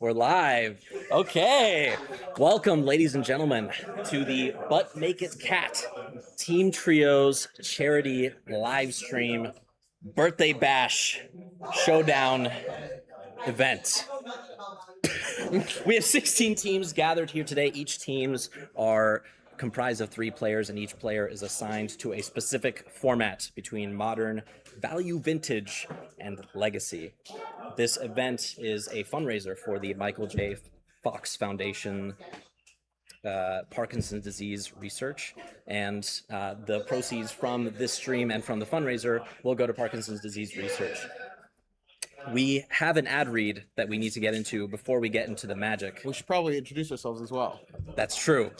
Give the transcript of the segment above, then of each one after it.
We're live. Okay. Welcome, ladies and gentlemen, to the But Make It Cat Team Trios charity live stream birthday bash showdown event. We have 16 teams gathered here today. Each teams are comprised of 3 players, and each player is assigned to a specific format between modern, value vintage, and legacy. This event is a fundraiser for the Michael J. Fox Foundation Parkinson's disease research, and the proceeds from this stream and from the fundraiser will go to Parkinson's disease research. We have an ad read that we need to get into before we get into the magic. We should probably introduce ourselves as well. That's true.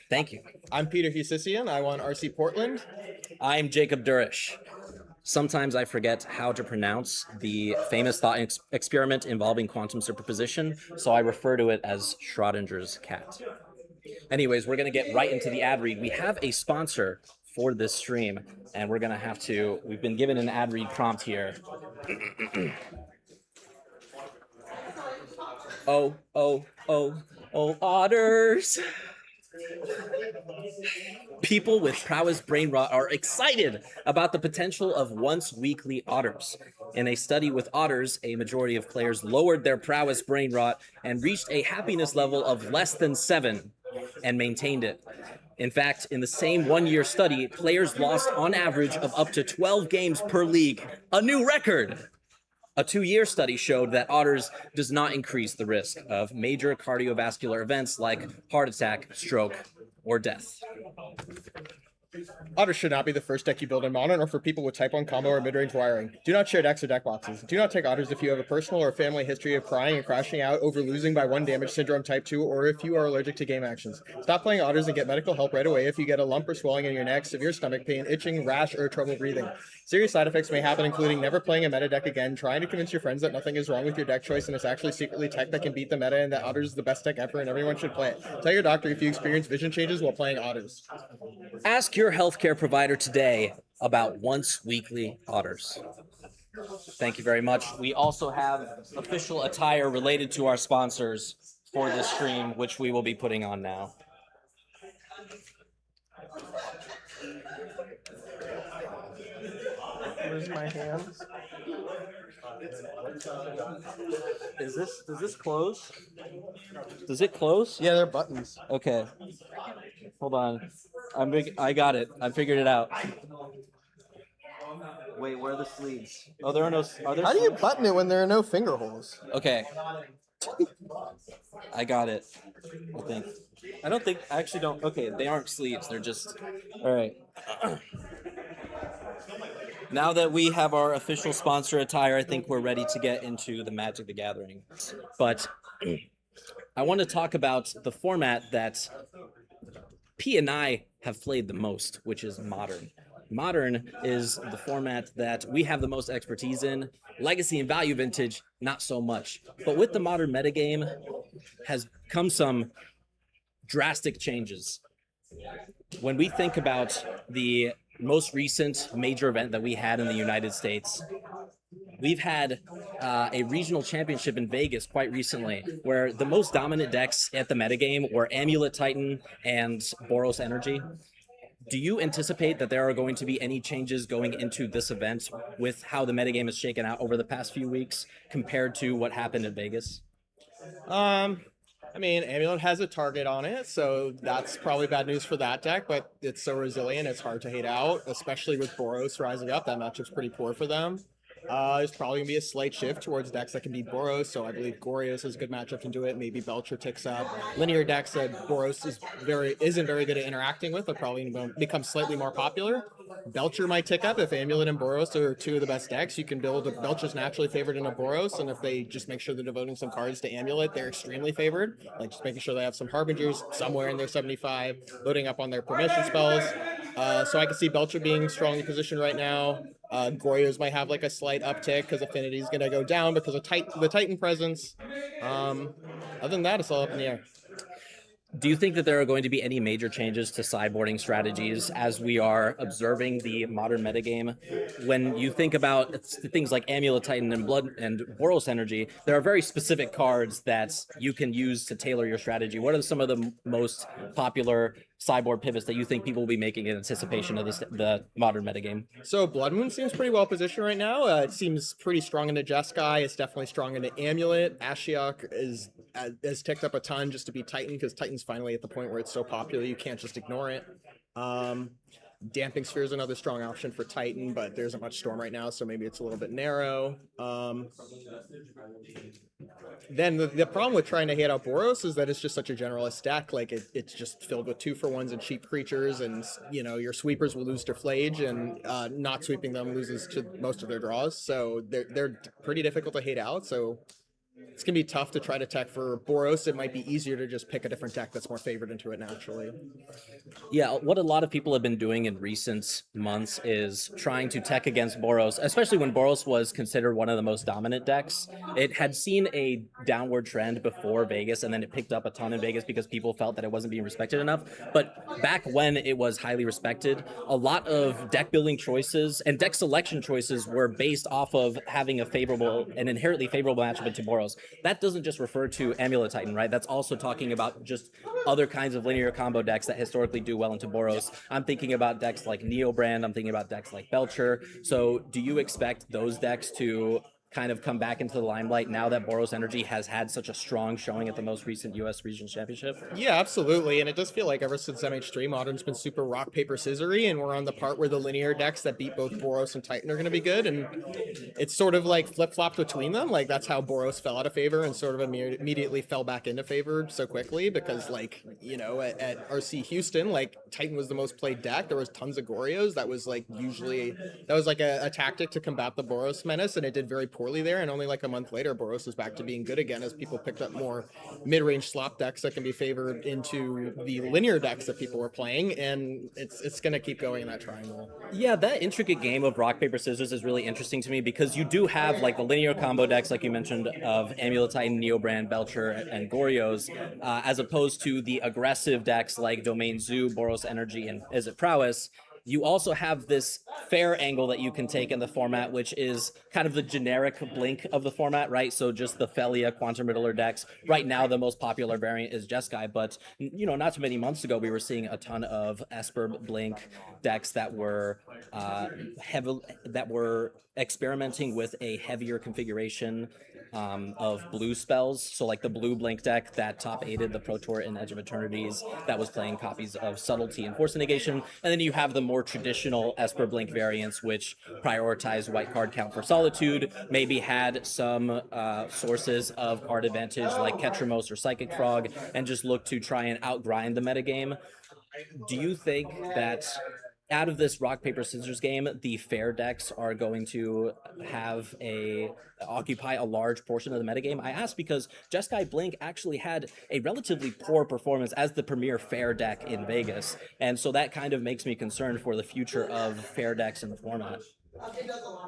Thank you. I'm Peter Husisian. I won RC Portland. I'm Jacob Durish. Sometimes I forget how to pronounce the famous thought experiment involving quantum superposition, so I refer to it as Schrodinger's cat. Anyways, we're going to get right into the ad read. We have a sponsor for this stream, and we're going to have to, we've been given an ad read prompt here. Oh, otters. People with prowess brain rot are excited about the potential of once-weekly otters. In a study with otters, a majority of players lowered their prowess brain rot and reached a happiness level of less than 7 and maintained it. In fact, in the same one-year study, players lost on average of up to 12 games per league, a new record. A 2-year study showed that otters does not increase the risk of major cardiovascular events like heart attack, stroke, or death. Otters should not be the first deck you build in Modern or for people with Type 1 combo or mid-range wiring. Do not share decks or deck boxes. Do not take Otters if you have a personal or family history of crying and crashing out over losing by 1 damage syndrome Type 2, or if you are allergic to game actions. Stop playing Otters and get medical help right away if you get a lump or swelling in your neck, severe stomach pain, itching, rash, or trouble breathing. Serious side effects may happen, including never playing a meta deck again, trying to convince your friends that nothing is wrong with your deck choice and it's actually secretly tech that can beat the meta, and that Otters is the best deck ever and everyone should play it. Tell your doctor if you experience vision changes while playing Otters. Ask your healthcare provider today about once-weekly otters. Thank you very much. We also have official attire related to our sponsors for this stream, which we will be putting on now. Where's my hands? Does this close? Does it close? Yeah, they're buttons. Okay. Hold on. I got it. I figured it out. Wait, where are the sleeves? Oh, there are no. Are there? How do you button it when there are no finger holes? Okay. I got it. I think. I don't think. I actually don't. Okay, they aren't sleeves. They're just. All right. Now that we have our official sponsor attire, I think we're ready to get into the Magic the Gathering. But I want to talk about the format that P and I have played the most, which is Modern. Modern is the format that we have the most expertise in. Legacy and Value Vintage, not so much. But with the Modern metagame has come some drastic changes. When we think about the most recent major event that we had in the United States, we've had a regional championship in Vegas quite recently, where the most dominant decks at the metagame were Amulet Titan and Boros Energy. Do you anticipate that there are going to be any changes going into this event with how the metagame has shaken out over the past few weeks compared to what happened in Vegas? I mean, Amulet has a target on it, so that's probably bad news for that deck, but it's so resilient, it's hard to hate out, especially with Boros rising up. That matchup's pretty poor for them. There's probably going to be a slight shift towards decks that can beat Boros, so I believe Gorios is a good matchup to do it. Maybe Belcher ticks up. Linear decks that Boros isn't very good at interacting with are probably going to become slightly more popular. Belcher might tick up. If Amulet and Boros are 2 of the best decks, you can build a Belcher's naturally favored in a Boros, and if they just make sure they're devoting some cards to Amulet, they're extremely favored. Like just making sure they have some Harbingers somewhere in their 75, loading up on their permission spells. So I can see Belcher being strongly positioned right now. Gorios might have like a slight uptick because Affinity is going to go down because of the Titan presence. Other than that, it's all up in the air. Do you think that there are going to be any major changes to sideboarding strategies as we are observing the modern metagame? When you think about things like Amulet Titan and Blood and Boros Energy, there are very specific cards that you can use to tailor your strategy. What are some of the most popular sideboard pivots that you think people will be making in anticipation of the modern metagame? So Blood Moon seems pretty well positioned right now. It seems pretty strong into Jeskai. It's definitely strong into Amulet. Ashiok has ticked up a ton just to be Titan, because Titan's finally at the point where it's so popular you can't just ignore it. Damping Sphere is another strong option for Titan, but there isn't much Storm right now, so maybe it's a little bit narrow. Then the problem with trying to hit out Boros is that it's just such a generalist deck. Like it's just filled with 2-for-1s and cheap creatures, and your sweepers will lose to Flage, and not sweeping them loses to most of their draws. So they're pretty difficult to hate out. So it's gonna be tough to try to tech for Boros. It might be easier to just pick a different deck that's more favored into it naturally. Yeah, what a lot of people have been doing in recent months is trying to tech against Boros, especially when Boros was considered one of the most dominant decks. It had seen a downward trend before Vegas, and then it picked up a ton in Vegas because people felt that it wasn't being respected enough. But back when it was highly respected, a lot of deck building choices and deck selection choices were based off of having an inherently favorable matchup into Boros. That doesn't just refer to Amulet Titan, right? That's also talking about just other kinds of linear combo decks that historically do well into Boros. I'm thinking about decks like Neobrand. I'm thinking about decks like Belcher. So do you expect those decks to kind of come back into the limelight now that Boros Energy has had such a strong showing at the most recent U.S. Regional Championship? Yeah, absolutely. And it does feel like ever since MH3, Modern's been super rock, paper, scissory, and we're on the part where the linear decks that beat both Boros and Titan are going to be good. And it's sort of like flip-flopped between them. Like, that's how Boros fell out of favor and sort of immediately fell back into favor so quickly because, like, at RC Houston, like, Titan was the most played deck. There was tons of Gorios. That was, like, a tactic to combat the Boros menace, and it did very poorly there. And only, like, a month later, Boros was back to being good again as people picked up more mid-range slop decks that can be favored into the linear decks that people were playing, and it's going to keep going in that triangle. Yeah, that intricate game of rock, paper, scissors is really interesting to me because you do have like the linear combo decks, like you mentioned, of Amulet Titan, Neobrand, Belcher, and Gorios, as opposed to the aggressive decks like Domain Zoo, Boros Energy, and Is It Prowess. You also have this fair angle that you can take in the format, which is kind of the generic blink of the format, right? So just the Felia, Quantum Riddler decks. Right now, the most popular variant is Jeskai, but not too many months ago, we were seeing a ton of Esper Blink decks that were experimenting with a heavier configuration of blue spells. So like the blue blink deck that top aided the Pro Tour in Edge of Eternities that was playing copies of Subtlety and Force Negation. And then you have the more traditional Esper Blink variants, which prioritize white card count for Solitude, maybe had some sources of card advantage like Ketramos or Psychic Frog, and just look to try and outgrind the metagame. Do you think that out of this rock paper scissors game, the fair decks are going to occupy a large portion of the metagame? I ask because Jeskai Blink actually had a relatively poor performance as the premier fair deck in Vegas, and so that kind of makes me concerned for the future of fair decks in the format.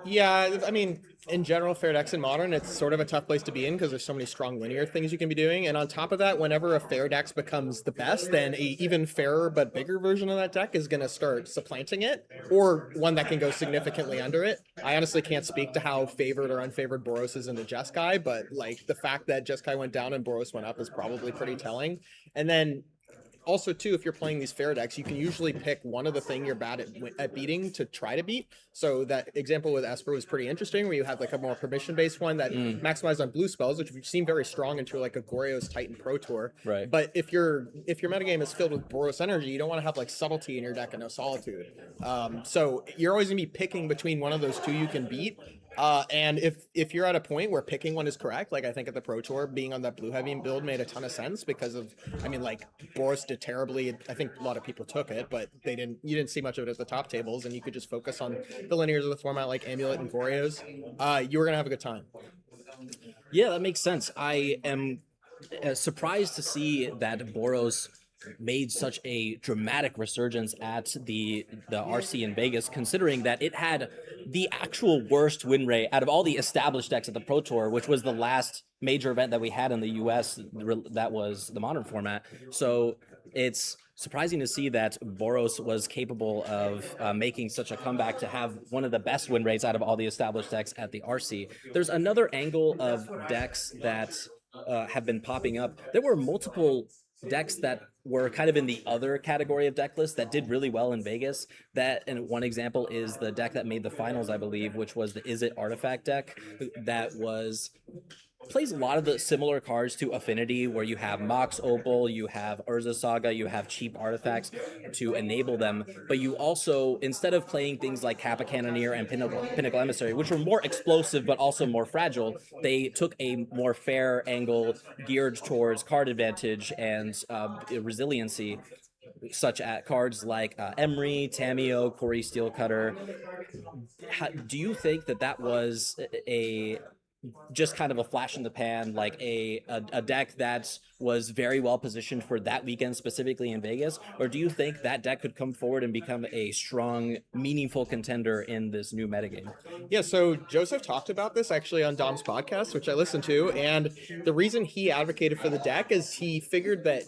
Yeah, I mean, in general, fair decks in Modern, it's sort of a tough place to be in because there's so many strong linear things you can be doing. And on top of that, whenever a fair deck becomes the best, then a even fairer but bigger version of that deck is going to start supplanting it, or one that can go significantly under it. I honestly can't speak to how favored or unfavored Boros is into Jeskai, but like the fact that Jeskai went down and Boros went up is probably pretty telling. And then also too, if you're playing these fair decks, you can usually pick one of the thing you're bad at beating to try to beat. So that example with Esper was pretty interesting, where you have like a more permission based one that maximized on blue spells, which seem very strong into like a Goryo's Titan Pro Tour. Right. But if your metagame is filled with Boros Energy, you don't want to have like Subtlety in your deck and no Solitude. So you're always gonna be picking between one of those two you can beat. And if you're at a point where picking one is correct, like I think at the Pro Tour, being on that blue heavy build made a ton of sense because of, I mean, like Boros did terribly. I think a lot of people took it, but you didn't see much of it at the top tables, and you could just focus on the linears of the format like Amulet and Gorios. You were gonna have a good time. Yeah, that makes sense. I am surprised to see that Boros made such a dramatic resurgence at the RC in Vegas, considering that it had the actual worst win rate out of all the established decks at the Pro Tour, which was the last major event that we had in the US that was the modern format. So it's surprising to see that Boros was capable of making such a comeback to have one of the best win rates out of all the established decks at the RC. There's another angle of decks that have been popping up. There were multiple decks that were kind of in the other category of deck lists that did really well in Vegas. That, and one example is the deck that made the finals, I believe, which was the Is It Artifact deck that was plays a lot of the similar cards to Affinity, where you have Mox Opal, you have Urza Saga, you have cheap artifacts to enable them, but you also, instead of playing things like Kappa Cannoneer and Pinnacle Emissary, which were more explosive but also more fragile, they took a more fair angle geared towards card advantage and resiliency, such as cards like Emery, Tamio, Corey Steelcutter. Do you think that that was a just kind of a flash in the pan, like a deck that was very well positioned for that weekend, specifically in Vegas? Or do you think that deck could come forward and become a strong, meaningful contender in this new metagame? Yeah, so Joseph talked about this actually on Dom's podcast, which I listened to, and the reason he advocated for the deck is he figured that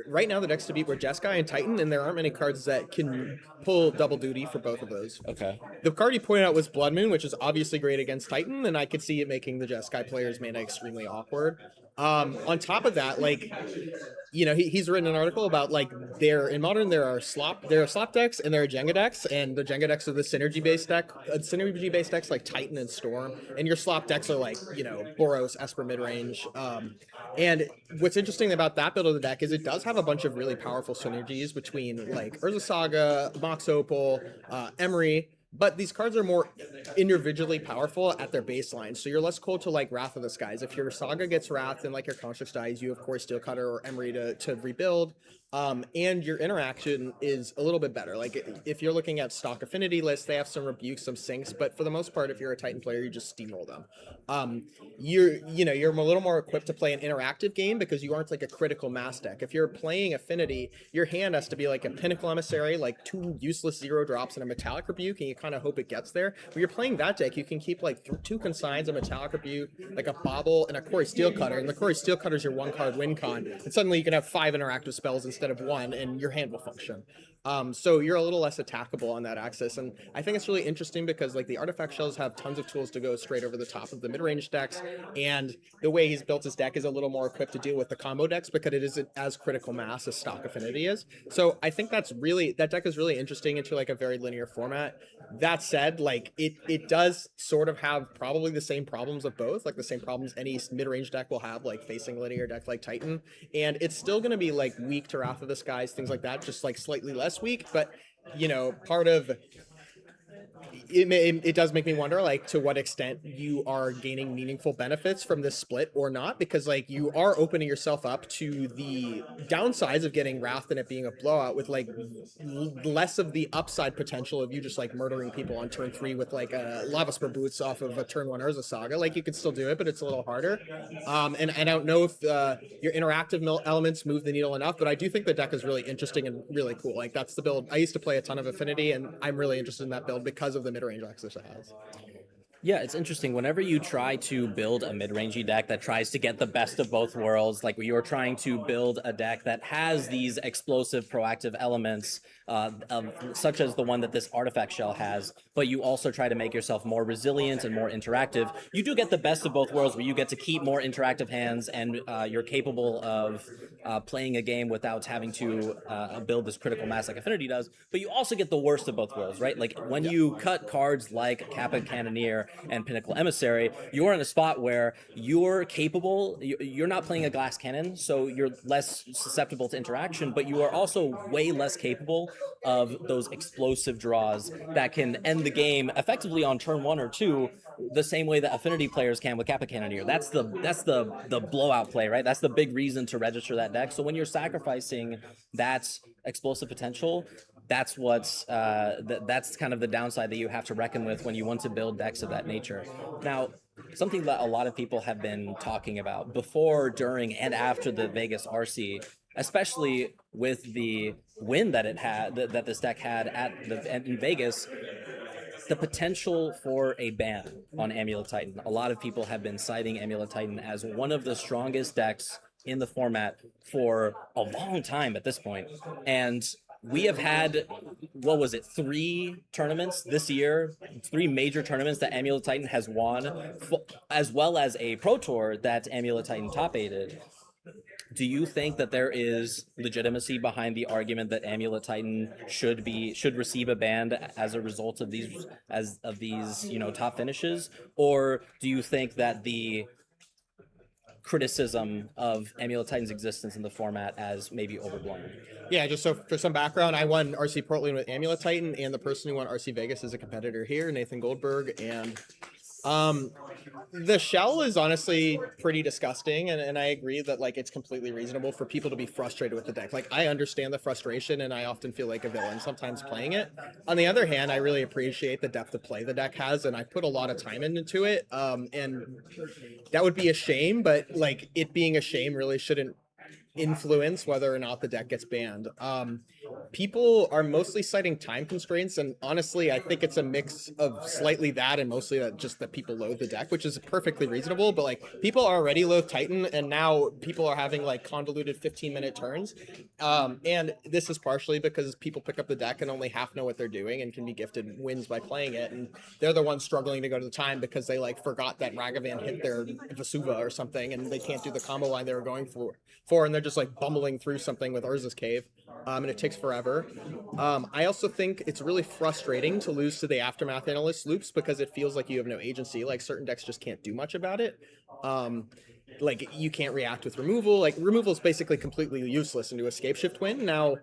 right now the decks to beat were Jeskai and Titan, and there aren't many cards that can pull double duty for both of those. Okay. The card he pointed out was Blood Moon, which is obviously great against Titan, and I could see it making the Jeskai players' mana extremely awkward. On top of that, like, you know, he's written an article about like in modern there are slop decks and there are Jenga decks, and the Jenga decks are the synergy based decks like Titan and Storm, and your slop decks are like, you know, Boros, Esper midrange. And what's interesting about that build of the deck is it does have a bunch of really powerful synergies between like Urza Saga, Mox Opal, Emery. But these cards are more individually powerful at their baseline, so you're less cold to like Wrath of the Skies. If your Saga gets Wrath and like your constructs dies, you have Core Steelcutter or Emery to rebuild. And your interaction is a little bit better. Like if you're looking at stock affinity lists, they have some rebukes, some sinks, but for the most part, if you're a Titan player, you just steamroll them. You're a little more equipped to play an interactive game because you aren't like a critical mass deck. If you're playing affinity, your hand has to be like a Pinnacle Emissary, like 2 useless 0-drops and a Metallic Rebuke, and you kind of hope it gets there. When you're playing that deck, you can keep like 2 Consigns, a Metallic Rebuke, like a Bobble, and a Corey Steelcutter, and the Corey Steelcutter is your 1-card win con, and suddenly you can have 5 interactive spells instead of 1, and your hand will function. So you're a little less attackable on that axis, and I think it's really interesting because like the artifact shells have tons of tools to go straight over the top of the mid-range decks, and the way he's built his deck is a little more equipped to deal with the combo decks because it isn't as critical mass as stock affinity is. So I think that deck is really interesting into like a very linear format. That said, like it does sort of have probably the same problems of both, like the same problems any mid-range deck will have, like facing a linear deck like Titan, and it's still going to be like weak to Wrath of the Skies, things like that, just like slightly less weak. But you know, part of it does make me wonder like to what extent you are gaining meaningful benefits from this split or not, because like you are opening yourself up to the downsides of getting Wrath and it being a blowout with like less of the upside potential of you just like murdering people on turn 3 with like a Lava Spur Boots off of a turn 1 Urza Saga. Like you can still do it, but it's a little harder. And I don't know if your interactive elements move the needle enough, but I do think the deck is really interesting and really cool. Like that's the build I used to play a ton of Affinity, and I'm really interested in that build because of the mid-range access it has. Yeah, it's interesting. Whenever you try to build a mid-rangey deck that tries to get the best of both worlds, like you're trying to build a deck that has these explosive, proactive elements, such as the one that this artifact shell has, but you also try to make yourself more resilient and more interactive, you do get the best of both worlds, where you get to keep more interactive hands and you're capable of playing a game without having to build this critical mass like Affinity does, but you also get the worst of both worlds, right? Like when you cut cards like Kappa Cannoneer and Pinnacle Emissary, you're in a spot where you're capable, you're not playing a glass cannon, so you're less susceptible to interaction, but you are also way less capable of those explosive draws that can end the game effectively on turn 1 or 2, the same way that Affinity players can with Kappa Cannoneer. That's the blowout play, right? That's the big reason to register that deck. So when you're sacrificing that explosive potential, that's what's that's kind of the downside that you have to reckon with when you want to build decks of that nature. Now, something that a lot of people have been talking about before, during, and after the Vegas RC especially with the win that it had, that this deck had in Vegas. The potential for a ban on Amulet Titan. A lot of people have been citing Amulet Titan as one of the strongest decks in the format for a long time at this point. And we have had, what was it, 3 tournaments this year, 3 major tournaments that Amulet Titan has won, as well as a Pro Tour that Amulet Titan top-aided. Do you think that there is legitimacy behind the argument that Amulet Titan should receive a ban as a result of these top finishes, or do you think that the criticism of Amulet Titan's existence in the format as maybe overblown? Yeah, just so for some background, I won RC Portland with Amulet Titan, and the person who won RC Vegas is a competitor here, Nathan Goldberg, and the shell is honestly pretty disgusting, and I agree that like it's completely reasonable for people to be frustrated with the deck. Like I understand the frustration, and I often feel like a villain sometimes playing it. On the other hand, I really appreciate the depth of play the deck has, and I put a lot of time into it. And that would be a shame, but like it being a shame really shouldn't influence whether or not the deck gets banned. People are mostly citing time constraints, and honestly, I think it's a mix of slightly that and mostly just that people loathe the deck, which is perfectly reasonable. But like people already loathe Titan, and now people are having like convoluted 15-minute turns. And this is partially because people pick up the deck and only half know what they're doing and can be gifted wins by playing it, and they're the ones struggling to go to the time because they like forgot that Ragavan hit their Vesuva or something, and they can't do the combo line they were going for, and they're just like bumbling through something with Urza's Cave, and it takes forever. I also think it's really frustrating to lose to the Aftermath Analyst loops because it feels like you have no agency. Like certain decks just can't do much about it. Like you can't react with removal. Like removal is basically completely useless into a Scape Shift win. Now,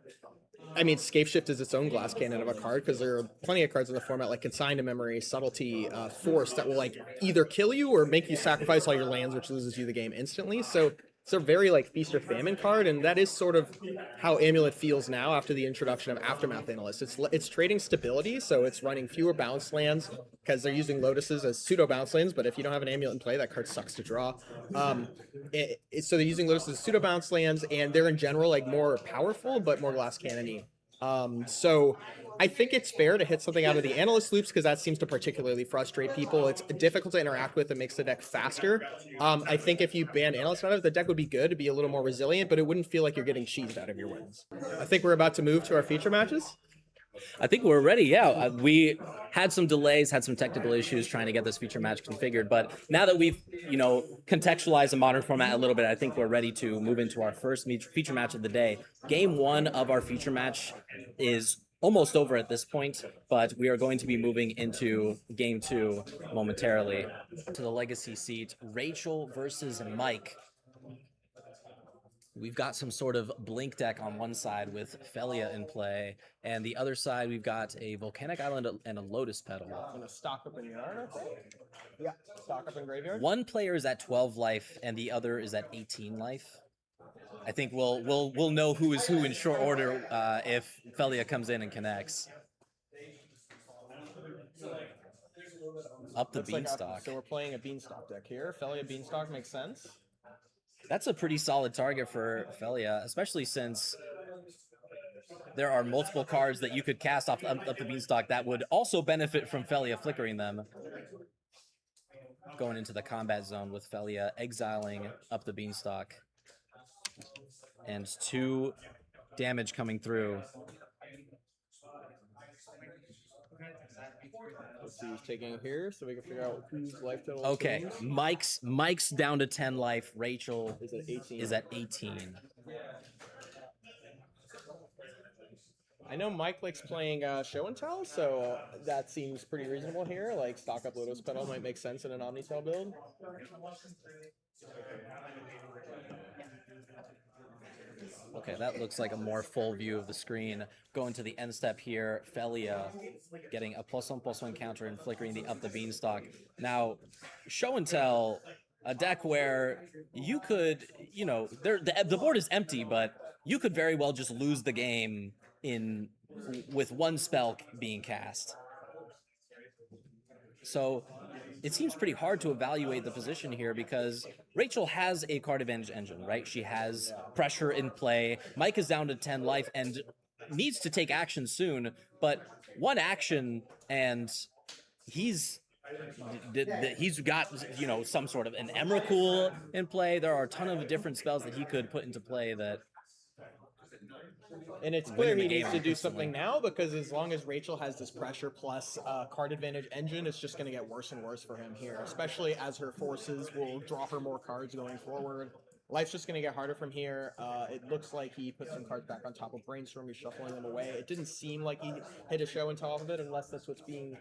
I mean, Scape Shift is its own glass cannon of a card because there are plenty of cards in the format like Consign to Memory, Subtlety, Force that will like either kill you or make you sacrifice all your lands, which loses you the game instantly. So it's a very like feast or famine card, and that is sort of how Amulet feels now after the introduction of Aftermath Analyst. It's trading stability, so it's running fewer bounce lands because they're using Lotuses as pseudo bounce lands. But if you don't have an Amulet in play, that card sucks to draw. So they're using Lotuses as pseudo bounce lands, and they're in general like more powerful but more glass cannon-y. So I think it's fair to hit something out of the analyst loops because that seems to particularly frustrate people. It's difficult to interact with. It makes the deck faster. I think if you ban analyst out of it, the deck would be good to be a little more resilient, but it wouldn't feel like you're getting cheesed out of your wins. I think we're about to move to our feature matches. I think we're ready. Yeah, we had some delays, had some technical issues trying to get this feature match configured, but now that we've contextualized the modern format a little bit, I think we're ready to move into our first feature match of the day. Game 1 of our feature match is almost over at this point, but we are going to be moving into Game 2 momentarily. To the legacy seat, Rachel versus Mike. We've got some sort of blink deck on one side with Felia in play, and the other side we've got a Volcanic Island and a Lotus Petal. I'm gonna stock up in yard, I think. Yeah, stock up in graveyard. One player is at 12 life, and the other is at 18 life. I think we'll know who is who in short order if Felia comes in and connects. Up the Beanstalk. So we're playing a Beanstalk deck here. Felia Beanstalk makes sense. That's a pretty solid target for Felia, especially since there are multiple cards that you could cast off up the Beanstalk that would also benefit from Felia flickering them. Going into the combat zone with Felia exiling up the Beanstalk. And 2 damage coming through. Let's see who's taking here so we can figure out whose life total Okay, Mike's down to 10 life. Rachel is at 18. I know Mike likes playing Show and Tell, so that seems pretty reasonable here. Like stock up Lotus Petal might make sense in an Omnishow build. Okay, that looks like a more full view of the screen. Going to the end step here, Felia getting a +1/+1 counter and flickering up the Beanstalk. Now, Show and Tell, a deck where you could, the board is empty, but you could very well just lose the game with one spell being cast. So it seems pretty hard to evaluate the position here because Rachel has a card advantage engine, right? She has pressure in play. Mike is down to 10 life and needs to take action soon, but one action and he's he's got, you know, some sort of an Emrakul in play. There are a ton of different spells that he could put into play that. And it's clear he needs to do something now, because as long as Rachel has this pressure plus card advantage engine, it's just going to get worse and worse for him here, especially as her forces will draw her more cards going forward. Life's just going to get harder from here. It looks like he put some cards back on top of Brainstorm. He's shuffling them away. It didn't seem like he hit a show and tell of it, unless that's what's being...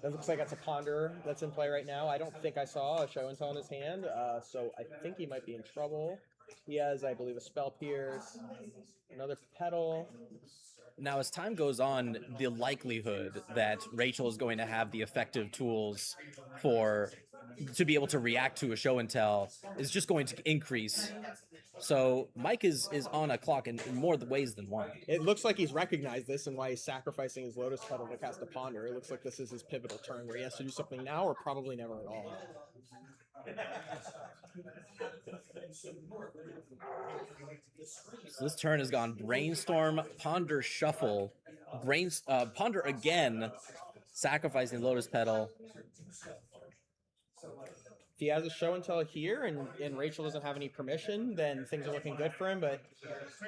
That looks like that's a Ponder that's in play right now. I don't think I saw a show and tell in his hand, so I think he might be in trouble. He has, I believe, a Spell Pierce, another Petal. Now, as time goes on, the likelihood that Rachel is going to have the effective tools to be able to react to a show and tell is just going to increase. So Mike is on a clock in more ways than one. It looks like he's recognized this and why he's sacrificing his Lotus Petal to cast a Ponder. It looks like this is his pivotal turn where he has to do something now or probably never at all. So this turn has gone Brainstorm, Ponder, Shuffle, Ponder again, sacrificing Lotus Petal. If he has a show and tell here and Rachel doesn't have any permission, then things are looking good for him, but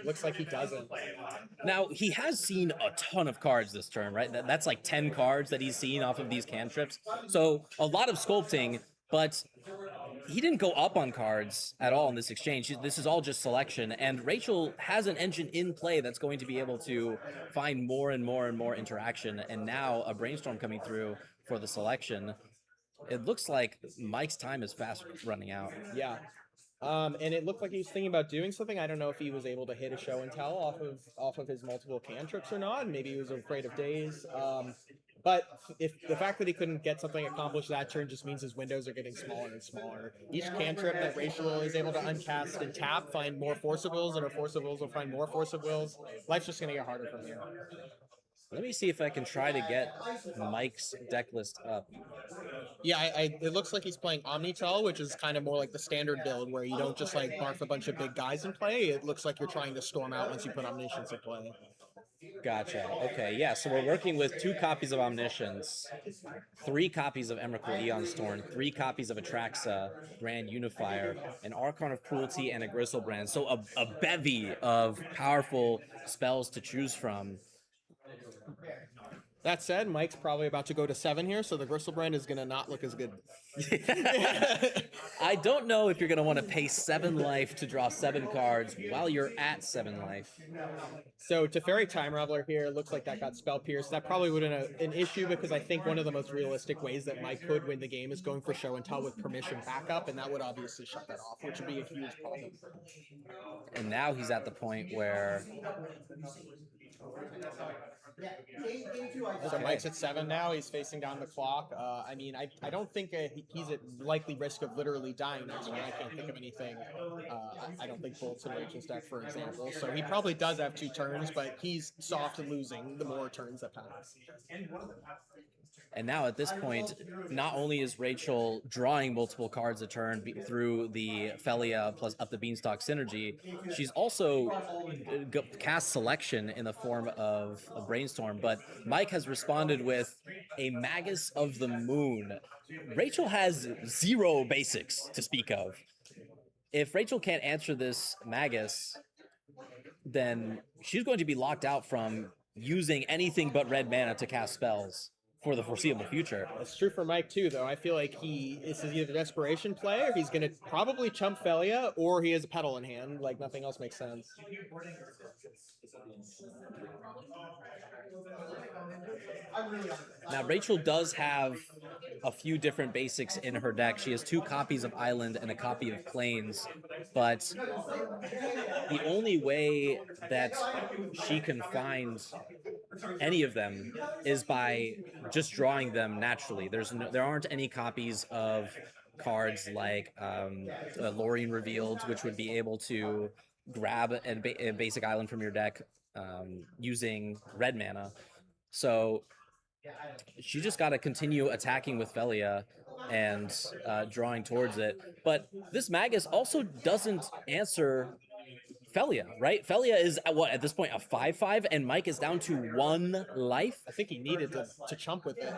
looks like he doesn't. Now, he has seen a ton of cards this turn, right? That's like 10 cards that he's seen off of these cantrips. So a lot of sculpting, but he didn't go up on cards at all in this exchange. This is all just selection, and Rachel has an engine in play that's going to be able to find more and more and more interaction, and now a Brainstorm coming through for the selection. It looks like Mike's time is fast running out. Yeah. And it looked like he was thinking about doing something. I don't know if he was able to hit a show and tell off of his multiple cantrips or not. Maybe he was afraid of days. But if the fact that he couldn't get something accomplished that turn just means his windows are getting smaller and smaller. Each cantrip that Rachel is able to uncast and tap find more Force of Wills, and her Force of Wills will find more Force of Wills. Life's just going to get harder from here. Let me see if I can try to get Mike's deck list up. Yeah, it looks like he's playing Omnishow, which is kind of more like the standard build where you don't just like barf a bunch of big guys in play. It looks like you're trying to storm out once you put Omniscience in play. Gotcha. Okay, yeah, so we're working with 2 copies of Omniscience, 3 copies of Emrakul Eon's Torn, 3 copies of Atraxa, Grand Unifier, an Archon of Cruelty, and a Gristlebrand. So a bevy of powerful spells to choose from. That said, Mike's probably about to go to 7 here, so the Gristlebrand is going to not look as good. I don't know if you're going to want to pay 7 life to draw 7 cards while you're at 7 life. So Teferi Time Raveler here, looks like that got Spell Pierce. That probably wouldn't an issue, because I think one of the most realistic ways that Mike could win the game is going for show and tell with permission backup, and that would obviously shut that off, which would be a huge problem. And now he's at the point where... So Mike's at 7 now. He's facing down the clock. I mean, I don't think he's at likely risk of literally dying next turn. I can't think of anything. I don't think Bolt's in Rachel's deck, for example. So he probably does have 2 turns, but he's soft losing the more turns that pass. And now at this point, not only is Rachel drawing multiple cards a turn through the Felia plus up the Beanstalk synergy, she's also cast selection in the form of a Brainstorm, but Mike has responded with a Magus of the Moon. Rachel has 0 basics to speak of. If Rachel can't answer this Magus, then she's going to be locked out from using anything but red mana to cast spells for the foreseeable future. That's true for Mike too, though. I feel like this is either a desperation play, or he's going to probably chump Felia, or he has a Petal in hand. Like, nothing else makes sense. Now, Rachel does have a few different basics in her deck. She has 2 copies of Island and a copy of Plains, but the only way that she can find any of them is by just drawing them naturally. There aren't any copies of cards like Lorien Revealed, which would be able to grab a basic island from your deck using red mana. So she just got to continue attacking with Felia and drawing towards it. But this Magus also doesn't answer Felia, right? Felia is at this point a 5/5, and Mike is down to 1 life. I think he needed to chump with it.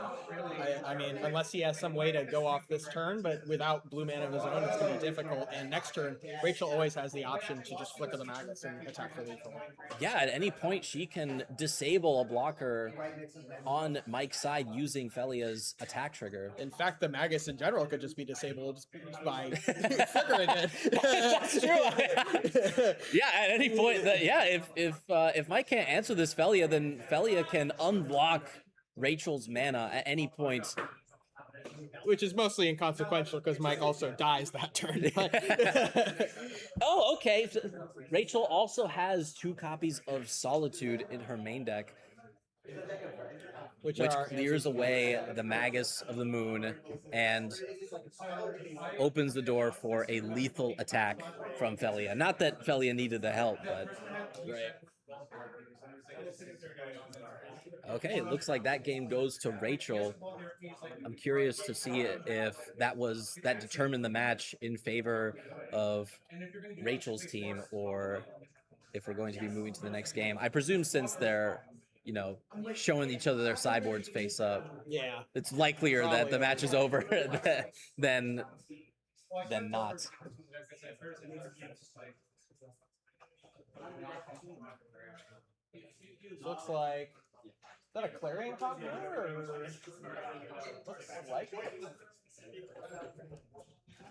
I mean, unless he has some way to go off this turn, but without blue mana of his own, it's going to be difficult. And next turn, Rachel always has the option to just flicker the Magus and attack for lethal. Yeah, at any point she can disable a blocker on Mike's side using Felia's attack trigger. In fact, the Magus in general could just be disabled by flickering it. That's true. Yeah, at any point, if Mike can't answer this Felia, then Felia can unblock Rachel's mana at any point. Which is mostly inconsequential because Mike also dies that turn. Oh, okay. Rachel also has 2 copies of Solitude in her main deck, which clears away the Magus of the Moon and opens the door for a lethal attack from Felia. Not that Felia needed the help, but... Right. Okay, it looks like that game goes to Rachel. I'm curious to see if that determined the match in favor of Rachel's team, or if we're going to be moving to the next game. I presume since they're, showing each other their sideboards face up, yeah, it's likelier that the match is over than not. Looks like, is that a Clarion Conqueror, or looks like it?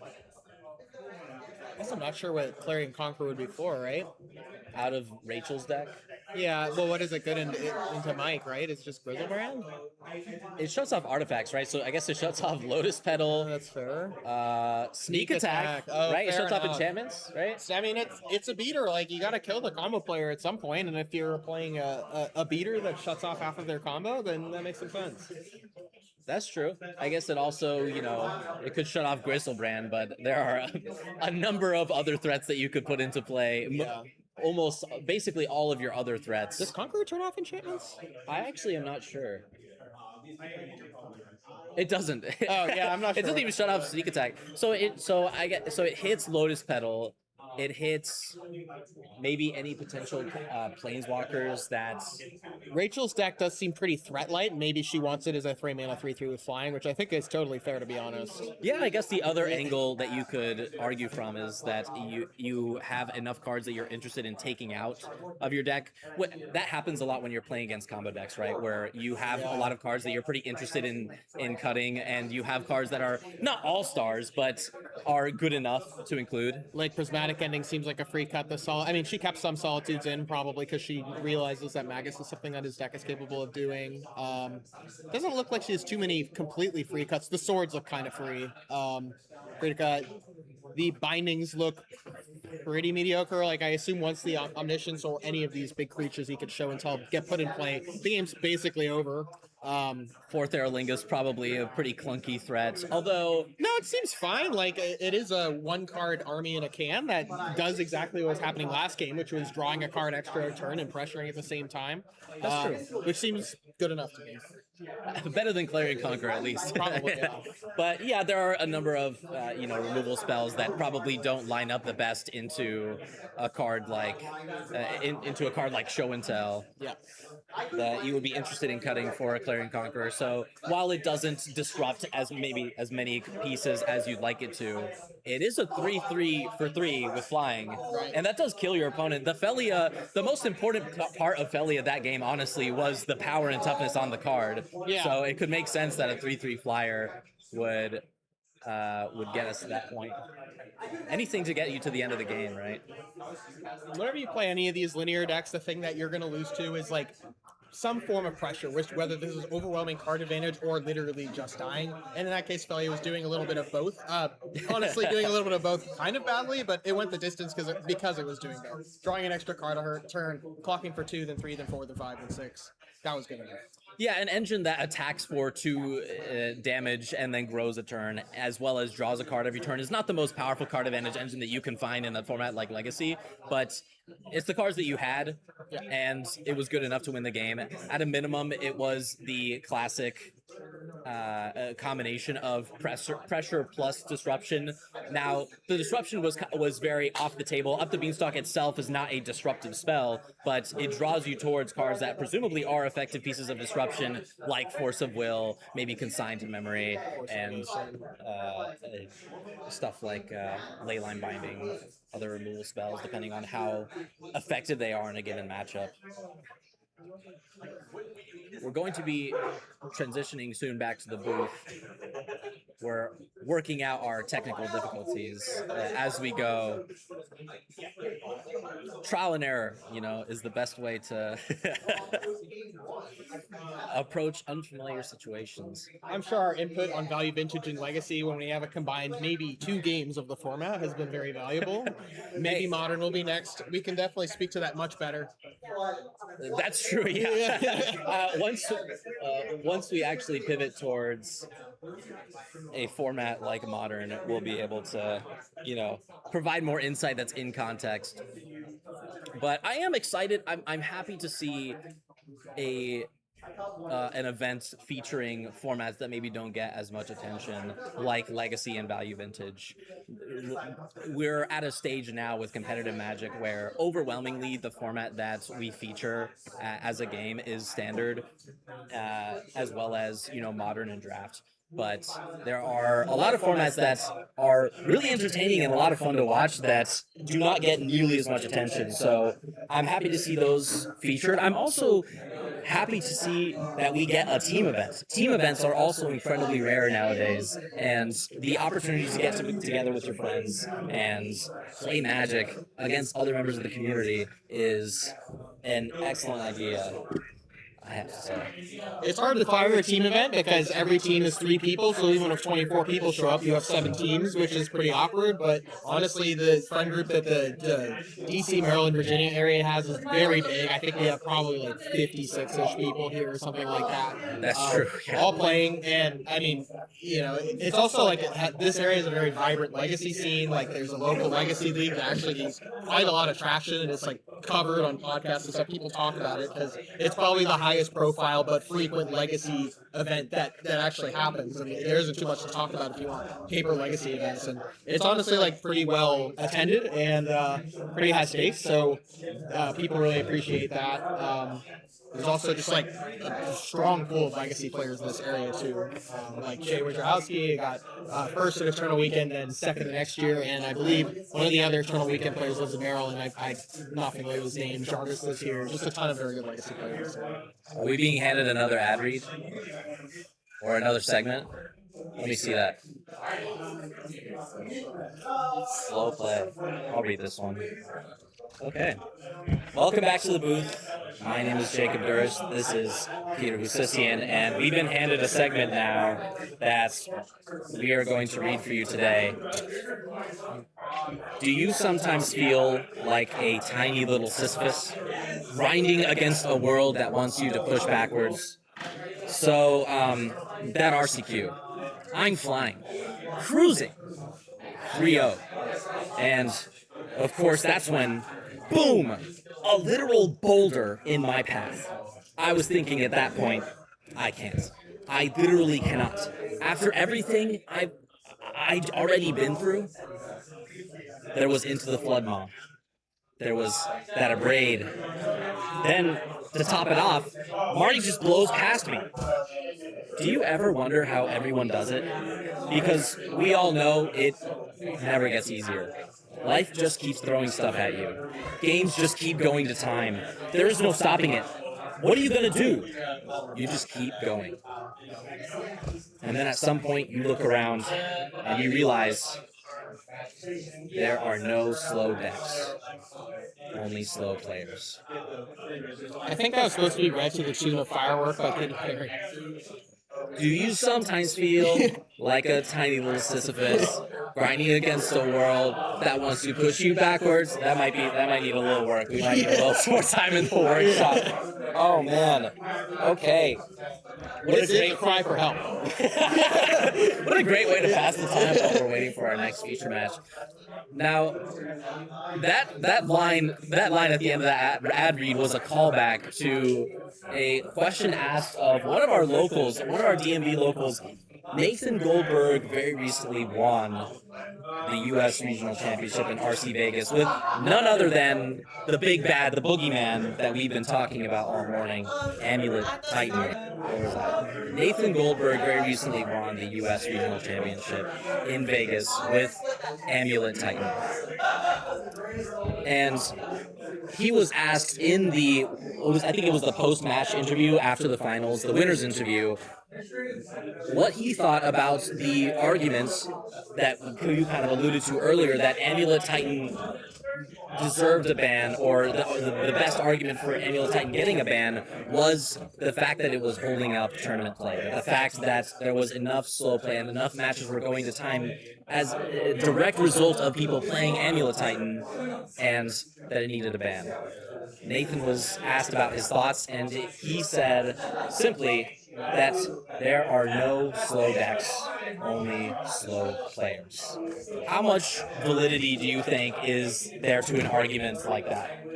I guess I'm not sure what Clarion Conqueror would be for, right? Out of Rachel's deck? Yeah, well, what does it get into Mike, right? It's just Grizzlebrand? It shuts off artifacts, right? So I guess it shuts off Lotus Petal. That's fair. Sneak attack, right? It shuts off enchantments, right? I mean, it's a beater. Like, you got to kill the combo player at some point, and if you're playing a beater that shuts off half of their combo, then that makes some sense. That's true. I guess it also, it could shut off Grizzlebrand, but there are a number of other threats that you could put into play. Yeah. Almost basically all of your other threats. Does Conqueror turn off enchantments? I actually am not sure. It doesn't. Oh yeah, I'm not sure. It doesn't even shut off sneak attack. So it hits Lotus Petal. It hits maybe any potential planeswalkers that... Rachel's deck does seem pretty threat light. Maybe she wants it as a 3-mana 3/3 with flying, which I think is totally fair, to be honest. Yeah, I guess the other angle that you could argue from is that you have enough cards that you're interested in taking out of your deck. That happens a lot when you're playing against combo decks, right? Where you have a lot of cards that you're pretty interested in cutting, and you have cards that are not all-stars, but are good enough to include. Like Prismatic Ending seems like a free cut. I mean, she kept some Solitudes in, probably because she realizes that Magus is something that his deck is capable of doing. Doesn't look like she has too many completely free cuts. The swords look kind of free. Free to cut. The bindings look pretty mediocre. Like, I assume once the Omniscience or any of these big creatures he could show and tell get put in play, the game's basically over. Fourth Aerolingus probably a pretty clunky threat, although... No, it seems fine. Like, it is a 1-card army in a can that does exactly what was happening last game, which was drawing a card extra a turn and pressuring at the same time. That's true. Which seems good enough to me. Better than Clarion Conqueror, at least. Probably, yeah. But yeah, there are a number of removal spells that probably don't line up the best into a card like Show and Tell. Yeah. That you would be interested in cutting for a Clarion Conqueror. So while it doesn't disrupt as many pieces as you'd like it to, it is a 3/3 for 3 with flying, and that does kill your opponent. The most important part of Felia that game, honestly, was the power and toughness on the card. Yeah. So it could make sense that a 3/3 flyer would get us to that point. Anything to get you to the end of the game, right? Whenever you play any of these linear decks, the thing that you're going to lose to is like some form of pressure, whether this is overwhelming card advantage or literally just dying. And in that case, Felia was doing a little bit of both. Honestly, doing a little bit of both kind of badly, but it went the distance because it was doing both. Drawing an extra card on her turn, clocking for 2, then 3, then 4, then 5, then 6. That was good enough. Yeah, an engine that attacks for 2 damage and then grows a turn, as well as draws a card every turn, is not the most powerful card advantage engine that you can find in a format like Legacy, but it's the cards that you had, and it was good enough to win the game. At a minimum, it was the classic a combination of pressure plus disruption. Now, the disruption was very off the table. Up the Beanstalk itself is not a disruptive spell, but it draws you towards cards that presumably are effective pieces of disruption, like Force of Will, maybe Consigned to Memory, and stuff like Leyline Binding, other removal spells, depending on how effective they are in a given matchup. We're going to be transitioning soon back to the booth. We're working out our technical difficulties as we go. Trial and error, is the best way to approach unfamiliar situations. I'm sure our input on Value Vintage and Legacy, when we have a combined maybe 2 games of the format, has been very valuable. Maybe Modern will be next. We can definitely speak to that much better. That's true, yeah. Once we actually pivot towards a format like Modern, we'll be able to, provide more insight that's in context. But I am excited. I'm happy to see an event featuring formats that maybe don't get as much attention, like Legacy and Value Vintage. We're at a stage now with competitive Magic where overwhelmingly the format that we feature as a game is Standard, as well as Modern and Draft. But there are a lot of formats that are really entertaining and a lot of fun to watch that do not get nearly as much attention. So I'm happy to see those featured. I'm also happy to see that we get a team event. Team events are also incredibly rare nowadays, and the opportunity to get together with your friends and play Magic against other members of the community is an excellent idea, I have to say. It's hard to fire a team event because every team is 3 people, so even if 24 people show up, you have 7 teams, which is pretty awkward. But honestly, the friend group that the DC, Maryland, Virginia area has is very big. I think we have probably like 56-ish people here or something like that. That's true. Yeah. All playing, and I mean, it's also like this area is a very vibrant Legacy scene. Like there's a local Legacy league that actually gets quite a lot of traction, and it's like covered on podcasts and stuff. People talk about it because it's probably the highest profile but frequent Legacy event that actually happens. I mean, there isn't too much to talk about if you want paper Legacy events, and it's honestly like pretty well attended and pretty high stakes. So people really appreciate that. There's also just like a strong pool of Legacy players in this area too. Like Jay Wojciechowski got first in Eternal Weekend and second the next year, and I believe one of the other Eternal Weekend players lives in Maryland. I'm not familiar with his name. Jarvis lives here. Just a ton of very good Legacy players. Are we being handed another ad read? Or another segment? Let me see that. Slow play. I'll read this one. Okay. Welcome back to the booth. My name is Jacob Durst. This is Peter Hususian, and we've been handed a segment now that we are going to read for you today. Do you sometimes feel like a tiny little Sisyphus, grinding against a world that wants you to push backwards? So, that RCQ. I'm flying. Cruising. 3-0. And, of course, that's when, boom! A literal boulder in my path. I was thinking at that point, I can't. I literally cannot. After everything I'd already been through, there was Into the Flood Maw. There was that Abrade. Then, to top it off, Marty just blows past me. Do you ever wonder how everyone does it? Because we all know it never gets easier. Life just keeps throwing stuff at you. Games just keep going to time. There is no stopping it. What are you gonna do? You just keep going. And then at some point you look around and you realize there are no slow decks. Only slow players. I think that was supposed to be read to the tune of Firework by Katy Perry. Do you sometimes feel like a tiny little Sisyphus grinding against a world that wants to push you backwards? That might need a little work. We might need a little more time in the workshop. Oh man. Okay. What a great cry for help. What a great way to pass the time while we're waiting for our next feature match. Now, that line at the end of that ad read was a callback to a question asked of one of our locals, one of our DMV locals. Nathan Goldberg very recently won the U.S. Regional Championship in RC Vegas with none other than the big bad, the boogeyman that we've been talking about all morning, Amulet Titan. What was that? Nathan Goldberg very recently won the U.S. Regional Championship in Vegas with Amulet Titan. And he was asked in I think it was the post-match interview after the finals, the winner's interview, what he thought about the arguments that you kind of alluded to earlier, that Amulet Titan deserved a ban, or the best argument for Amulet Titan getting a ban was the fact that it was holding up tournament play. The fact that there was enough slow play and enough matches were going to time as a direct result of people playing Amulet Titan, and that it needed a ban. Nathan was asked about his thoughts, and he said simply that there are no slow decks, only slow players. How much validity do you think is there to an argument like that?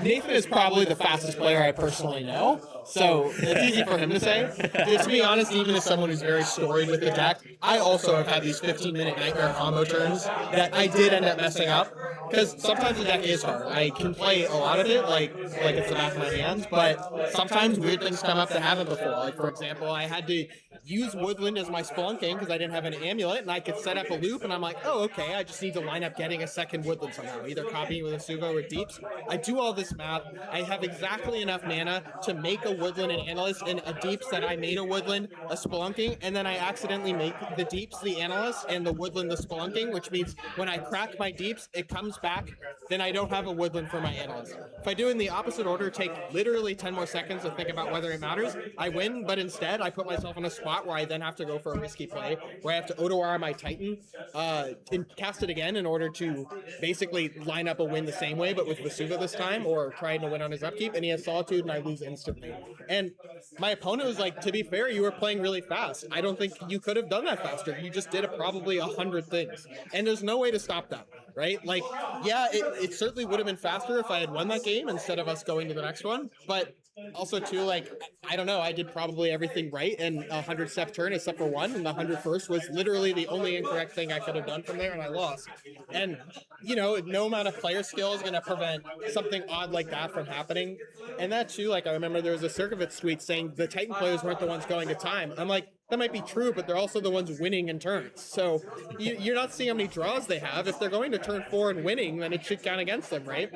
Nathan is probably the fastest player I personally know, so it's easy for him to say. To be honest, even as someone who's very storied with the deck, I also have had these 15-minute nightmare combo turns that I did end up messing up, because sometimes the deck is hard. I can play a lot of it like it's the back of my hands, but sometimes weird things come up that haven't before. Like, for example, I had to use Woodland as my Spelunking because I didn't have an Amulet, and I could set up a loop, and I'm like, oh, okay, I just need to line up getting a second Woodland somehow, either copying with a Suvo or Deeps. I do all this math. I have exactly enough mana to make a Woodland an Analyst, and a Deeps that I made a Woodland a Spelunking, and then I accidentally make the Deeps the Analyst and the Woodland the Spelunking, which means when I crack my Deeps, it comes back, then I don't have a Woodland for my Analyst. If I do it in the opposite order, take literally 10 more seconds to think about whether it matters, I win, but instead I put myself in a spot where I then have to go for a risky play, where I have to Otawara my Titan, and cast it again in order to basically line up a win the same way, but with Vesuva this time, or trying to win on his upkeep, and he has Solitude, and I lose instantly. And my opponent was like, to be fair, you were playing really fast. I don't think you could have done that faster. You just did probably 100 things, and there's no way to stop that, right? Like, yeah, it certainly would have been faster if I had won that game instead of us going to the next one, but also too, like, I don't know, I did probably everything right in a 100-step turn except for one, and the 101st was literally the only incorrect thing I could have done from there, and I lost. And, you know, no amount of player skill is going to prevent something odd like that from happening. And that too, like, I remember there was a Circovitz tweet saying the Titan players weren't the ones going to time. I'm like, that might be true, but they're also the ones winning in turns. So you're not seeing how many draws they have. If they're going to turn 4 and winning, then it should count against them, right?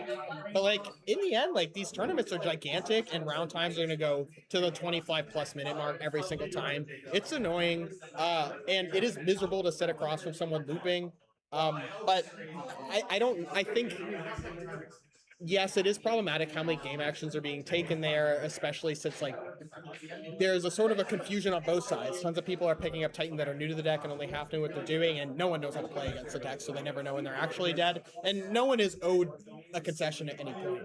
But like, in the end, like, these tournaments are gigantic, and round times are going to go to the 25+ minute mark every single time. It's annoying, and it is miserable to sit across from someone looping. But I think, yes, it is problematic how many game actions are being taken there, especially since, like, there's a sort of a confusion on both sides. Tons of people are picking up Titan that are new to the deck and only half know what they're doing, and no one knows how to play against the deck, so they never know when they're actually dead, and no one is owed a concession at any point.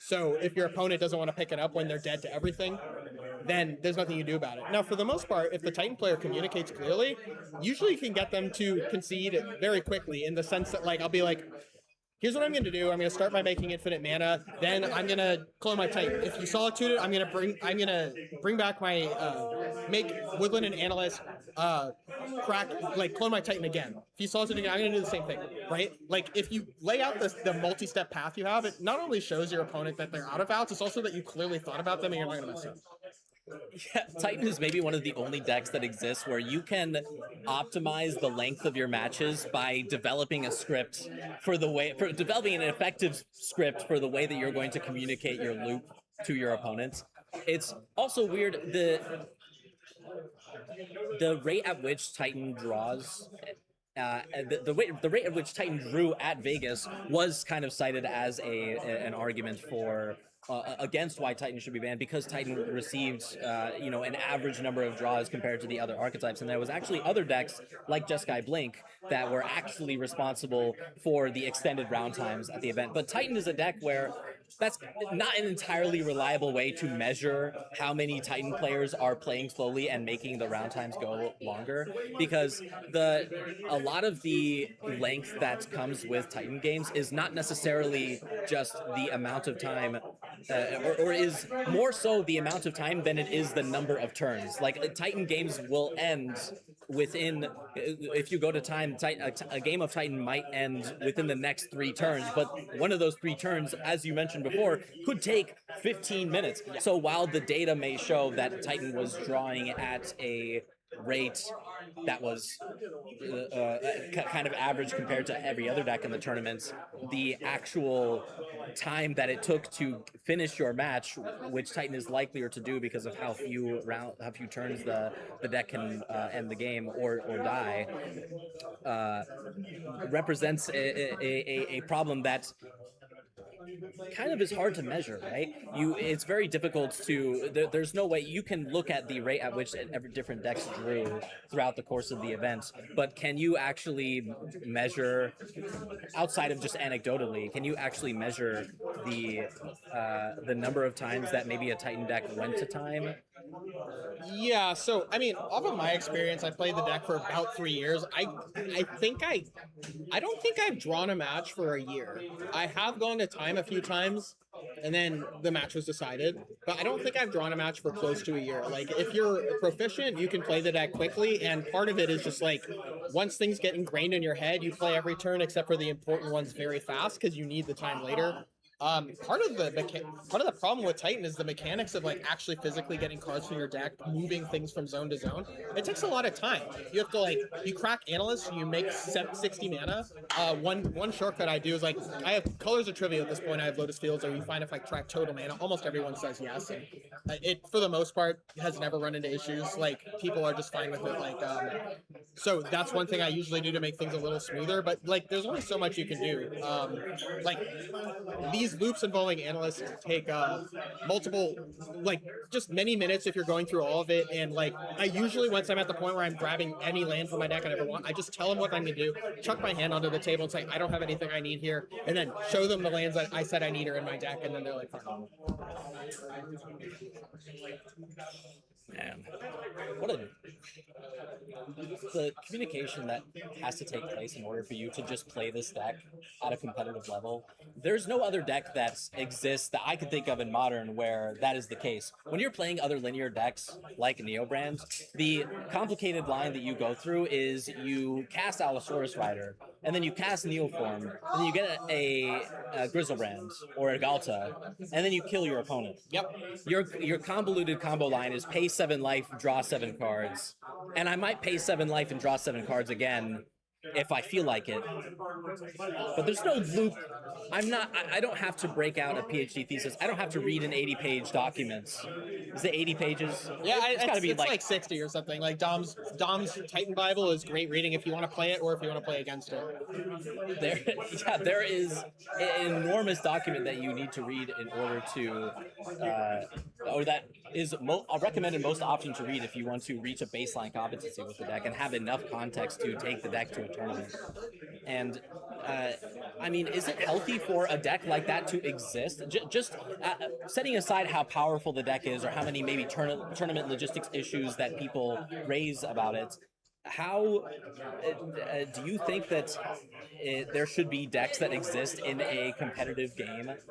So if your opponent doesn't want to pick it up when they're dead to everything, then there's nothing you do about it. Now, for the most part, if the Titan player communicates clearly, usually you can get them to concede very quickly, in the sense that, like, I'll be like, here's what I'm going to do. I'm going to start by making infinite mana. Then I'm going to clone my Titan. If you Solitude it, I'm going to bring back my make Woodland and Analyst, crack, like, clone my Titan again. If you Solitude again, I'm going to do the same thing, right? Like, if you lay out the multi-step path you have, it not only shows your opponent that they're out of outs, it's also that you clearly thought about them and you're not going to mess up. Yeah, Titan is maybe one of the only decks that exists where you can optimize the length of your matches by developing a script for developing an effective script for the way that you're going to communicate your loop to your opponent. It's also weird the rate at which Titan draws. The rate at which Titan drew at Vegas was kind of cited as an argument for against why Titan should be banned, because Titan received an average number of draws compared to the other archetypes, and there was actually other decks like Jeskai Blink that were actually responsible for the extended round times at the event. But Titan is a deck where that's not an entirely reliable way to measure how many Titan players are playing slowly and making the round times go longer, because a lot of the length that comes with Titan games is not necessarily just the amount of time, or is more so the amount of time than it is the number of turns. Like, Titan games will end within, if you go to time, a game of Titan might end within the next 3 turns, but one of those 3 turns, as you mentioned before, could take 15 minutes. So while the data may show that Titan was drawing at a rate that was kind of average compared to every other deck in the tournament, the actual time that it took to finish your match, which Titan is likelier to do because of how few turns the deck can end the game or die, represents a problem that kind of is hard to measure, right? It's very difficult to, there's no way you can look at the rate at which every different decks drew throughout the course of the event, but can you actually measure, outside of just anecdotally, can you actually measure the number of times that maybe a Titan deck went to time? Yeah, so I mean, off of my experience, I played the deck for about 3 years. I don't think I've drawn a match for a year. I have gone to time a few times, and then the match was decided. But I don't think I've drawn a match for close to a year. Like, if you're proficient, you can play the deck quickly, and part of it is just like, once things get ingrained in your head, you play every turn except for the important ones very fast because you need the time later. Part of the problem with Titan is the mechanics of like actually physically getting cards from your deck, moving things from zone to zone. It takes a lot of time. You have to you crack Analyst, you make 60 mana. One shortcut I do is like, I have Colors of Trivia at this point. I have Lotus Fields, or you find if I track total mana, almost everyone says yes, and it for the most part has never run into issues. Like, people are just fine with it. So that's one thing I usually do to make things a little smoother. But like, there's only so much you can do. These loops involving Analysts take multiple, just many minutes if you're going through all of it. And like, I usually, once I'm at the point where I'm grabbing any land from my deck I ever want, I just tell them what I'm gonna do, chuck my hand onto the table and say, I don't have anything I need here, and then show them the lands that I said I need are in my deck, and then they're like, fine. Man, the communication that has to take place in order for you to just play this deck at a competitive level. There's no other deck that exists that I could think of in Modern where that is the case. When you're playing other linear decks like Neobrand, the complicated line that you go through is you cast Allosaurus Rider, and then you cast Neoform, and then you get a Grizzlebrand or a Galta, and then you kill your opponent. Yep. Your convoluted combo line is pay 7 life, draw 7 cards, and I might pay 7 life and draw 7 cards again if I feel like it. But there's no loop. I don't have to break out a PhD thesis. I don't have to read an 80-page document. Is it 80 pages? Yeah, it's gotta be like 60 or something. Like, Dom's Titan Bible is great reading if you want to play it or if you want to play against it. There is an enormous document that you need to read in order to, or that is recommended most often to read if you want to reach a baseline competency with the deck and have enough context to take the deck to a tournament. And I mean, is it healthy for a deck like that to exist? Just setting aside how powerful the deck is or how many maybe tournament logistics issues that people raise about it, how do you think that there should be decks that exist in a competitive game that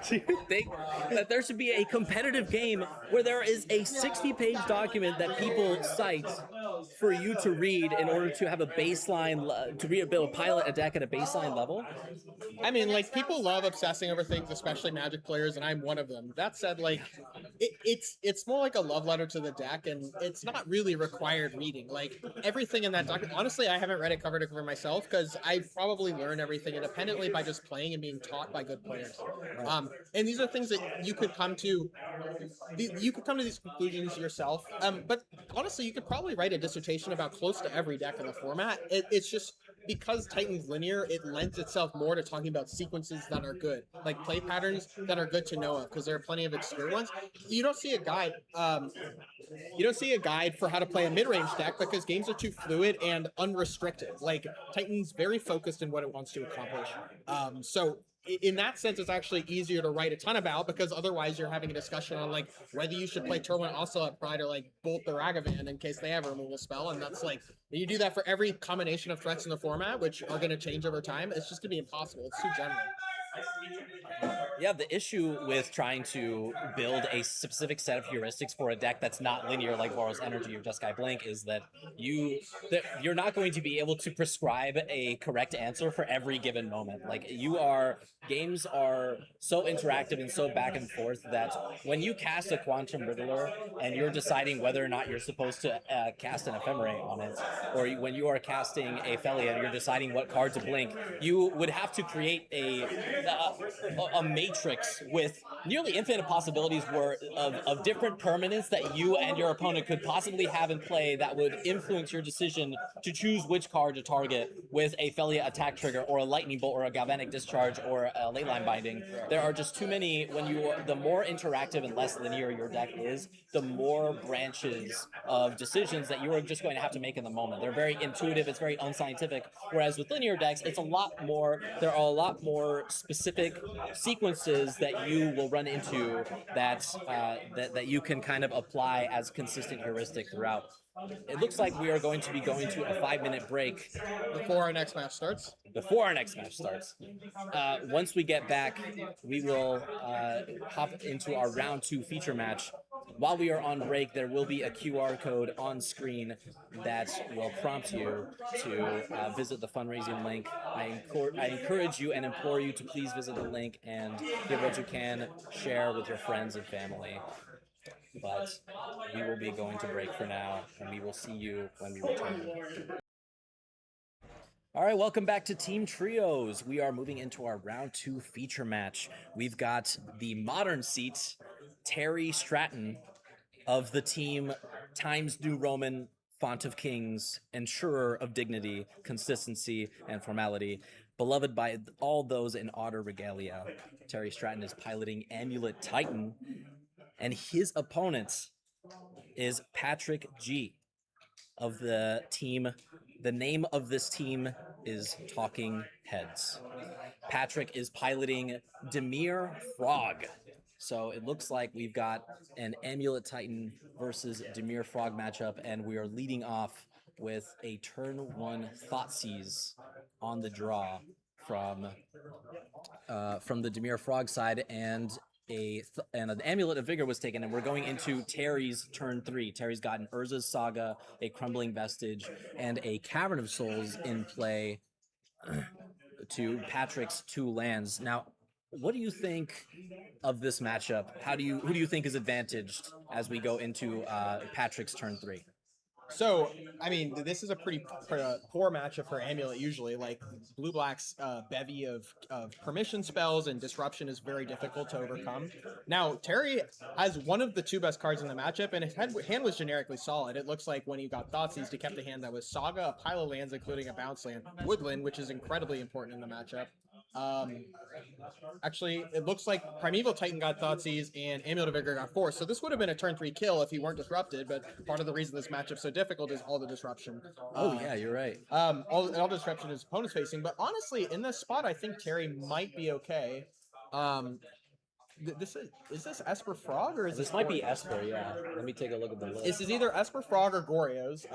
do you think that there should be a competitive game where there is a 60-page document that people cite for you to read in order to have a baseline, to be able to pilot a deck at a baseline level? I mean, like, people love obsessing over things, especially Magic players, and I'm one of them. That said, like, it's more like a love letter to the deck, and it's not really required reading. Like, everything in that document, honestly, I haven't read it cover to cover myself because I probably learned everything independently by just playing and being taught by good players. And these are things that you could come to. You could come to these conclusions yourself. But honestly, you could probably write a dissertation about close to every deck in the format. It's just because Titan's linear, it lends itself more to talking about sequences that are good, like play patterns that are good to know of, because there are plenty of obscure ones. You don't see a guide. You don't see a guide for how to play a mid-range deck because games are too fluid and unrestricted. Like Titan's very focused in what it wants to accomplish. So in that sense, it's actually easier to write a ton about because otherwise you're having a discussion on like whether you should play Turbulent Ocelot Pride or like Bolt the Ragavan in case they have a removal spell, and that's like you do that for every combination of threats in the format, which are going to change over time. It's just going to be impossible. It's too general. Yeah, the issue with trying to build a specific set of heuristics for a deck that's not linear like Boros Energy or Jeskai Blink is that you're not going to be able to prescribe a correct answer for every given moment. Like games are so interactive and so back and forth that when you cast a Quantum Riddler and you're deciding whether or not you're supposed to cast an Ephemerate on it, or when you are casting a Felia and you're deciding what card to blink, you would have to create a matrix with nearly infinite possibilities of different permanents that you and your opponent could possibly have in play that would influence your decision to choose which card to target with a Felia attack trigger or a lightning bolt or a galvanic discharge or a ley line binding. There are just too many. The more interactive and less linear your deck is, the more branches of decisions that you are just going to have to make in the moment. They're very intuitive, it's very unscientific, whereas with linear decks there are a lot more specific sequences that you will run into that you can kind of apply as consistent heuristic throughout. It looks like we are going to be going to a 5-minute break Before our next match starts. Once we get back, we will hop into our round 2 feature match. While we are on break, there will be a QR code on screen that will prompt you to visit the fundraising link. I encourage you and implore you to please visit the link and give what you can, share with your friends and family. But we will be going to break for now, and we will see you when we return. All right, welcome back to Team Trios. We are moving into our round 2 feature match. We've got the modern seat, Terry Stratton of the team Times New Roman, Font of Kings, ensurer of dignity, consistency, and formality, beloved by all those in Otter Regalia. Terry Stratton is piloting Amulet Titan, and his opponent is Patrick G of the team. The name of this team is Talking Heads. Patrick is piloting Dimir Frog. So it looks like we've got an Amulet Titan versus Dimir Frog matchup, and we are leading off with a turn 1 Thoughtseize on the draw from the Dimir Frog side, and an Amulet of Vigor was taken, and we're going into Terry's turn 3. Terry's got an Urza's Saga, a Crumbling Vestige, and a Cavern of Souls in play to Patrick's 2 lands. Now, what do you think of this matchup? Who do you think is advantaged as we go into Patrick's turn 3? So, I mean, this is a pretty poor matchup for Amulet usually. Like, Blue-Black's bevy of permission spells and disruption is very difficult to overcome. Now, Terry has one of the 2 best cards in the matchup, and his hand was generically solid. It looks like when he got Thoughtseize, he kept a hand that was Saga, a pile of lands, including a bounce land, Woodland, which is incredibly important in the matchup. Actually, it looks like Primeval Titan got Thoughtseize and Amulet of Vigor got Force. So this would have been a turn 3 kill if he weren't disrupted, but part of the reason this matchup's so difficult is all the disruption. Yeah, you're right. All disruption his opponent's facing. But honestly, in this spot, I think Terry might be okay. Is this Esper Frog or is this might be Esper? Yeah, let me take a look at the list. This is either Esper Frog or Goryo's.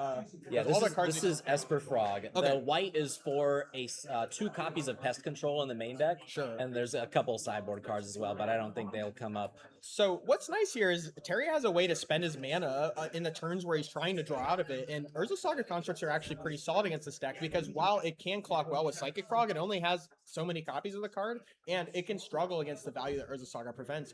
Yeah, this is Esper Frog. Okay. The white is for 2 copies of Pest Control in the main deck. Sure. And there's a couple sideboard cards as well, but I don't think they'll come up. So what's nice here is Terry has a way to spend his mana in the turns where he's trying to draw out of it, and Urza Saga Constructs are actually pretty solid against this deck because while it can clock well with Psychic Frog, it only has so many copies of the card, and it can struggle against the value that Urza Saga presents.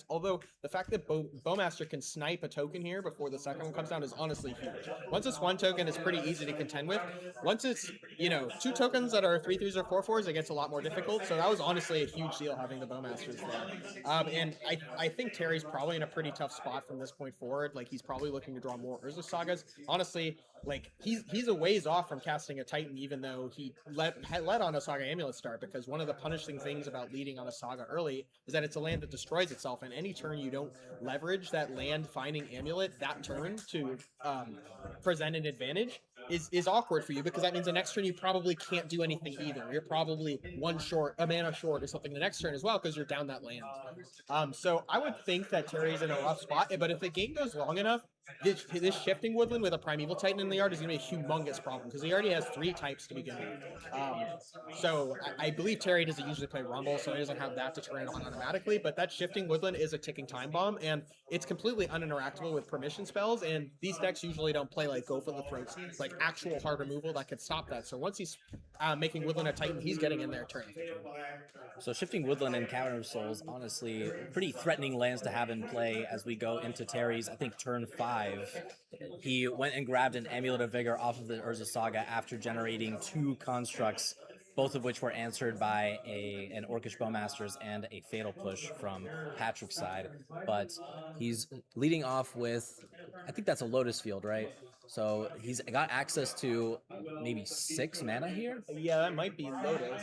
Although the fact that Bowmaster can snipe a token here before the second one comes down is honestly huge. Once it's 1 token, it's pretty easy to contend with. Once it's 2 tokens that are 3/3s or 4/4s, it gets a lot more difficult. So that was honestly a huge deal having the Bowmasters there. And I think Terry's probably in a pretty tough spot from this point forward. Like, he's probably looking to draw more Urza Sagas. Honestly, like he's a ways off from casting a Titan, even though he led on a Saga Amulet start, because one of the punishing things about leading on a Saga early is that it's a land that destroys itself, and any turn you don't leverage that land finding Amulet that turn to present an advantage is awkward for you, because that means the next turn you probably can't do anything either. You're probably one short, a mana short or something the next turn as well, because you're down that land. So I would think that Terry's in a rough spot, but if the game goes long enough, this shifting woodland with a Primeval Titan in the yard is going to be a humongous problem, because he already has 3 types to begin with. So I believe Terry doesn't usually play Rumble, so he doesn't have that to turn on automatically, but that shifting woodland is a ticking time bomb, and it's completely uninteractable with permission spells, and these decks usually don't play like Go for the Throats, like actual hard removal that could stop that. So once he's making woodland a Titan, he's getting in there turn. So shifting woodland and Cavern of Souls, honestly, pretty threatening lands to have in play as we go into Terry's, I think, turn 5. He went and grabbed an Amulet of Vigor off of the Urza Saga after generating 2 constructs, both of which were answered by an Orcish Bowmasters and a Fatal Push from Patrick's side. But he's leading off with, I think that's a Lotus Field, right? So he's got access to maybe 6 mana here. Yeah, that might be Lotus.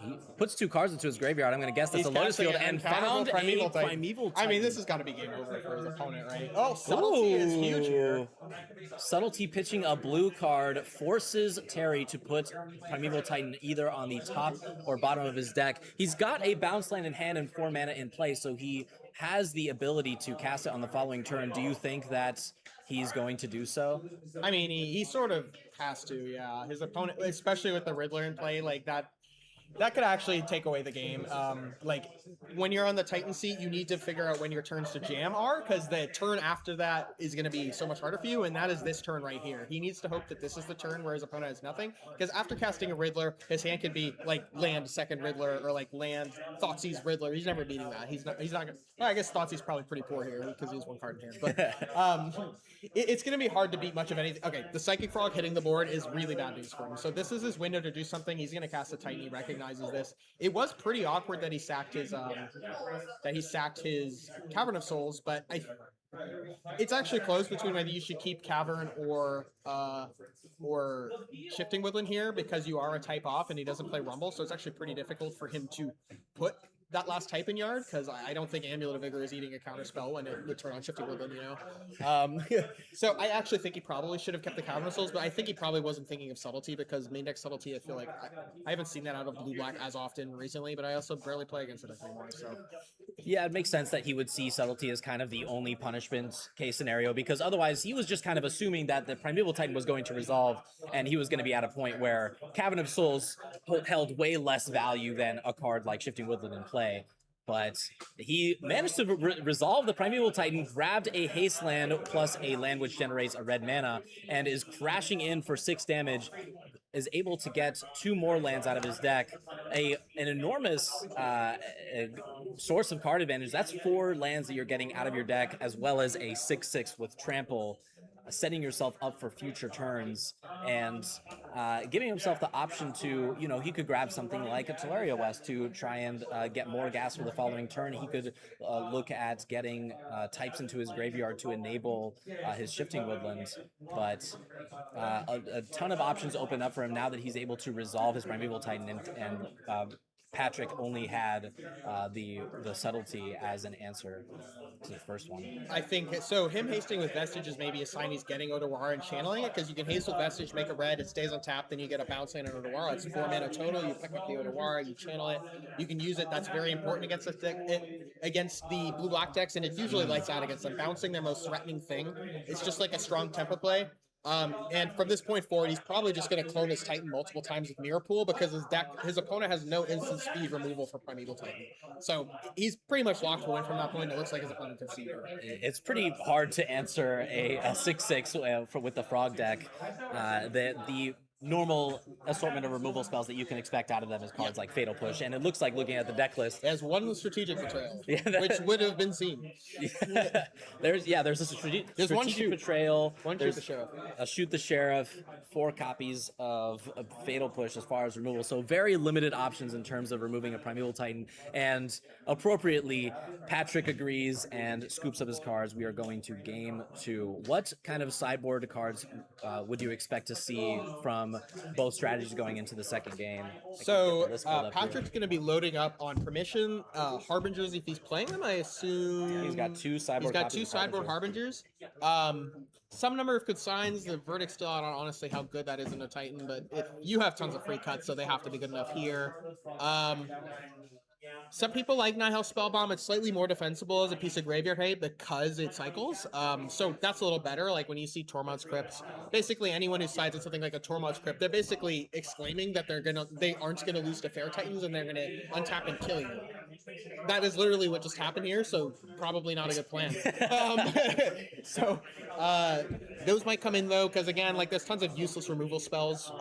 He puts 2 cards into his graveyard. I'm going to guess that's a Lotus Field, and found a Primeval Titan. I mean, this has got to be game over for his opponent, right? Oh, Subtlety is huge here. Subtlety pitching a blue card forces Terry to put Primeval Titan either on the top or bottom of his deck. He's got a bounce land in hand and 4 mana in play, so he has the ability to cast it on the following turn. Do you think that he's going to do so? I mean, he sort of has to, yeah. His opponent, especially with the Riddler in play, like that could actually take away the game. Like, when you're on the Titan seat, you need to figure out when your turns to jam are, because the turn after that is going to be so much harder for you, and that is this turn right here. He needs to hope that this is the turn where his opponent has nothing, because after casting a Riddler, his hand could be, like, land second Riddler, or, like, land Thoughtseize Riddler. He's never beating that. He's not gonna, well, I guess Thoughtseize probably pretty poor here, because he has 1 card in hand, but it's going to be hard to beat much of anything. Okay, the Psychic Frog hitting the board is really bad news for him, so this is his window to do something. He's going to cast a Titan. He recognizes this. It was pretty awkward that he sacked his Cavern of Souls, but it's actually close between whether you should keep Cavern or Shifting Woodland here, because you are a type off and he doesn't play Rumble, so it's actually pretty difficult for him to put that last type in yard, because I don't think Amulet of Vigor is eating a counter spell when it would turn on Shifting Woodland, you know? So I actually think he probably should have kept the Cavern of Souls, but I think he probably wasn't thinking of Subtlety, because main deck Subtlety, I feel like I haven't seen that out of blue-black as often recently, but I also barely play against it anymore, so. Yeah, it makes sense that he would see Subtlety as kind of the only punishment case scenario, because otherwise he was just kind of assuming that the Primeval Titan was going to resolve, and he was going to be at a point where Cavern of Souls held way less value than a card like Shifting Woodland in play. But he managed to resolve the Primeval Titan, grabbed a haste land plus a land which generates a red mana, and is crashing in for 6 damage, is able to get 2 more lands out of his deck. An enormous source of card advantage. That's 4 lands that you're getting out of your deck, as well as a 6/6 with trample, setting yourself up for future turns, and giving himself the option to, you know, he could grab something like a Teleria West to try and get more gas for the following turn. He could look at getting types into his graveyard to enable his Shifting Woodlands, but a ton of options open up for him now that he's able to resolve his Primeval Titan, and Patrick only had the Subtlety as an answer to the first one. I think so. Him hasting with Vestige is maybe a sign he's getting Odawara and channeling it, because you can haste with Vestige, make a red, it stays on tap, then you get a bounce land on Odawara. It's 4 mana total. You pick up the Odawara, you channel it, you can use it. That's very important against the deck, against the blue-black decks, and it usually lights out against them. Bouncing their most threatening thing. It's just like a strong tempo play. And from this point forward, he's probably just going to clone his Titan multiple times with Mirror Pool, because his opponent has no instant speed removal for Primeval Titan. So he's pretty much locked to win from that point. It looks like his opponent can see it. It's pretty hard to answer a 6/6 with the Frog deck. The normal assortment of removal spells that you can expect out of them as cards like Fatal Push, and it looks like looking at the deck list. It has one strategic betrayal, Yeah, which would have been seen. There's a strategic one shoot. betrayal. One There's shoot the sheriff. a shoot the sheriff, 4 copies of a Fatal Push as far as removal. So very limited options in terms of removing a Primeval Titan. And appropriately, Patrick agrees and scoops up his cards. We are going to game 2. What kind of sideboard cards would you expect to see from both strategies going into the second game? So Patrick's going to be loading up on Permission, Harbingers if he's playing them. I assume he's got 2 sideboard. He's got 2 sideboard Harbingers. Some number of consigns. The verdict's still out on honestly how good that is in a Titan, but if you have tons of free cuts, so they have to be good enough here. Some people like Nihil Spellbomb. It's slightly more defensible as a piece of graveyard hate because it cycles. So that's a little better. Like when you see Tormod's Crypt, basically anyone who sides in something like a Tormod's Crypt, they're basically exclaiming that they aren't gonna lose to Fair Titans and they're gonna untap and kill you. That is literally what just happened here. So probably not a good plan. Those might come in though, because again, like there's tons of useless removal spells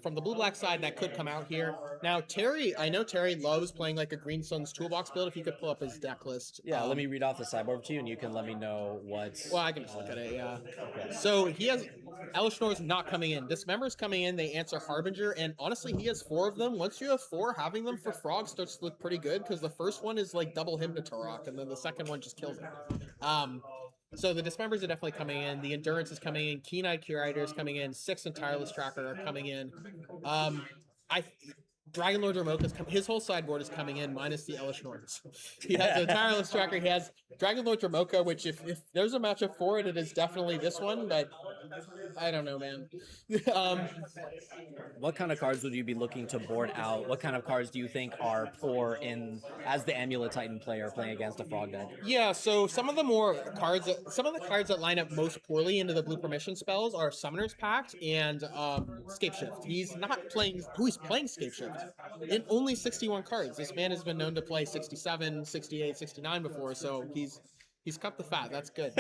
from the blue-black side that could come out here. Now Terry, I know Terry loves playing like a Green Sun's toolbox build. If you could pull up his deck list. Yeah, let me read off the sideboard to you, and you can let me know what's. Well, I can just look at it. Yeah. Okay. So he has Elishnor's not coming in. Dismember's coming in. They answer Harbinger, and honestly, he has 4 of them. Once you have 4, having them for Frog starts to look pretty good because the first one is like double Hymnatorok, and then the second one just kills him. So the Dismembers are definitely coming in. The Endurance is coming in. Keen-Eyed Curator is coming in. 6 and Tireless Tracker are coming in. Dragon Lord Ramoka's his whole sideboard is coming in minus the Elish Norns. He has a Tireless Tracker. He has Dragon Lord Ramoka, which if there's a matchup for it, it is definitely this one, but I don't know, man. What kind of cards would you be looking to board out? What kind of cards do you think are poor in as the Amulet Titan player playing against a Frog deck? Yeah, so some of the cards that line up most poorly into the blue permission spells are Summoner's Pact and Scape Shift. He's playing Scape Shift in only 61 cards. This man has been known to play 67, 68, 69 before, so he's cut the fat. That's good.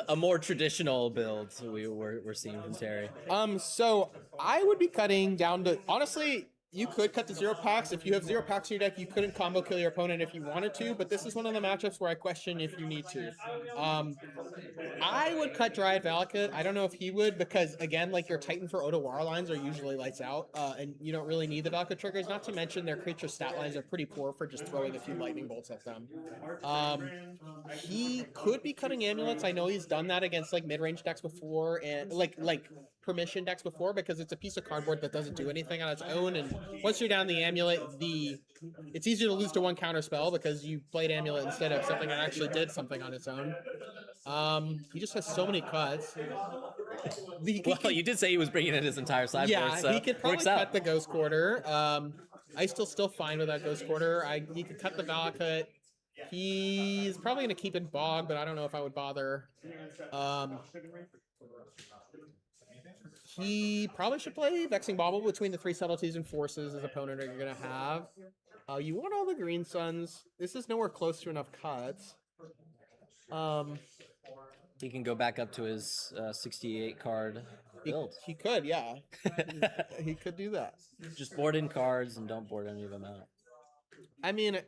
A more traditional build we're seeing from Terry. So I would be cutting down to honestly. You could cut to 0 packs. If you have 0 packs in your deck, you couldn't combo kill your opponent if you wanted to, but this is one of the matchups where I question if you need to. I would cut Dryad Valakut. I don't know if he would, because again, like your Titan for Otawara lines are usually lights out, and you don't really need the Valakut triggers, not to mention their creature stat lines are pretty poor for just throwing a few lightning bolts at them. He could be cutting amulets. I know he's done that against like mid-range decks before, and like permission decks before, because it's a piece of cardboard that doesn't do anything on its own, and once you're down the amulet, it's easier to lose to one counter spell because you played amulet instead of something that actually did something on its own. He just has so many cuts. You did say he was bringing in his entire sideboard. Yeah, so he could probably cut the Ghost Quarter. I still fine with that Ghost Quarter. He could cut the Valakut. He's probably going to keep it Bog, but I don't know if I would bother. He probably should play Vexing Bauble between the 3 subtleties and forces his opponent are going to have. You want all the Green Suns. This is nowhere close to enough cuts. He can go back up to his 68 card build. He could, yeah. He could do that. Just board in cards and don't board any of them out. I mean,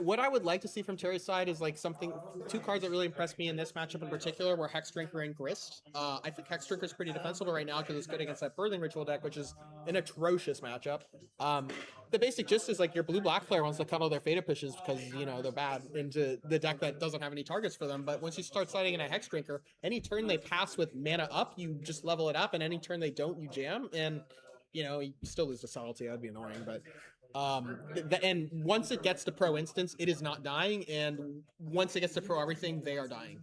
what I would like to see from Terry's side is like 2 cards that really impressed me in this matchup in particular were Hex Drinker and Grist. I think Hex Drinker is pretty defensible right now because it's good against that Birthing Ritual deck, which is an atrocious matchup. The basic gist is like your blue-black player wants to cuddle their Fatal Pushes because, you know, they're bad into the deck that doesn't have any targets for them. But once you start sliding in a Hex Drinker, any turn they pass with mana up, you just level it up, and any turn they don't, you jam. And, you know, you still lose the subtlety. That'd be annoying, but... and once it gets to pro instance, it is not dying, and once it gets to pro everything, they are dying.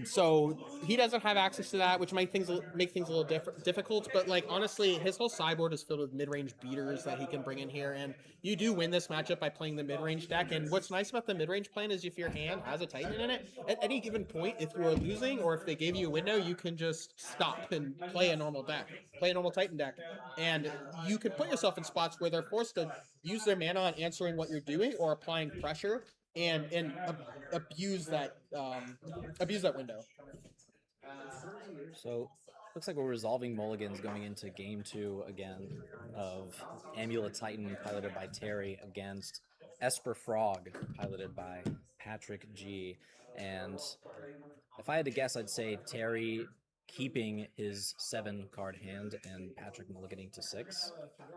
So he doesn't have access to that, which make things a little difficult. But like honestly, his whole sideboard is filled with mid-range beaters that he can bring in here, and you do win this matchup by playing the mid-range deck. And what's nice about the mid-range plan is if your hand has a Titan in it, at any given point, if you are losing or if they gave you a window, you can just stop and play a normal deck, play a normal Titan deck, and you can put yourself in spots where they're forced to use their mana on answering what you're doing or applying pressure and abuse that window. So Looks like we're resolving mulligans going into game 2 again of Amulet Titan piloted by Terry against Esper Frog piloted by Patrick G. And if I had to guess, I'd say Terry keeping his 7-card hand and Patrick mulliganing to 6.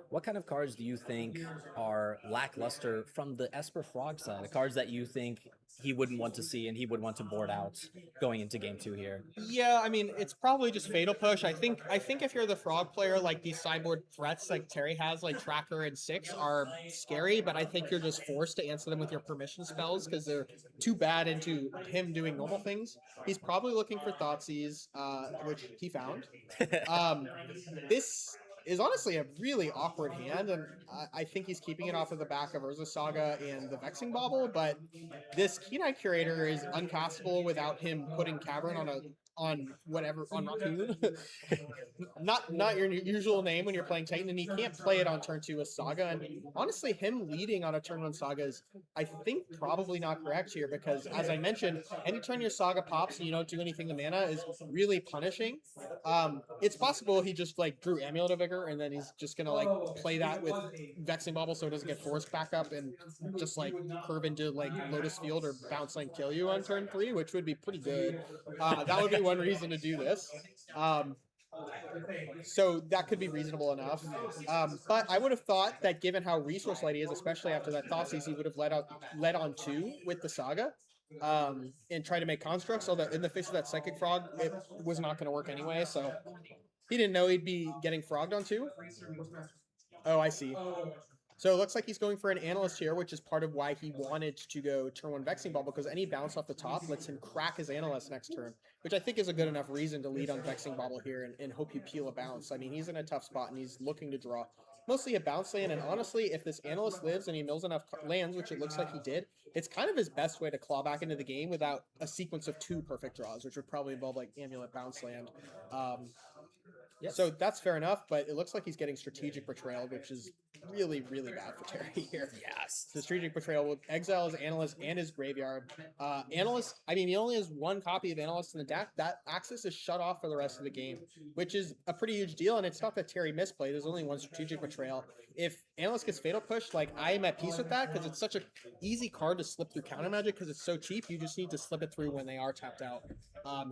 What kind of cards do you think are lackluster from the Esper Frog side? The cards that you think he wouldn't want to see and he would want to board out going into game 2 here? Yeah, I mean, it's probably just Fatal Push. I think if you're the Frog player, like these sideboard threats like Terry has, like Tracker and 6, are scary, but I think you're just forced to answer them with your permission spells because they're too bad into him doing normal things. He's probably looking for Thoughtseize, which he found. This is honestly a really awkward hand, and I think he's keeping it off of the back of Urza Saga and the Vexing Bauble, but this Keen-Eye Curator is uncastable without him putting Cavern on Raccoon. not your usual name when you're playing Titan, and he can't play it on turn 2 with Saga. And honestly, him leading on a turn 1 Saga is, I think, probably not correct here because, as I mentioned, anytime your Saga pops and you don't do anything to mana is really punishing. It's possible he just like drew Amulet of Vigor and then he's just gonna like play that with Vexing Bubble so it doesn't get forced back up and just like curve into like Lotus Field or Bounce Lane kill you on turn 3, which would be pretty good. That would be one reason to do this. So that could be reasonable enough. But I would have thought that given how resource light he is, especially after that Thoughtseize, he would have led on 2 with the Saga. And try to make constructs, so that in the face of that Psychic Frog, it was not going to work anyway, so he didn't know he'd be getting frogged on 2. Oh, I see. So it looks like he's going for an Analyst here, which is part of why he wanted to go turn 1 Vexing Ball, because any bounce off the top lets him crack his Analyst next turn, which I think is a good enough reason to lead on Vexing Bobble here and hope you peel a bounce. I mean, he's in a tough spot and he's looking to draw mostly a bounce land, and honestly, if this Analyst lives and he mills enough lands, which it looks like he did, it's kind of his best way to claw back into the game without a sequence of 2 perfect draws, which would probably involve like Amulet bounce land. Yes. So that's fair enough, but it looks like he's getting Strategic Betrayal, which is really, really bad for Terry here. Yes. So Strategic Betrayal will exile his Analyst and his Graveyard. Analyst, I mean, he only has 1 copy of Analyst in the deck. That access is shut off for the rest of the game, which is a pretty huge deal, and it's not that Terry misplayed. There's only 1 Strategic Betrayal. If Analyst gets Fatal Push, like, I am at peace with that, because it's such an easy card to slip through Counter Magic, because it's so cheap, you just need to slip it through when they are tapped out.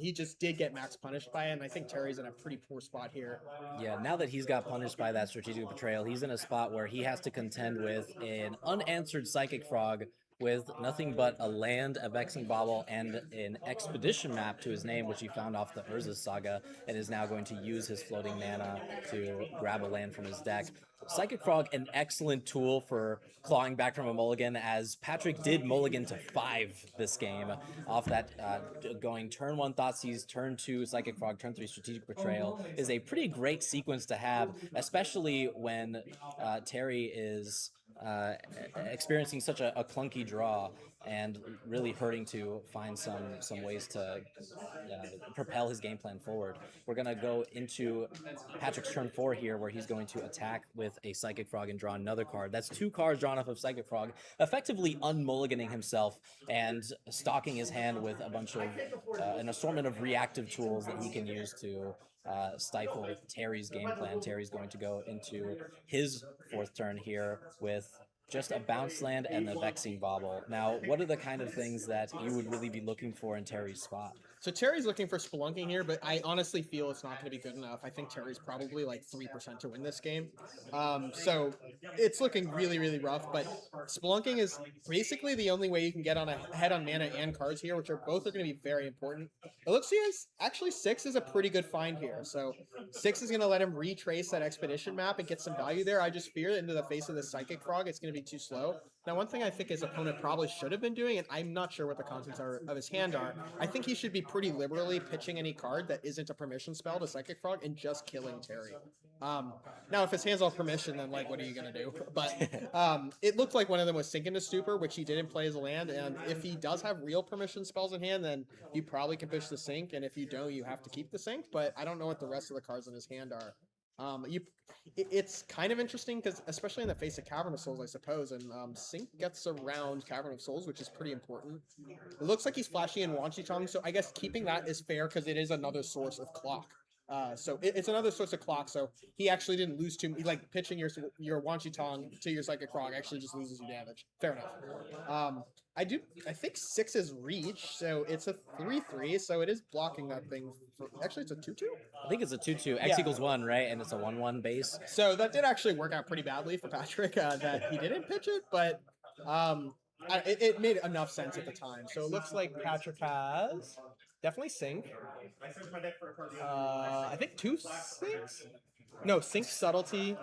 He just did get max punished by it, and I think Terry's in a pretty poor spot here. Yeah, now that he's got punished by that Strategic Betrayal, he's in a spot where he has to contend with an unanswered Psychic Frog with nothing but a land, a Vexing Bauble, and an Expedition map to his name, which he found off the Urza Saga, and is now going to use his floating mana to grab a land from his deck. Psychic Frog, an excellent tool for clawing back from a mulligan, as Patrick did mulligan to 5 this game off that going turn 1 Thoughtseize, turn 2 Psychic Frog, turn 3 Strategic Betrayal is a pretty great sequence to have, especially when Terry is experiencing such a clunky draw and really hurting to find some ways to propel his game plan forward. We're going to go into Patrick's turn 4 here, where he's going to attack with a Psychic Frog and draw another card. That's 2 cards drawn off of Psychic Frog, effectively unmulliganing himself and stocking his hand with a bunch of an assortment of reactive tools that he can use to stifle Terry's game plan. Terry's going to go into his 4th turn here with just a bounce land and the Vexing Bauble. Now, what are the kind of things that you would really be looking for in Terry's spot? So Terry's looking for Spelunking here, but I honestly feel it's not going to be good enough. I think Terry's probably like 3% to win this game. So it's looking really, really rough, but Spelunking is basically the only way you can get on ahead on mana and cards here, which are both going to be very important. It looks like actually 6 is a pretty good find here. So 6 is going to let him retrace that Expedition map and get some value there. I just fear that into the face of the Psychic Frog, it's going to be too slow. Now, one thing I think his opponent probably should have been doing, and I'm not sure what the contents of his hand are, I think he should be pretty liberally pitching any card that isn't a permission spell to Psychic Frog and just killing Terry. Now, if his hand's all permission, then, like, what are you going to do? But it looked like one of them was Sink into Stupor, which he didn't play as a land, and if he does have real permission spells in hand, then you probably can pitch the Sink, and if you don't, you have to keep the Sink, but I don't know what the rest of the cards in his hand are. It's kind of interesting because, especially in the face of Cavern of Souls, I suppose, and Sync gets around Cavern of Souls, which is pretty important. It looks like he's flashy in Wanchi Tongue, so I guess keeping that is fair because it is another source of clock. So it's another source of clock. So he actually didn't lose too. Like pitching your Wanchitong to your Psychic Frog actually just loses you damage. Fair enough. I think 6 is reach, so it's a 3/3. So it is blocking that thing. Actually, it's a 2/2. I think it's a 2/2. X equals 1, right? And it's a 1/1 base. So that did actually work out pretty badly for Patrick that he didn't pitch it, but it made enough sense at the time. So it looks like Patrick has definitely sync. I think 2 sinks. No, sync subtlety.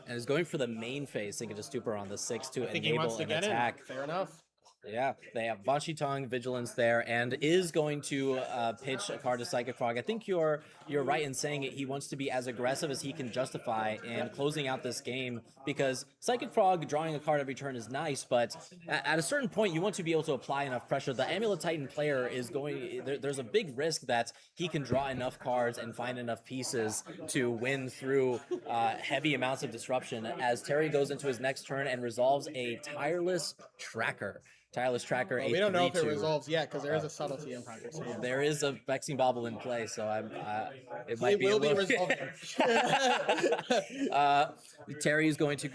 And is going for the main phase, Sync into Stupor on the 6 to I think he wants enable to an get attack. in. Fair enough. Yeah, they have Vachitong, Vigilance there, and is going to pitch a card to Psychic Frog. I think you're right in saying it. He wants to be as aggressive as he can justify in closing out this game, because Psychic Frog drawing a card every turn is nice, but at a certain point you want to be able to apply enough pressure. The Amulet Titan player is going, there's a big risk that he can draw enough cards and find enough pieces to win through heavy amounts of disruption, as Terry goes into his next turn and resolves a Tireless Tracker. Tireless Tracker. Well, we don't know if it resolves yet because there is a subtlety in Patrick's hand. There is a Vexing Bauble in play, so it might be. It will be resolved. Terry is going to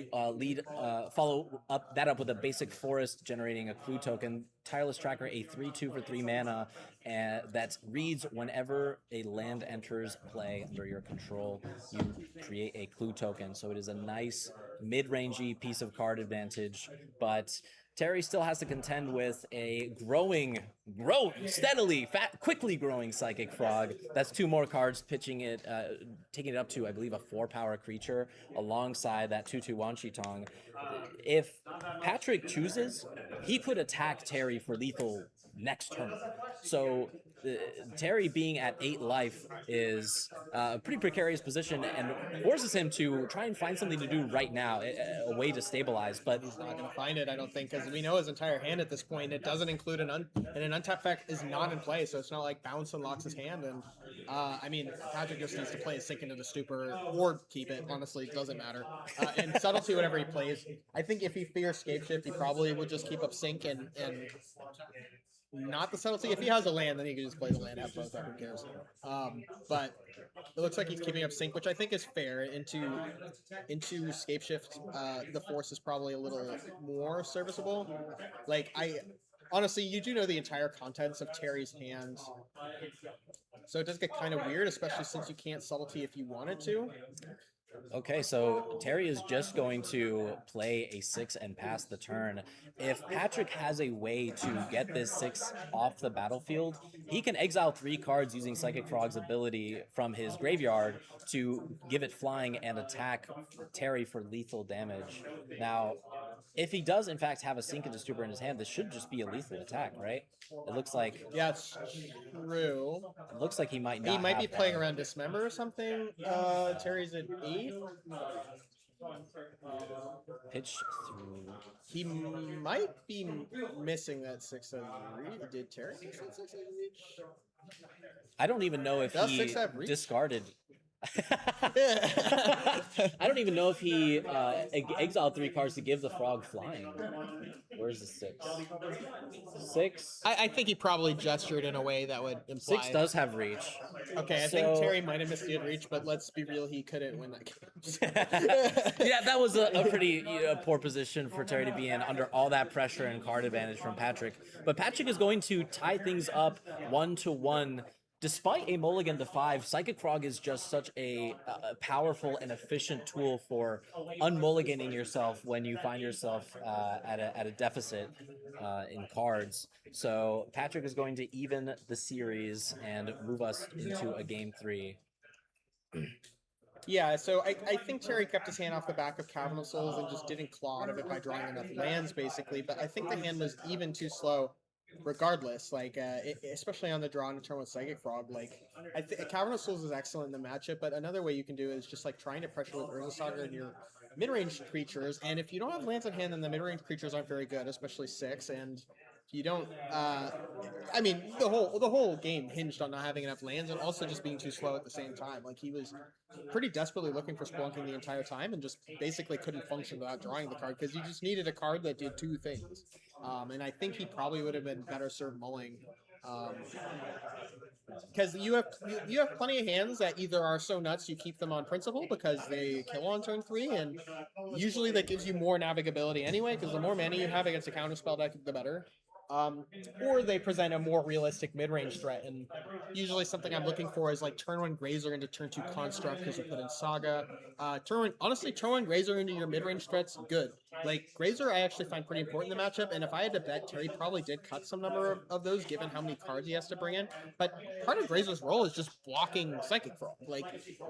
follow up with a basic forest, generating a clue token. Tireless Tracker, a 3/2 for 3 mana, that reads whenever a land enters play under your control, you create a clue token. So it is a nice mid-rangey piece of card advantage, but Terry still has to contend with a quickly growing Psychic Frog. That's 2 more cards, taking it up to, I believe, a 4-power creature alongside that 2/2 Wanchitong. If Patrick chooses, he could attack Terry for lethal next turn. So Terry being at 8 life is a pretty precarious position and forces him to try and find something to do right now, a way to stabilize. But he's not going to find it, I don't think, because we know his entire hand at this point. It doesn't include an untapped effect is not in play, so it's not like bounce unlocks his hand. And I mean, Patrick just needs to play a Sink into the Stupor or keep it. Honestly, it doesn't matter. And subtlety, whenever he plays, I think if he fears Scapeshift, he probably would just keep up Sink and not the subtlety. If he has a land, then he can just play the land, have both, who cares. But it looks like he's keeping up Sync, which I think is fair. Into Scapeshift, the Force is probably a little more serviceable. Like, honestly, you do know the entire contents of Terry's hand, so it does get kind of weird, especially since you can't subtlety if you wanted to. Okay, so Terry is just going to play a 6 and pass the turn. If Patrick has a way to get this 6 off the battlefield, he can exile 3 cards using Psychic Frog's ability from his graveyard to give it flying and attack Terry for lethal damage. Now, if he does in fact have a Sink into Stupor in his hand, this should just be a lethal attack, right? It looks like... Yeah, it's true. It looks like he might not. He might be playing around Dismember or something. Terry's at 8. Pitch through. He might be missing that 6 as reach. Did Terry miss that 6 as reach? I don't even know if he discarded. I don't even know if he exiled 3 cards to give the frog flying. Where's the 6? 6? I think he probably gestured in a way that would imply... 6 does have reach. Okay, I think Terry might have missed the reach, but let's be real, he couldn't win that game. Yeah, that was a pretty poor position for Terry to be in under all that pressure and card advantage from Patrick. But Patrick is going to tie things up 1-1. Despite a mulligan to 5, Psychic Frog is just such a powerful and efficient tool for unmulliganing yourself when you find yourself at a deficit in cards. So Patrick is going to even the series and move us into a game 3. Yeah, so I think Terry kept his hand off the back of Cavern of Souls and just didn't claw out of it by drawing enough lands, basically. But I think the hand was even too slow. Regardless, like especially on the draw in a turn with Psychic Frog, like I think Cavern of Souls is excellent in the matchup, but another way you can do it is just like trying to pressure with Urza Saga and your mid-range creatures, and if you don't have lands in hand, then the mid-range creatures aren't very good, especially 6, and you don't I mean the whole game hinged on not having enough lands and also just being too slow at the same time. Like he was pretty desperately looking for Splunking the entire time and just basically couldn't function without drawing the card because you just needed a card that did 2 things. And I think he probably would have been better served mulling because you have plenty of hands that either are so nuts you keep them on principle because they kill on turn 3, and usually that gives you more navigability anyway, because the more mana you have against a counterspell deck, the better. Or they present a more realistic mid-range threat, and usually something I'm looking for is like turn 1 Grazer into turn 2 Construct because you put in Saga. Honestly, turn 1 Grazer into your mid-range threats, good. Like Grazer, I actually find pretty important in the matchup, and if I had to bet, Terry probably did cut some number of those given how many cards he has to bring in. But part of Grazer's role is just blocking Psychic Frog. Like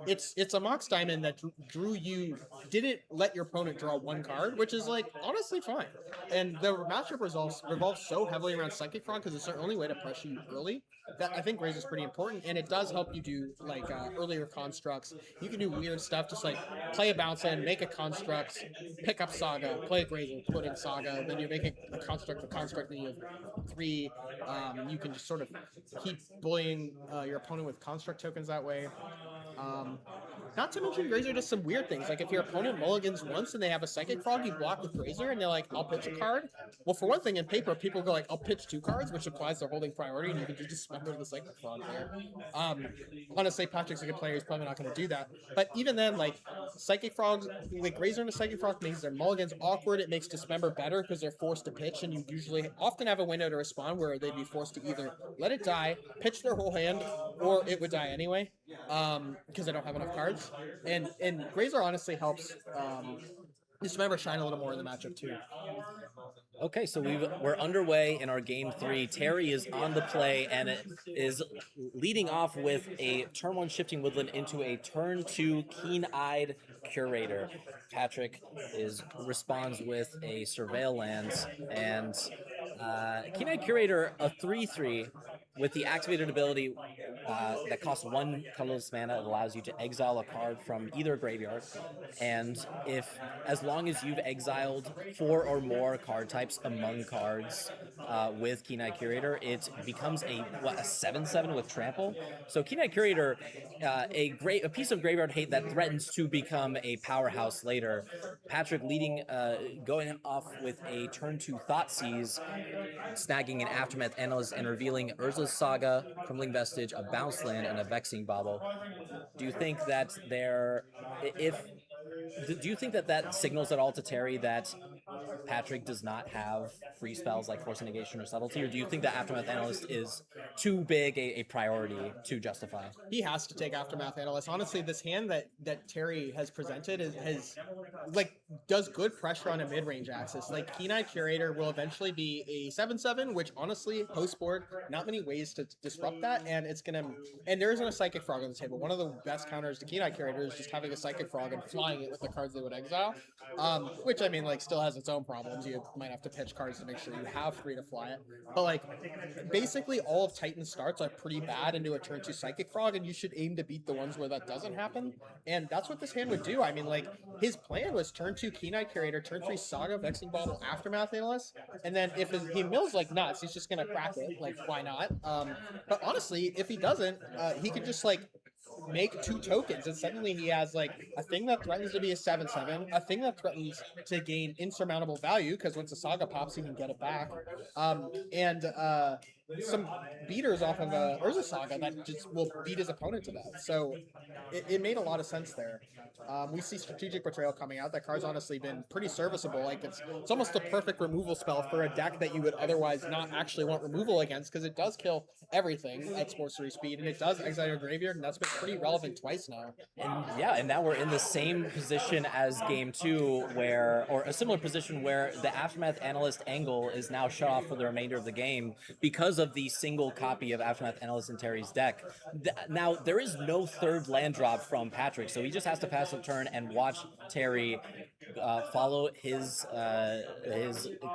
it's a Mox Diamond that drew you didn't let your opponent draw 1 card, which is like honestly fine. And the matchup revolves so heavily around Psychic Frog because it's their only way to pressure you early. That I think Grazer's pretty important, and it does help you do like earlier constructs. You can do weird stuff, just like play a bounce in, make a construct, pick up Saga, play a Grazer, put in Saga, then you make a construct, then you have 3. You can just sort of keep bullying your opponent with construct tokens that way. Not to mention, Grazer does some weird things. Like if your opponent mulligans once and they have a Psychic Frog, you block with Grazer, and they're like, "I'll pitch a card." Well, for one thing, in paper, people go like, "I'll pitch 2 cards," which implies they're holding priority, and you can just spend the Psychic Frog there. Honestly, Patrick's a good player; he's probably not going to do that. But even then, like Psychic Frogs, like Grazer and a Psychic Frog makes their mulligans awkward. It makes Dismember better because they're forced to pitch, and you usually often have a window to respond where they'd be forced to either let it die, pitch their whole hand, or it would die anyway because they don't have enough cards. And Grazer honestly helps Dismember shine a little more in the matchup too. Okay, so we're underway in our game 3. Terry is on the play and it is leading off with a turn 1 Shifting Woodland into a turn 2 Keen-Eyed Curator. Patrick responds with a Surveil Lands, and Keen-Eyed Curator, a 3/3 with the activated ability that costs 1 colorless mana. It allows you to exile a card from either graveyard, and as long as you've exiled 4 or more card types among cards with Keen-Eyed Curator, it becomes a 7/7 with trample. So Keen-Eyed Curator, a piece of graveyard hate that threatens to become a powerhouse later. Patrick going off with a turn 2 Thoughtseize, snagging an Aftermath Analyst and revealing Urza's Saga, Crumbling Vestige, a Bounce Land, and a Vexing Bauble. Do you think that do you think that signals at all to Terry that Patrick does not have free spells like Force Negation or Subtlety, or do you think that Aftermath Analyst is too big a priority to justify? He has to take Aftermath Analyst. Honestly, this hand that Terry has presented does good pressure on a mid-range axis. Like Keen-Eyed Curator will eventually be a 7/7, which honestly, post-board, not many ways to disrupt that, and there isn't a Psychic Frog on the table. One of the best counters to Keen-Eyed Curator is just having a Psychic Frog and flying it with the cards they would exile, which I mean, like, still has its own problems. You might have to pitch cards to make sure you have 3 to fly it, but like, basically all of Titan's starts are pretty bad into a turn 2 Psychic Frog, and you should aim to beat the ones where that doesn't happen, and that's what this hand would do. I mean, like, his plan was turn 2 Keen-Eyed Curator, turn 3 Saga, Vexing Bauble, Aftermath Analyst, and then if he mills like nuts, he's just gonna crack it. Like, why not? But honestly, if he doesn't, he could just like make 2 tokens, and suddenly he has like a thing that threatens to be a 7/7, a thing that threatens to gain insurmountable value because once the Saga pops, he can get it back, and some beaters off of Urza Saga that just will beat his opponent to death. So it made a lot of sense there. We see Strategic Betrayal coming out. That card's honestly been pretty serviceable. Like it's almost a perfect removal spell for a deck that you would otherwise not actually want removal against, because it does kill everything at sorcery speed, and it does exile your graveyard, and that's been pretty relevant twice now. And now we're in the same position as game 2, or a similar position where the Aftermath Analyst angle is now shut off for the remainder of the game because of the single copy of Aftermath Analyst in Terry's deck. Now, there is no third land drop from Patrick, so he just has to pass the turn and watch Terry follow his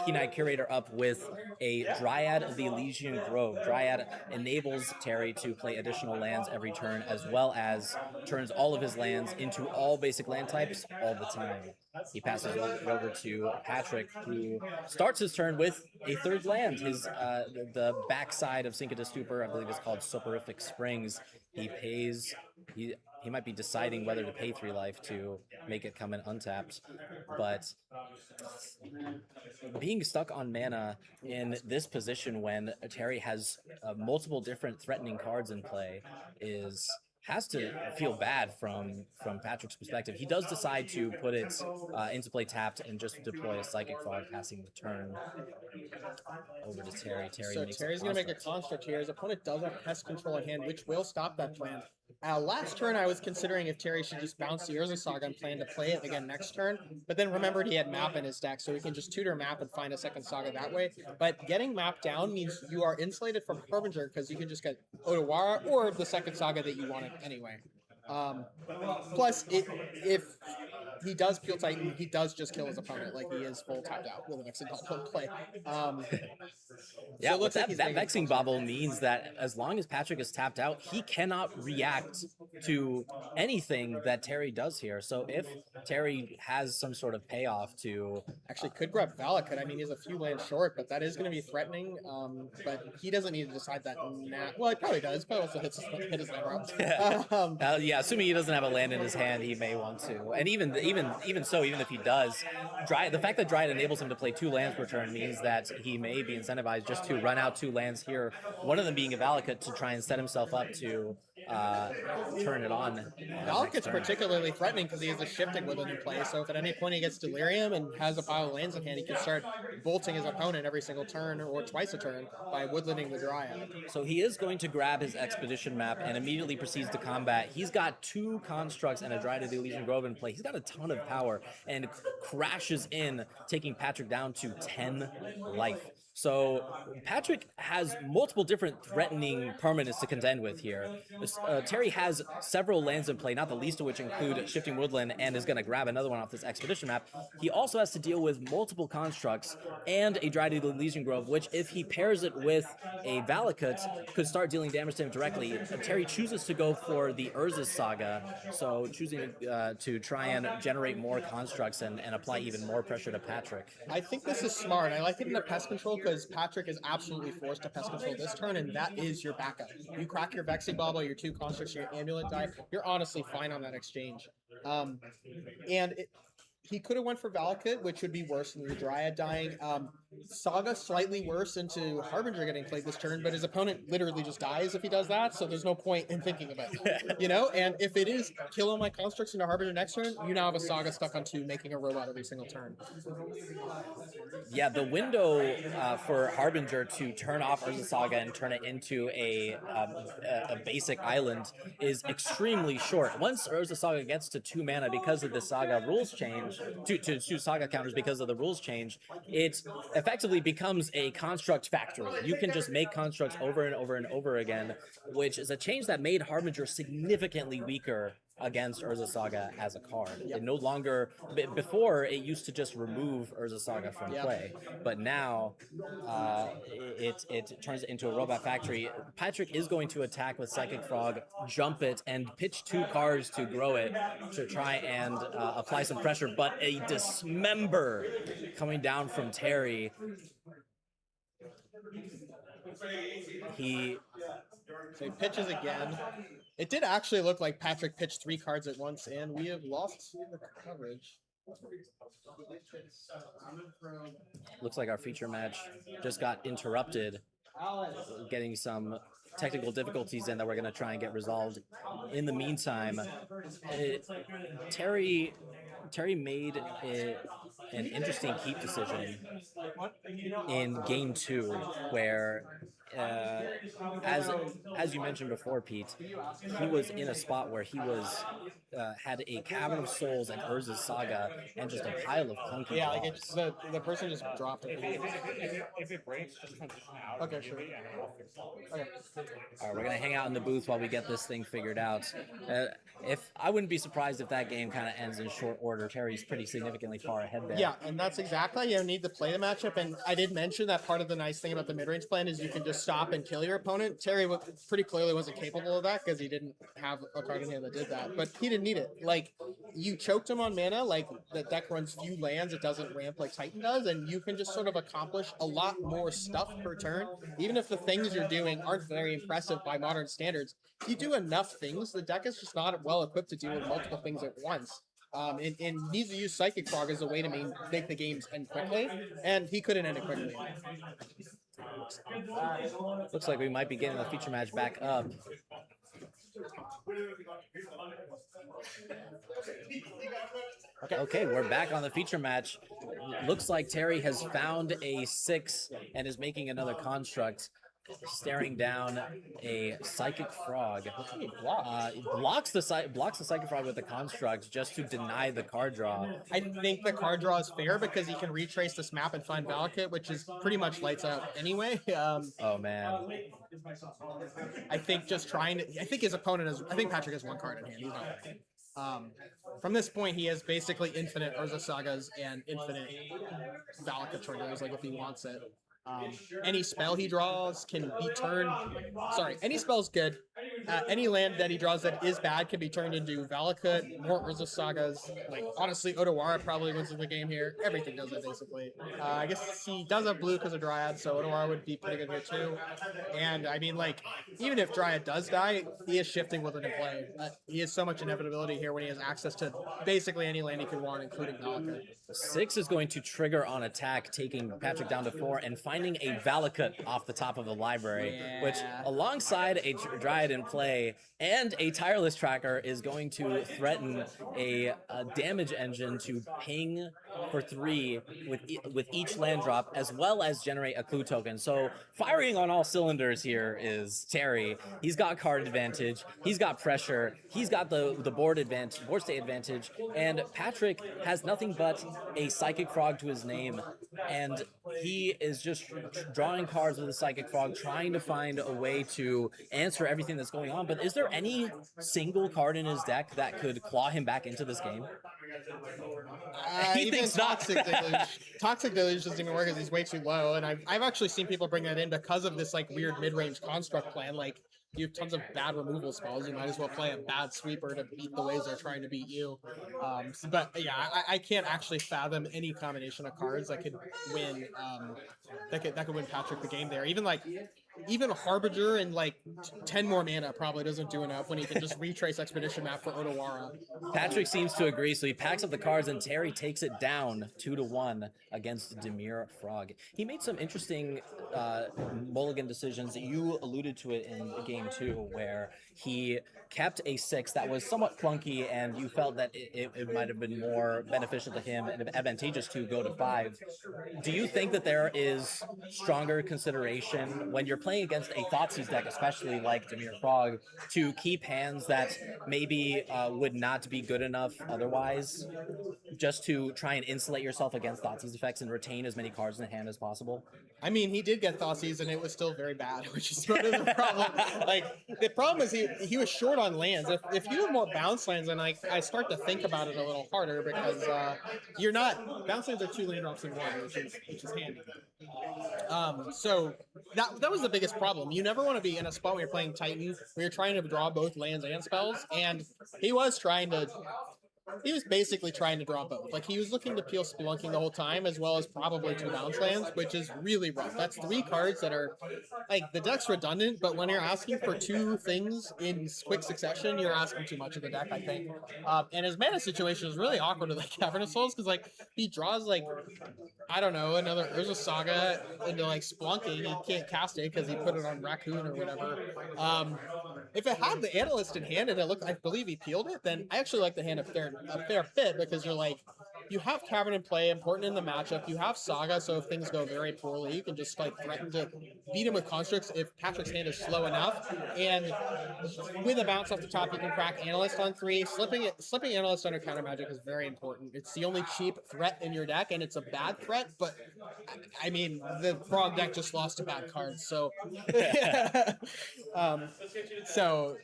Keen-Eyed Curator up with a Dryad of the Elysian Grove. Dryad enables Terry to play additional lands every turn, as well as turns all of his lands into all basic land types all the time. He passes over to Patrick, who starts his turn with a third land. The backside of Cinca de Stupor, I believe, is called Soporific Springs. He he might be deciding whether to pay 3 life to make it come in untapped, but being stuck on mana in this position when Terry has multiple different threatening cards in play has to feel bad from Patrick's perspective. He does decide to put it into play tapped and just deploy a Psychic Frog, passing the turn over to Terry. So Terry's going to make a construct here. His opponent does have pest control in hand, which will stop that plan. Last turn, I was considering if Terry should just bounce the Urza Saga and plan to play it again next turn, but then remembered he had map in his deck, so he can just tutor map and find a second Saga that way. But getting map down means you are insulated from Harbinger because you can just get Otawara or the second Saga that you wanted anyway. Plus, if he does Peel Titan, he does just kill his opponent. Like, he is full tapped out with a Vexing Bauble in play. Yeah, so that Vexing Bauble means that as long as Patrick is tapped out, he cannot react to anything that Terry does here. So if Terry has some sort of payoff to... Actually, could grab Valakut. I mean, he's a few lands short, but that is going to be threatening. But he doesn't need to decide that now. Well, he probably does. Probably also hit his land route. Yeah, assuming he doesn't have a land in his hand, he may want to. And even so, even if he does, the fact that Dryad enables him to play 2 lands per turn means that he may be incentivized just to run out 2 lands here, one of them being a Valakut, to try and set himself up to turn it on. Valakut's particularly threatening because he has a shifting Woodland in play, so if at any point he gets Delirium and has a pile of lands in hand, he can start bolting his opponent every single turn or twice a turn by Woodlanding the Dryad. So he is going to grab his Expedition map and immediately proceeds to combat. He's got 2 constructs and a Dryad of the Elysian Grove in play. He's got a ton of power and crashes in, taking Patrick down to 10 life. So Patrick has multiple different threatening permanents to contend with here. Terry has several lands in play, not the least of which include Shifting Woodland, and is going to grab another one off this Expedition map. He also has to deal with multiple constructs and a Dryad of the Elysian Grove, which, if he pairs it with a Valakut, could start dealing damage to him directly. Terry chooses to go for the Urza Saga, so choosing to try and generate more constructs and apply even more pressure to Patrick. I think this is smart. I like it in the pest control because Patrick is absolutely forced to pest control this turn, and that is your backup. You crack your Vexing Bauble, your 2 constructs, your Amulet die, you're honestly fine on that exchange. He could have went for Valakut, which would be worse than the Dryad dying. Saga slightly worse into Harbinger getting played this turn, but his opponent literally just dies if he does that, so there's no point in thinking about it. You know? And if it is kill all my constructs into Harbinger next turn, you now have a Saga stuck on 2, making a robot every single turn. Yeah, the window for Harbinger to turn off Urza Saga and turn it into a basic island is extremely short. Once Urza Saga gets to 2 mana because of the Saga rules change, to 2 Saga counters because of the rules change, it effectively becomes a construct factory. You can just make constructs over and over and over again, which is a change that made Harbinger significantly weaker against Urza Saga as a card. Yep. It no longer, before it used to just remove Urza Saga from play, but now it turns it into a robot factory. Patrick is going to attack with Psychic Frog, jump it, and pitch 2 cards to grow it to try and apply some pressure, but a Dismember coming down from Terry. So he pitches again. It did actually look like Patrick pitched 3 cards at once, and we have lost the coverage. Looks like our feature match just got interrupted, getting some technical difficulties in that we're going to try and get resolved. In the meantime, Terry made an interesting keep decision in game 2, where as you mentioned before, Pete, he was in a spot where he was had a Cavern of Souls and Urza's Saga and just a pile of clunky like it's the person just dropped it. If it breaks, just transition out. Okay, sure. And I'll fix it. Okay. All right, we're gonna hang out in the booth while we get this thing figured out. If I wouldn't be surprised if that game kind of ends in short order. Terry's pretty significantly far ahead there. Yeah, and that's exactly, you need to play the matchup. And I did mention that part of the nice thing about the mid-range plan is you can just stop and kill your opponent. Terry pretty clearly wasn't capable of that because he didn't have a card in hand that did that, but he didn't need it. Like, you choked him on mana, like the deck runs few lands, it doesn't ramp like Titan does, and you can just sort of accomplish a lot more stuff per turn, even if the things you're doing aren't very impressive by modern standards. If you do enough things, the deck is just not well equipped to deal with multiple things at once. And needs to use Psychic Frog as a way to make the games end quickly, and he couldn't end it quickly. Looks like we might be getting the feature match back up. Okay, we're back on the feature match. Looks like Terry has found a 6 and is making another construct, staring down a Psychic Frog. Blocks the Psychic Frog with the construct just to deny the card draw. I think the card draw is fair because he can retrace this map and find Valakut, which is pretty much lights out anyway. Oh man. I think just trying to. I think his opponent has. I think Patrick has one card in hand. He's not. From this point, he has basically infinite Urza Sagas and infinite Valakut triggers, like if he wants it. Any spell he draws can be turned. Sorry, any spell's good. Any land that he draws that is bad can be turned into Valakut, more Urza Sagas. Like, honestly, Otawara probably wins the game here. Everything does it, basically. I guess he does have blue because of Dryad, so Otawara would be pretty good here, too. And, I mean, like, even if Dryad does die, he is shifting with it in play. He has so much inevitability here when he has access to basically any land he could want, including Valakut. 6 is going to trigger on attack, taking Patrick down to 4 and finding a Valakut off the top of the library, which, alongside a Dryad in play and a Tireless Tracker, is going to threaten a damage engine to ping for 3 with each land drop, as well as generate a clue token. So firing on all cylinders here is Terry. He's got card advantage, he's got pressure, he's got the board state advantage, and Patrick has nothing but a Psychic Frog to his name, and he is just drawing cards with a Psychic Frog, trying to find a way to answer everything that's going on. But is there any single card in his deck that could claw him back into this game? He thinks Toxic Deluge. Toxic Deluge doesn't even work because he's way too low, and I've actually seen people bring that in because of this like weird mid-range construct plan. Like, you have tons of bad removal spells, you might as well play a bad sweeper to beat the ways they're trying to beat you. But yeah, I can't actually fathom any combination of cards that could win that could win Patrick the game there. Even Harbinger and like 10 more mana probably doesn't do enough when he can just retrace Expedition Map for Otawara. Patrick seems to agree, so he packs up the cards and Terry takes it down 2-1 against Dimir Frog. He made some interesting mulligan decisions. You alluded to it in game 2, where he kept a 6 that was somewhat clunky, and you felt that it might have been more beneficial to him and advantageous to go to 5. Do you think that there is stronger consideration when you're playing against a Thoughtseize deck, especially like Dimir Frog, to keep hands that maybe would not be good enough otherwise, just to try and insulate yourself against Thoughtseize effects and retain as many cards in the hand as possible? I mean, he did get Thoughtseize and it was still very bad, which is sort of the problem. Like, the problem is he was short on lands. If you have more bounce lands, then I start to think about it a little harder, because you're not, bounce lands are 2 land drops in 1, which is handy. So that was the biggest problem. You never want to be in a spot where you're playing Titan, where you're trying to draw both lands and spells, and he was basically trying to draw both. Like, he was looking to peel Spelunking the whole time, as well as probably 2 bounce lands, which is really rough. That's 3 cards that are, like, the deck's redundant, but when you're asking for 2 things in quick succession, you're asking too much of the deck, I think. And his mana situation is really awkward with, like, Cavern of Souls, because, like, he draws, like, I don't know, another Urza Saga into, like, Spelunking. He can't cast it because he put it on Raccoon or whatever. If it had the Analyst in hand and I believe he peeled it, then I actually like the hand a fair bit, because you're like, you have Cavern in play, important in the matchup. You have Saga, so if things go very poorly, you can just like threaten to beat him with constructs if Patrick's hand is slow enough. And with a bounce off the top, you can crack Analyst on 3. Slipping Analyst under counter magic is very important. It's the only cheap threat in your deck, and it's a bad threat, but I mean, the Frog deck just lost a bad card, so so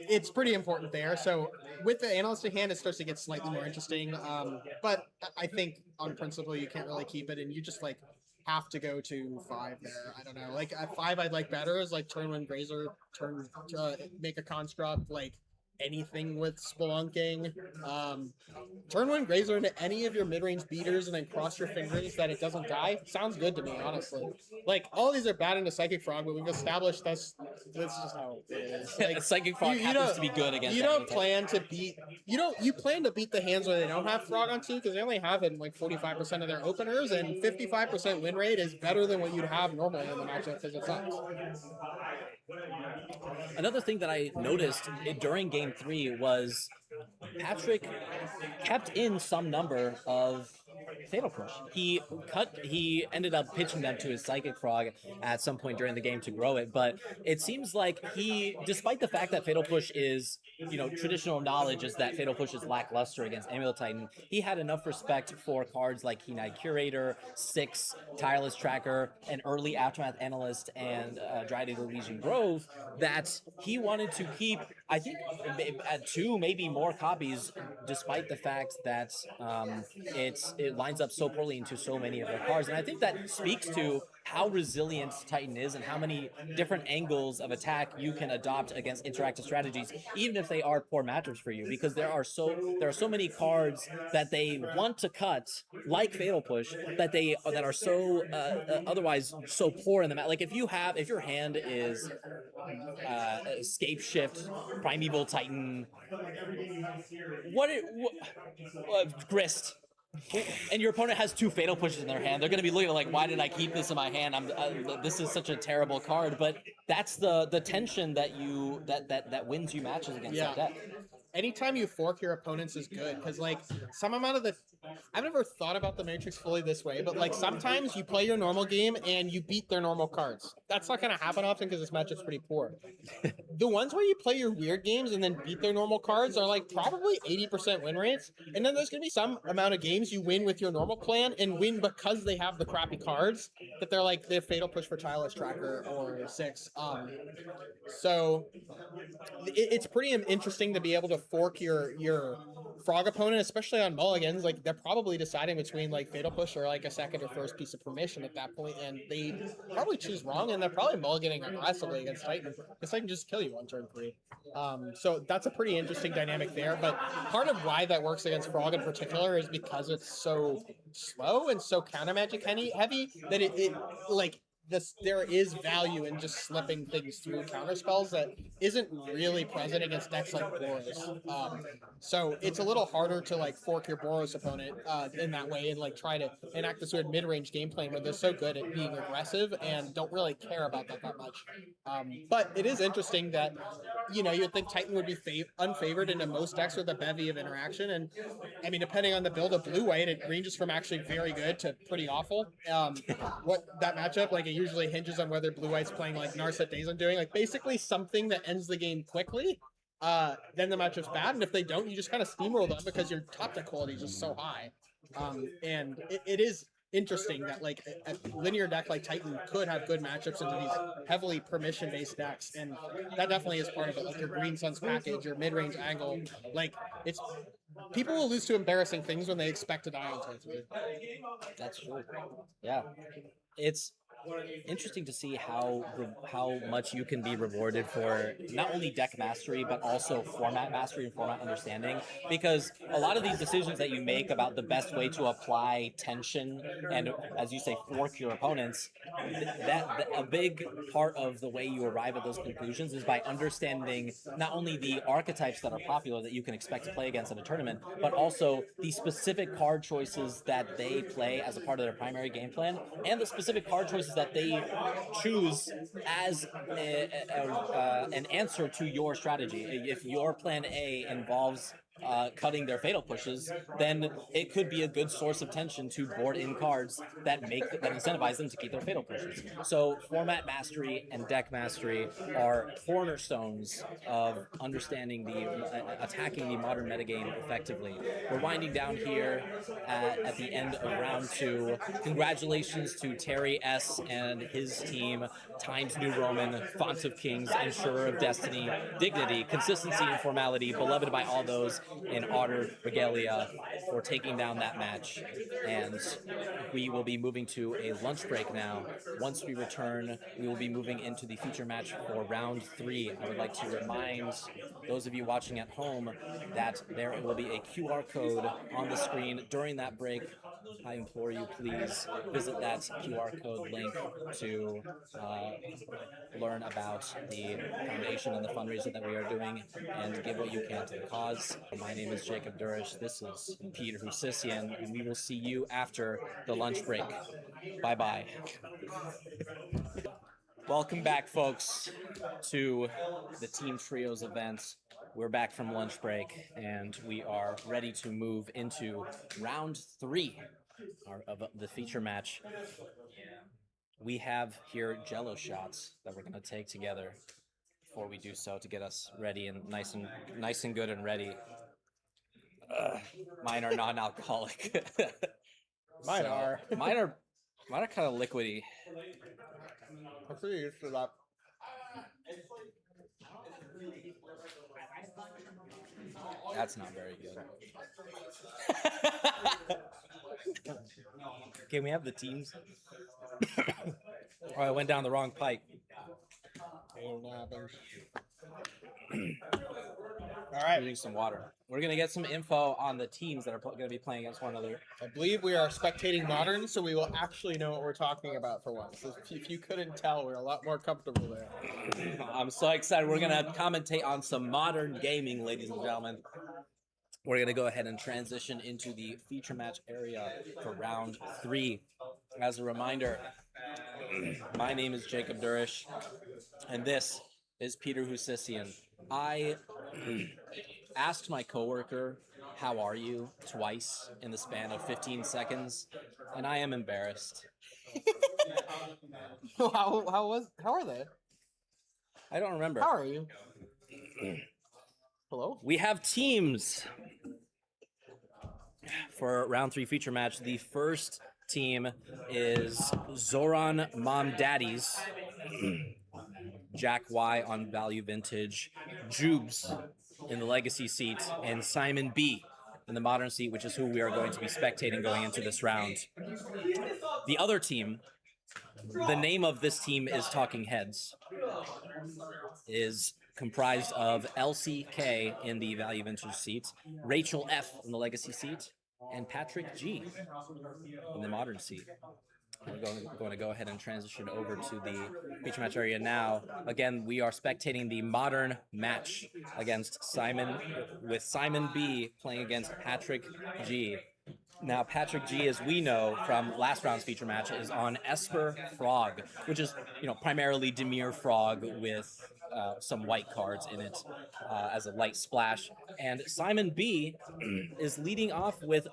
it's pretty important there. So with the Analyst in hand, it starts to get slightly more interesting. but I think on principle you can't really keep it, and you just like have to go to 5 there. I don't know. Like at 5, I'd like better is like turn one Grazer, turn make a construct like anything with spelunking. Turn one Grazer into any of your mid-range beaters and then cross your fingers that it doesn't die. Sounds good to me, honestly. Like all these are bad into Psychic Frog, but we've established that's just how it is. Like Psychic Frog happens to be good against. You don't plan to beat. You plan to beat the hands where they don't have Frog on 2 because they only have it in like 45% of their openers, and 55% win rate is better than what you'd have normally in the matchup because it sucks. Another thing that I noticed during Game 3 was Patrick kept in some number of Fatal Push. He ended up pitching them to his Psychic Frog at some point during the game to grow it, but it seems like he, despite the fact that Fatal Push is, traditional knowledge is that Fatal Push is lackluster against Amulet Titan, he had enough respect for cards like Keen-Eyed Curator, Six, Tireless Tracker, an early Aftermath Analyst, and Dryad Legion Grove that he wanted to keep, I think, at 2, maybe more copies, despite the fact that it lines up so poorly into so many of their cards. And I think that speaks to how resilient Titan is and how many different angles of attack you can adopt against interactive strategies, even if they are poor matchups for you, because there are so many cards that they want to cut, like Fatal Push, that are so otherwise so poor in the match. Like if your hand is Escape Shift, Primeval Titan, Grist, and your opponent has 2 Fatal Pushes in their hand, they're going to be looking like, why did I keep this in my hand? This is such a terrible card. But that's the tension that wins you matches against that deck. Anytime you fork your opponents is good, because like some amount of the I've never thought about the Matrix fully this way, but like sometimes you play your normal game and you beat their normal cards. That's not going to happen often because this matchup's pretty poor. The ones where you play your weird games and then beat their normal cards are like probably 80% win rates, and then there's going to be some amount of games you win with your normal clan and win because they have the crappy cards that they're like they have Fatal Push for Tireless Tracker or Six. So it's pretty interesting to be able to fork your Frog opponent, especially on mulligans. Like they're probably deciding between like Fatal Push or like a second or first piece of permission at that point, and they probably choose wrong, and they're probably mulliganing aggressively against Titan because Titan just kill you on turn 3. So that's a pretty interesting dynamic there. But part of why that works against Frog in particular is because it's so slow and so counter magic heavy that it like there is value in just slipping things through counter spells that isn't really present against decks like Boros. So it's a little harder to like fork your Boros opponent in that way and like try to enact this sort of mid-range game plan where they're so good at being aggressive and don't really care about that much. But it is interesting that you'd think Titan would be unfavored into most decks with a bevy of interaction, and I mean depending on the build of blue-white, it ranges from actually very good to pretty awful. What that matchup like it usually hinges on whether blue-white's playing like Narset Days and doing like basically something that ends the game quickly. Then the matchup's bad, and if they don't, you just kind of steamroll them because your top deck quality is just so high. And it is interesting that like a linear deck like Titan could have good matchups into these heavily permission-based decks, and that definitely is part of it. Like your Green Suns package, your mid-range angle, like it's people will lose to embarrassing things when they expect to die on turn 3. That's true. Yeah, it's interesting to see how much you can be rewarded for not only deck mastery but also format mastery and format understanding, because a lot of these decisions that you make about the best way to apply tension and, as you say, fork your opponents, that a big part of the way you arrive at those conclusions is by understanding not only the archetypes that are popular that you can expect to play against in a tournament, but also the specific card choices that they play as a part of their primary game plan and the specific card choices that they choose as an answer to your strategy. If your plan A involves cutting their Fatal Pushes, then it could be a good source of tension to board in cards that incentivize them to keep their Fatal Pushes. So format mastery and deck mastery are cornerstones of understanding attacking the modern metagame effectively. We're winding down here at the end of round 2. Congratulations to Terry S. and his team, Times New Roman, Font of Kings, Ensurer of Destiny, Dignity, Consistency and Formality, beloved by all those. in Otter Regalia for taking down that match. And we will be moving to a lunch break now. Once we return, we will be moving into the feature match for round 3. I would like to remind those of you watching at home that there will be a QR code on the screen during that break. I implore you, please visit that QR code link to learn about the foundation and the fundraiser that we are doing and give what you can to the cause. My name is Jacob Durish. This is Peter Husissian, and we will see you after the lunch break. Bye-bye. Welcome back, folks, to the Team Trios event. We're back from lunch break, and we are ready to move into round 3 of the feature match. We have here Jello shots that we're going to take together before we do so to get us ready and nice and good and ready. Mine are non-alcoholic. Mine are. Mine are kind of liquidy. I'm pretty used to that. That's not very good. Can we have the teams? Oh, I went down the wrong pipe. All right, drinking some water. We're gonna get some info on the teams that are gonna be playing against one another. I believe we are spectating Modern, so we will actually know what we're talking about for once. If you couldn't tell, we're a lot more comfortable there. I'm so excited. We're gonna commentate on some modern gaming, ladies and gentlemen. We're gonna go ahead and transition into the feature match area for round 3. As a reminder, my name is Jacob Durish, and this is Peter Husissian. I asked my coworker, "How are you?" twice in the span of 15 seconds, and I am embarrassed. How are they? I don't remember. How are you? Hello? We have teams for round 3 feature match. The first team is Zoran Mom Daddies, Jack Y on Value Vintage, Jubes in the Legacy seat, and Simon B in the Modern seat, which is who we are going to be spectating going into this round. The other team, the name of this team is Talking Heads, is comprised of Elsie K in the Value Vintage seat, Rachel F in the Legacy seat, and Patrick G in the Modern seat. We're going to go ahead and transition over to the feature match area now. Again, we are spectating the Modern match against Simon B playing against Patrick G. Now, Patrick G, as we know from last round's feature match, is on Esper Frog, which is, primarily Dimir Frog with some white cards in it as a light splash. And Simon B is leading off with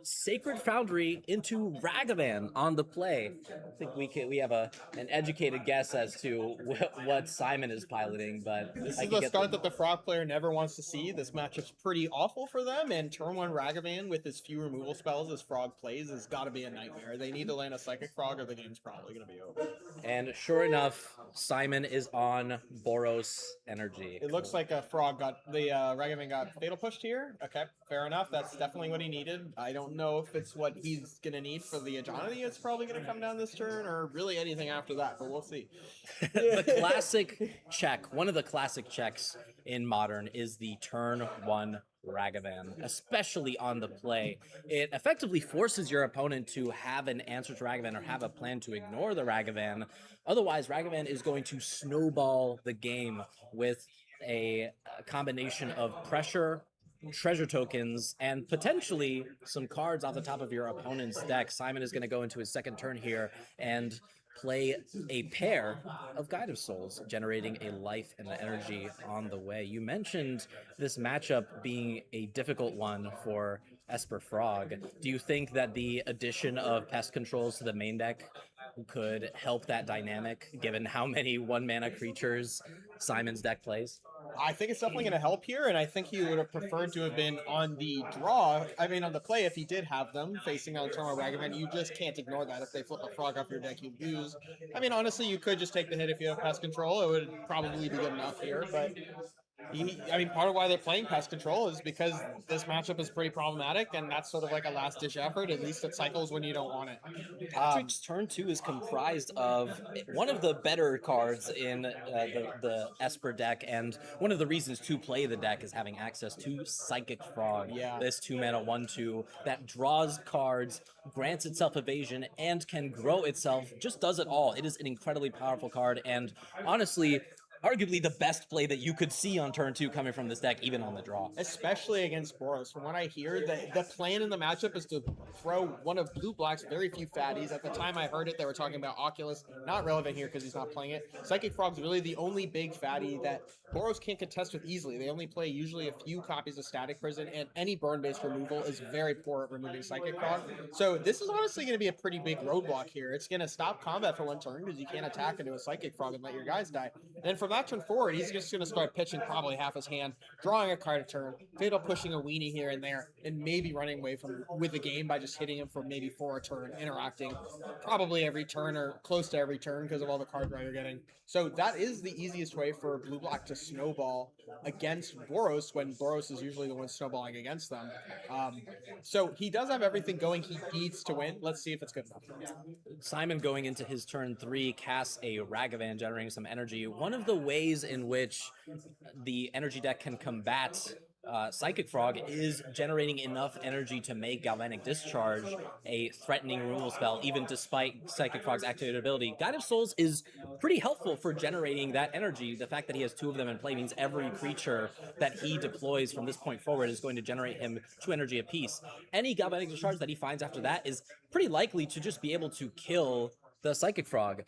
Sacred Foundry into Ragavan on the play. I think we have an educated guess as to what Simon is piloting, but this is the start that the Frog player never wants to see. This matchup's pretty awful for them, and turn 1 Ragavan with as few removal spells as Frog plays has got to be a nightmare. They need to land a Psychic Frog or the game's probably going to be over. And sure enough, Simon is on Boros energy. It looks like a Frog Ragavan got Fatal Pushed here. Okay, fair enough. That's definitely what he needed. I don't know if it's what he's going to need for the Ajonity. It's probably going to come down this turn, or really anything after that, but we'll see. The classic check, one of the classic checks in Modern is the turn 1 Ragavan, especially on the play. It effectively forces your opponent to have an answer to Ragavan or have a plan to ignore the Ragavan. Otherwise, Ragavan is going to snowball the game with a combination of pressure, treasure tokens, and potentially some cards off the top of your opponent's deck. Simon is going to go into his second turn here and play a pair of Guide of Souls, generating a life and an energy on the way. You mentioned this matchup being a difficult one for Esper Frog. Do you think that the addition of pest controls to the main deck could help that dynamic, given how many 1-mana creatures Simon's deck plays? I think it's definitely going to help here, and I think he would have preferred to have been on the draw. I mean, on the play, if he did have them facing on Temur Ragavan, you just can't ignore that. If they flip a Frog off your deck, you lose. I mean, honestly, you could just take the hit if you have pest control. It would probably be good enough here, but I mean, part of why they're playing pest control is because this matchup is pretty problematic, and that's sort of like a last ditch effort. At least it cycles when you don't want it. Patrick's turn 2 is comprised of one of the better cards in the Esper deck, and one of the reasons to play the deck is having access to Psychic Frog. Yeah. This 2-mana 1/2 that draws cards, grants itself evasion, and can grow itself. Just does it all. It is an incredibly powerful card, and honestly, arguably the best play that you could see on turn 2 coming from this deck, even on the draw. Especially against Boros. From what I hear, the plan in the matchup is to throw one of Blue Black's very few fatties. At the time I heard it, they were talking about Oculus. Not relevant here because he's not playing it. Psychic Frog's really the only big fatty that Boros can't contest with easily. They only play usually a few copies of Static Prison, and any burn-based removal is very poor at removing Psychic Frog. So this is honestly going to be a pretty big roadblock here. It's going to stop combat for one turn because you can't attack into a Psychic Frog and let your guys die. Then from that turn forward, he's just going to start pitching probably half his hand, drawing a card a turn, fatal pushing a weenie here and there, and maybe running away with the game by just hitting him for maybe 4 a turn, interacting probably every turn or close to every turn because of all the card draw you're getting. So that is the easiest way for Blue Black to snowball against Boros when Boros is usually the one snowballing against them. So he does have everything going. He needs to win. Let's see if it's good enough. Simon going into his turn 3 casts a Ragavan, generating some energy. One of the ways in which the energy deck can combat Psychic Frog is generating enough energy to make Galvanic Discharge a threatening removal spell, even despite Psychic Frog's activated ability. Guide of Souls is pretty helpful for generating that energy. The fact that he has 2 of them in play means every creature that he deploys from this point forward is going to generate him 2 energy apiece. Any Galvanic Discharge that he finds after that is pretty likely to just be able to kill the Psychic Frog.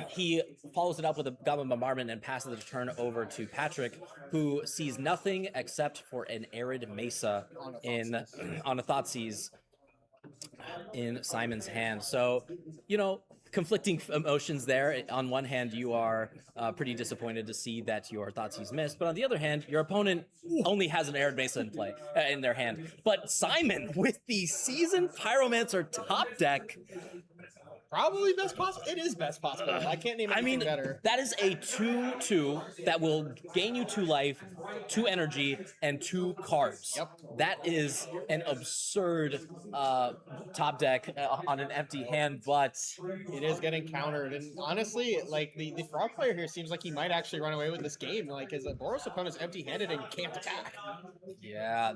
He follows it up with a Goblin Bombardment and passes the turn over to Patrick, who sees nothing except for an Arid Mesa on a Thoughtseize in Simon's hand. So, you know, conflicting emotions there. On one hand, you are pretty disappointed to see that your Thoughtseize missed, but on the other hand, your opponent only has an Arid Mesa in play in their hand. But Simon, with the Seasoned Pyromancer top deck, Probably best possible. It is best possible. I can't name anything better. That is a 2/2 that will gain you 2 life, 2 energy, and 2 cards. Yep. That is an absurd top deck on an empty hand, but It is getting countered. And honestly, like the Frog player here seems like he might actually run away with this game. Like his Boros opponent's empty-handed and can't attack. yeah,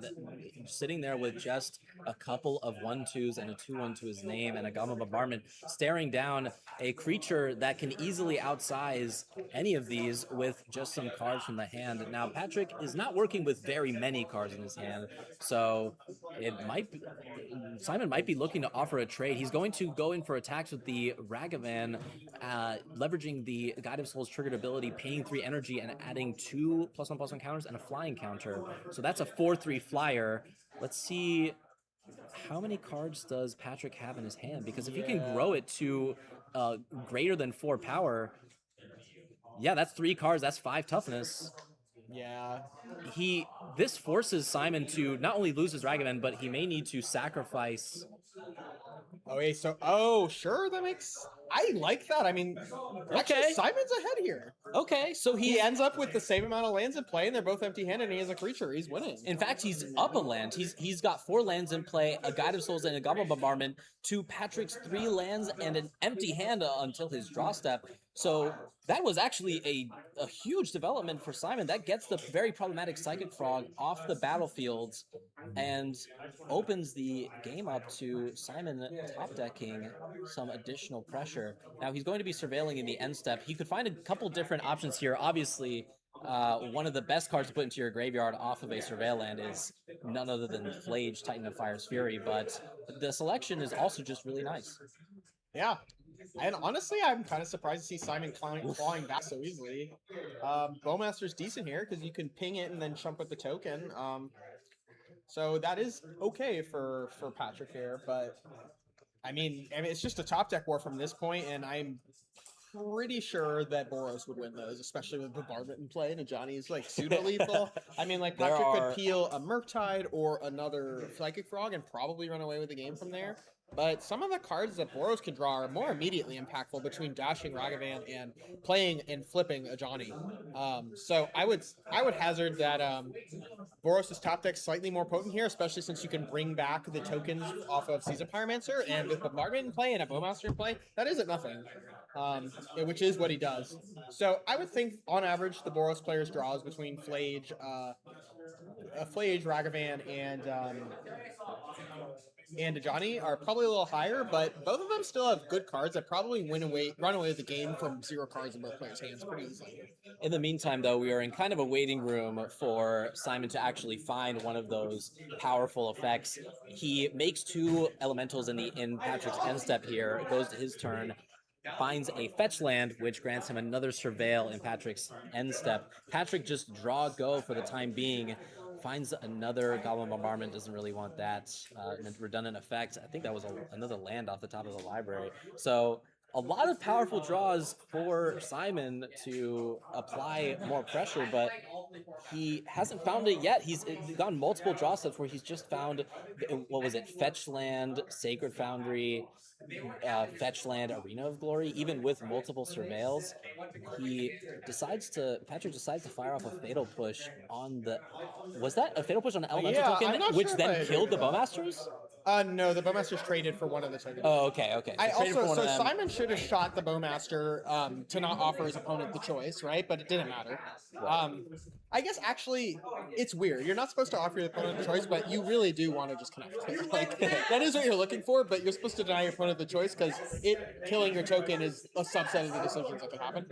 sitting there with just a couple of 1/2s and a 2/1 to his name and a Goblin Bombardment, staring down a creature that can easily outsize any of these with just some cards from the hand. Now, Patrick is not working with very many cards in his hand, so Simon might be looking to offer a trade. He's going to go in for attacks with the Ragavan, leveraging the Guide of Souls triggered ability, paying 3 energy and adding 2 +1/+1 counters and a flying counter. So that's a 4/3 flyer. Let's see, how many cards does Patrick have in his hand? Because if he can grow it to greater than 4 power, yeah, that's 3 cards. That's 5 toughness. Yeah. This forces Simon to not only lose his Ragavan, but he may need to sacrifice. Okay, so sure, that makes I like that. I mean, actually, Simon's ahead here. Okay, so He ends up with the same amount of lands in play, and they're both empty-handed, and he has a creature. He's winning. in fact, he's up a land. He's got 4 lands in play, a Guide of Souls and a Goblin Bombardment, to Patrick's 3 lands and an empty hand until his draw step. So that was actually a huge development for Simon. That gets the very problematic Psychic Frog off the battlefield and opens the game up to Simon top decking some additional pressure. Now he's going to be surveilling in the end step. He could find a couple different options here. Obviously, one of the best cards to put into your graveyard off of a surveil land is none other than Flage, Titan of Fire's Fury, but the selection is also just really nice. Yeah. And honestly, I'm kind of surprised to see Simon clawing back so easily. Bowmaster's decent here because you can ping it and then jump with the token. So that is okay for Patrick here, but I mean, it's just a top deck war from this point, and I'm pretty sure that Boros would win those, especially with Bombardment in play and Johnny's like pseudo lethal. I mean, like Patrick could peel a Murktide or another Psychic Frog and probably run away with the game from there. but some of the cards that Boros can draw are more immediately impactful between dashing Ragavan and playing and flipping a Johnny. So I would hazard that Boros' top deck slightly more potent here, especially since you can bring back the tokens off of Season Pyromancer, and with Bombardment in play and a Bowmaster in play, that isn't nothing, which is what he does. So I would think, on average, the Boros player's draws between Flage, Ragavan, and Johnny are probably a little higher, but both of them still have good cards that probably run away with the game from 0 cards in both players' hands pretty easily. In the meantime, though, we are in kind of a waiting room for Simon to actually find one of those powerful effects. He makes 2 elementals in Patrick's end step here. It goes to his turn, finds a fetch land, which grants him another surveil in Patrick's end step. Patrick just draw go for the time being, finds another Goblin Bombardment, doesn't really want that redundant effect. I think that was another land off the top of the library. So a lot of powerful draws for Simon to apply more pressure, but he hasn't found it yet. He's gone multiple draw steps where he's just found, what was it, Fetch Land, Sacred Foundry, Fetch Land, Arena of Glory. Even with multiple surveils, Patrick decides to fire off a Fatal Push on the, was that a Fatal Push on the Elemental token, which then killed the Bowmasters? No, the Bowmasters traded for one of the tokens. Oh, okay. So Simon should have shot the Bowmaster to not offer his opponent the choice, right? But it didn't matter. I guess actually, it's weird. You're not supposed to offer your opponent the choice, but you really do want to just connect. Like, that is what you're looking for, but you're supposed to deny your opponent the choice because killing your token is a subset of the decisions that can happen.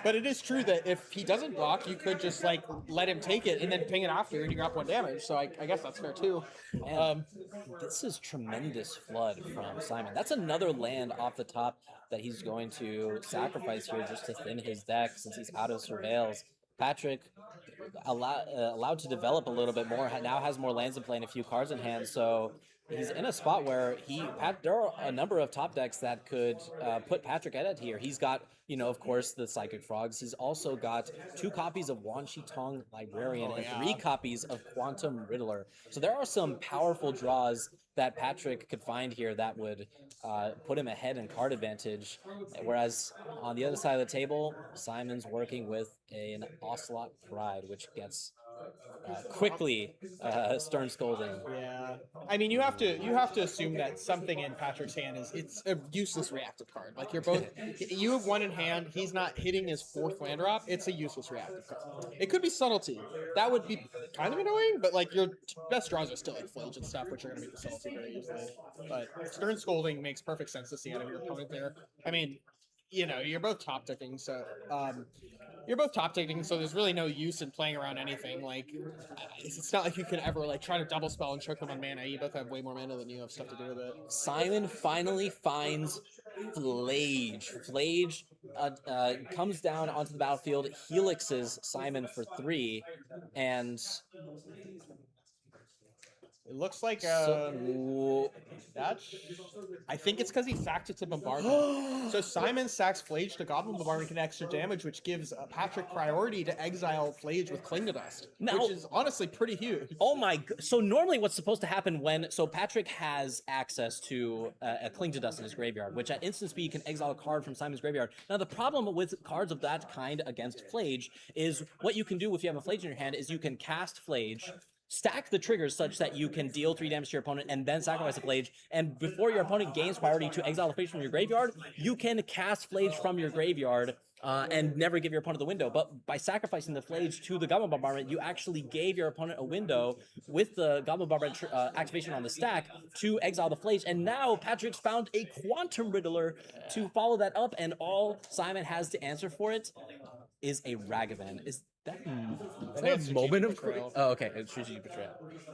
But it is true that if he doesn't block, you could just like let him take it and then ping it after, and you got 1 damage. So I guess that's fair too. This is tremendous flood from Simon. That's another land off the top that he's going to sacrifice here just to thin his deck since he's out of surveils. Patrick, allowed to develop a little bit more, now has more lands in play and a few cards in hand, so he's in a spot where there are a number of top decks that could put Patrick at it here. He's got, of course, the Psychic Frogs. He's also got 2 copies of Wan Shi Tong Librarian and 3 copies of Quantum Riddler. So there are some powerful draws that Patrick could find here that would put him ahead in card advantage. Whereas on the other side of the table, Simon's working with an Ocelot Pride, which gets quickly stern scolding. Yeah, I mean, you have to assume that something in Patrick's hand it's a useless reactive card. Like, you have 1 in hand. He's not hitting his 4th land drop. It's a useless reactive card. It could be subtlety. That would be kind of annoying, but like your best draws are still like Flage and stuff, which are going to be the subtlety very easily. But stern scolding makes perfect sense to see out of your opponent there. I mean, you're both top ticking, so there's really no use in playing around anything. Like, it's not like you can ever like try to double spell and choke them on mana. You both have way more mana than you have stuff to do with it. Simon finally finds Flage. Flage comes down onto the battlefield, helixes Simon for 3, and it looks like I think it's because he sacked it to Bombardment. So Simon sacks Flage to Goblin Bombardment, can extra damage, which gives Patrick priority to exile Flage with Cling to Dust, which is honestly pretty huge. Oh my! So normally, what's supposed to happen Patrick has access to a Cling to Dust in his graveyard, which at instant speed can exile a card from Simon's graveyard. Now the problem with cards of that kind against Flage is what you can do if you have a Flage in your hand is you can cast Flage, stack the triggers such that you can deal 3 damage to your opponent and then sacrifice a Flage, and before your opponent gains priority to exile the Flage from your graveyard, you can cast Flage from your graveyard and never give your opponent the window. But by sacrificing the Flage to the Goblin Bombardment, you actually gave your opponent a window with the Goblin Bombardment activation on the stack to exile the Flage, and now Patrick's found a Quantum Riddler to follow that up, and all Simon has to answer for it is a Ragavan. Is that a moment of betrayal? Oh, okay. It's strategic betrayal.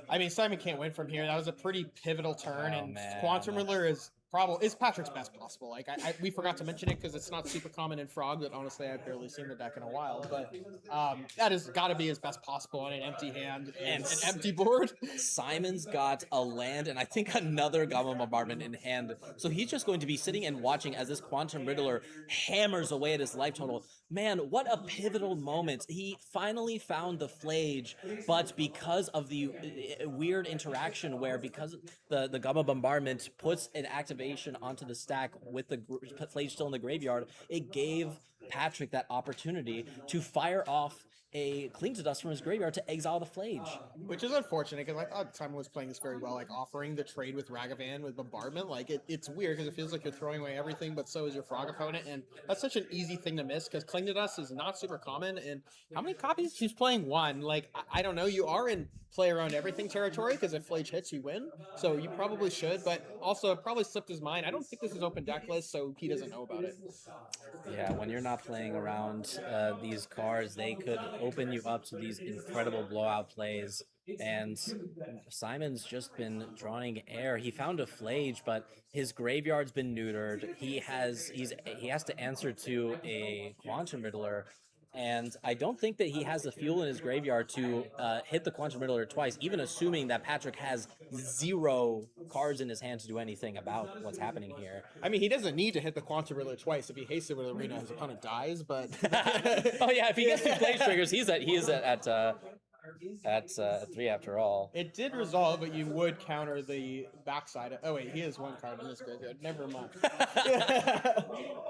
I mean, Simon can't win from here. That was a pretty pivotal turn, and Quantum Riddler is probably is Patrick's best possible. Like we forgot to mention it because it's not super common in Frog. That honestly I've barely seen the deck in a while. But that has got to be his best possible on an empty hand and an empty board. Simon's got a land and I think another Goblin Bombardment in hand. So he's just going to be sitting and watching as this Quantum Riddler hammers away at his life total. Man, what a pivotal moment. He finally found the Flage, but because of the weird interaction where because the Goblin Bombardment puts an activation onto the stack with the Flage still in the graveyard, it gave Patrick that opportunity to fire off a Cling to Dust from his graveyard to exile the Flage. Which is unfortunate because I thought Simon was playing this very well, like offering the trade with Ragavan with Bombardment. Like it's weird because it feels like you're throwing away everything, but so is your Frog opponent, and that's such an easy thing to miss because Cling to Dust is not super common. And how many copies? He's playing one. Like I don't know. You are in play around everything territory because if Flage hits, you win. So you probably should, but also it probably slipped his mind. I don't think this is open deck list, so he doesn't know about it. Yeah, when you're not playing around these cards, they could open you up to these incredible blowout plays. And Simon's just been drawing air. He found a Flage, but his graveyard's been neutered. He has to answer to a Quantum Riddler. And I don't think that he has the fuel in his graveyard to hit the Quantum Riddler twice, even assuming that Patrick has 0 cards in his hand to do anything about what's happening here. I mean, he doesn't need to hit the Quantum Riddler twice. If he hates it with a Rhino, his opponent dies, but... Oh yeah, if he gets 2 Flage triggers, he is at 3 after all. It did resolve, but you would counter the backside. Oh wait, he has 1 card in his graveyard. Never mind.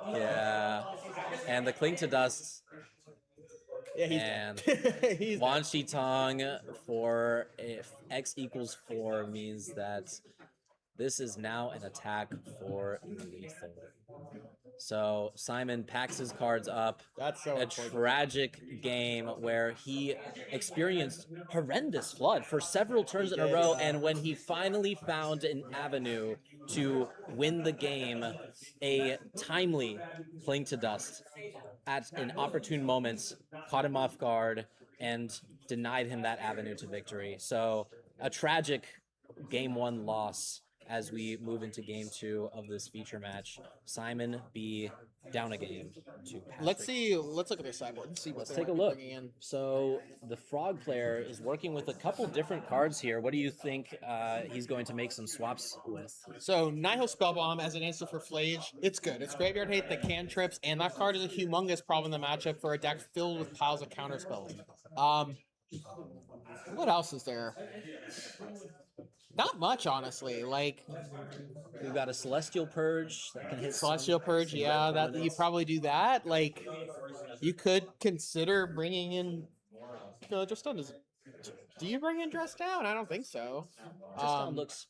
Yeah, and the Cling to Dust... Yeah, he's and he's Wan Shi Tong for if X equals 4 means that this is now an attack for lethal. So Simon packs his cards up. That's so a important. Tragic game where he experienced horrendous flood for several turns in a row, and when he finally found an avenue to win the game, a timely Cling to Dust at an opportune moment caught him off guard and denied him that avenue to victory. So a tragic game 1 loss as we move into game 2 of this feature match. Simon B down a game to Patrick. Let's look at their sideboard and see what Let's they take a might be look. bringing in. So the Frog player is working with a couple different cards here. What do you think he's going to make some swaps with? So Nihil Spellbomb as an answer for Flage, it's good. It's graveyard hate, the cantrips, and that card is a humongous problem in the matchup for a deck filled with piles of counter spells. What else is there? Not much, honestly. Like, we've got a Celestial Purge that can hit Celestial Purge, yeah, that you probably do that. Like, you could consider bringing in. No, Dress Down does. Do you bring in Dress Down? I don't think so. looks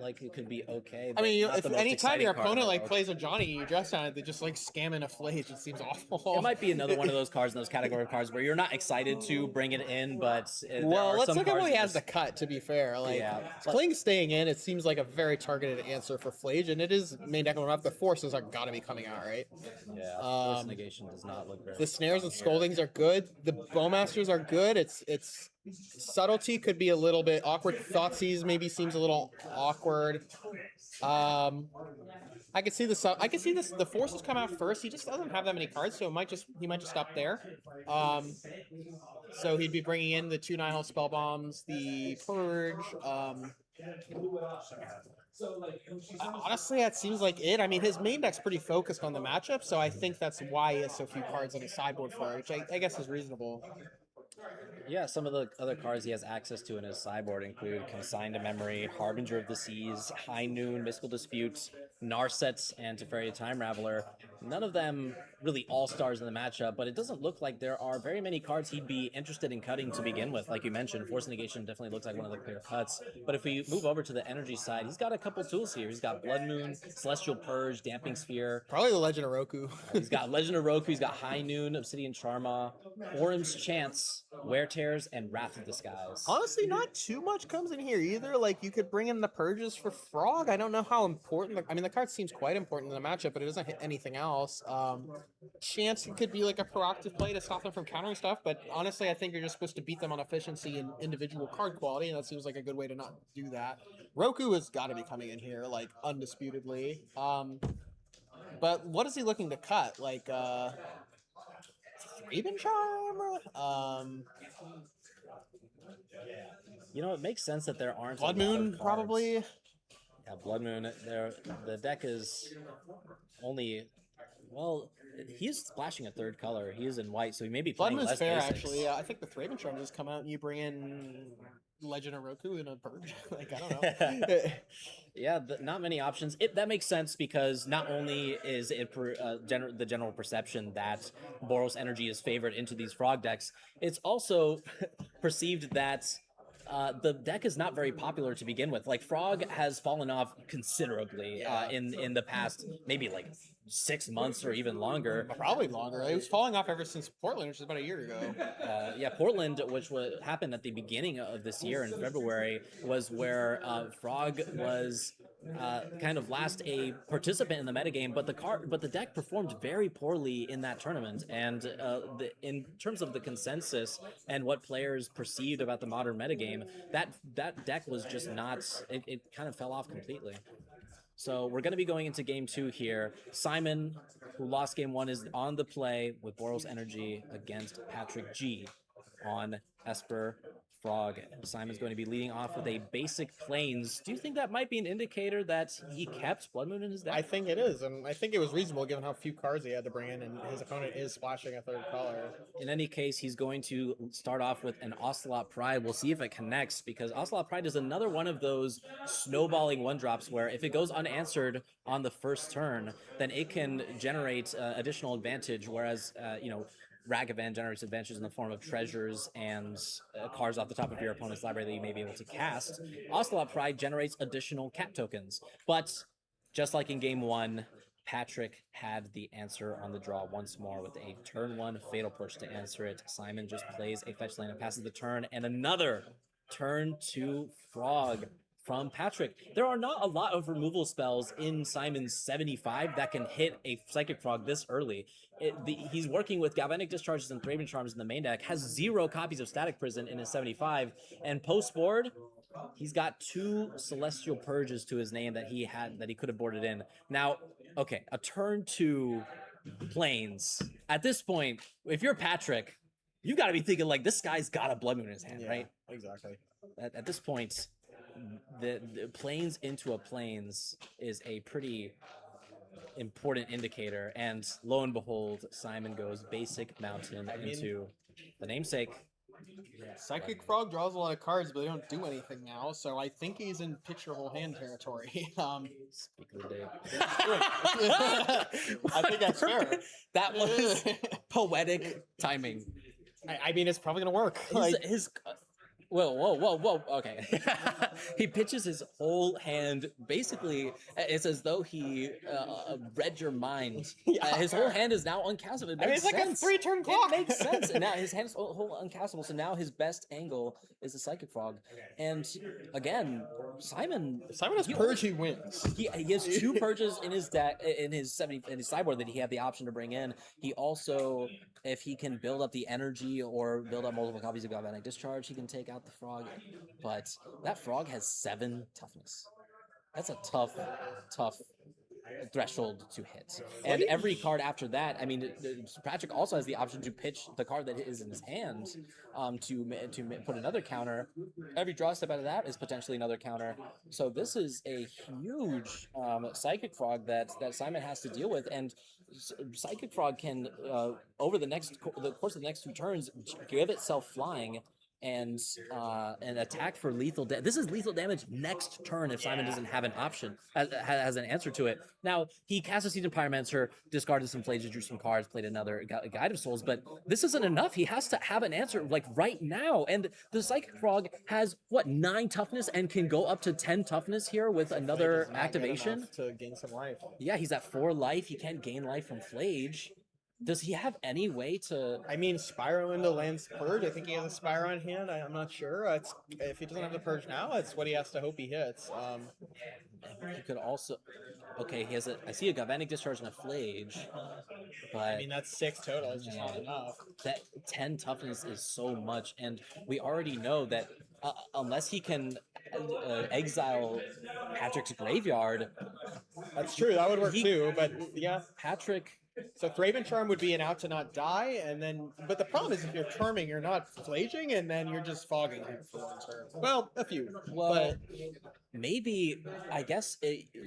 like it could be okay. I mean, not if the most anytime your exciting card opponent in the like world. plays a Johnny, you Dress Down it, they just like scamming a Flage. It seems awful. It might be another one of those cards in those category of cards where you're not excited to bring it in, but Well, let's look at what he that has to cut, to be fair. Like, Yeah. Kling staying in, it seems like a very targeted answer for Flage, and it is main deck up. The forces are gotta be coming out, right? Yeah, Force Negation does not look very The snares and scoldings are good. The Bowmasters are good. It's subtlety could be a little bit awkward. Thoughtseize maybe seems a little awkward. I could see the forces come out first. He just doesn't have that many cards, so he might just stop there. So he'd be bringing in the 2 Nihil spell bombs, the purge. Honestly, that seems like it. I mean, his main deck's pretty focused on the matchup, so I think that's why he has so few cards on his sideboard for it, which I guess is reasonable. Yeah, some of the other cards he has access to in his sideboard include Consigned to Memory, Harbinger of the Seas, High Noon, Mystical Disputes, Narsets, and Teferi Time Raveler. None of them really all-stars in the matchup, but it doesn't look like there are very many cards he'd be interested in cutting to begin with. Like you mentioned, Force Negation definitely looks like one of the clear cuts. But if we move over to the energy side, he's got a couple tools here. He's got Blood Moon, Celestial Purge, Damping Sphere. Probably the Legend of Roku. He's got Legend of Roku, he's got High Noon, Obsidian Charma, Orum's Chance, Wear Tears, and Wrath of Disguise. Honestly, not too much comes in here either. Like, you could bring in the purges for Frog. I don't know how important. I mean, the card seems quite important in the matchup, but it doesn't hit anything else. Chance it could be like a proactive play to stop them from countering stuff, but honestly, I think you're just supposed to beat them on efficiency and individual card quality, and that seems like a good way to not do that. Roku has got to be coming in here, like, undisputedly. But what is he looking to cut? Like, Raven Charm? You know, it makes sense that there aren't Blood a lot of Moon, cards. probably? Yeah, Blood Moon. The deck is only, well, he is splashing a third color. He is in white, so he may be Blood playing Moon's less fair, basics. actually. I think with Raven Charm just come out and you bring in Legend of Roku and a Purge. Like, I don't know. Yeah, not many options. That makes sense because not only is it the general perception that Boros energy is favored into these frog decks, it's also perceived that the deck is not very popular to begin with. Like, Frog has fallen off considerably in the past, maybe like 6 months or even longer. Probably longer. It was falling off ever since Portland, which is about a year ago. Yeah, Portland, which happened at the beginning of this year in February, was where Frog was kind of last a participant in the metagame, but the deck performed very poorly in that tournament. And in terms of the consensus and what players perceived about the modern metagame, that deck was just not. It kind of fell off completely. So we're going to be going into game 2 here. Simon, who lost game 1, is on the play with Boros Energy against Patrick G on Esper Frog. Simon's going to be leading off with a basic Plains. Do you think that might be an indicator that he kept Blood Moon in his deck? I think it is, and I think it was reasonable given how few cards he had to bring in, and his opponent is splashing a third color. In any case, he's going to start off with an Ocelot Pride. We'll see if it connects, because Ocelot Pride is another one of those snowballing 1-drops where if it goes unanswered on the first turn, then it can generate additional advantage, whereas, Ragavan generates advantages in the form of treasures and cards off the top of your opponent's library that you may be able to cast. Ocelot Pride generates additional cat tokens, but just like in game 1, Patrick had the answer on the draw once more with a turn 1 Fatal Push to answer it. Simon just plays a fetch land and passes the turn, and another turn 2 Frog from Patrick. There are not a lot of removal spells in Simon's 75 that can hit a Psychic Frog this early. He's working with Galvanic Discharges and Thraben Charms in the main deck, has 0 copies of Static Prison in his 75, and post-board, he's got 2 Celestial Purges to his name that he could have boarded in. Now, okay, a turn 2 Plains. At this point, if you're Patrick, you've got to be thinking, like, this guy's got a Blood Moon in his hand, right? Exactly. At this point, the Plains into a Plains is a pretty important indicator, and lo and behold, Simon goes basic Mountain into the namesake. Psychic Frog draws a lot of cards, but they don't do anything now, so I think he's in picture whole hand territory. Speak of the day. I think that's fair. That was poetic timing. I mean, it's probably gonna work. Whoa. Okay. He pitches his whole hand. Basically, it's as though he read your mind. His whole hand is now uncastable. It makes it's sense. like a 3-turn clock. It makes sense. And now his hand is whole uncastable. So now his best angle is the Psychic Frog. And again, Simon Simon has Purge, he wins. He has 2 purges in his deck, in his sideboard that he had the option to bring in. He also, if he can build up the energy or build up multiple copies of Galvanic Discharge, he can take out the Frog. But that Frog has 7 toughness. That's a tough threshold to hit. And every card after that, I mean, Patrick also has the option to pitch the card that is in his hand to put another counter. Every draw step out of that is potentially another counter. So this is a huge Psychic Frog that Simon has to deal with, and Psychic Frog can over the course of the next 2 turns give itself flying and attack for lethal damage. This is lethal damage next turn if Simon doesn't have an option, has an answer to it. Now, he cast a Seasoned Pyromancer, discarded some Flages, drew some cards, played another Guide of Souls, but this isn't enough. He has to have an answer, like, right now. And the Psychic Frog has, 9 toughness and can go up to 10 toughness here with another activation. To gain some life. Yeah, he's at 4 life. He can't gain life from Flage. Does he have any way to? I mean, Spyro into Land's Purge. I think he has a Spyro in hand. I'm not sure. If he doesn't have the Purge now, it's what he has to hope he hits. He could also. Okay, he has a. I see a Galvanic Discharge and a Flage, but I mean, that's 6 total. It's just not enough. that 10 toughness is so much, and we already know that unless he can exile Patrick's graveyard, That's true. That would work too. But yeah, Patrick. so Thraben Charm would be an out to not die, and then. But the problem is if you're charming, you're not flaging, and then you're just fogging him for 1 turn. Well, a few. Well, but maybe I guess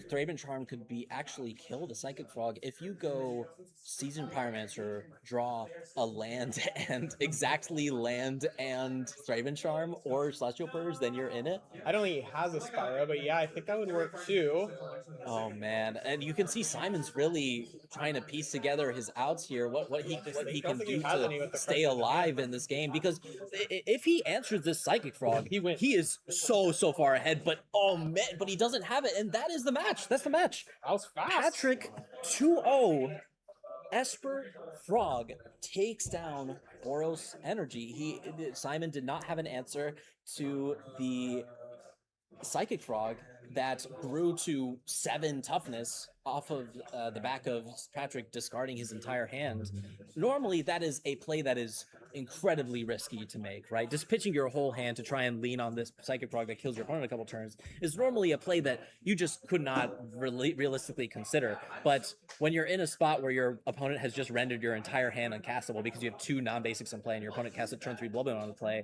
Thraben Charm could be actually kill the Psychic Frog if you go Seasoned Pyromancer, draw a land and exactly land and Thraben Charm or Celestial Purge, then you're in it. I don't think he has a Spyro, but yeah, I think that would work too. Oh man, and you can see Simon's really trying to piece together his outs here. What he can do to stay alive in this game, because if he answers this Psychic Frog, He wins. He is so far ahead. But oh man, but he doesn't have it, and that is the match. That's the match. That was fast. Patrick 2-0. Esper Frog takes down Boros Energy. Simon did not have an answer to the Psychic Frog that grew to 7 toughness off of the back of Patrick discarding his entire hand. Normally, that is a play that is incredibly risky to make, right? Just pitching your whole hand to try and lean on this Psychic Frog that kills your opponent a couple turns is normally a play that you just could not realistically consider. But when you're in a spot where your opponent has just rendered your entire hand uncastable because you have 2 non-basics in play and your opponent casts a turn 3 Bloodmoon on the play,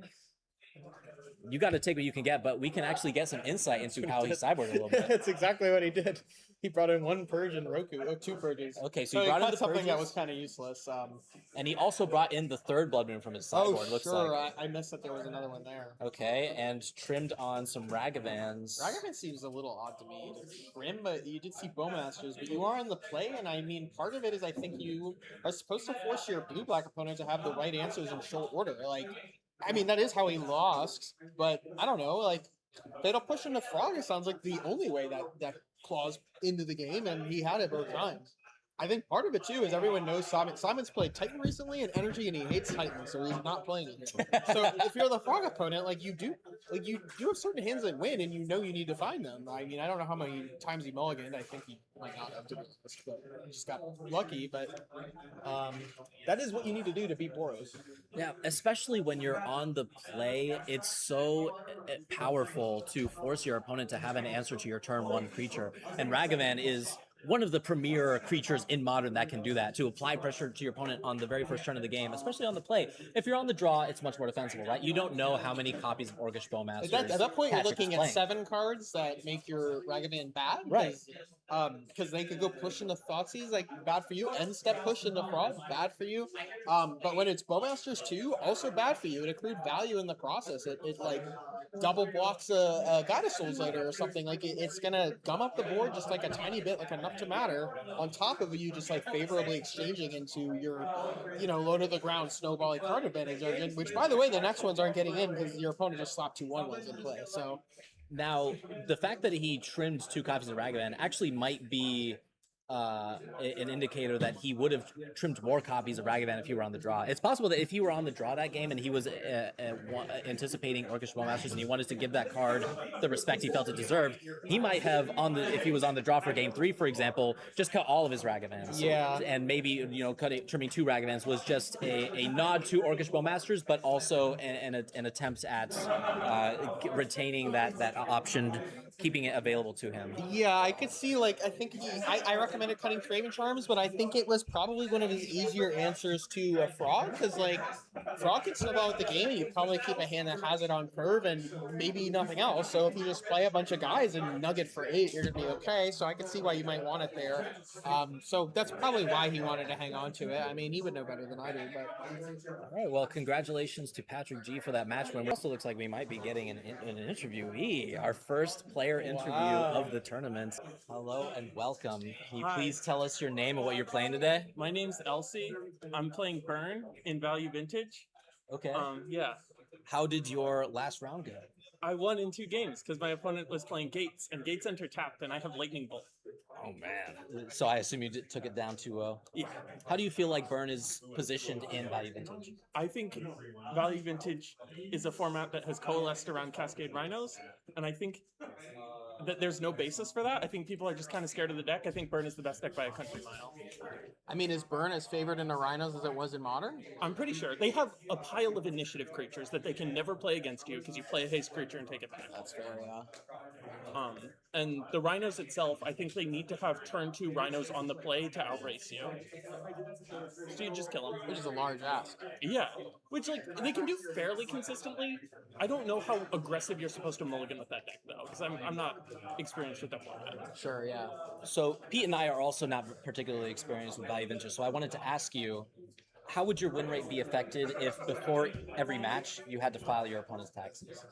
you got to take what you can get, but we can actually get some insight into how he sideboarded a little bit. That's exactly what he did. He brought in 1 Purge and Roku. Oh, 2 Purges. Okay, so he he brought in cut the something that Purges. was kind of useless. And he also brought in the 3rd Blood Moon from his sideboard, looks sure. like. I missed that there was another one there. Okay, and trimmed on some Ragavans. Ragavan seems a little odd to me. It's grim, but you did see Bowmasters, but you are on the play, and I mean, part of it is I think you are supposed to force your blue-black opponent to have the right answers in short order. Like, I mean, that is how he lost, but I don't know, like, Fatal Push into Frog, it sounds like the only way that claws into the game, and he had it both times. I think part of it too is everyone knows Simon's played Titan recently and Energy, and he hates Titan, so he's not playing it here. So if you're the Frog opponent, you do have certain hands that win, and you know you need to find them. I mean, I don't know how many times he mulliganed. I think he might not have, to be honest, but he just got lucky. But that is what you need to do to beat Boros. Yeah, especially when you're on the play, it's so powerful to force your opponent to have an answer to your turn 1 creature. And Ragavan is one of the premier creatures in Modern that can do that, to apply pressure to your opponent on the very first turn of the game, especially on the play. If you're on the draw, it's much more defensible, right? You don't know how many copies of Orcish Bowmasters At that point, you're Patrick's looking at playing. 7 cards that make your Ragavan bad. Right. Because they could go push into Thoughtseize, like, bad for you. End step push into Frog, bad for you. But when it's Bowmasters 2, also bad for you. It accrued value in the process. It like, double blocks a Goddess Souls later or something. Like, it's gonna gum up the board just like a tiny bit, like enough to matter, on top of you just, like, favorably exchanging into your, low to the ground snowballing card advantage, which, by the way, the next ones aren't getting in because your opponent just slapped 2 1-1s in play. So Now, the fact that he trimmed 2 copies of Ragavan actually might be an indicator that he would have trimmed more copies of Ragavan if he were on the draw. It's possible that if he were on the draw that game and he was anticipating Orcish Bowmasters and he wanted to give that card the respect he felt it deserved, he might have, if he was on the draw for game 3, for example, just cut all of his Ragavans. Yeah. And maybe, trimming 2 Ragavans was just a nod to Orcish Bowmasters, but also an attempt at retaining that option, keeping it available to him. yeah, I could see, like, I think I recommended cutting Thraben Charms, but I think it was probably one of his easier answers to a Frog, because, like, Frog can snowball with the game, and you probably keep a hand that has it on curve and maybe nothing else. So if you just play a bunch of guys and nugget for 8, you're gonna be okay. So I can see why you might want it there. So that's probably why he wanted to hang on to it. I mean, he would know better than I do, but All right, well, congratulations to Patrick G for that match win. It also looks like we might be getting an interviewee, our first player interview of the tournament. Hello and welcome. Can you please tell us your name and what you're playing today? My name's Elsie. I'm playing Burn in Value Vintage. Okay. Yeah. How did your last round go? I won in 2 games because my opponent was playing Gates, and Gates enter tapped, and I have Lightning Bolt. Oh man. So I assume you took it down 2-0. Yeah. How do you feel like Burn is positioned in Value Vintage? I think Value Vintage is a format that has coalesced around Cascade Rhinos, and I think that there's no basis for that. I think people are just kind of scared of the deck. I think Burn is the best deck by a country mile. I mean, is Burn as favored in the Rhinos as it was in Modern? I'm pretty sure. They have a pile of initiative creatures that they can never play against you because you play a haste creature and take it back. That's fair, yeah. And the Rhinos itself, I think they need to have turn 2 Rhinos on the play to outrace you. So you just kill them. Which is a large ask. Yeah, which like they can do fairly consistently. I don't know how aggressive you're supposed to mulligan with that deck though, because I'm not experienced with that format. Sure, yeah. So Pete and I are also not particularly experienced with Value Vintage, so I wanted to ask you, how would your win rate be affected if before every match you had to file your opponent's taxes?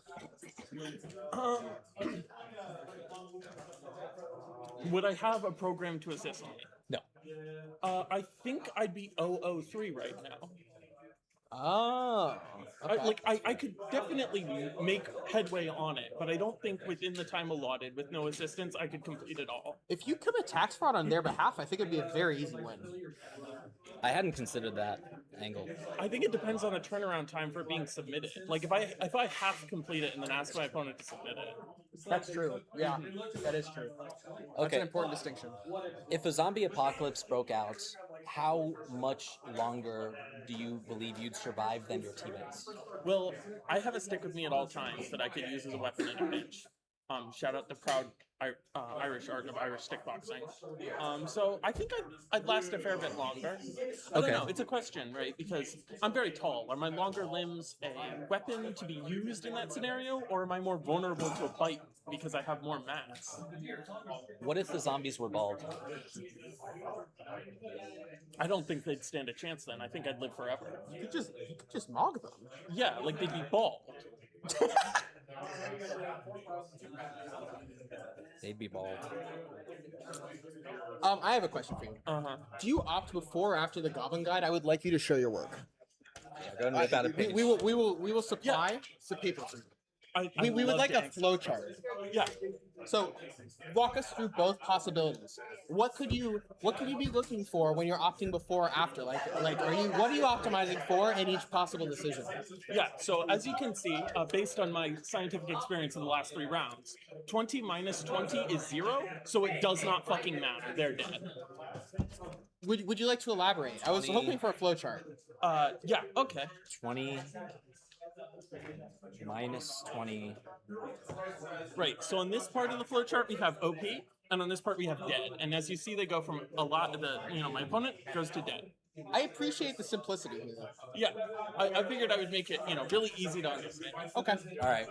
Would I have a program to assist me? No. I think I'd be 003 right now. Oh. Okay. I could definitely make headway on it, but I don't think within the time allotted, with no assistance, I could complete it all. If you commit tax fraud on their behalf, I think it'd be a very easy win. I hadn't considered that angle. I think it depends on the turnaround time for it being submitted. Like if I half complete it and then ask my opponent to submit it. That's true. Yeah, that is true. That's Okay. an important distinction. If a zombie apocalypse broke out, how much longer do you believe you'd survive than your teammates? Well, I have a stick with me at all times that I could use as a weapon in a pinch. Shout out the proud Irish art of Irish stick boxing. So I think I'd last a fair bit longer. I don't know. It's a question, right? Because I'm very tall. Are my longer limbs a weapon to be used in that scenario, or am I more vulnerable to a bite because I have more mass? What if the zombies were bald? I don't think they'd stand a chance then. I think I'd live forever. You could just mog them. Yeah, like they'd be bald. They'd be bald. I have a question for you. Uh-huh. Do you opt before or after the Goblin Guide? I would like you to show your work. Yeah, go and rip out a page. We will supply some paper for you. We would love like to a flow chart. Yeah. So, walk us through both possibilities. What could you be looking for when you're opting before or after? Like what are you optimizing for in each possible decision? Yeah, so as you can see, based on my scientific experience in the last 3 rounds, 20 minus 20 is 0, so it does not fucking matter. They're dead. Would you like to elaborate? I was hoping for a flow chart. Yeah, okay. 20 minus 20. Right, so on this part of the flowchart, we have OP, and on this part, we have dead. And as you see, they go from a lot of my opponent goes to dead. I appreciate the simplicity here. Yeah, I figured I would make it, really easy to understand. Okay. All right.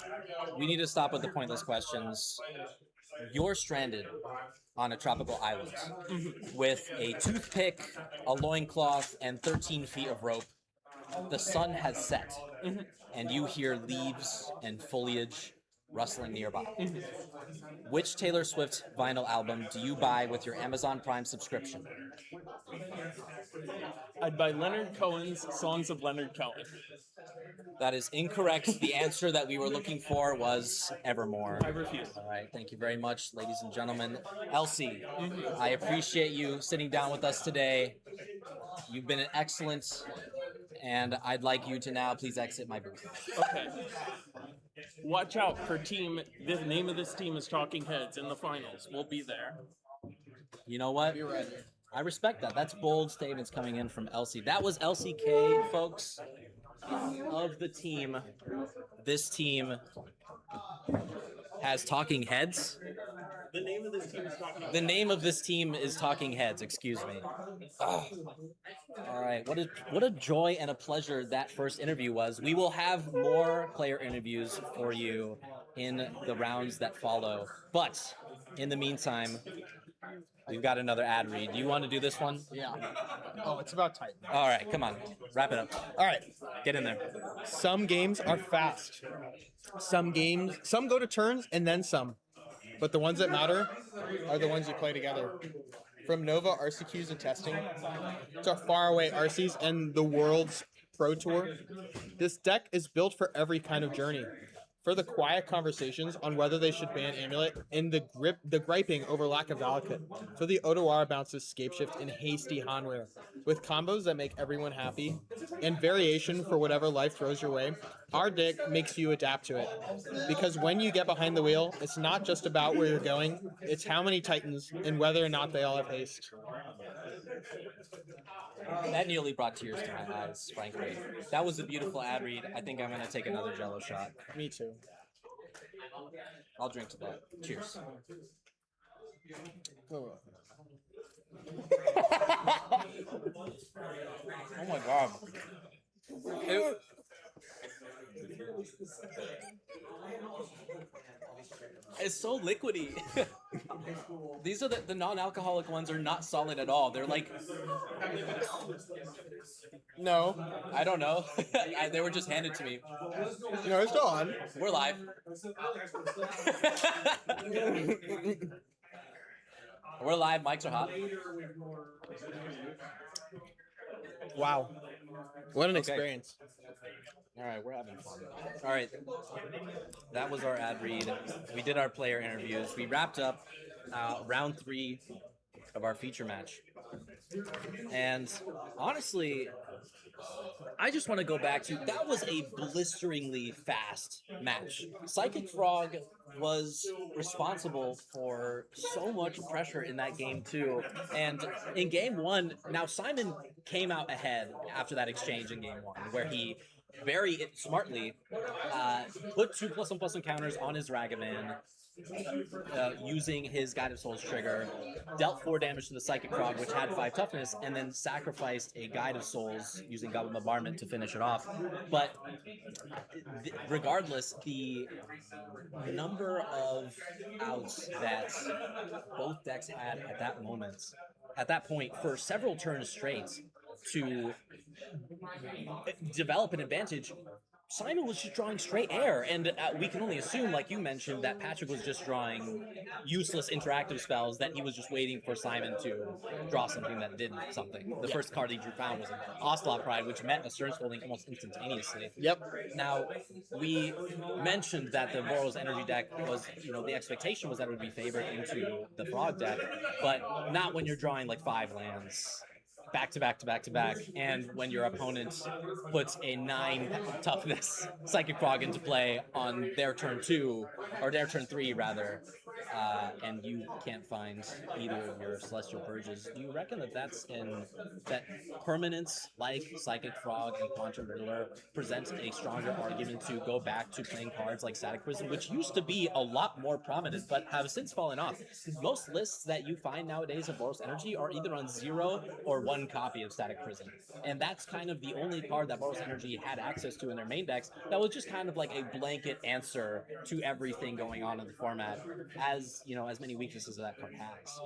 We need to stop with the pointless questions. You're stranded on a tropical island with a toothpick, a loincloth, and 13 feet of rope. The sun has set, and you hear leaves and foliage rustling nearby. Which Taylor Swift vinyl album do you buy with your Amazon Prime subscription? I'd buy Leonard Cohen's Songs of Leonard Cohen. That is incorrect. The answer that we were looking for was Evermore. I refuse. All right, thank you very much, ladies and gentlemen. Elsie, I appreciate you sitting down with us today. You've been excellent, and I'd like you to now please exit my booth. Okay. Watch out for team. The name of this team is Talking Heads in the finals. We'll be there. You know what? Be ready. I respect that. That's bold statements coming in from Elsie. That was Elsie K, folks, of the team. This team has Talking Heads. The name of this team is Talking Heads. The name of this team is Talking Heads, excuse me. Oh. All right, what a joy and a pleasure that first interview was. We will have more player interviews for you in the rounds that follow. But in the meantime, we've got another ad read. Do you want to do this one? Yeah. Oh, it's about time. All right, come on. Wrap it up. All right. Get in there. Some games are fast. Some go to turns and then some. But the ones that matter are the ones you play together. From Nova RCQs and testing to faraway RCs and the world's Pro Tour, this deck is built for every kind of journey. for the quiet conversations on whether they should ban Amulet, and the griping over lack of Valakut, for the Otawara bounces Scapeshift and hasty Hanweir, with combos that make everyone happy, and variation for whatever life throws your way, our deck makes you adapt to it. Because when you get behind the wheel, it's not just about where you're going, it's how many Titans and whether or not they all have haste. That nearly brought tears to my eyes, frankly. That was a beautiful ad read. I think I'm going to take another Jello shot. Me too. I'll drink to that. Cheers. Oh. Oh my god. It's so liquidy. These are the non-alcoholic ones are not solid at all. They're like, No. I don't know. They were just handed to me. No, it's still on. We're live. We're live. Mics are hot. Wow. What an experience. All right, we're having fun. All right, that was our ad read. We did our player interviews. We wrapped up round 3 of our feature match. And honestly, I just want to go back to, that was a blisteringly fast match. Psychic Frog was responsible for so much pressure in that game too. And in game 1, now Simon came out ahead after that exchange in game 1, where he very smartly put 2+1/+1 counters on his Ragavan, using his Guide of Souls trigger, dealt 4 damage to the Psychic Frog, which had 5 toughness, and then sacrificed a Guide of Souls using Goblin Bombardment to finish it off. But regardless, the number of outs that both decks had at that point, for several turns straight to develop an advantage, Simon was just drawing straight air, and we can only assume, like you mentioned, that Patrick was just drawing useless interactive spells that he was just waiting for Simon to draw something that did something. The first card he drew found was an Ocelot Pride, which met a Stern Scolding almost instantaneously. Yep. Now, we mentioned that the Boros energy deck was, the expectation was that it would be favored into the Frog deck, but not when you're drawing like 5 lands back to back to back to back, and when your opponent puts a 9 toughness Psychic Frog into play on their turn 2, or their turn 3 rather, and you can't find either of your Celestial Purges, do you reckon that permanents like Psychic Frog and Quantum Riddler present a stronger argument to go back to playing cards like Static Prison, which used to be a lot more prominent, but have since fallen off? Most lists that you find nowadays of Boros Energy are either on 0 or 1 copy of Static Prison, and that's kind of the only card that Boros Energy had access to in their main decks that was just kind of like a blanket answer to everything going on in the format, as many weaknesses that card has.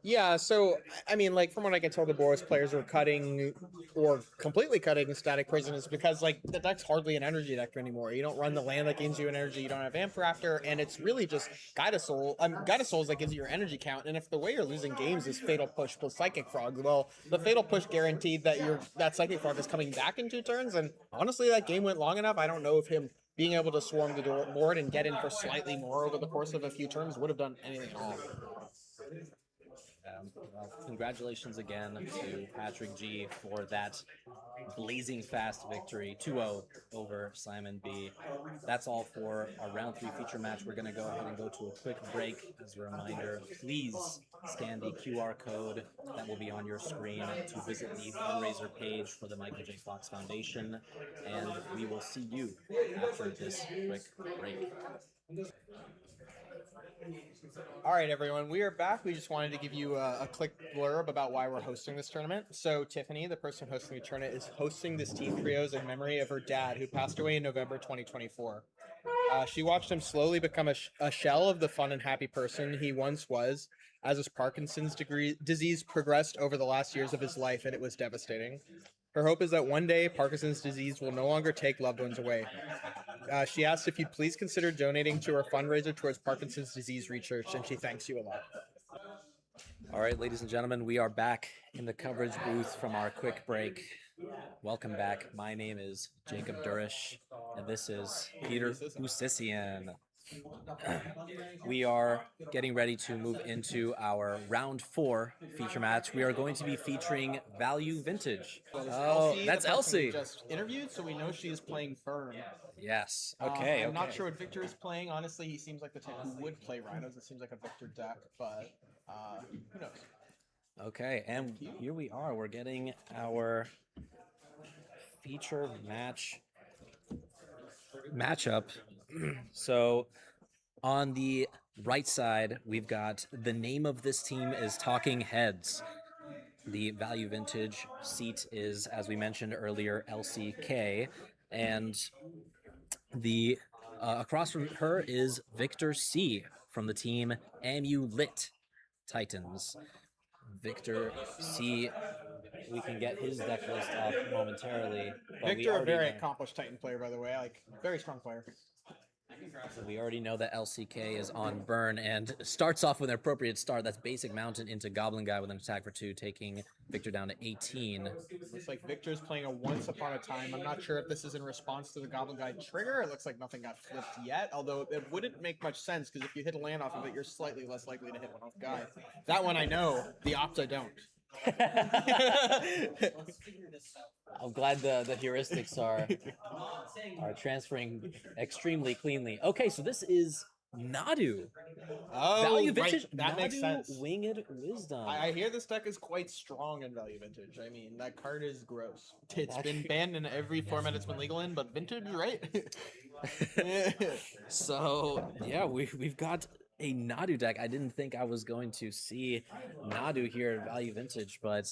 Yeah, so, I mean, like, from what I can tell, the Boros players were cutting, or completely cutting Static Prison is because, like, the deck's hardly an energy deck anymore. You don't run the land that gains you an energy, you don't have Amp Raptor, and it's really just Guide of Souls that gives you your energy count, and if the way you're losing games is Fatal Push plus Psychic Frog, well, the Fatal Push guaranteed that Psychic Frog is coming back in 2 turns, and honestly, that game went long enough. I don't know if him being able to swarm the board and get in for slightly more over the course of a few turns would have done anything at all. Well, congratulations again to Patrick G for that blazing fast victory, 2-0 over Simon B. That's all for our round 3 feature match. We're going to go ahead and go to a quick break. As a reminder, please scan the QR code that will be on your screen to visit the fundraiser page for the Michael J. Fox Foundation, and we will see you after this quick break. All right, everyone, we are back. We just wanted to give you a quick blurb about why we're hosting this tournament. So Tiffany, the person hosting the tournament, is hosting this team trios in memory of her dad, who passed away in November 2024. She watched him slowly become a shell of the fun and happy person he once was, as his Parkinson's disease progressed over the last years of his life, and it was devastating. Her hope is that one day Parkinson's disease will no longer take loved ones away. She asked if you'd please consider donating to her fundraiser towards Parkinson's disease research, and she thanks you a lot. All right, ladies and gentlemen, we are back in the coverage booth from our quick break. Welcome back. My name is Jacob Durish, and this is Peter Usisian. We are getting ready to move into our round 4 feature match. We are going to be featuring Value Vintage. Oh, that's the person we Elsie. just interviewed, so we know she is playing Burn. Yes. Okay. I'm not okay. sure what Victor is playing. Honestly, he seems like the type who would play Rhinos. It seems like a Victor deck, but who knows? Okay, and here we are. We're getting our feature matchup. So on the right side, we've got the name of this team is Talking Heads. The Value Vintage seat is, as we mentioned earlier, LCK, and the across from her is Victor C from the team Amulet Titans. Victor C, we can get his deck list up momentarily. But Victor, a very accomplished Titan player, by the way. Like, very strong player. We already know that LCK is on burn and starts off with an appropriate start. That's basic mountain into Goblin Guy with an attack for 2, taking Victor down to 18. Looks like Victor's playing a Once Upon a Time. I'm not sure if this is in response to the Goblin Guy trigger. It looks like nothing got flipped yet, although it wouldn't make much sense because if you hit a land off of it, you're slightly less likely to hit one off Guy. That one I know. The Ops I don't. I'm glad the heuristics are transferring extremely cleanly. Okay, so this is Nadu. Oh, Value right. Vintage. That Nadu makes sense. Winged Wisdom. I hear this deck is quite strong in Value Vintage. I mean, that card is gross. It's been banned in every format it's been legal in, but Vintage, right? So yeah, we've got a Nadu deck. I didn't think I was going to see Nadu here at Value Vintage, but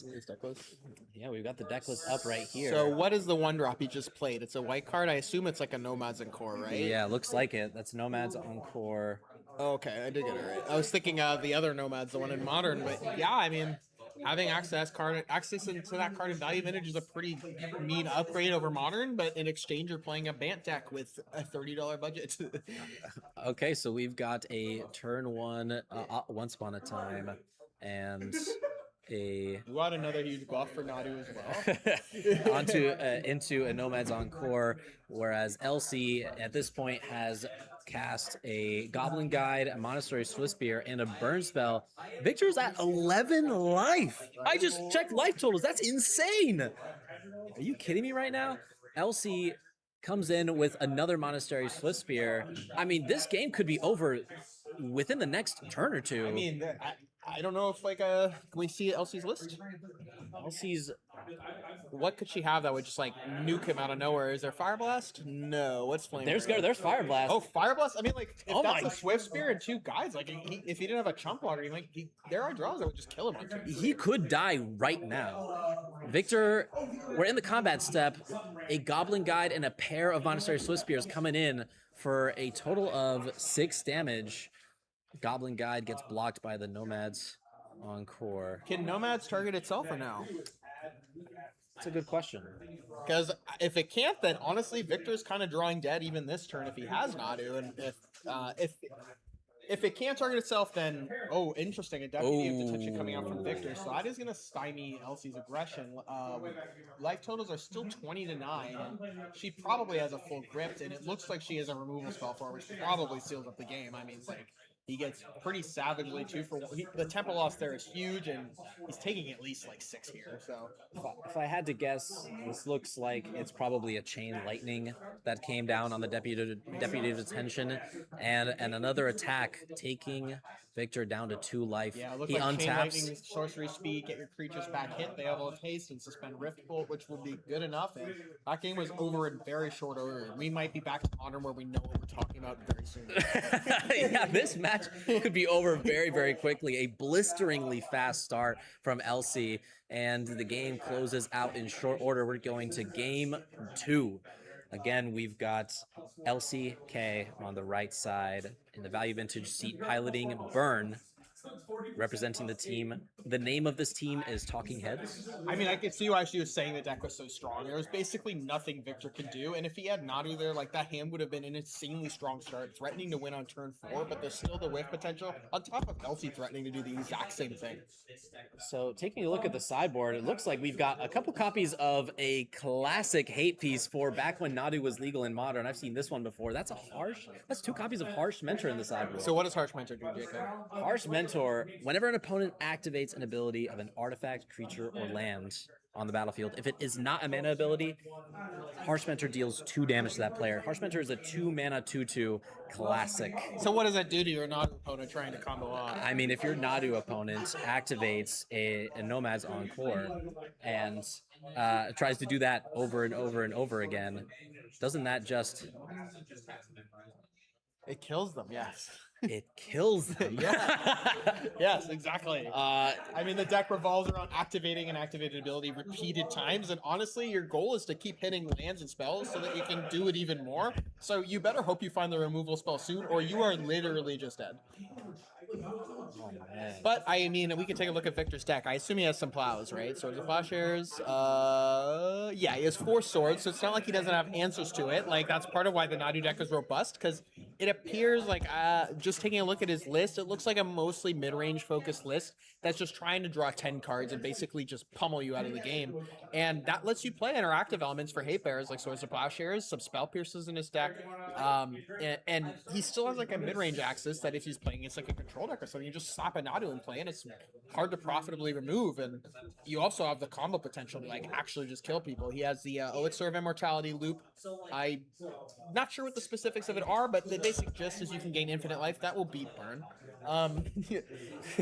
yeah, we've got the deck list up right here. So what is the 1-drop he just played? It's a white card. I assume it's like a Nomads Encore, right? Yeah, looks like it. That's Nomads Encore. Okay, I did get it right. I was thinking of the other Nomads, the one in Modern, but yeah, I mean, having access into that card in Value Vintage is a pretty neat upgrade over Modern, but in exchange you're playing a Bant deck with a $30 budget. Okay, so we've got a turn 1 Once Upon a Time and a You got another huge buff for Nadu as well. into a Nomads Encore, whereas Elsie at this point has cast a Goblin Guide, a Monastery Swiftspear, and a Burn spell. Victor's at 11 life. I just checked life totals. That's insane. Are you kidding me right now? Elsie comes in with another Monastery Swiftspear. I mean, this game could be over within the next turn or two. I mean, I don't know if can we see Elsie's list? Elsie's, what could she have that would just like nuke him out of nowhere? Is there Fire Blast? No. What's Flame? there's Fire Blast. Oh, Fire Blast! I mean, like, if Oh that's my- a Swift Spear and 2 guys, like, if he didn't have a Chump Water, there are draws that would just kill him on 2. He could die right now. Victor, we're in the combat step. A Goblin Guide and a pair of Monastery Swiftspears coming in for a total of 6 damage. Goblin Guide gets blocked by the Nomads Encore. Can Nomads target itself or no? That's a good question. Because if it can't, then honestly, Victor's kind of drawing dead even this turn if he has Nadu, and if it can't target itself, then interesting. A deputy of detention coming out from Victor, so that is gonna stymie Elsie's aggression. Life totals are still 20-9, and she probably has a full grip, and it looks like she has a removal spell for her, which probably seals up the game. I mean, like, he gets pretty savagely 2 for 1. The tempo loss there is huge, and he's taking at least like 6 here. So If I had to guess, this looks like it's probably a Chain Lightning that came down on the deputy of detention, and another attack taking Victor down to 2 life. yeah, it looks He like Chain Lightning, untaps. sorcery speed, get your creatures back hit. They have all haste and suspend Rift Bolt, which will be good enough. And that game was over in very short order. We might be back to Modern where we know what we're talking about very soon. Yeah, this match could be over very, very quickly. A blisteringly fast start from Elsie, and the game closes out in short order. We're going to game 2. Again, we've got Elsie K on the right side in the Value Vintage seat piloting Burn, representing the team the name of this team is Talking Heads. I mean, I could see why she was saying the deck was so strong. There was basically nothing Victor could do, and if he had Nadu there, like that hand would have been an insanely strong start, threatening to win on turn 4, but there's still the whiff potential, on top of Elsie threatening to do the exact same thing. So taking a look at the sideboard, it looks like we've got a couple copies of a classic hate piece for back when Nadu was legal in Modern. I've seen this one before. That's 2 copies of Harsh Mentor in the sideboard. So what does Harsh Mentor do, Jacob? Harsh Mentor, whenever an opponent activates an ability of an artifact, creature, or land on the battlefield, if it is not a mana ability, Harsh Mentor deals 2 damage to that player. Harsh Mentor is a 2 mana 2/2 classic. So what does that do to your Nadu opponent trying to combo off? I mean, if your Nadu opponent activates a Nomad's Encore and tries to do that over and over and over again, doesn't that just... It kills them, yes. It kills them. Yes, exactly. I mean, the deck revolves around activating an activated ability repeated times, and honestly, your goal is to keep hitting lands and spells so that you can do it even more. So you better hope you find the removal spell soon, or you are literally just dead. Oh, man. But I mean, we can take a look at Victor's deck. I assume he has some plows, right? Swords of Plowshares. Yeah, he has 4 swords, so it's not like he doesn't have answers to it. Like, that's part of why the Nadu deck is robust, because it appears like, just taking a look at his list, it looks like a mostly mid-range focused list that's just trying to draw 10 cards and basically just pummel you out of the game. And that lets you play interactive elements for hate bears like Swords of Plowshares, some Spell Pierces in his deck. And he still has like a mid-range axis that if he's playing against like a control deck or something, you just slap a Nadu and play, and it's hard to profitably remove. And you also have the combo potential to like actually just kill people. He has the Elixir of Immortality loop. I'm not sure what the specifics of it are, but the basic gist is you can gain infinite life. That will beat burn.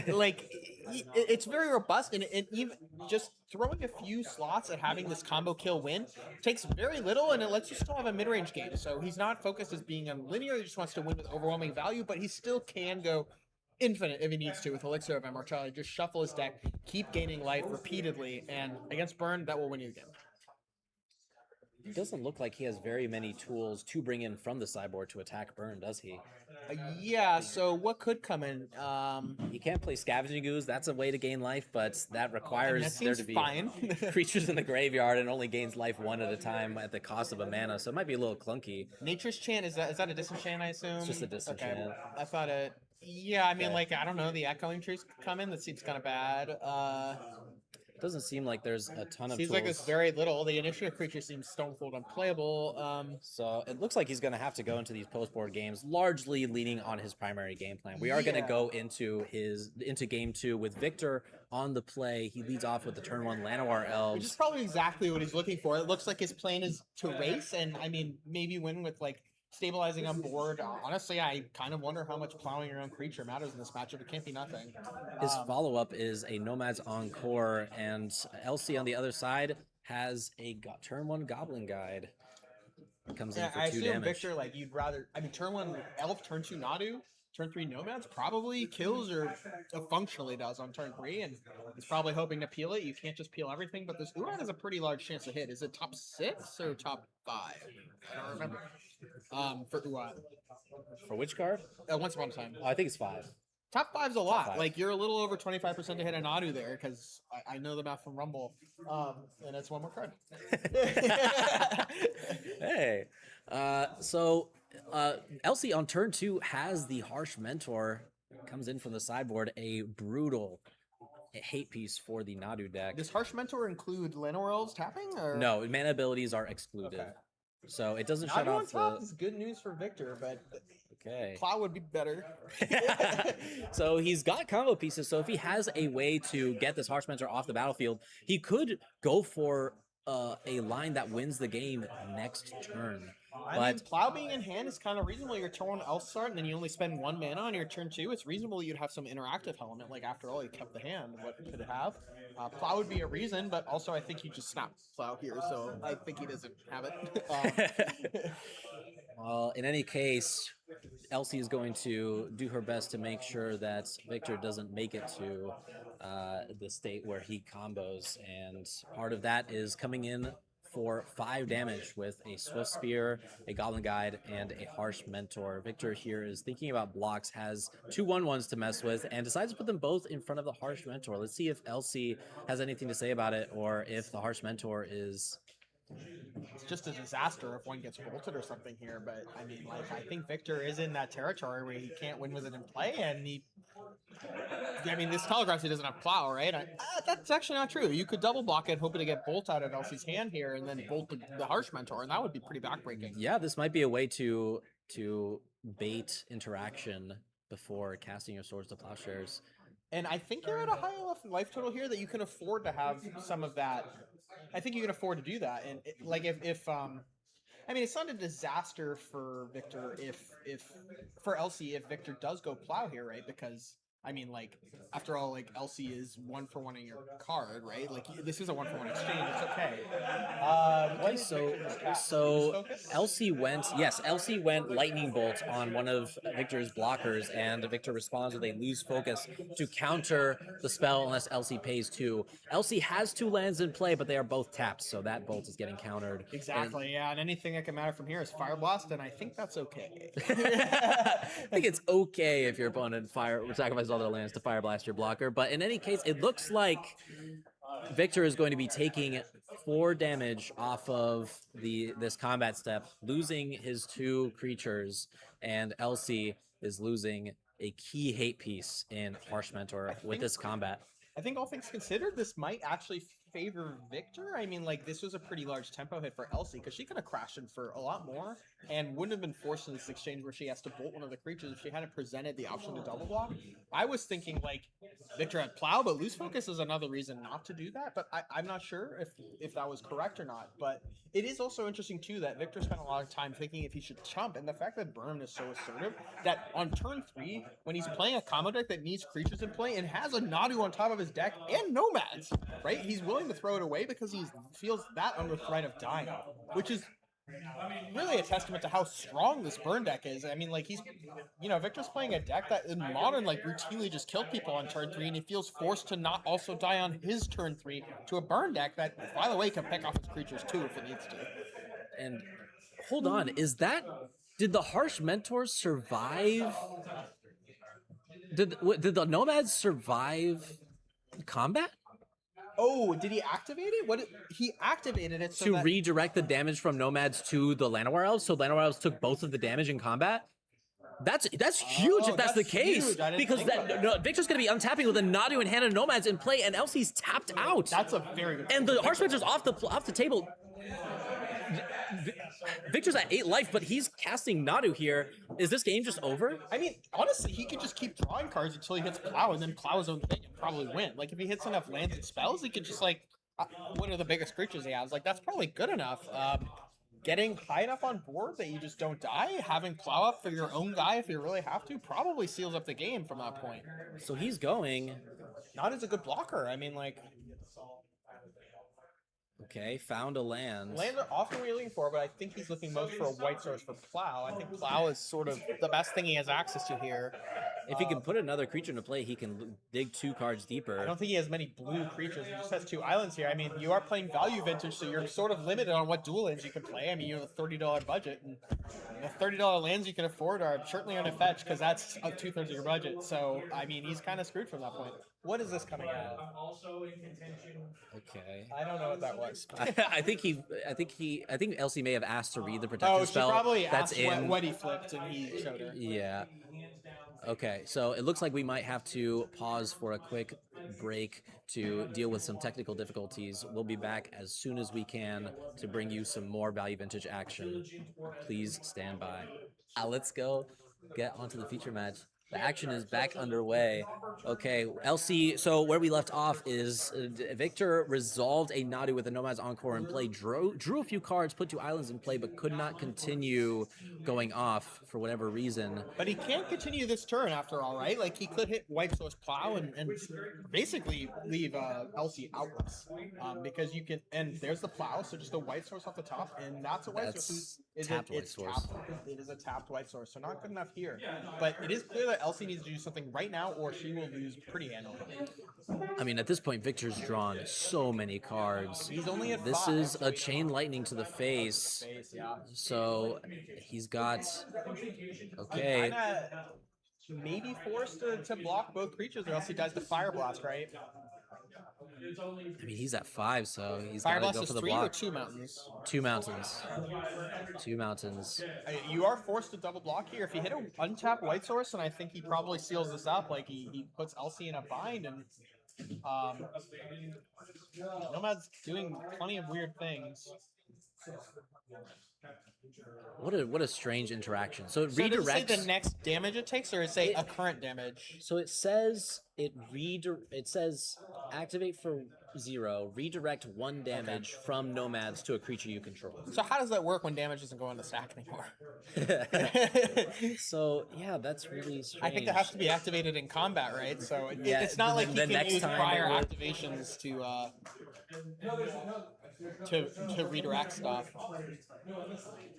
Like, it's very robust, and even just throwing a few slots at having this combo kill win takes very little, and it lets you still have a mid-range game. So he's not focused as being linear, he just wants to win with overwhelming value, but he still can go infinite if he needs to with Elixir of Immortality. Just shuffle his deck, keep gaining life repeatedly, and against burn, that will win you the game. It doesn't look like he has very many tools to bring in from the sideboard to attack burn, does he? Yeah, so what could come in? He can't play Scavenging Ooze. That's a way to gain life, but that requires that there seems to be fine. creatures in the graveyard and only gains life 1 at a time at the cost of a mana, so it might be a little clunky. Nature's Chant, is that a disenchant, I assume? It's just a disenchant. Okay. I thought it... Yeah, I mean, Okay. like, I don't know, the Echoing Trees could come in. That seems kind of bad. It doesn't seem like there's a ton of Seems tools. like there's very little. The initiative creature seems stone cold unplayable. So it looks like he's going to have to go into these post-board games largely leaning on his primary game plan. We are going to go into game 2 with Victor on the play. He leads off with the turn 1 Llanowar Elves. Which is probably exactly what he's looking for. It looks like his plan is to race, and I mean, maybe win with like stabilizing on board. Honestly, I kind of wonder how much plowing your own creature matters in this matchup. It can't be nothing. His follow-up is a Nomad's Encore, and Elsie on the other side has a turn 1 Goblin Guide. Comes in for 2 I assume damage. Victor, like, you'd rather... I mean, turn 1 Elf, turn 2 Nadu, turn 3 Nomads probably kills or functionally does on turn 3, and he's probably hoping to peel it. You can't just peel everything, but this Uran has a pretty large chance to hit. Is it top 6 or top 5? I don't remember. For Uran. For which card? Once Upon a Time. Oh, I think it's 5. Top 5's a lot. 5. Like, you're a little over 25% to hit a Nadu there, because I know the math from Rumble, and it's one more card. Hey. Elsie on turn 2 has the Harsh Mentor. Comes in from the sideboard, a brutal hate piece for the Nadu deck. Does Harsh Mentor include Llanowar Elves tapping? Or? No, mana abilities are excluded. Okay. So it doesn't Nadu shut on off top the... is good news for Victor, but Okay. Plow would be better. So he's got combo pieces, so if he has a way to get this Harsh Mentor off the battlefield, he could go for a line that wins the game next turn. I mean, Plow being in hand is kind of reasonable. Your turn 1 Elf start, and then you only spend 1 mana on your turn 2. It's reasonable you'd have some interactive element. Like, after all, you kept the hand. What could it have? Plow would be a reason, but also I think you just snap Plow here, so I think he doesn't have it. Well, in any case, Elsie is going to do her best to make sure that Victor doesn't make it to the state where he combos, and part of that is coming in for 5 damage with a Swift Spear, a Goblin Guide, and a Harsh Mentor. Victor here is thinking about blocks, has 2 1/1s to mess with, and decides to put them both in front of the Harsh Mentor. Let's see if Elsie has anything to say about it, or if the Harsh Mentor is... It's just a disaster if one gets bolted or something here, but I mean, like, I think Victor is in that territory where he can't win with it in play, and I mean, this telegraphs he doesn't have plow, right? That's actually not true. You could double block it, hoping to get bolt out of Elsie's hand here, and then bolt the Harsh Mentor, and that would be pretty backbreaking. Yeah, this might be a way to bait interaction before casting your Swords to Plowshares. And I think you're at a high enough life total here that you can afford to have some of that. I think you can afford to do that. And like if I mean, it's not a disaster for Victor if for Elsie if Victor does go plow here, right? Because I mean, like, after all, like, Elsie is 1-for-1 in your card, right? Like, this is a 1-for-1 exchange. It's okay. So Elsie went Lightning Bolt on one of Victor's blockers, and Victor responds with a Lose Focus to counter the spell unless Elsie pays 2. Elsie has 2 lands in play, but they are both tapped, so that bolt is getting countered. Exactly, yeah, and anything that can matter from here is Fire Blast, and I think that's okay. I think it's okay if your opponent sacrifices all their lands to Fire Blast your blocker, but in any case, it looks like Victor is going to be taking 4 damage off of this combat step, losing his 2 creatures, and Elsie is losing a key hate piece in Harsh Mentor with this combat. I think all things considered, this might actually favor Victor. I mean, like, this was a pretty large tempo hit for Elsie, because she could have crashed in for a lot more and wouldn't have been forced in this exchange where she has to bolt one of the creatures if she hadn't presented the option to double block. I was thinking, like, Victor had plow, but Loose Focus is another reason not to do that, but I'm not sure if that was correct or not. But it is also interesting, too, that Victor spent a lot of time thinking if he should chump, and the fact that Burn is so assertive, that on turn 3, when he's playing a combo deck that needs creatures in play and has a Nadu on top of his deck and Nomads, right? He's willing to throw it away because he feels that under threat of dying, which is really a testament to how strong this burn deck is. I mean, like, he's, Victor's playing a deck that in Modern, like, routinely just killed people on turn 3, and he feels forced to not also die on his turn 3 to a burn deck that, by the way, can pick off his creatures too if it needs to. And hold on, did the Harsh Mentors survive? Did the Nomads survive combat? Oh, did he activate it? He activated it to redirect the damage from Nomads to the Llanowar Elves, so Llanowar Elves took both of the damage in combat? That's huge if that's the case, because Victor's going to be untapping with a Nadu in hand and Nomads in play, and Elsie's tapped out. That's a very good point. And the Harsh Mentor's off the table. Victor's at 8 life, but he's casting Nadu here. Is this game just over? I mean, honestly, he could just keep drawing cards until he hits plow and then plow his own thing and probably win. Like, if he hits enough lands and spells, he could just, like, one of the biggest creatures he has. Like, that's probably good enough. Getting high enough on board that you just don't die, having plow up for your own guy if you really have to, probably seals up the game from that point. So he's going. Not as a good blocker. I mean, like... Okay, found a land. Lands are often what you're looking for, but I think he's looking most for a white source for plow. I think plow is sort of the best thing he has access to here. If he can put another creature into play, he can dig 2 cards deeper. I don't think he has many blue creatures. He just has 2 islands here. I mean, you are playing value vintage, so you're sort of limited on what dual lands you can play. I mean, you have a $30 budget, and the $30 lands you can afford are certainly on a fetch, because that's 2/3 of your budget. So, I mean, he's kind of screwed from that point. What is this coming at? Also in contention. Okay. I don't know what that was. I think Elsie may have asked to read the protection spell. She probably that's asked what he flipped, and he showed her. Yeah. Okay, so it looks like we might have to pause for a quick break to deal with some technical difficulties. We'll be back as soon as we can to bring you some more Value Vintage action. Please stand by. Let's go get onto the feature match. The action is back underway. Okay, Elsie, so where we left off is Victor resolved a Nadu with a Nomad's Encore in play, drew a few cards, put 2 islands in play, but could not continue going off for whatever reason. But he can't continue this turn after all, right? Like, he could hit White Source Plow and basically leave Elsie outless. Because you can, and there's the Plow, so just a White Source off the top, and that's a White Source. Tapped White Source. It is a tapped White Source, so not good enough here. But it is clear that that Elsie needs to do something right now, or she will lose pretty handily. I mean, at this point, Victor's drawn so many cards. He's only at This 5, is so a he- chain lightning to the face. yeah. So he's got. He Okay. kinda maybe forced to block both creatures, or else he dies to Fire Blast, right? I mean, he's at 5, so he's Fire got to Blast go is for the 3 or block. 2 mountains. 2 mountains. 2 mountains. You are forced to double block here. If you hit an untap white source, and I think he probably seals this up, like he puts Elsie in a bind, and Nomad's doing plenty of weird things. What a strange interaction. So it So does it say redirects. the next damage it takes, or it say a current damage? So it says it says activate for 0, redirect 1 damage from nomads to a creature you control. So how does that work when damage doesn't go in the stack anymore? So yeah, that's really strange. I think that has to be activated in combat, right? So Yeah, it's not like he the can next use time prior it would- activations to redirect stuff.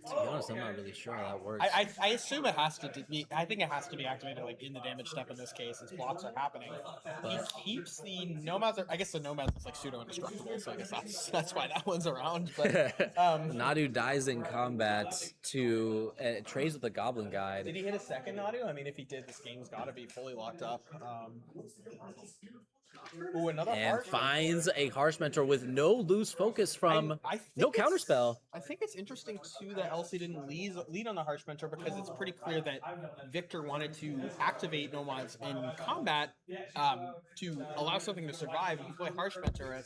To be honest, I'm not really sure how that works. I assume it has to be. I think it has to be activated like in the damage step in this case, as blocks are happening. He keeps the nomads. I guess the nomads is like pseudo indestructible, so I guess that's why that one's around. But Nadu dies in combat to trades with the Goblin Guide. did he hit a second Nadu? I mean, if he did, this game's got to be fully locked up. Ooh, another And harsh finds a Harsh Mentor with no loose focus from I think no it's- counterspell. I think it's interesting too that Elsie didn't lead on the Harsh Mentor, because it's pretty clear that Victor wanted to activate Nomads in combat to allow something to survive. If you play Harsh Mentor,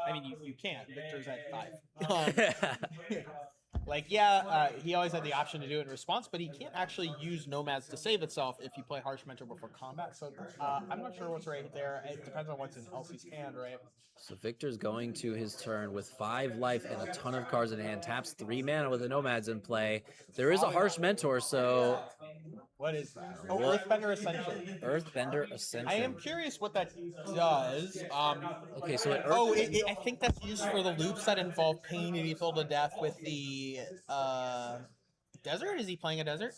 I mean, you can't. Victor's at 5. He always had the option to do it in response, but he can't actually use Nomads to save itself if you play Harsh Mentor before combat. So I'm not sure what's right there. It depends on what's in Elsie's hand, right? So Victor's going to his turn with 5 life and a ton of cards in hand. Taps 3 mana with the Nomads in play. There is a Harsh Mentor, so What is that? Oh, What? Earthbender Ascension. Earthbender Ascension. I am curious what that does. Okay, so I think that's used for the loops that involve pain and lethal to death with the desert. Is he playing a desert?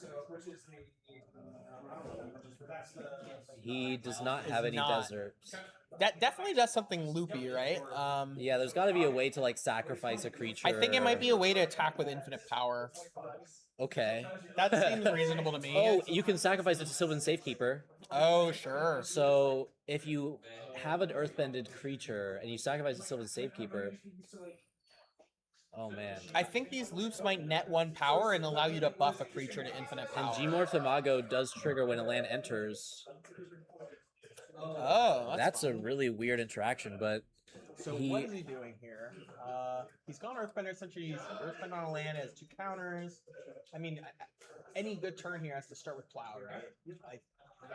he does not have any not. deserts. That definitely does something loopy, right? Yeah, there's got to be a way to like sacrifice a creature. I think it might be a way to attack with infinite power. Okay. That seems reasonable to me. Oh, you can sacrifice it to Sylvan Safekeeper. Oh, sure. So if you have an earthbended creature and you sacrifice a Sylvan Safekeeper, oh man. I think these loops might net 1 power and allow you to buff a creature to infinite And power. Gmorph Imago does trigger when a land enters. Oh, That's a really weird interaction, but So what is he doing here? He's gone Earthbender Century. He's Earthbender on a land, has 2 counters. I mean, any good turn here has to start with Plow, right?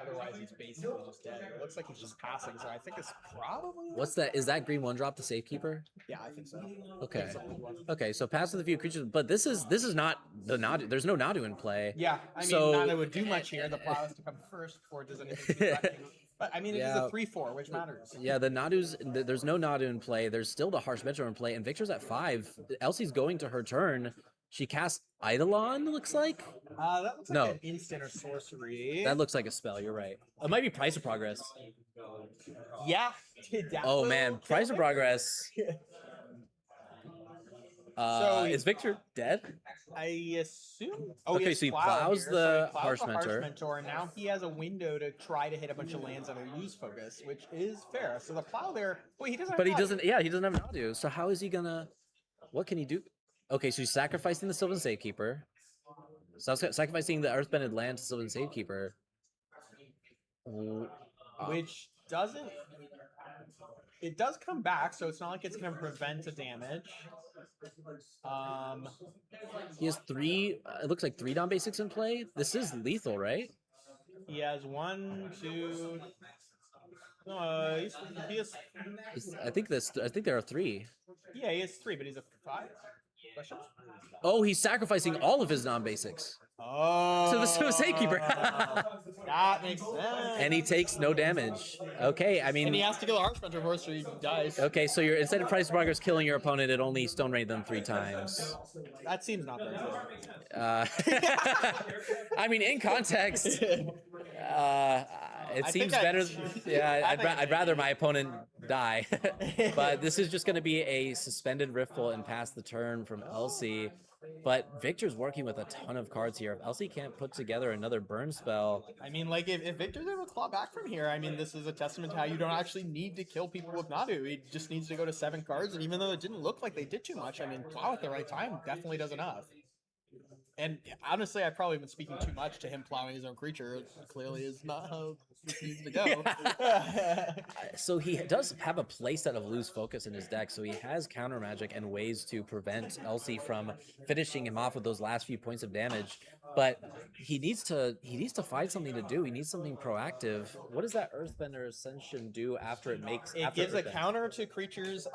Otherwise, he's basically just dead. It looks like he's just passing, so I think it's probably... what's that? Is that green 1-drop the Safekeeper? Yeah, I think so. Okay. Okay, so pass with a few creatures, but this is not the Nadu. There's no Nadu in play. Yeah, I mean, So- Nana would do much here. The Plow has to come first before it does anything too threatening. But, I mean, it is Yeah. a 3-4, which matters. Yeah, the Nadu's there's no Nadu in play. There's still the Harsh Mentor in play, and Victor's at 5. Elsie's going to her turn. She casts Eidolon, looks like. That looks like No. an instant or sorcery. That looks like a spell, you're right. It might be Price of Progress. Yeah. Oh man, Price of Progress. So- Is Victor dead? I assume. Oh, Okay, has so he Plow plows here. the he plows Harsh the Mentor. and now he has a window to try to hit a bunch of lands that are lose focus, which is fair. So the Plow there. Wait, he doesn't. But he have doesn't. Yeah, he doesn't have Nadu. So how is he gonna? What can he do? Okay, so he's sacrificing the Sylvan Safekeeper. So sacrificing the Earthbended land to Sylvan Safekeeper. Which doesn't. It does come back, so it's not like it's going to prevent a damage. He has 3. It looks like 3 non-basics in play. This is lethal, right? He has 1, 2. No, he has. I think this. I think there are 3. Yeah, he has 3, but he's a 5. Question? Oh, he's sacrificing all of his non-basics Oh. to the Safekeeper. That makes sense. And he takes no damage. Okay, I And he mean, has to kill a Archmentor first or he dies. okay, so you're instead of Price of Progress killing your opponent, it only Stone Raid them 3 times. That seems not very good. I mean, in context, It I seems think better. Yeah, I'd rather my opponent die. But this is just going to be a suspended Riftful and pass the turn from Elsie. But Victor's working with a ton of cards here. If Elsie can't put together another burn spell, I mean, like, if Victor's able to claw back from here, I mean, this is a testament to how you don't actually need to kill people with Nadu. He just needs to go to 7 cards, and even though it didn't look like they did too much, I mean, plow at the right time definitely does enough. And honestly, I've probably been speaking too much to him plowing his own creature. It clearly is not how this needs to go. so he does have a playset of lose focus in his deck, so he has counter magic and ways to prevent Elsie from finishing him off with those last few points of damage. But he needs to find something to do. He needs something proactive. What does that Earthbender Ascension do after it makes? It gives a counter to creatures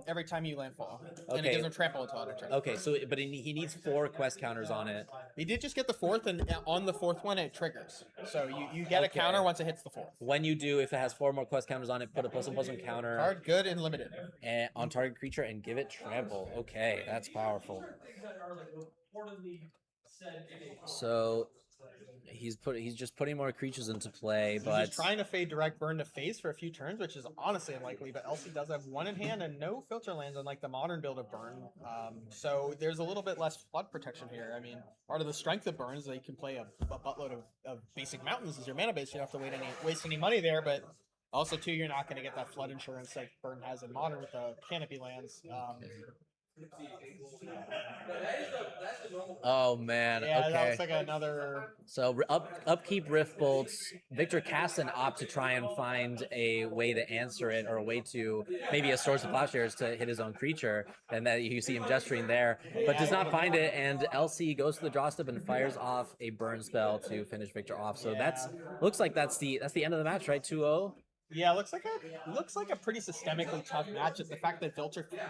every time you landfall, and it gives them trample until end of turn. Okay, so but he needs 4 quest counters on it. He did just get the 4th, and on the 4th one it triggers. So you get a counter once it hits the 4th. When you do, if it has 4 more quest counters on it, put a +1/+1 counter. Card good and limited. And on target creature and give it trample. Okay, that's powerful. So he's just putting more creatures into play, but he's trying to fade direct burn to face for a few turns, which is honestly unlikely. But Elsie does have 1 in hand and no filter lands, unlike the modern build of burn. So there's a little bit less flood protection here. I mean, part of the strength of burn is that you can play a buttload of basic mountains as your mana base. You don't have to waste any money there, but also too, you're not going to get that flood insurance like burn has in modern with the canopy lands. Oh man, yeah, okay. that looks like another. So upkeep Rift Bolts. Victor casts an opt to try and find a way to answer it, or a way to maybe a Source of Plowshares to hit his own creature, and that you see him gesturing there, but does not find it. And Elsie goes to the draw step and fires off a burn spell to finish Victor off. So looks like that's the end of the match, right? 2-0. Yeah, looks like a pretty systemically tough match. The fact that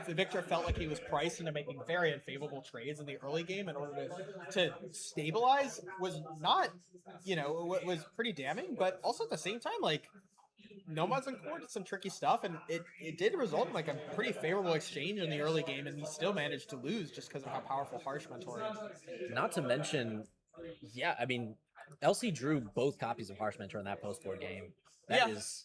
Victor felt like he was priced into making very unfavorable trades in the early game in order to stabilize was not, was pretty damning. But also at the same time, like, Nomads and Core did some tricky stuff, and it did result in like a pretty favorable exchange in the early game, and he still managed to lose just because of how powerful Harsh Mentor is. Not to mention, yeah, I mean, Elsie drew both copies of Harsh Mentor in that post-board game. That's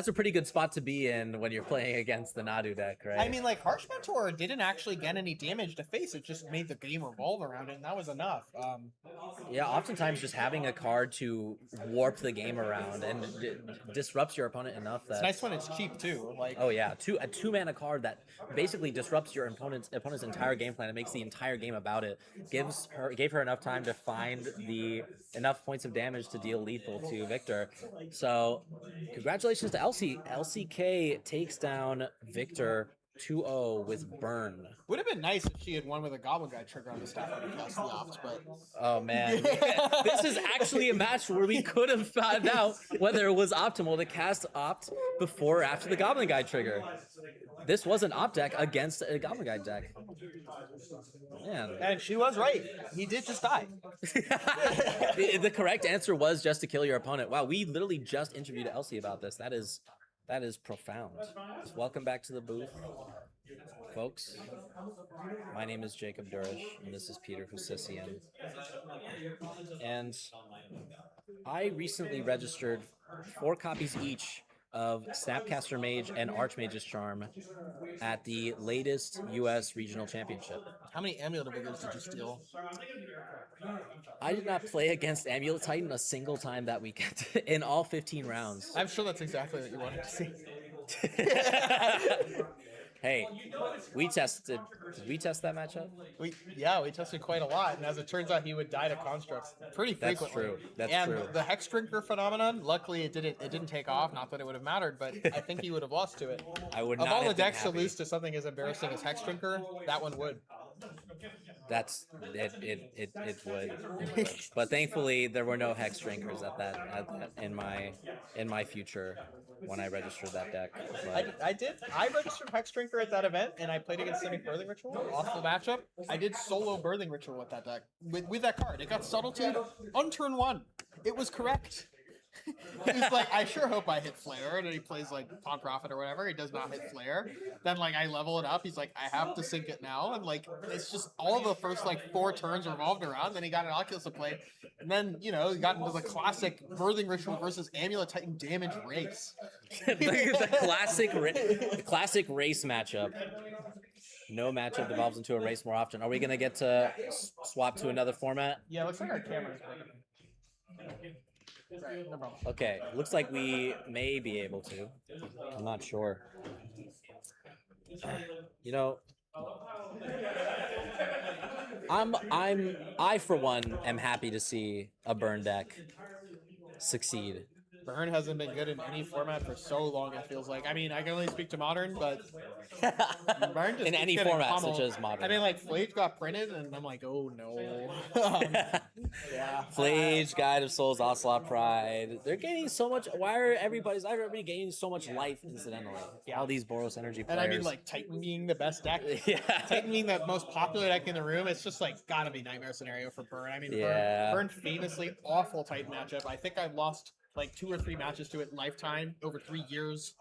a pretty good spot to be in when you're playing against the Nadu deck, right? I mean, like, Harsh Mentor didn't actually get any damage to face. It just made the game revolve around it, and that was enough. Yeah, oftentimes just having a card to warp the game around and disrupts your opponent enough that it's nice when it's cheap too. Like, oh yeah, a 2-mana card that basically disrupts your opponent's entire game plan and makes the entire game about it. Gave her enough time to find enough points of damage to deal lethal to Victor. So congratulations to Elsie. Elsie K takes down Victor 2-0 with burn. Would have been nice if she had won with a Goblin Guy trigger on the staff when he cast the opt, but oh man, this is actually a match where we could have found out whether it was optimal to cast opt before or after the Goblin Guy trigger. This was an opt deck against a Goblin Guy deck. Man. And she was right. He did just die. The correct answer was just to kill your opponent. Wow, we literally just interviewed Elsie about this. That is profound. Welcome back to the booth, folks. My name is Jacob Durish, and this is Peter Husisian. And I recently registered 4 copies each of Snapcaster Mage and Archmage's Charm at the latest U.S. Regional Championship. How many Amulet Vigors did you steal? I did not play against Amulet Titan a single time that weekend in all 15 rounds. I'm sure that's exactly what you wanted to see. Hey, we tested. Did we test that matchup? We tested quite a lot, and as it turns out, he would die to constructs pretty frequently. That's true. That's and true. The Hex Drinker phenomenon, luckily, it didn't take off. Not that it would have mattered, but I think he would have lost to it. I would of not all the have been decks to happy. lose to something as embarrassing as Hex Drinker, that one would. That's it would. But thankfully there were no hex drinkers at that in my future when I registered that deck. But I registered Hex Drinker at that event, and I played against Birthing Ritual off the matchup. I did solo Birthing Ritual with that deck with that card. It got Subtlety on turn 1. It was correct. He's like, I sure hope I hit Flare, and then he plays like Pawn Profit or whatever. He does not hit Flare. Then like I level it up. He's like, I have to sink it now, and like it's just all the first like 4 turns revolved around. Then he got an Oculus to play, and then he got into the classic Birthing Ritual versus Amulet Titan damage race. The classic race matchup. No matchup devolves into a race more often. Are we gonna get to swap to another format? Yeah, looks like our camera's working. Right, no problem. Okay, looks like we may be able to. I'm not sure. I for one am happy to see a burn deck succeed. Burn hasn't been good in any format for so long, it feels like. I mean, I can only speak to Modern, but Burn just In keeps any getting format, pummeled. such as Modern. I mean, like, Flage got printed, and I'm like, oh no. Yeah. Flage, Guide of Souls, Ocelot Pride. They're gaining so much. Why are everybody gaining so much life incidentally? Yeah. All these Boros energy And players. I mean, like, Titan being the best deck. Yeah. Titan being the most popular deck in the room, it's just, like, gotta be nightmare scenario for Burn. I mean, Yeah. Burn famously awful Titan matchup. I think I've lost, like, 2 or 3 matches to it in lifetime over 3 years.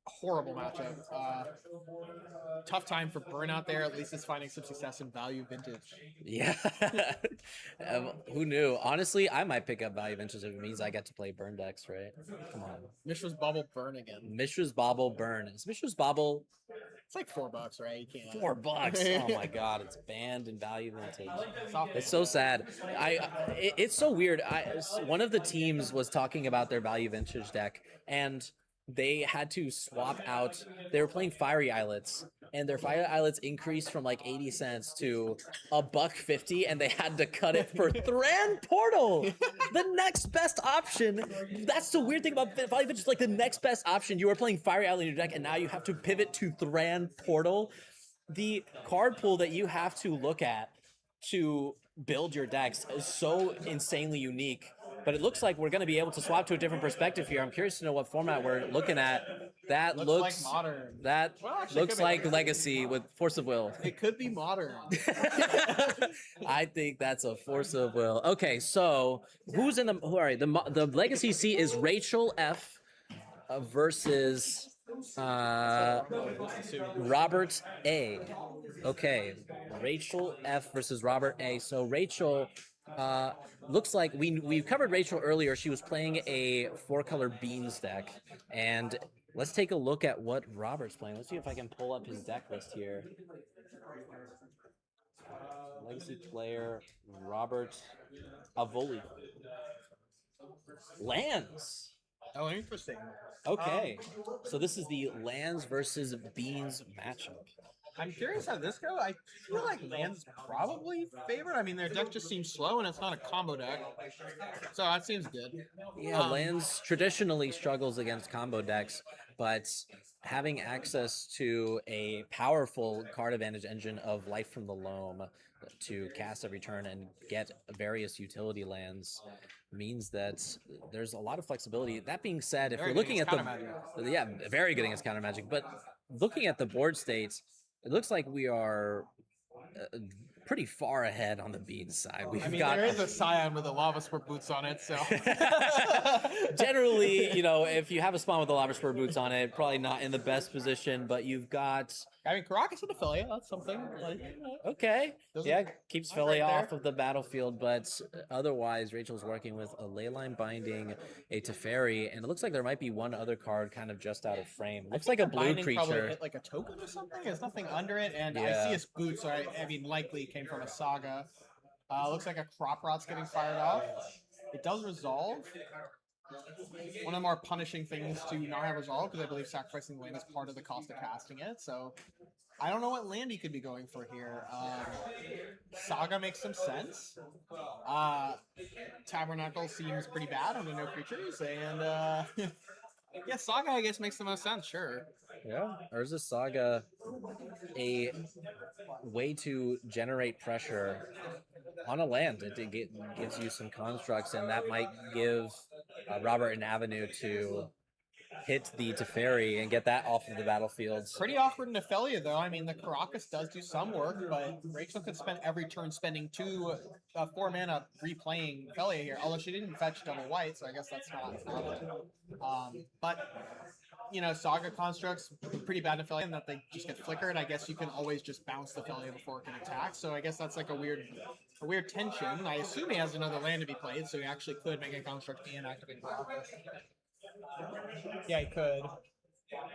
Horrible matchup. Tough time for Burn out there. At least it's finding some success in value vintage. Yeah. Who knew? Honestly, I might pick up Value Vintage if it means I get to play burn decks, right? Come on. Mishra's Bubble Burn again. Mishra's Bauble Burn. Is Mishra's Bauble It's like $4, right? You can't. $4? Oh my god, it's banned in Value Vintage. It's so sad. It's so weird. One of the teams was talking about their Value Vintage deck, and they had to swap out. They were playing Fiery Islets, and their Fiery Islets increased from like 80 cents to $1.50, and they had to cut it for Thran Portal, the next best option. That's the weird thing about Value Vintage. Like the next best option. You were playing Fiery Islet in your deck, and now you have to pivot to Thran Portal. The card pool that you have to look at to build your decks is so insanely unique. But it looks like we're going to be able to swap to a different perspective here. I'm curious to know what format we're looking at. That looks like Modern. That Well, actually, it looks could be like Legacy. Legacy with Force of Will. It could be Modern. I think that's a Force of Will. Okay, so who's in the? All right, the Legacy seat is Rachel F versus Robert A. Okay, Rachel F versus Robert A. So Rachel. Looks like we covered Rachel earlier. She was playing a 4-color beans deck, and let's take a look at what Robert's playing. Let's see if I can pull up his deck list here. Legacy player Robert Avoli. Lands. Oh, interesting. Okay, so this is the lands versus beans matchup. I'm curious how this goes. I feel like Land's probably favored. I mean, their deck just seems slow, and it's not a combo deck, so that seems good. Yeah, lands traditionally struggles against combo decks, but having access to a powerful card advantage engine of Life from the Loam to cast every turn and get various utility lands means that there's a lot of flexibility. That being said, if Very we're good looking at against counter magic. yeah, very good against counter magic, but looking at the board states, it looks like we are pretty far ahead on the beans side. I mean, there is a Scion with a Lava Sport boots on it, so. Generally, if you have a spawn with the Lava Spur boots on it, probably not in the best position, but you've got... I mean, Caracas with Ophelia, that's something. Like, okay. Yeah, keeps not Philly right there. off of the battlefield, but otherwise, Rachel's working with a Leyline Binding, a Teferi, and it looks like there might be one other card kind of just out of frame. Looks like a blue Binding probably creature. hit like a token or something. There's nothing under it, and I Yeah. see his boots, so I mean, likely came from a Saga. Looks like a Crop Rot's getting fired off. It does resolve. One of the more punishing things to not have resolve, because I believe sacrificing land is part of the cost of casting it. So I don't know what land he could be going for here. Saga makes some sense. Tabernacle seems pretty bad under no creatures, and yeah, Saga I guess makes the most sense. Sure. Yeah, Urza Saga, a way to generate pressure on a land. It gives you some constructs, and that might give Robert an avenue to hit the Teferi and get that off of the battlefield. Pretty awkward in Ophelia, though. I mean, the Caracas does do some work, but Rachel could spend every turn spending 4 mana replaying Ophelia here. Although she didn't fetch double white, so I guess that's not an option. But you know, Saga constructs pretty bad in Ophelia in that they just get flickered. I guess you can always just bounce the Ophelia before it can attack. So I guess that's like a weird tension. I assume he has another land to be played, so he actually could make a construct and activate Caracas. Yeah, he could.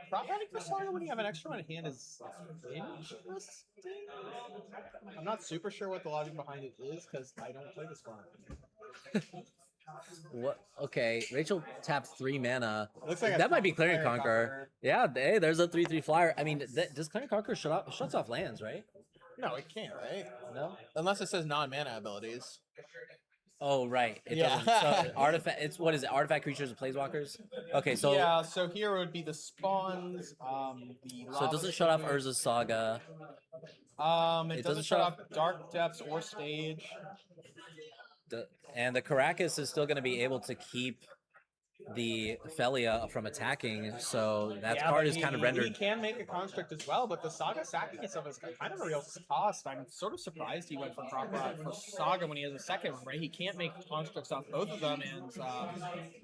Prop running for Saga when you have an extra one in hand is interesting. I'm not super sure what the logic behind it is because I don't play this one. What? Okay, Rachel tapped 3 mana. Looks like That might be Clearing Conqueror. Yeah, hey, there's a 3/3 flyer. I mean, does Clearing Conqueror shuts off lands, right? No, it can't, right? No. Unless it says non-mana abilities. Oh, right. It Yeah. doesn't. So artifact. It's what is it? Artifact creatures and planeswalkers. Okay, so yeah, so here would be the spawns. The so it doesn't shut off Urza's Saga. It doesn't shut off Dark Depths or Stage. And the Caracas is still going to be able to keep the Ophelia from attacking, so that card is kind of rendered. He can make a construct as well, but the Saga sacking itself is kind of a real cost. I'm sort of surprised he went for Crocodile for Saga when he has a second one, right? He can't make constructs off both of them, and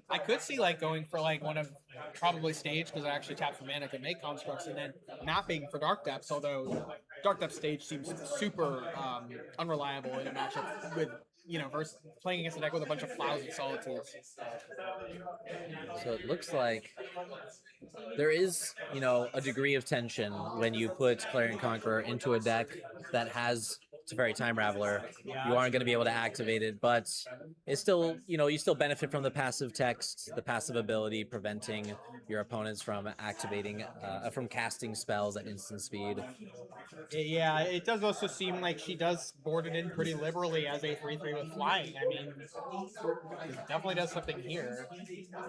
I could see like going for like one of probably Stage because I actually tap for mana to make constructs, and then mapping for Dark Depths, although Dark Depths Stage seems super unreliable in a matchup with, you know, versus playing against a deck with a bunch of Plows and Solitudes. So it looks like there is, you know, a degree of tension when you put Clarion Conqueror into a deck that has Teferi Time Raveler. You aren't going to be able to activate it, but it's still, you know, you still benefit from the passive text, the passive ability preventing your opponents from activating, from casting spells at instant speed. Yeah, it does also seem like she does board it in pretty liberally as a 3/3 with flying. I mean, it definitely does something here.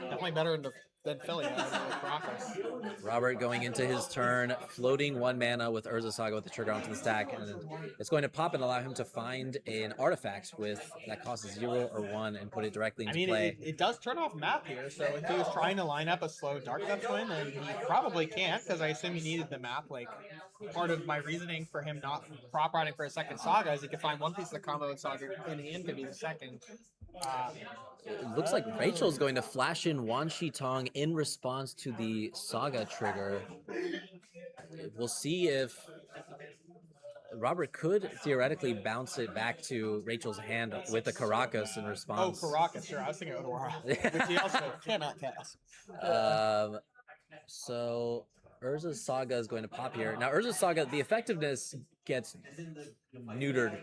Definitely better than Philly with Caracas. Robert going into his turn, floating 1 mana with Urza Saga with the trigger onto the stack, and it's going to pop and allow him to find an artifact that costs 0 or 1 and put it directly into play. It does turn off map here, so if he was trying to line up a slow Dark Depths win, then he probably can't, because I assume he needed the map. Like, part of my reasoning for him not prop riding for a second Saga is he could find one piece of the combo and Saga in hand could be the second. It looks like Rachel's going to flash in Wan Shi Tong in response to the Saga trigger. We'll see if Robert could theoretically bounce it back to Rachel's hand with the Caracas in response. Oh, Caracas, sure. I was thinking Aurora, which he also cannot cast. So Urza's Saga is going to pop here. Now, Urza's Saga, the effectiveness gets neutered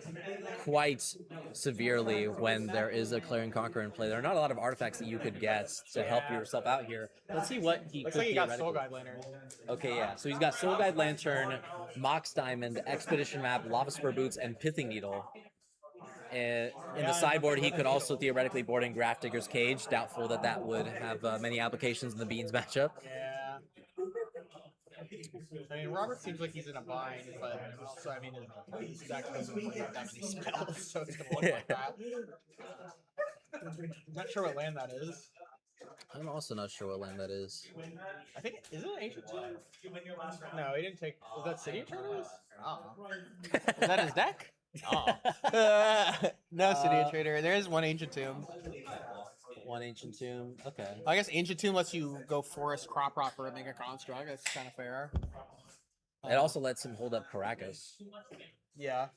quite severely when there is a Clarion Conqueror in play. There are not a lot of artifacts that you could get to help yourself out here. Let's see what he Looks could like he got theoretically- Soul Guide Lantern. Okay, yeah. So he's got Soul Guide Lantern, Mox Diamond, Expedition Map, Lava Spur Boots, and Pithing Needle. In the sideboard, he could also theoretically board in Grafdigger's Cage. Doubtful that that would have many applications in the Beans matchup. Yeah. I mean, Robert seems like he's in a bind, but also, I mean, his deck doesn't play that many spells, so it's gonna look like that. I'm not sure what land that is. I'm also not sure what land that is. I think, is it an Ancient Tomb? No, he didn't take, is that City Traders? Oh. Is that his deck? Oh. No, City Trader. There is one Ancient Tomb. One Ancient Tomb. Okay. I guess Ancient Tomb lets you go Forest Crop Rocker and make a construct. That's kind of fair. It also lets him hold up Caracas. Yeah.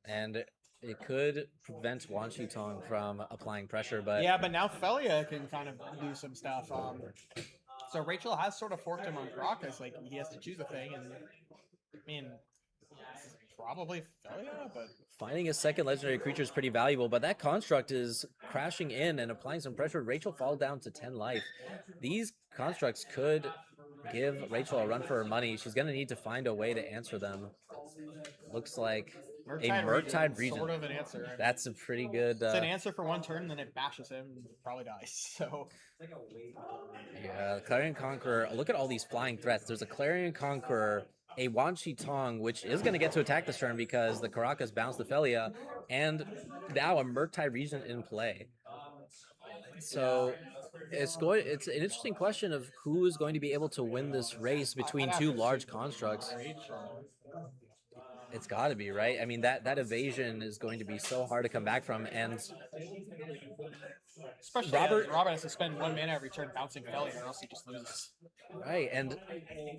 And it could prevent Wan Shi Tong from applying pressure, but Yeah, but now Felia can kind of do some stuff. So Rachel has sort of forked him on Caracas. Like, he has to choose a thing, and I mean, probably Felia, but finding a second legendary creature is pretty valuable, but that construct is crashing in and applying some pressure. Rachel fall down to 10 life. These constructs could give Rachel a run for her money. She's going to need to find a way to answer them. Looks like a Murktide Regent. Sort of an answer. That's a pretty good... It's an answer for one turn, and then it bashes him and probably dies. So yeah, Clarion Conqueror. Look at all these flying threats. There's a Clarion Conqueror, a Wan Shi Tong, which is going to get to attack this turn because the Caracas bounced the Felia, and now a Murktide Regent in play. So It's an interesting question of who is going to be able to win this race between two large constructs. It's got to be, right? I mean, that evasion is going to be so hard to come back from, and Especially Robert has to spend 1 mana every turn bouncing failure, or else he just loses. right, and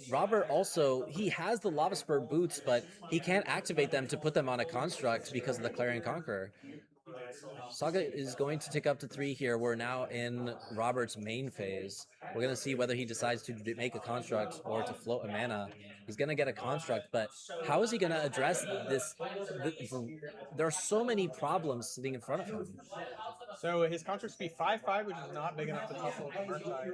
Robert also, he has the Lava Spur boots, but he can't activate them to put them on a construct because of the Clarion Conqueror. Saga is going to tick up to 3 here. We're now in Robert's main phase. We're going to see whether he decides to make a construct or to float a mana. He's going to get a construct, but how is he going to address this? There are so many problems sitting in front of him. So his constructs be 5/5, which is not big enough to tussle with the Murktide.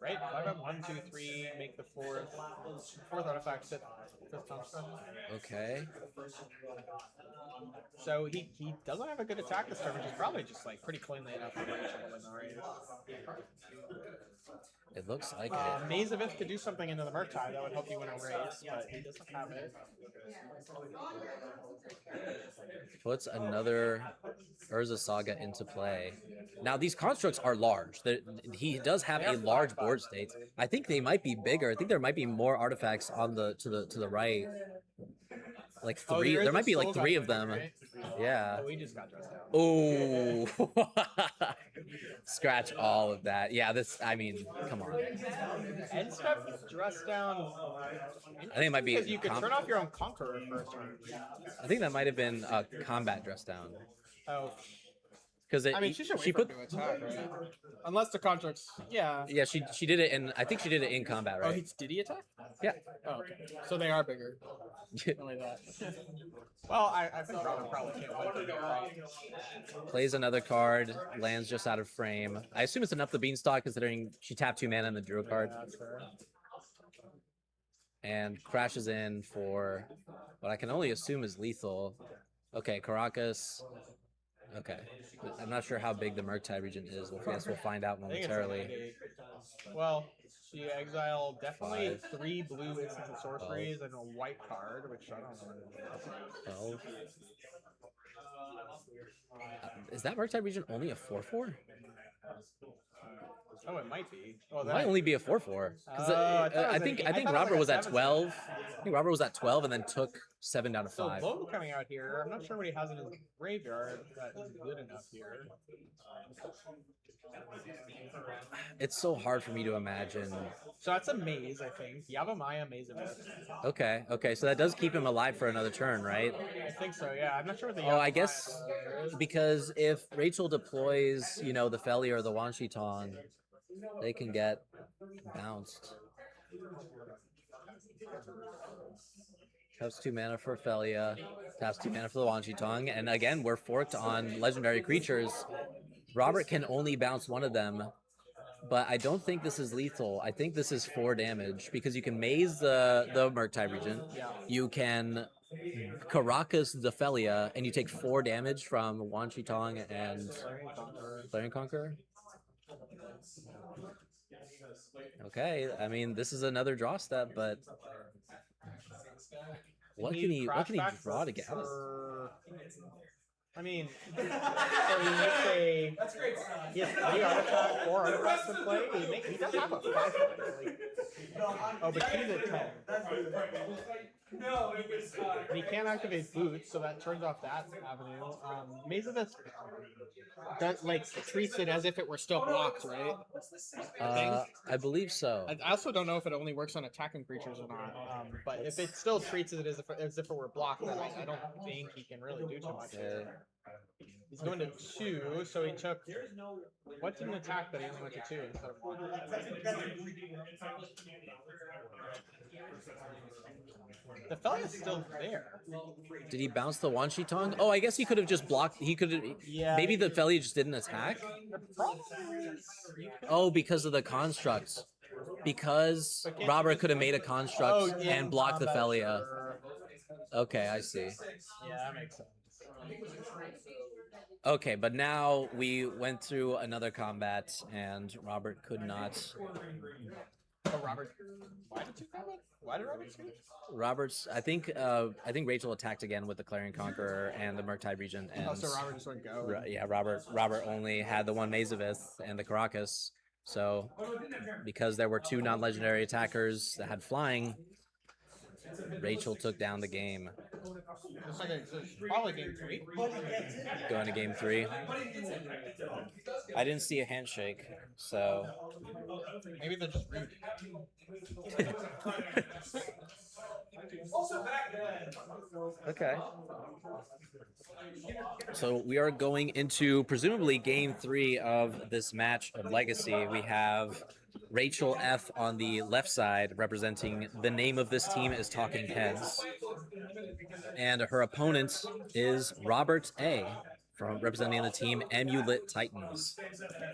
Right? 5/5, 1, 2, 3, make the fourth artifact fifth construct. Okay. So he doesn't have a good attack this turn, which is probably just like pretty cleanly enough for Rachel to win the race. It looks like it. Maze of Ith could do something into the Murktide that would help you win a race, but he doesn't have it. Puts another Urza Saga into play. Now these constructs are large. He does have a large board state. I think they might be bigger. I think there might be more artifacts on the to the right. Like 3. There might be like 3 of them. Right? Yeah. Oh, we just got dressed down. Oh. Scratch all of that. Yeah, this, I mean, come on. End step dress down. I think it might be. Because you could turn off your own Conqueror for a turn. I think that might have been a combat dress down. Oh. Because I mean, she put to attack, right? Unless the constructs, yeah. Yeah, she did it in. I think she did it in combat, right? Oh, did he attack? Yeah. Oh, okay. So they are bigger. Only that. Well, I think Robin probably can't win. Right? Plays another card, lands just out of frame. I assume it's enough the Beanstalk, considering she tapped 2 mana and the drew a card. Yeah, that's fair. And crashes in for what I can only assume is lethal. Okay, Caracas. Okay. I'm not sure how big the Murktide region is. I guess we'll find out momentarily. Well, she exiled definitely 3 blue instants and sorceries and a white card, which I don't know. 12. Is that Murktide region only a 4/4? Oh, it might be. Well, it might only be a 4/4. Because I think Robert was at 12. I think Robert was at 12 and then took 7 down to 5. So Lobo coming out here. I'm not sure what he has in his graveyard that is good enough here. It's so hard for me to imagine. So that's a maze, I think. Yavimaya, Maze of It. Okay, so that does keep him alive for another turn, right? I think so, yeah. I'm not sure what the I guess because if Rachel deploys, the Feli or the Wanshitong, they can get bounced. Taps 2 mana for Felia, taps 2 mana for the Wanshitong, and again, we're forked on legendary creatures. Robert can only bounce one of them, but I don't think this is lethal. I think this is 4 damage, because you can maze the Murktide region, you can Caracas the Felia, and you take 4 damage from Wanshitong and Clarion Conqueror. Okay, I mean, this is another draw step, but what can he draw to gather? I mean, so he makes a. That's great. He has 3 artifacts, 4 artifacts to play. He does have a 5. But he's at 10. No, it was. And he can't activate boots, so that turns off that avenue. Maze of It treats it as if it were still blocked, right? I believe so. I also don't know if it only works on attacking creatures or not. But if it still treats it as if it were blocked, then I don't think he can really do too much. He's going to 2, so he took. What didn't attack that he only went to 2 instead of 1? The fella is still there. Did he bounce the Wanshitong? Oh, I guess he could have just blocked. He could have. Yeah. Maybe the Felia just didn't attack. Oh, because of the constructs. Because Robert could have made a construct and blocked the Felia. Okay, I see. Yeah, that makes sense. Okay, but now we went through another combat and Robert could not So Robert, why did you grab it? Why did Robert switch? Robert's. I think Rachel attacked again with the Clarion Conqueror and the Murktide Regent, and Oh, so Robert just went go. yeah, Robert only had the one Mazavith and the Caracas. So because there were two non-legendary attackers that had flying, Rachel took down the game. It's like probably game 3. Going to game 3. I didn't see a handshake, so Maybe they're just rude. okay. So we are going into presumably game 3 of this match of Legacy. We have Rachel F on the left side, representing the name of this team is Talking Heads, and her opponent is Robert A, from representing the team Amulet Titans.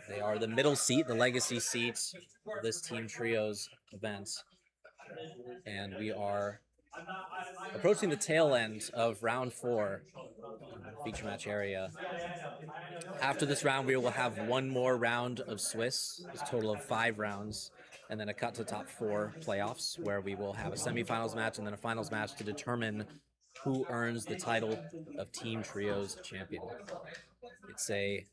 They are the middle seat, the Legacy seat of this Team Trios event, and we are approaching the tail end of round 4 feature match area. After this round, we will have one more round of Swiss, a total of 5 rounds, and then a cut to top 4 playoffs, where we will have a semifinals match and then a finals match to determine who earns the title of Team Trios champion. It's a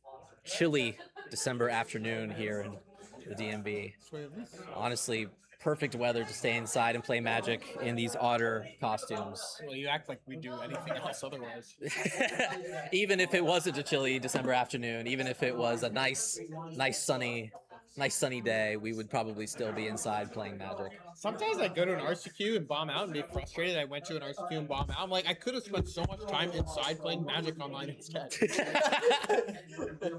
chilly December afternoon here in the DMV. Honestly, perfect weather to stay inside and play Magic in these otter costumes. Well, you act like we do anything else otherwise. Even if it wasn't a chilly December afternoon, even if it was a nice sunny day, we would probably still be inside playing Magic. Sometimes I go to an RCQ and bomb out and be frustrated. I went to an RCQ and bomb out. I'm like, I could have spent so much time inside playing Magic online instead.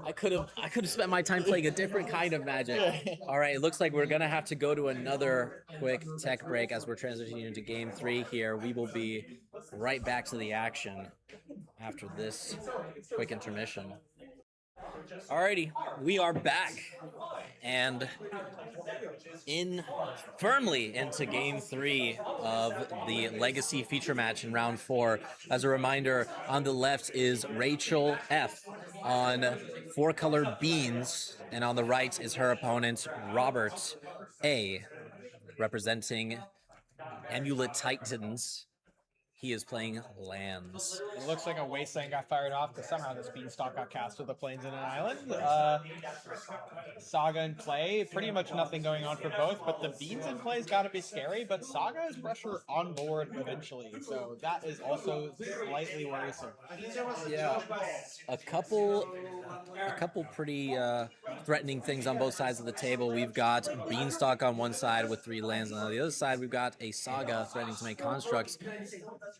I could have spent my time playing a different kind of Magic. All right, it looks like we're gonna have to go to another quick tech break as we're transitioning into game 3 here. We will be right back to the action after this quick intermission. Alrighty, we are back and firmly into game 3 of the Legacy feature match in round 4. As a reminder, on the left is Rachel F on 4-color Beans, and on the right is her opponent Robert A, representing Amulet Titans. He is playing lands. It looks like a wasteland got fired off because somehow this Beanstalk got cast to the plains in an island. Saga in play, pretty much nothing going on for both, but the Beans in play's got to be scary, but Saga is pressure on board eventually, so that is also slightly worrisome. Yeah, a couple pretty threatening things on both sides of the table. We've got Beanstalk on one side with 3 lands, and on the other side we've got a Saga threatening to make constructs.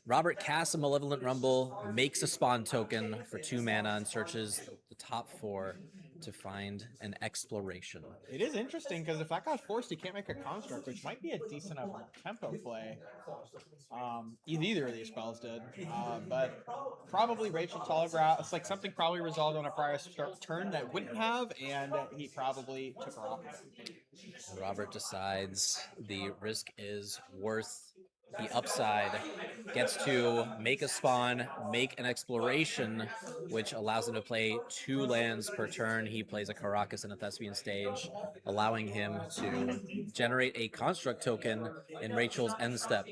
Robert casts a Malevolent Rumble, makes a spawn token for 2 mana, and searches the top 4 to find an exploration. It is interesting because if that got forced, he can't make a construct, which might be a decent enough tempo play. Either of these spells did, but probably Rachel Telegraph. It's like something probably resolved on a prior turn that wouldn't have, and he probably took her off. Robert decides the risk is worth the upside, gets to make a spawn, make an exploration, which allows him to play 2 lands per turn. He plays a Caracas and a Thespian Stage, allowing him to generate a construct token in Rachel's end step.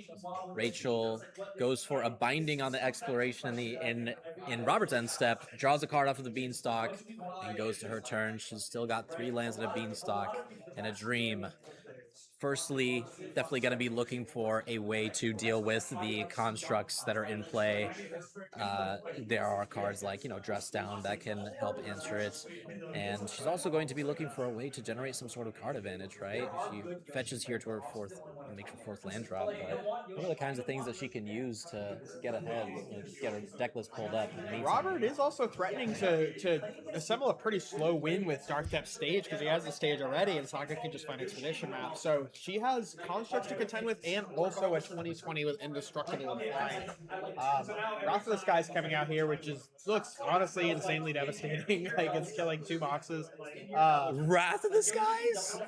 Rachel goes for a binding on the exploration in Robert's end step, draws a card off of the Beanstalk, and goes to her turn. She's still got 3 lands and a Beanstalk and a Dream. Firstly, definitely going to be looking for a way to deal with the constructs that are in play. There are cards like, Dress Down that can help answer it. And she's also going to be looking for a way to generate some sort of card advantage, right? She fetches here to her 4th, makes her 4th land drop. But what are the kinds of things that she can use to get ahead, get her deck list pulled up? Robert is also threatening to assemble a pretty slow win with Dark Depth Stage because he has the stage already, and Saga can just find Expedition Map. So she has constructs to contend with, and also a 2020 with Indestructible and Flying. Wrath of the Skies coming out here, which looks honestly insanely devastating. Like it's killing 2 boxes. Wrath of the Skies?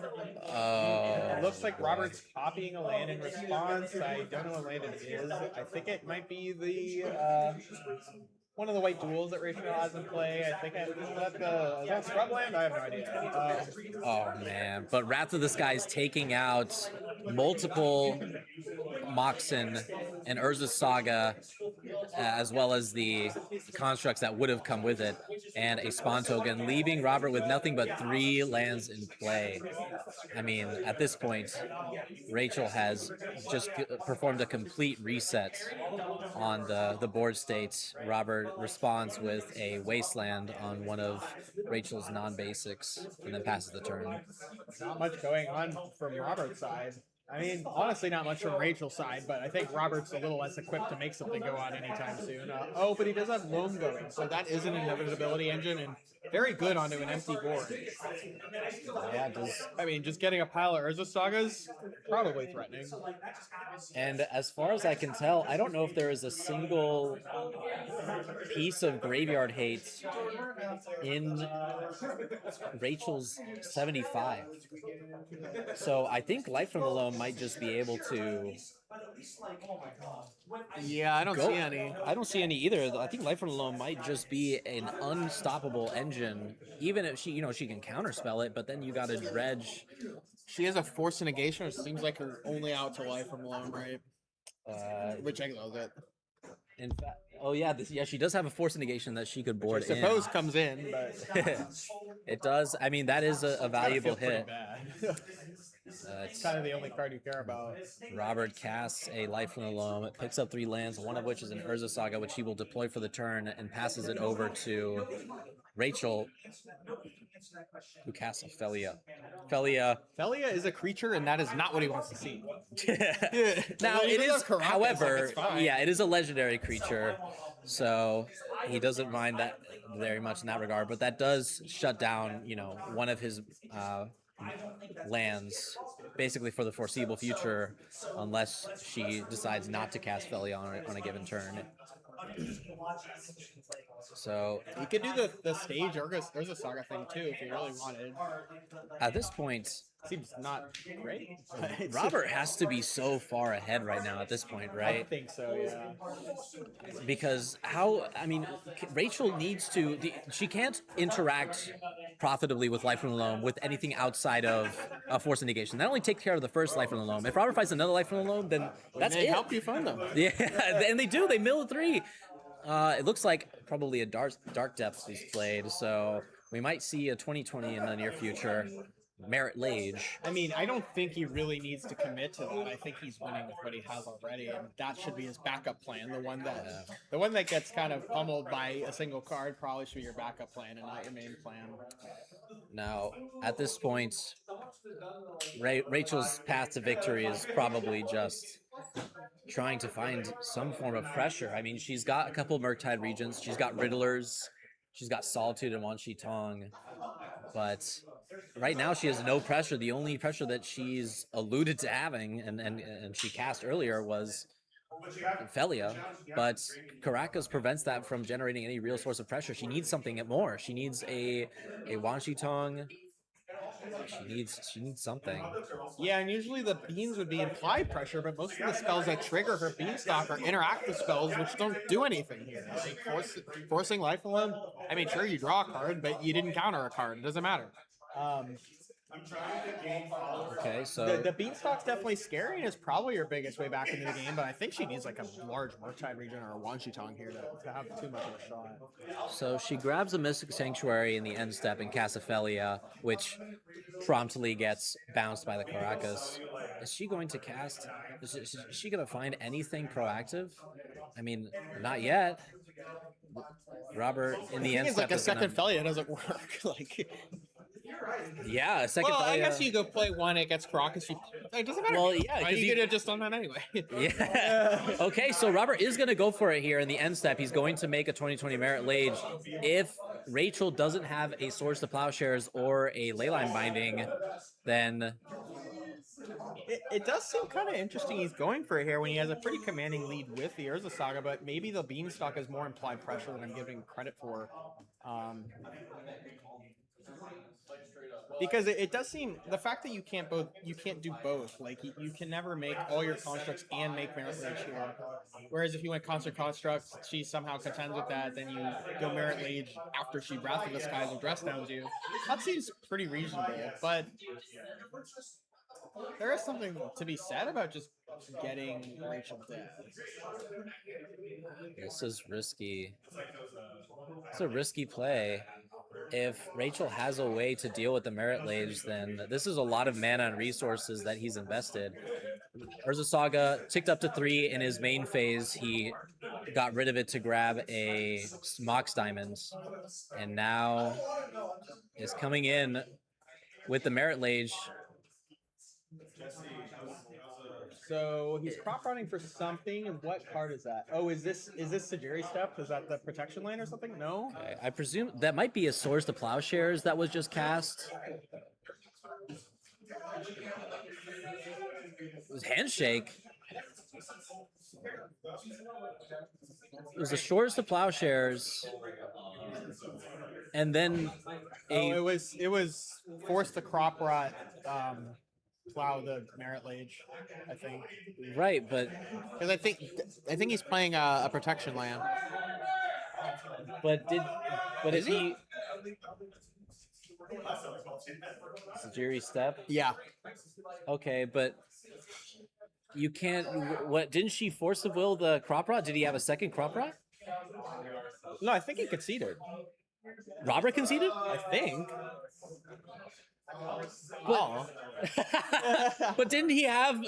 It looks like Robert's copying a land in response. I don't know what land it is. I think it might be the one of the white duels that Rachel has in play. I think is that Scrubland? I have no idea. Oh man, but Wrath of the Skies taking out multiple Moxen and Urza's Saga, as well as the constructs that would have come with it, and a spawn token, leaving Robert with nothing but 3 lands in play. I mean, at this point, Rachel has just performed a complete reset on the board state. Robert responds with a Wasteland on one of Rachel's non-basics, and then passes the turn. Not much going on from Robert's side. I mean, honestly, not much from Rachel's side, but I think Robert's a little less equipped to make something go on anytime soon. Oh, but he does have Loam going, so that is an inevitability engine, and very good onto an empty board. Yeah, I mean, just getting a pile of Urza Sagas, probably threatening. and as far as I can tell, I don't know if there is a single piece of graveyard hate in Rachel's 75. So I think Life from the Loam might just be able to Yeah, I don't go. see any. I don't see any either. I think Life from the Loam might just be an unstoppable engine, even if she, she can counterspell it, but then you got to dredge. She has a Force Negation, which seems like her only out to Life from Alone, right? Which exiles it. In fact, oh yeah, she does have a Force Negation that she could board I suppose comes in, but it does. I mean, that is a valuable hit. It's kind of the only card you care about. Robert casts a Life from the Loam. It picks up 3 lands, one of which is an Urza Saga, which he will deploy for the turn, and passes it over to Rachel, who casts a Felia. Felia is a creature, and that is not what he wants to see. Now, it is, Caracas, however, like, yeah, it is a legendary creature, so he doesn't mind that very much in that regard, but that does shut down, one of his lands basically for the foreseeable future, unless she decides not to cast Felia on a given turn. So you could do the stage Urza Saga thing too if you really wanted. At this point, seems not great. Robert has to be so far ahead right now at this point, right? I think so, yeah. Because Rachel needs to. She can't interact profitably with Life from the Loam with anything outside of Force Negation. That only takes care of the first Life from the Loam. If Robert finds another Life from the Loam, then that's they it. help you find them. Yeah, and they do. They mill 3. It looks like probably a Dark Depths is played, so we might see a 2020 in the near future. Merit Lage. I mean, I don't think he really needs to commit to that. I think he's winning with what he has already, and that should be his backup plan. The one that gets kind of pummeled by a single card probably should be your backup plan and not your main plan. Now, at this point, Rachel's path to victory is probably just trying to find some form of pressure. I mean, she's got a couple of Murktide Regents, she's got Riddlers, she's got Solitude and Wan Shi Tong, but right now she has no pressure. The only pressure that she's alluded to having and she cast earlier was Felia, but Caracas prevents that from generating any real source of pressure. She needs something more. She needs a Wan Shi Tong. She needs something. Yeah, and usually the beans would be implied pressure, but most of the spells that trigger her Beanstalk are interactive spells, which don't do anything here. Like forcing Life Alone. I mean, sure, you draw a card, but you didn't counter a card. It doesn't matter. Okay, so the Beanstalk's definitely scary, and it's probably your biggest way back into the game, but I think she needs like a large Murktide Region or a Wan Shi Tong here to have too much of a shot. So she grabs a Mystic Sanctuary in the end step and casts a Felia, which promptly gets bounced by the Caracas. Is she going to cast? Is she going to find anything proactive? I mean, not yet. Robert in the end step like a second Felia doesn't work. Yeah, a second. Well, I guess you go play one. It gets Caracas. It doesn't matter. Well, yeah, you could have just done that anyway. Yeah. Okay, so Robert is going to go for it here in the end step. He's going to make a 2020 Merit Lage. If Rachel doesn't have a Swords to Plowshares or a Leyline Binding, then it does seem kind of interesting. He's going for it here when he has a pretty commanding lead with the Urza Saga, but maybe the Beanstalk has more implied pressure than I'm giving credit for. Because it does seem the fact that you can't do both. Like you can never make all your constructs and make merit rage here. Whereas if you went constructs, she somehow contends with that. Then you go merit rage after she Wrath of the Skies and dress downs you. That seems pretty reasonable, but there is something to be said about just getting Rachel dead. This is risky. It's a risky play. If Rachel has a way to deal with the Merit Lage, then this is a lot of mana and resources that he's invested. Urza Saga ticked up to 3 in his main phase. He got rid of it to grab a Mox Diamonds, and now is coming in with the Merit Lage. So he's crop running for something, and what card is that? Oh, is this Sajiri Step? Is that the protection lane or something? No? Okay, I presume that might be a Swords to Plowshares that was just cast. It was Handshake. It was the Swords to Plowshares. And then it was force the crop rot, plow the Merit Lage, I think. Right, but Because I think he's playing a protection land. But Is if he Jerry Step? Yeah. Okay, but you can't. What didn't she force of will the crop rot? Did he have a second crop rot? No, I think he conceded. Robert conceded? I think. But, but didn't he have,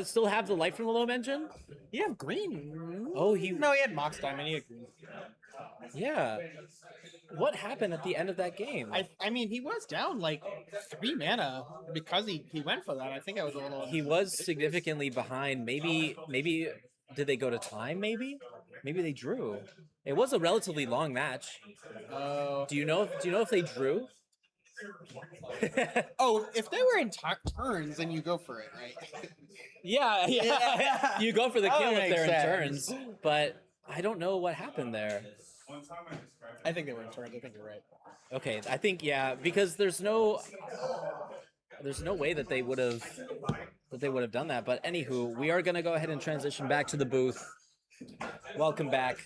still have the light from the loam engine? He have green. Oh, he had Mox Diamond. He had green. Yeah. What happened at the end of that game? I mean, he was down like 3 mana because he went for that. I think I was a little. He was significantly behind. Maybe did they go to time? Maybe they drew. It was a relatively long match. Do you know if they drew? Oh, if they were in turns, then you go for it, right? Yeah. You go for the kill if they're sense. in turns, but I don't know what happened there. I think they were in turns. I think you're right. Okay, I think because there's no way that they would have done that. But anywho, we are gonna go ahead and transition back to the booth. Welcome back.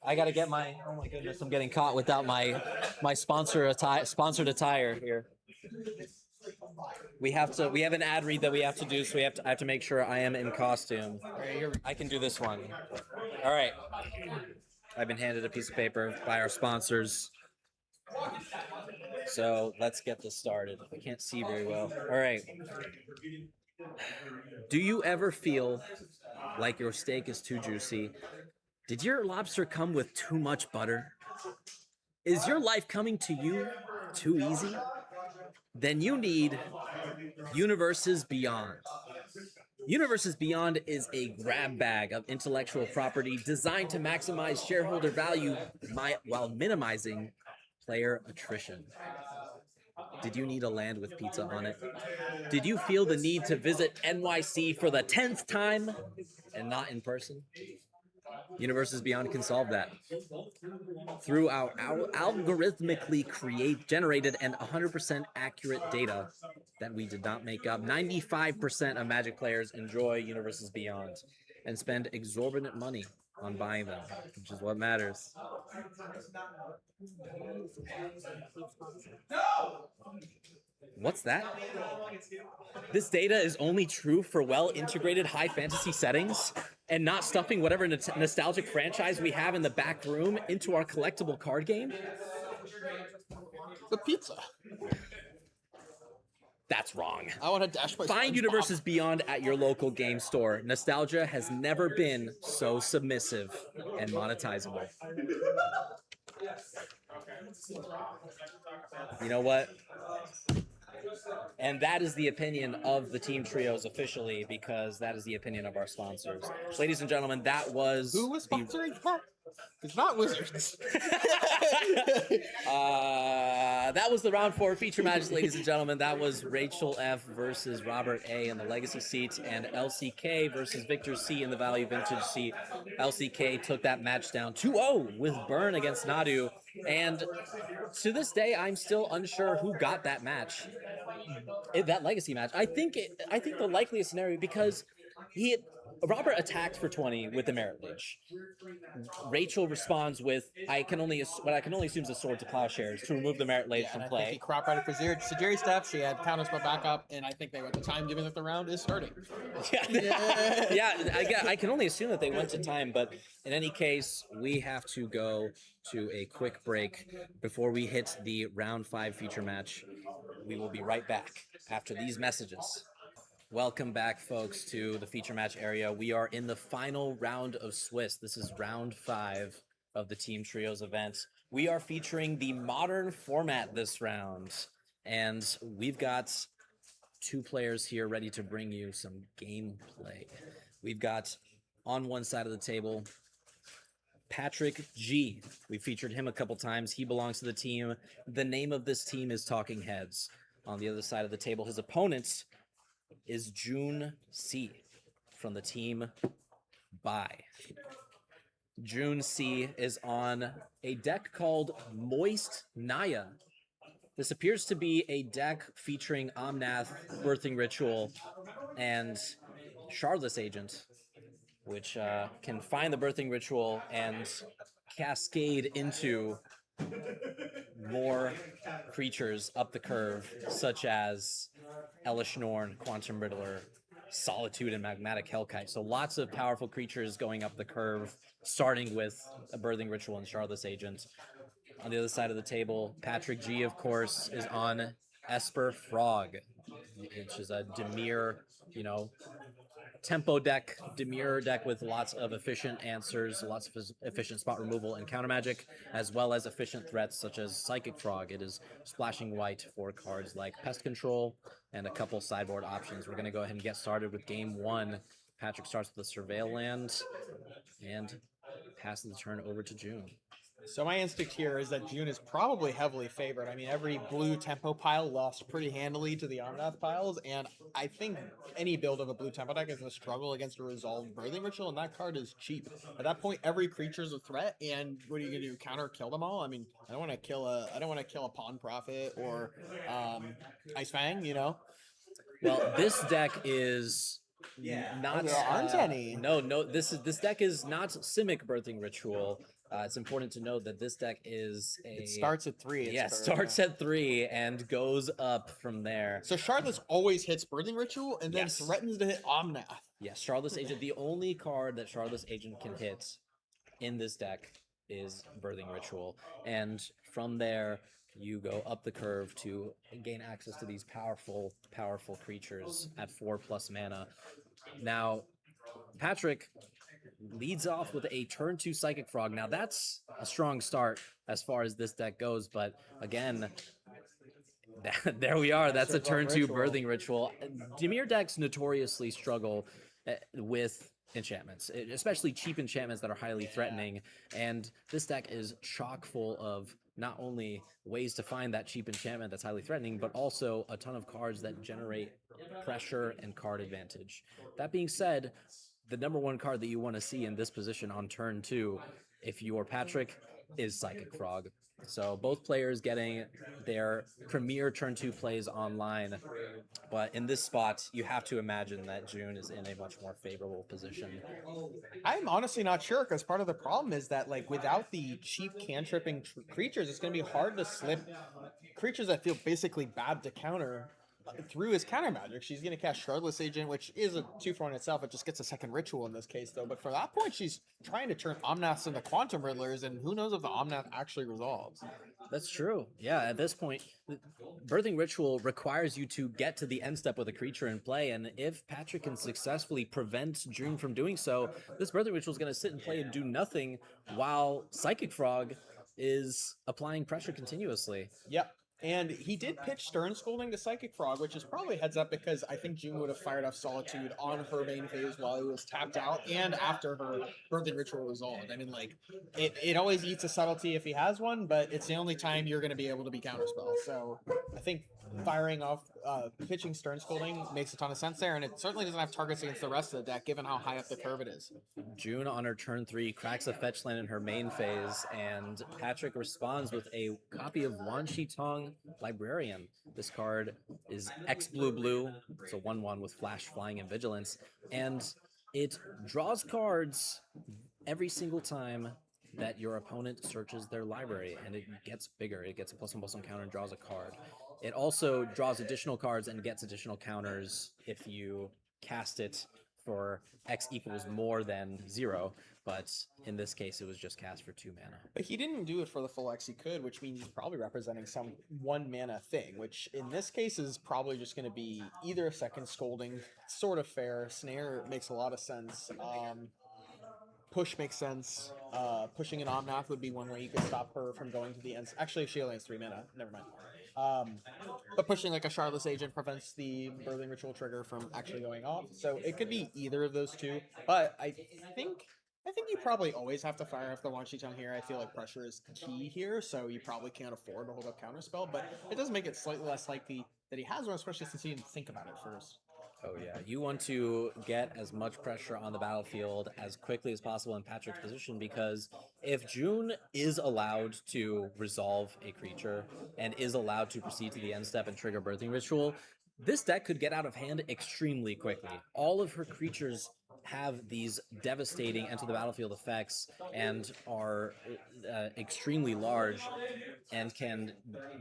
I gotta get oh my goodness, I'm getting caught without my sponsored attire here. We have an ad read that we have to do, so I have to make sure I am in costume. I can do this one. All right. I've been handed a piece of paper by our sponsors. So let's get this started. I can't see very well. All right. Do you ever feel like your steak is too juicy? Did your lobster come with too much butter? Is your life coming to you too easy? Then you need Universes Beyond. Universes Beyond is a grab bag of intellectual property designed to maximize shareholder value while minimizing player attrition. Did you need a land with pizza on it? Did you feel the need to visit NYC for the 10th time and not in person? Universes Beyond can solve that. Through our algorithmically generated and 100% accurate data that we did not make up, 95% of Magic players enjoy Universes Beyond and spend exorbitant money on buying them, which is what matters. What's that? This data is only true for well-integrated high fantasy settings and not stuffing whatever nostalgic franchise we have in the back room into our collectible card game? The pizza. That's wrong. I want to dash my Find Universes Beyond at your local game store. Nostalgia has never been so submissive and monetizable. You know what? And that is the opinion of the Team Trios officially, because that is the opinion of our sponsors. Ladies and gentlemen, that was... Who was sponsoring that? It's not Wizards. That was the round 4 feature match, ladies and gentlemen. That was Rachel F versus Robert A in the Legacy seat, and Elsie K versus Victor C in the Value Vintage seat. Elsie K took that match down 2-0 with Burn against Nadu, and to this day, I'm still unsure who got that match, that Legacy match. I think the likeliest scenario, because Robert attacked for 20 with the Merit Leech. Rachel responds with what I can only assume is a Sword to Plowshares to remove the Merit Lage from I think he play. crop righted for Sajiri steps. She had counter spell backup, and I think they went to time, given that the round is starting. Yeah, I can only assume that they went to time, but in any case, we have to go to a quick break before we hit the round 5 feature match. We will be right back after these messages. Welcome back, folks, to the feature match area. We are in the final round of Swiss. This is round 5 of the Team Trios event. We are featuring the modern format this round, and we've got 2 players here ready to bring you some gameplay. We've got, on one side of the table, Patrick G. We featured him a couple times. He belongs to the team. The name of this team is Talking Heads. On the other side of the table, his opponent is June C. from the team Bye. June C. is on a deck called Moist Naya. This appears to be a deck featuring Omnath, Birthing Ritual, and Shardless Agent, which can find the Birthing Ritual and cascade into more creatures up the curve, such as Elish Norn, Quantum Riddler, Solitude, and Magmatic Hellkite. So lots of powerful creatures going up the curve, starting with a Birthing Ritual and Shardless Agent. On the other side of the table, Patrick G, of course, is on Esper Frog, which is a Dimir, tempo deck, Dimir deck with lots of efficient answers, lots of efficient spot removal and counter magic, as well as efficient threats such as Psychic Frog. It is splashing white for cards like Pest Control and a couple sideboard options. We're going to go ahead and get started with game 1. Patrick starts with the Surveil land and passes the turn over to June. So my instinct here is that June is probably heavily favored. I mean, every blue tempo pile lost pretty handily to the Omnath piles, and I think any build of a blue tempo deck is going to struggle against a resolved Birthing Ritual, and that card is cheap. At that point, every creature is a threat, and what are you going to do? Counter kill them all? I mean, I don't want to kill a Pawn Prophet or Ice Fang, Well, this deck is not. There aren't any. No. This deck is not Simic Birthing Ritual. It's important to note that this deck is It starts at 3. Starts at 3 and goes up from there. So Shardless always hits Birthing Ritual and then threatens to hit Omnath. Yes, Shardless Agent. The only card that Shardless Agent can hit in this deck is Birthing Ritual. And from there, you go up the curve to gain access to these powerful creatures at 4+ mana. Now, Patrick leads off with a turn 2 Psychic Frog. Now, that's a strong start as far as this deck goes, but again, there we are. That's a turn 2 Birthing Ritual. Dimir decks notoriously struggle with enchantments, especially cheap enchantments that are highly threatening, and this deck is chock full of not only ways to find that cheap enchantment that's highly threatening, but also a ton of cards that generate pressure and card advantage. That being said, the number 1 card that you want to see in this position on turn 2, if you're Patrick, is Psychic Frog. So both players getting their premier turn 2 plays online, but in this spot, you have to imagine that June is in a much more favorable position. I'm honestly not sure, because part of the problem is that, without the cheap cantripping creatures, it's going to be hard to slip creatures that feel basically bad to counter through his counter magic. She's going to cast Shardless Agent, which is a 2-for-1 itself. It just gets a second ritual in this case, though. But for that point, she's trying to turn Omnaths into Quantum Riddlers, and who knows if the Omnath actually resolves. That's true. Yeah, at this point, Birthing Ritual requires you to get to the end step with a creature in play, and if Patrick can successfully prevent June from doing so, this Birthing Ritual is going to sit and play and do nothing while Psychic Frog is applying pressure continuously. Yep. And he did pitch Stern Scolding to Psychic Frog, which is probably heads up because I think June would have fired off Solitude on her main phase while he was tapped out and after her Birthing Ritual resolved. I mean, like, it always eats a subtlety if he has one, but it's the only time you're going to be able to be Counterspell. So I think firing off, pitching Stern Scolding makes a ton of sense there, and it certainly doesn't have targets against the rest of the deck given how high up the curve it is. June on her turn 3 cracks a fetch land in her main phase, and Patrick responds with a copy of Wan Shi Tong Librarian. This card is X blue blue. It's a 1/1 with flash, flying, and vigilance, and it draws cards every single time that your opponent searches their library, and it gets bigger. It gets a +1/+1 counter and draws a card. It also draws additional cards and gets additional counters if you cast it for X equals more than 0, but in this case it was just cast for 2 mana. But he didn't do it for the full X he could, which means he's probably representing some 1 mana thing, which in this case is probably just going to be either a second Scolding, sort of fair. Snare makes a lot of sense. Push makes sense. Pushing an Omnath would be one way you could stop her from going to the end. Actually, she only has 3 mana. Never mind. But pushing like a Shardless Agent prevents the Birthing Ritual trigger from actually going off. So it could be either of those two. But I think you probably always have to fire off the Wan Shi Tong here. I feel like pressure is key here, so you probably can't afford to hold up Counterspell. But it does make it slightly less likely that he has one, especially since he didn't think about it first. Oh yeah, you want to get as much pressure on the battlefield as quickly as possible in Patrick's position, because if June is allowed to resolve a creature and is allowed to proceed to the end step and trigger Birthing Ritual, this deck could get out of hand extremely quickly. All of her creatures have these devastating enter the battlefield effects and are extremely large and can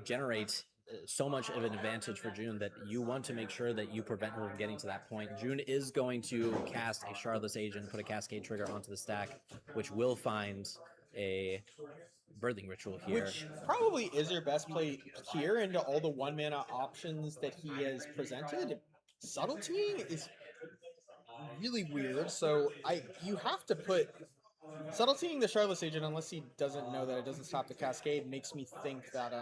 generate so much of an advantage for June that you want to make sure that you prevent her from getting to that point. June is going to cast a Shardless Agent, put a Cascade trigger onto the stack, which will find a Birthing Ritual here. Which probably is your best play here into all the 1 mana options that he has presented. Subtlety is really weird, so you have to put subtletying the Shardless Agent, unless he doesn't know that it doesn't stop the Cascade, makes me think that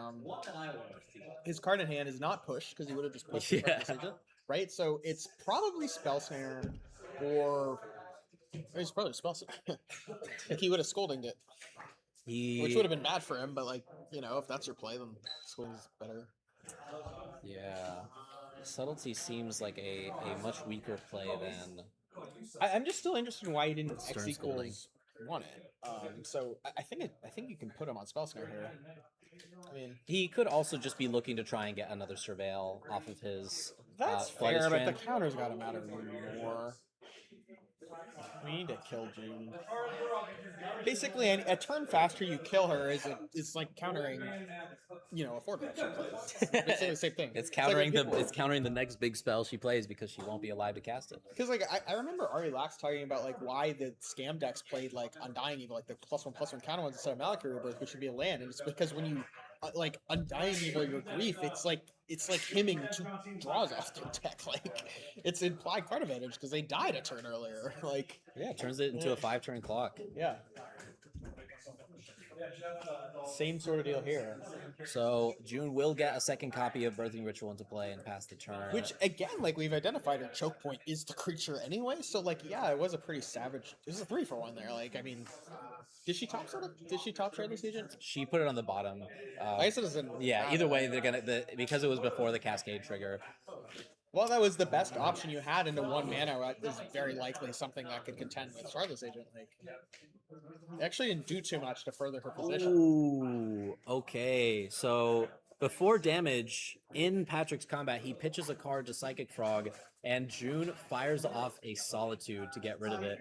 his card in hand is not pushed, because he would have just pushed the Shardless Agent, right? So it's probably Spell Snare, or it's probably Spell Snare. Like he would have Scoldinged it. Which would have been bad for him, but like, you know, if that's your play, then Scolding's better. Yeah. Subtlety seems like a much weaker play than... I'm just still interested in why he didn't Stern X equals 1 it. So I think you can put him on Spell Snare here. I mean, he could also just be looking to try and get another Surveil off of his that's Flight fair, but Strand. the counter's got to matter more. We need to kill June. Basically, a turn faster you kill her is like countering, you know, a 4-drop she plays. It's the same thing. It's countering like it's countering the next big spell she plays because she won't be alive to cast it. Because like I remember Ari Lax talking about like why the scam decks played like Undying Evil, like the +1/+1 counter ones instead of Malakir Rebirth, which should be a land, and it's because when you like Undying Evil your grief, it's like hemming 2 draws off their deck. Like it's implied card advantage because they died a turn earlier. Like Yeah, it turns it into a 5-turn clock. yeah. Same sort of deal here. So June will get a second copy of Birthing Ritual into play and pass the turn. Which again, like we've identified, her choke point is the creature anyway. So like, yeah, it was a pretty savage. It was a 3-for-1 there. Like, I mean, did she top Shardless Agent? She put it on the bottom. I guess it doesn't. Yeah, either way, they're gonna because it was before the Cascade trigger. Well, that was the best option you had into 1 mana. Is very likely something that could contend with Shardless Agent. Like, it actually didn't do too much to further her position. Ooh, okay. So before damage in Patrick's combat, he pitches a card to Psychic Frog, and June fires off a Solitude to get rid of it.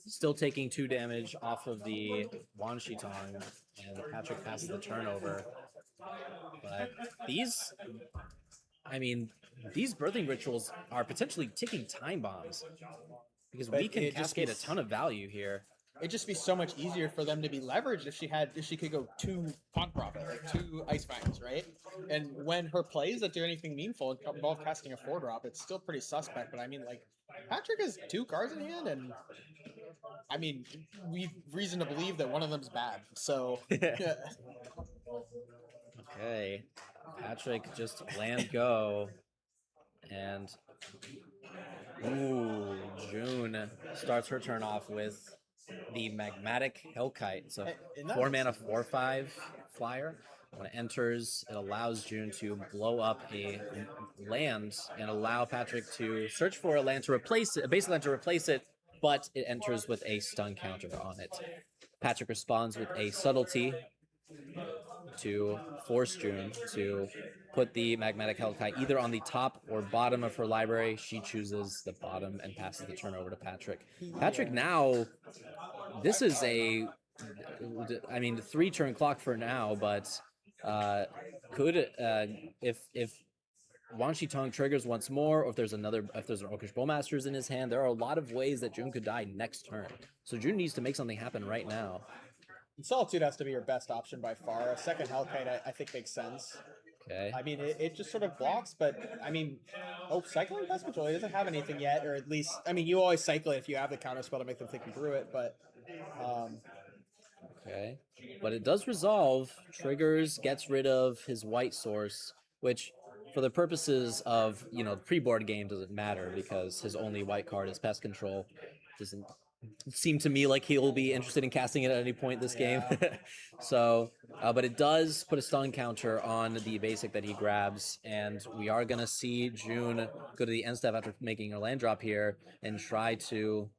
Still taking 2 damage off of the Wan Shi Tong, and Patrick passes the turnover. But these Birthing Rituals are potentially ticking time bombs, because we can cascade a ton of value here. It'd just be so much easier for them to be leveraged if she could go 2 Pond Prophet, like 2 Ice Fangs, right? And when her plays that do anything meaningful involve casting a 4-drop, it's still pretty suspect. But I mean, like, Patrick has 2 cards in hand, and I mean, we've reason to believe that one of them's bad. So, yeah. Okay, Okay, Patrick just land go, and ooh, June starts her turn off with the Magmatic Hellkite. It's a And that 4-mana 4/5 flyer. When it enters, it allows June to blow up a land and allow Patrick to search for a land to replace it, a basic land to replace it, but it enters with a stun counter on it. Patrick responds with a subtlety to force June to put the Magmatic Hellkite either on the top or bottom of her library. She chooses the bottom and passes the turn over to Patrick. Patrick now, this is a, I mean, 3-turn clock for now, but could if Wan Shi Tong triggers once more, or if there's an Orcish Bowmasters in his hand, there are a lot of ways that June could die next turn. So June needs to make something happen right now. Solitude has to be your best option by far. A second Hellkite, I think, makes sense. Okay. I mean, it just sort of blocks, but I mean, cycling Pest Control, he doesn't have anything yet, or at least, I mean, you always cycle it if you have the counter spell to make them think you drew it, but okay. But it does resolve, triggers, gets rid of his white source, which for the purposes of, you know, the pre-board game doesn't matter because his only white card is Pest Control. Doesn't seem to me like he'll be interested in casting it at any point this game. So, but it does put a stun counter on the basic that he grabs, and we are going to see June go to the end step after making a land drop here and try to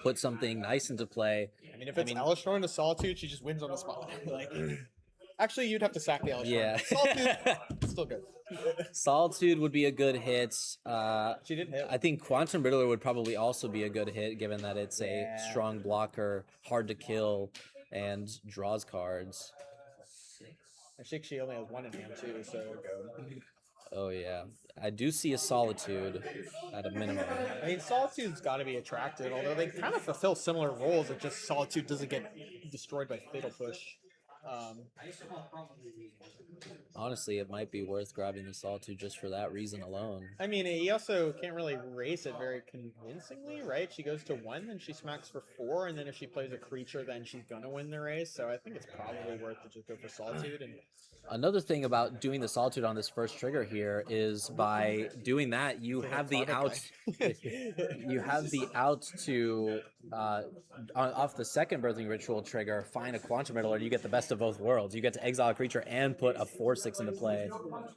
put something nice into play. I mean, if it's Elishnorn into Solitude, she just wins on the spot. Like, actually, you'd have to sack the Elishnorn. Yeah. Solitude, still good. Solitude would be a good hit. She did hit. I think Quantum Riddler would probably also be a good hit, given that it's a strong blocker, hard to kill, and draws cards. I think she only has one in hand too, so Oh yeah, I do see a Solitude at a minimum. I mean, Solitude's got to be attracted, although they kind of fulfill similar roles. It just Solitude doesn't get destroyed by Fatal Push. Honestly, it might be worth grabbing the Solitude just for that reason alone. I mean, he also can't really race it very convincingly, right? She goes to 1, then she smacks for 4, and then if she plays a creature, then she's gonna win the race. So I think it's probably worth to just go for Solitude. And another thing about doing the Solitude on this first trigger here is by doing that, you have the out. You have the out to off the second Birthing Ritual trigger, find a Quantum Riddler, and you get the best of both worlds. You get to exile a creature and put a 4/6 into play,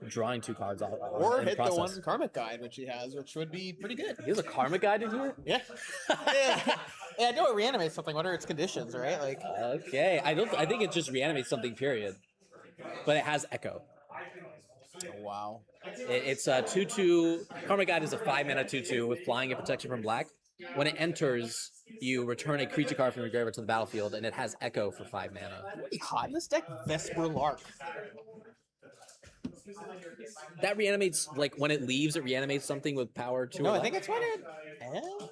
drawing 2 cards off. Or hit the one Karmic Guide, which he has, which would be pretty good. He has a Karmic Guide in here? Yeah. Yeah, I know it reanimates something. What are its conditions, right? Like, okay, I think it just reanimates something, period. But it has Echo. wow. It's a 2/2. Karmic Guide is a 5-mana 2/2 with flying and protection from black. When it enters, you return a creature card from your graveyard to the battlefield, and it has Echo for 5 mana. Pretty hot in this deck. Vesper Lark. That reanimates, like, when it leaves, it reanimates something with power 2. No, I think it's when it enters.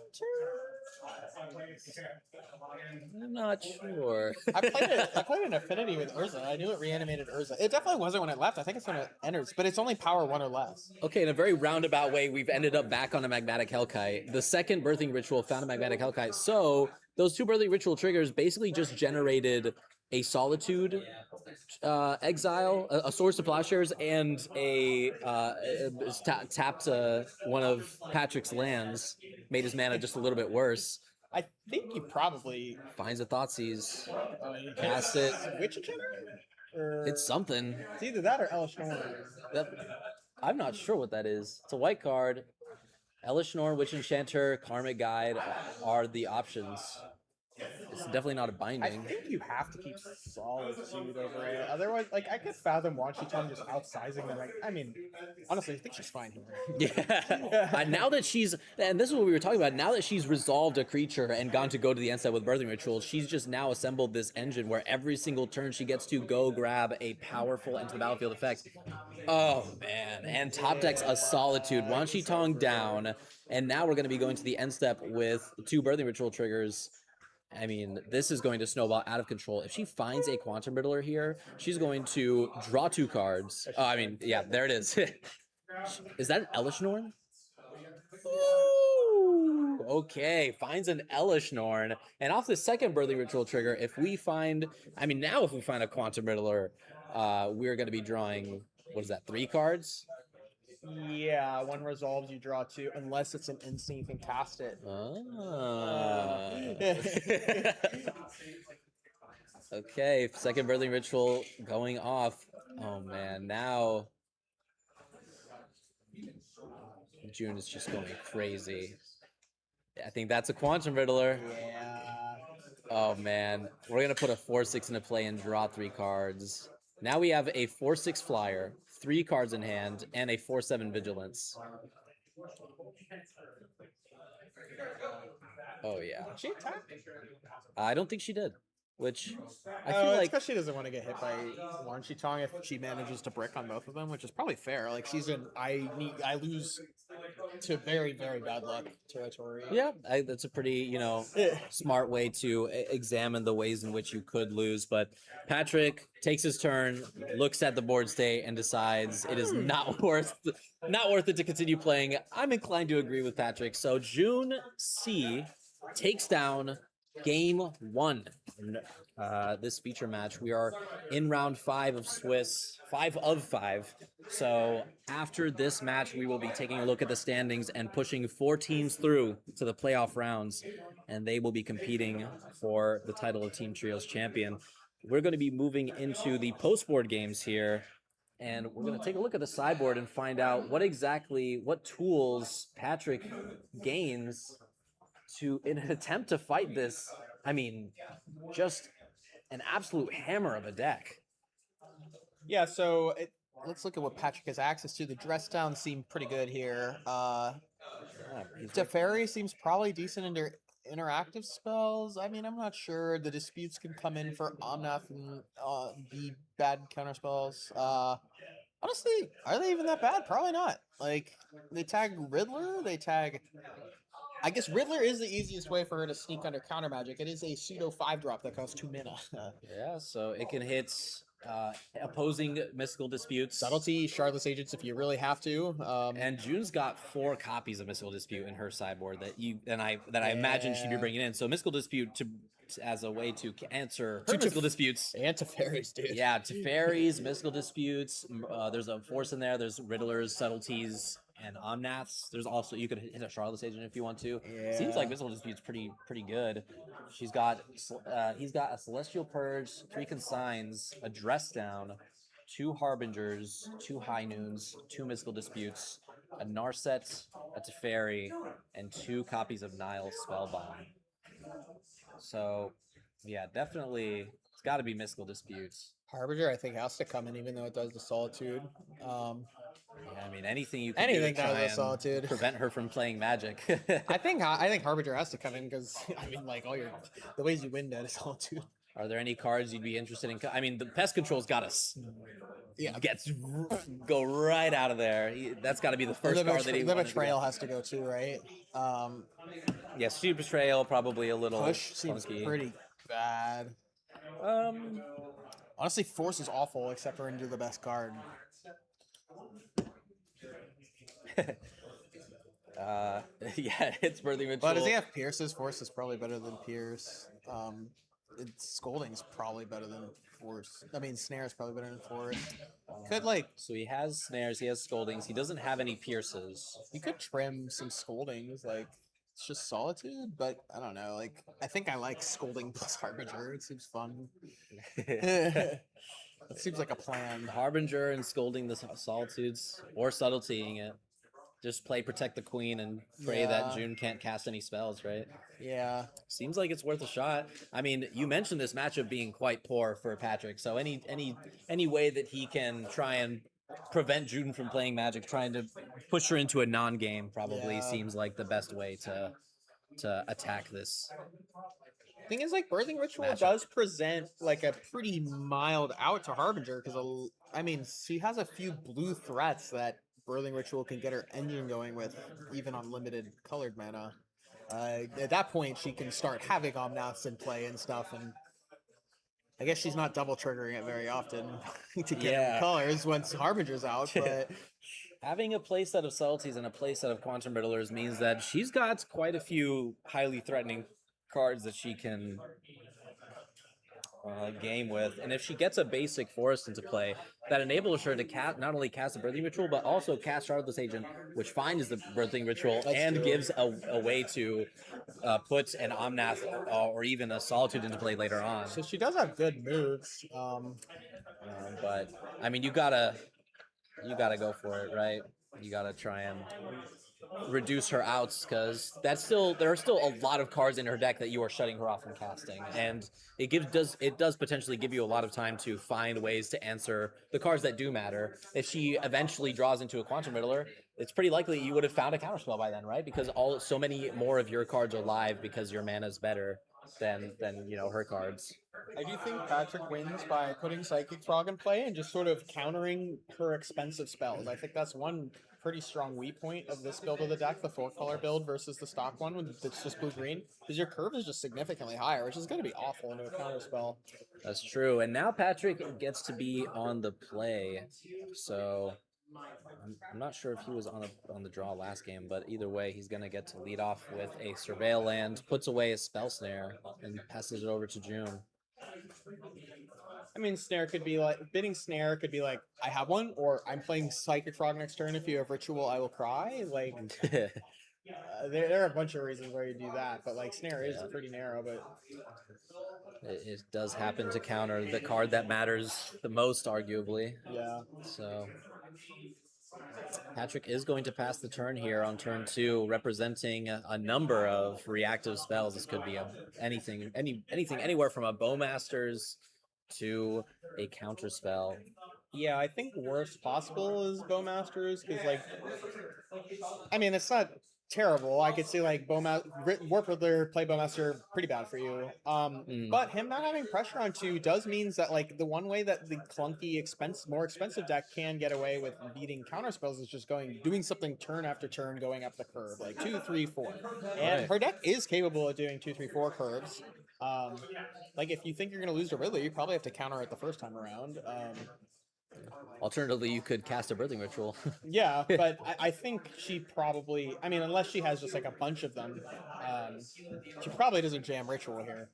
I'm not sure. I played an Affinity with Urza. I knew it reanimated Urza. It definitely wasn't when it left. I think it's when it enters, but it's only power 1 or less. Okay, in a very roundabout way, we've ended up back on a Magmatic Hellkite. The second Birthing Ritual found a Magmatic Hellkite, so those 2 Birthing Ritual triggers basically just generated a Solitude exile, a Source of Plowshares, and tapped one of Patrick's lands, made his mana just a little bit worse. I think you probably Finds a Thoughtseize, cast it. Witch Enchanter? It's something. It's either that or Elishnorn. I'm not sure what that is. It's a white card. Elishnorn, Witch Enchanter, Karmic Guide are the options. It's definitely not a I binding. think you have to keep Solitude over it. Otherwise, like, I could fathom Wan Shi Tong just outsizing them. Like, I mean, honestly, I think she's fine here. Yeah. Now that she's, and this is what we were talking about, now that she's resolved a creature and gone to go to the end step with Birthing Ritual, she's just now assembled this engine where every single turn she gets to go grab a powerful enter the battlefield effect. Oh, man. And top decks a Solitude. Wan Shi Tong down. And now we're going to be going to the end step with 2 Birthing Ritual triggers. I mean, this is going to snowball out of control. If she finds a Quantum Riddler here, she's going to draw 2 cards. Oh, I mean, yeah, there it is. Is that an Elishnorn? Ooh, okay, finds an Elishnorn. And off the second Birthing Ritual trigger, if we find, I mean, now if we find a Quantum Riddler, we're going to be drawing, what is that, 3 cards? Yeah, one resolves, you draw 2, unless it's an instant, you can cast it. Ah. Okay, second birthing ritual going off. Oh man, now June is just going crazy. I think that's a Quantum Riddler. Yeah. Oh man, we're gonna put a 4/6 into play and draw 3 cards. Now we have a 4/6 flyer, 3 cards in hand, and a 4/7 vigilance. Oh yeah. Did she attack? I don't think she did. Which I Oh, feel it's like because she doesn't want to get hit by Wan Tong if she manages to brick on both of them, which is probably fair. Like I lose to very, very bad luck territory. yeah, that's a pretty, smart way to examine the ways in which you could lose. But Patrick takes his turn, looks at the board state, and decides it is not worth it to continue playing. I'm inclined to agree with Patrick. So June C takes down game 1. This feature match. We are in round 5 of Swiss, 5 of 5. So after this match, we will be taking a look at the standings and pushing 4 teams through to the playoff rounds, and they will be competing for the title of Team Trios champion. We're going to be moving into the post-board games here, and we're going to take a look at the sideboard and find out what tools Patrick gains in an attempt to fight this. I mean, just an absolute hammer of a deck. Yeah, so let's look at what Patrick has access to. The dress down seem pretty good here. Teferi seems probably decent into interactive spells. I mean, I'm not sure. The disputes can come in for Omnath and be bad counter spells. Honestly, are they even that bad? Probably not. Like, they tag Riddler, I guess Riddler is the easiest way for her to sneak under counter magic. It is a pseudo 5-drop that costs 2 mana. Yeah, so it can hit opposing mystical disputes. Subtlety, Shardless Agents if you really have to. And June's got 4 copies of Mystical Dispute in her sideboard that I imagine she'd be bringing in. So Mystical Dispute as a way to answer her mystical disputes. And Teferi's, dude. Yeah, Teferi's, mystical disputes. There's a force in there. There's Riddlers, subtleties, and Omnaths. There's also, you could hit a Charlotte's Agent if you want to. Yeah. Seems like mystical dispute's pretty good. He's got a Celestial Purge, 3 Consigns, a Dress Down, 2 Harbingers, 2 High Noons, 2 mystical disputes, a Narset, a Teferi, and 2 copies of Nile's Spellbind. So, yeah, definitely, it's got to be mystical disputes. Harbinger, I think, has to come in, even though it does the Solitude. Yeah, I mean, anything you can Anything do to does try the and Solitude. prevent her from playing Magic. I think Harbinger has to come in because I mean, like the ways you win that is Solitude. Are there any cards you'd be interested in? I mean, the Pest Control's got us. Yeah, Go right out of there. That's got to be the first card that he The Betrayal has to go too, right? Yeah, Stupid Betrayal probably a little Push seems funky. pretty bad. Honestly, Force is awful except for into the best card. Yeah, it's Birthing Ritual. But does he have Pierce's? Force is probably better than Pierce. Scolding's probably better than Force. I mean, Snare's probably better than Force. So he has Snares, he has Scoldings, he doesn't have any Pierces. You could trim some Scoldings, like it's just Solitude, but I don't know. Like I think I like Scolding plus Harbinger. It seems fun. It seems like a plan. Harbinger and Scolding the Solitudes, or Subtletying it. Just play Protect the Queen and pray that June can't cast any spells, right? Yeah. Seems like it's worth a shot. I mean, you mentioned this matchup being quite poor for Patrick, so any way that he can try and prevent June from playing Magic, trying to push her into a non-game probably seems like the best way to attack this. Thing is, like, Birthing Ritual does present like a pretty mild out to Harbinger because I mean, she has a few blue threats that Birthing Ritual can get her engine going with, even on limited colored mana. At that point, she can start having Omnaths in play and stuff, and I guess she's not double triggering it very often to get colors once Harbinger's out, but... Having a playset of Subtleties and a playset of Quantum Riddlers means that she's got quite a few highly threatening cards that she can game with. And if she gets a basic forest into play, that enables her to not only cast a birthing ritual, but also cast Shardless Agent, which finds the birthing ritual and gives a way to put an Omnath or even a Solitude into play later on. So she does have good moves. But I mean, you gotta go for it, right? You gotta try and reduce her outs, because there are still a lot of cards in her deck that you are shutting her off from casting, and it does potentially give you a lot of time to find ways to answer the cards that do matter. If she eventually draws into a Quantum Riddler, it's pretty likely you would have found a counterspell by then, right? Because so many more of your cards are live because your mana is better than her cards. I do think Patrick wins by putting Psychic Frog in play and just sort of countering her expensive spells. I think that's one pretty strong weak point of this build of the deck, the 4-color build versus the stock one that's just blue-green, because your curve is just significantly higher, which is going to be awful into a counter spell. That's true. And now Patrick gets to be on the play, so I'm not sure if he was on the draw last game, but either way, he's going to get to lead off with a Surveil Land, puts away a Spell Snare, and passes it over to June. I mean, Snare could be like, bidding Snare could be like, I have one, or I'm playing Psychic Frog next turn. If you have Ritual, I will cry. Like, there are a bunch of reasons why you do that, but like Snare is pretty narrow, but it does happen to counter the card that matters the most, arguably. Yeah. So Patrick is going to pass the turn here on turn 2, representing a number of reactive spells. This could be anything anywhere from a Bowmaster's to a counter spell. Yeah, I think worst possible is Bowmasters, because like, I mean, it's not terrible. I could see like Warp Riddler play Bowmaster pretty bad for you. But him not having pressure on 2 does means that like the one way that the clunky more expensive deck can get away with beating counter spells is just doing something turn after turn, going up the curve, like 2, 3, 4. And her deck is capable of doing 2, 3, 4 curves. Like if you think you're gonna lose to Riddler, you probably have to counter it the first time around. Alternatively, you could cast a Birthing Ritual. Yeah, but I think she probably, I mean, unless she has just like a bunch of them, she probably doesn't jam Ritual here.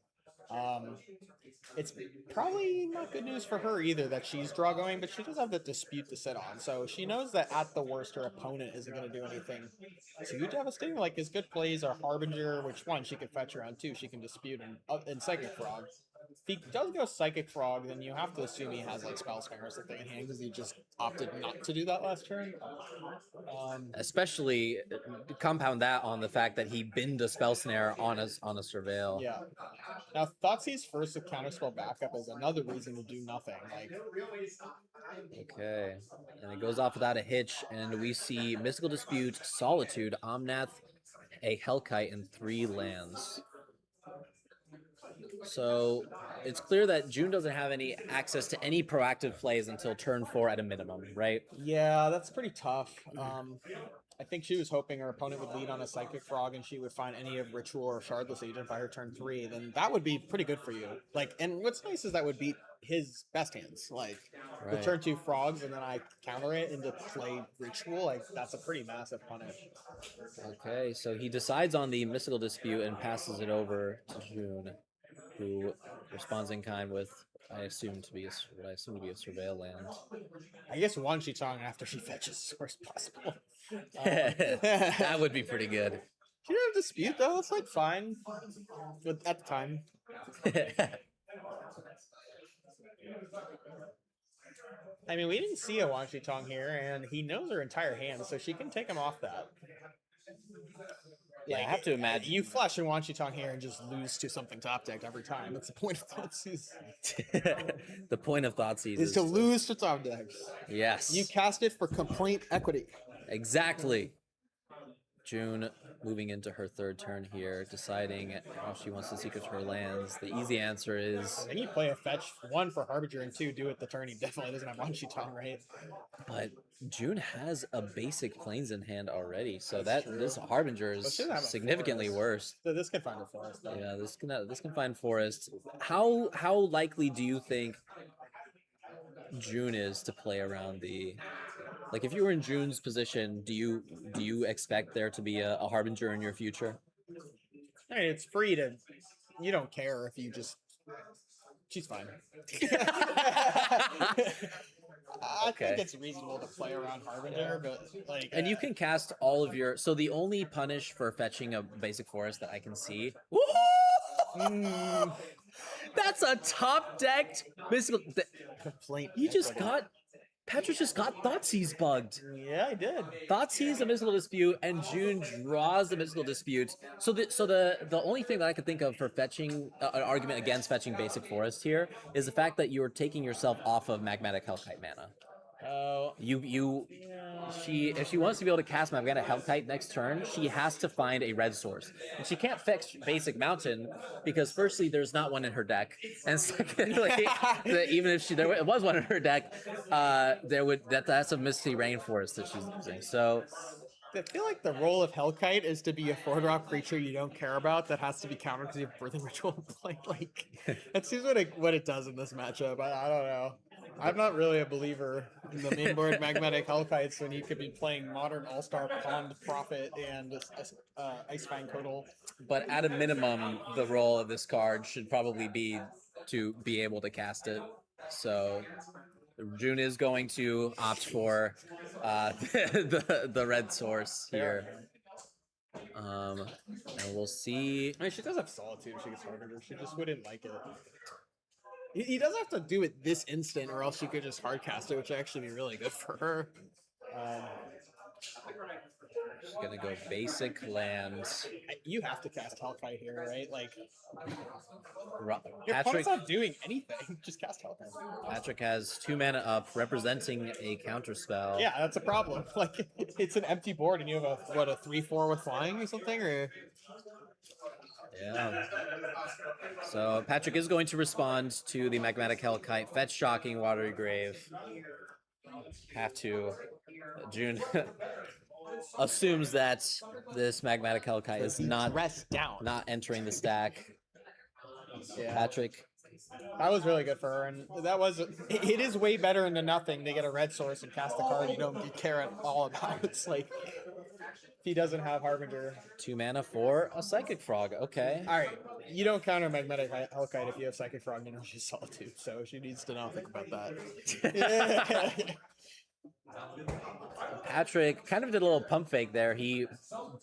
It's probably not good news for her either that she's draw going, but she does have the Dispute to sit on, so she knows that at the worst her opponent isn't going to do anything too devastating. Like his good plays are Harbinger, which one she can fetch around, 2 she can Dispute, and Psychic Frog. If he does go Psychic Frog, then you have to assume he has like Spell Snare or something in hand, because he just opted not to do that last turn. Especially compound that on the fact that he binned a Spell Snare on a Surveil. Yeah. Now, Thoughtseize first with Counterspell backup is another reason to do nothing. Like, okay, and it goes off without a hitch, and we see Mystical Dispute, Solitude, Omnath, a Hellkite, and 3 lands. So it's clear that June doesn't have any access to any proactive plays until turn 4 at a minimum, right? yeah, that's pretty tough. I think she was hoping her opponent would lead on a Psychic Frog and she would find any of Ritual or Shardless Agent by her turn 3. Then that would be pretty good for you. Like, and what's nice is that would beat his best hands. Like, the turn 2 Frogs and then I counter it into play Ritual. Like, that's a pretty massive punish. Okay, so he decides on the Mystical Dispute and passes it over to June, who responds in kind with what I assume to be a Surveil Land. I guess one she tongue after she fetches as worst possible. That would be pretty good. She didn't have Dispute though. It's like fine at the time. I mean, we didn't see a Wan Shi Tong here, and he knows her entire hand, so she can take him off that. Yeah, I have to imagine. You flush and Wan Shi Tong here and just lose to something top deck every time. That's the point of Thoughtseize. The point of Thoughtseize is to lose to top decks. Yes. You cast it for complaint equity. Exactly. June moving into her 3rd turn here, deciding how she wants to secret her lands. The easy answer is... Then you play a fetch, 1 for Harbinger, and 2 do it the turn. He definitely doesn't have Wan Shi Tong, right? But June has a basic Plains in hand already, so this Harbinger is significantly worse. So this can find a forest, though. Yeah, this can find forest. How likely do you think June is to play around the... Like, if you were in June's position, do you expect there to be a Harbinger in your future? I mean, it's free to... You don't care if you just She's fine. I Okay. think it's reasonable to play around Harbinger, but like. And you can cast all of your. So the only punish for fetching a basic forest that I can see. That's a top decked mystical. Complaint. You just got. Patrick just got Thoughtseize bugged. Yeah, I did. Thoughtseize a mystical dispute, and June draws the mystical dispute. So the only thing that I could think of for fetching an argument against fetching basic forest here is the fact that you're taking yourself off of magmatic hellkite mana. Oh, If she wants to be able to cast Magmatic Hellkite next turn, she has to find a red source. And she can't fetch basic mountain because firstly, there's not one in her deck. And secondly, even if there was one in her deck, that's a Misty Rainforest that she's using. So I feel like the role of Hellkite is to be a 4-drop creature you don't care about that has to be countered because you have Birthing Ritual in play. Like, that seems what it does in this matchup. I don't know. I'm not really a believer in the main board Magmatic Hellkites when you could be playing Modern All-Star Pond Prophet and Icefang Codal. but at a minimum, the role of this card should probably be to be able to cast it. So June is going to opt for the red source here. And we'll see. I mean, she does have Solitude if she gets Harbinger. She just wouldn't like it. He does have to do it this instant, or else she could just hardcast it, which would actually be really good for her. She's gonna go basic lands. You have to cast Hellkite here, right? Like, your Patrick opponent's not doing anything. Just cast Hellkite. Patrick has 2 mana up, representing a counter spell. Yeah, that's a problem. Like, it's an empty board, and you have a 3/4 with flying or something, or. Yeah. So Patrick is going to respond to the Magmatic Hellkite, fetch Shocking Watery Grave. Have to. June assumes that this Magmatic Hellkite is not entering the stack. Yeah. Patrick. That was really good for her, and it is way better than nothing to get a red source and cast a card you don't care at all about. It's like, if he doesn't have Harbinger. 2 mana for a Psychic Frog, okay. Alright, you don't counter Magmatic Hellkite if you have Psychic Frog and she's Solitude, so she needs to not think about that. Patrick kind of did a little pump fake there. He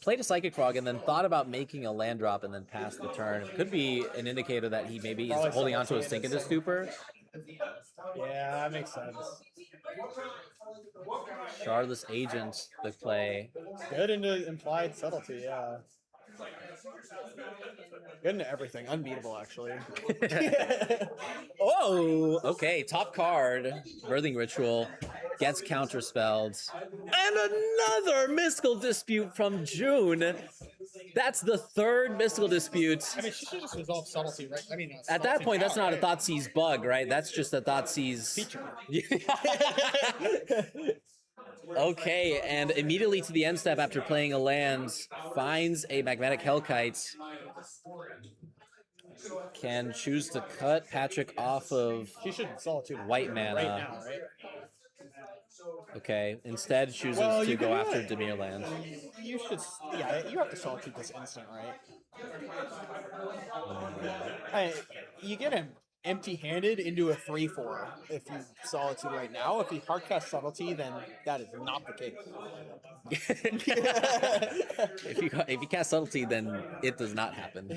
played a Psychic Frog and then thought about making a land drop and then passed the turn. Could be an indicator that he maybe is holding onto a Sink into Stupor. Yeah, that makes sense. Shardless Agent, the play. Good into implied subtlety, yeah. Good into everything. Unbeatable, actually. Oh, okay. Top card, Birthing Ritual, gets counterspelled. And another Mystical Dispute from June. That's the 3rd Mystical Dispute. I mean, she should just resolve subtlety, right? I mean, at that point, that's not a Thoughtseize bug, right? That's just a Thoughtseize feature. Okay, and immediately to the end step after playing a land, finds a Magmatic Hellkite. Can choose to cut Patrick off of Solitude white mana. Right now, right? Okay, instead chooses to go after Dimir land. You should, yeah, you have to Solitude this instant, right? You get him empty-handed into a 3/4 if you Solitude right now. If you hardcast Subtlety, then that is not the case. If you cast Subtlety, then it does not happen.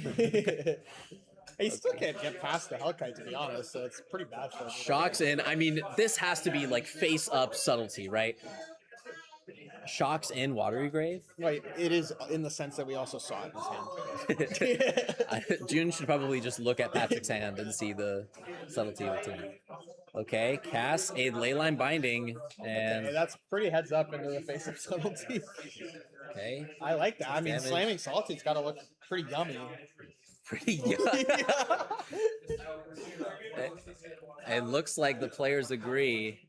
He still can't get past the Hellkite, to be honest, so it's pretty bad for him. Shocks in. I mean, this has to be like face-up Subtlety, right? Shocks in Watery Grave? Right, it is in the sense that we also saw it in his hand. June should probably just look at Patrick's hand and see the subtlety of it. Okay, cast a Leyline Binding, and... Okay, that's pretty heads up into the face of subtlety. Okay. I like that. I mean, Damage. slamming Solitude's gotta look pretty yummy. Pretty yummy. It looks like the players agree.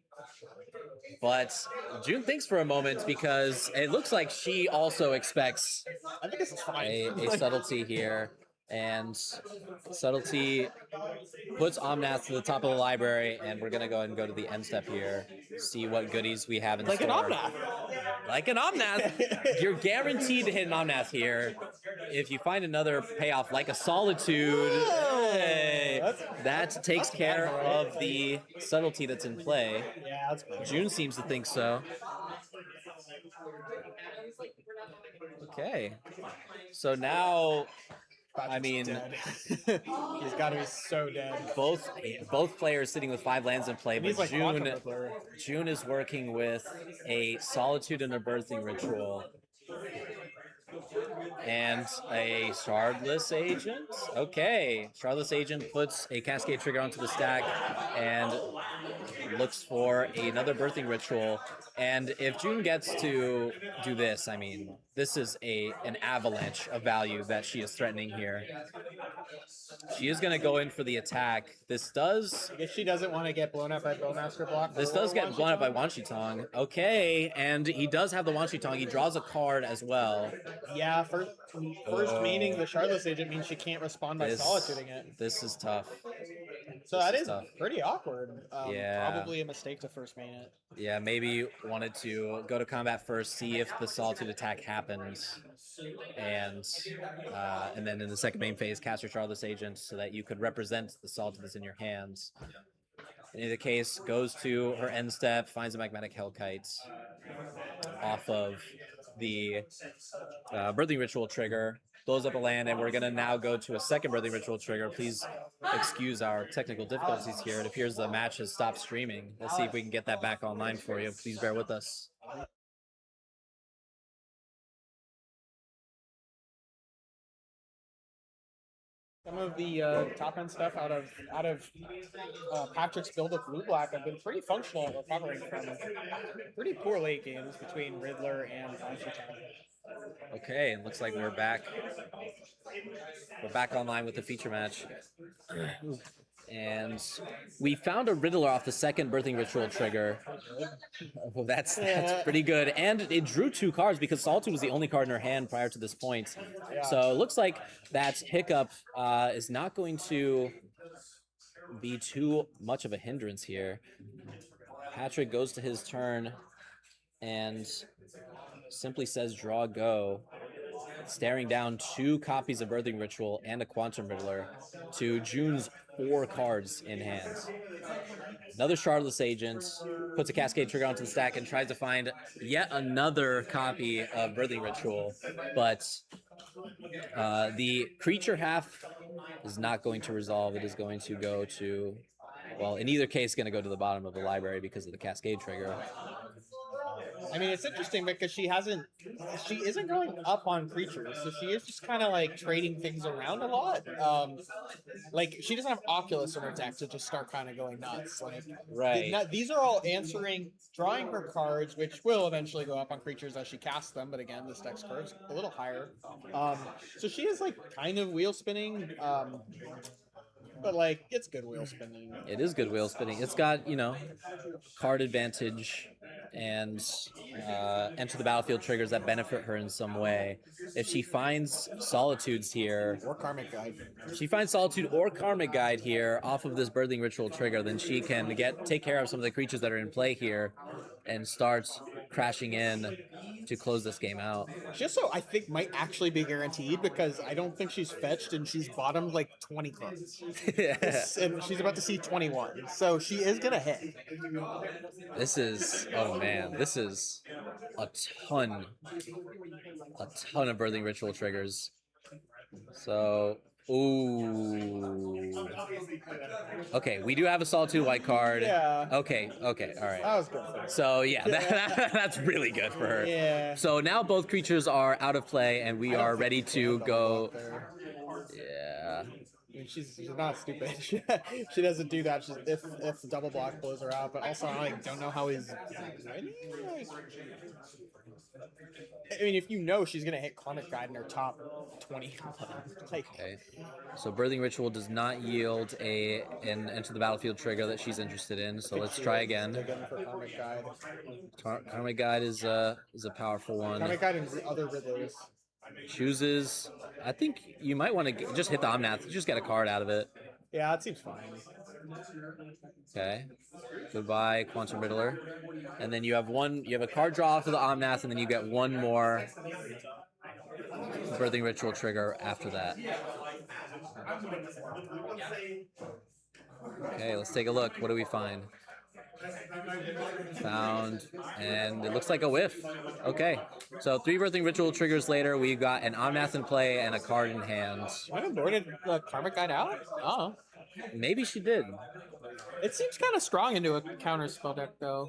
But June thinks for a moment because it looks like she also expects I think this is fine. a subtlety here. And subtlety puts Omnath to the top of the library, and we're gonna go ahead and go to the end step here, see what goodies we have in Like store. an Omnath. Like an Omnath. You're guaranteed to hit an Omnath here. If you find another payoff like a Solitude, hey. that takes care of the subtlety that's in play. Yeah, that's fine. June seems to think so. Okay. So now, I mean, dead. He's got to be so dead. both players sitting with 5 lands in play, And but he's like Quantum Rippler. June is working with a Solitude and a Birthing Ritual. And a Shardless Agent? Okay. Shardless Agent puts a Cascade Trigger onto the stack and looks for another Birthing Ritual. And if June gets to do this, I mean, this is an avalanche of value that she is threatening here. She is going to go in for the attack. This does... I guess she doesn't want to get blown up by Bowmaster block. This does get blown up by Wanshitong. Okay, and he does have the Wanshitong. He draws a card as well. Yeah, first meaning the Shardless Agent means she can't respond by solituting it. This is tough. So that is pretty awkward. Yeah. Probably a mistake to first main it. Yeah, maybe wanted to go to combat first, see if the Solitude attack happens, and then in the second main phase, cast your Shardless Agent so that you could represent the Solitude that's in your hands. In either case, goes to her end step, finds a Magmatic Hellkite off of the Birthing Ritual trigger, blows up a land, and we're going to now go to a second Birthing Ritual trigger. Please excuse our technical difficulties here. It appears the match has stopped streaming. Let's see if we can get that back online for you. Please bear with us. Some of the top end stuff out of Patrick's build of blue black have been pretty functional at recovering from pretty poor late games between Riddler and Wanshitong. Okay, it looks like we're back. We're back online with the feature match. And we found a Riddler off the second Birthing Ritual trigger. Well, that's pretty good. And it drew 2 cards because Solitude was the only card in her hand prior to this point. So it looks like that hiccup is not going to be too much of a hindrance here. Patrick goes to his turn and simply says draw go, staring down 2 copies of Birthing Ritual and a Quantum Riddler to June's 4 cards in hand. Another Shardless Agent puts a Cascade Trigger onto the stack and tries to find yet another copy of Birthing Ritual, but the creature half is not going to resolve. It is going to go to, well, in either case, going to go to the bottom of the library because of the Cascade Trigger. I mean, it's interesting because she isn't going up on creatures, so she is just kind of like trading things around a lot. Like she doesn't have Oculus in her deck to just start kind of going nuts. Like, these are all drawing her cards, which will eventually go up on creatures as she casts them. But again, this deck's cards a little higher. So she is like kind of wheel spinning. But like, it's good wheel spinning. It is good wheel spinning. It's got, you know, card advantage and enter the battlefield triggers that benefit her in some way. If she finds Solitudes here, or Karmic Guide, if she finds Solitude or Karmic Guide here off of this Birthing Ritual trigger, then she can take care of some of the creatures that are in play here and start crashing in to close this game out. She also, I think, might actually be guaranteed because I don't think she's fetched and she's bottomed like 20 cards. And she's about to see 21. So she is going to hit. This is, oh man, this is a ton of Birthing Ritual triggers. So, ooh. Okay, we do have a Solitude white card. Yeah. Okay, all right. That was good for her. So, yeah, that's really good for her. Yeah. So now both creatures are out of play, and we are ready to go. Yeah. I mean, she's not stupid. She doesn't do that. If the double block blows her out, but also I don't know how he's ready. I mean, if you know she's gonna hit Karmic Guide in her top 20, okay. So Birthing Ritual does not yield an enter the battlefield trigger that she's interested in. So let's try again. Karmic Guide. Karmic Guide is a powerful one. Karmic Guide and other Riddlers. Chooses. I think you might want to just hit the Omnath. Just get a card out of it. Yeah, that seems fine. Okay. Goodbye, Quantum Riddler. And then you have a card draw for the Omnath, and then you get one more Birthing Ritual trigger after that. Okay, let's take a look. What do we find? Found, and it looks like a whiff. Okay, so 3 Birthing Ritual triggers later, we've got an Omnath in play and a card in hand. Might have boarded the Karmic Guide out? Oh. Maybe she did. It seems kind of strong into a counter spell deck, though.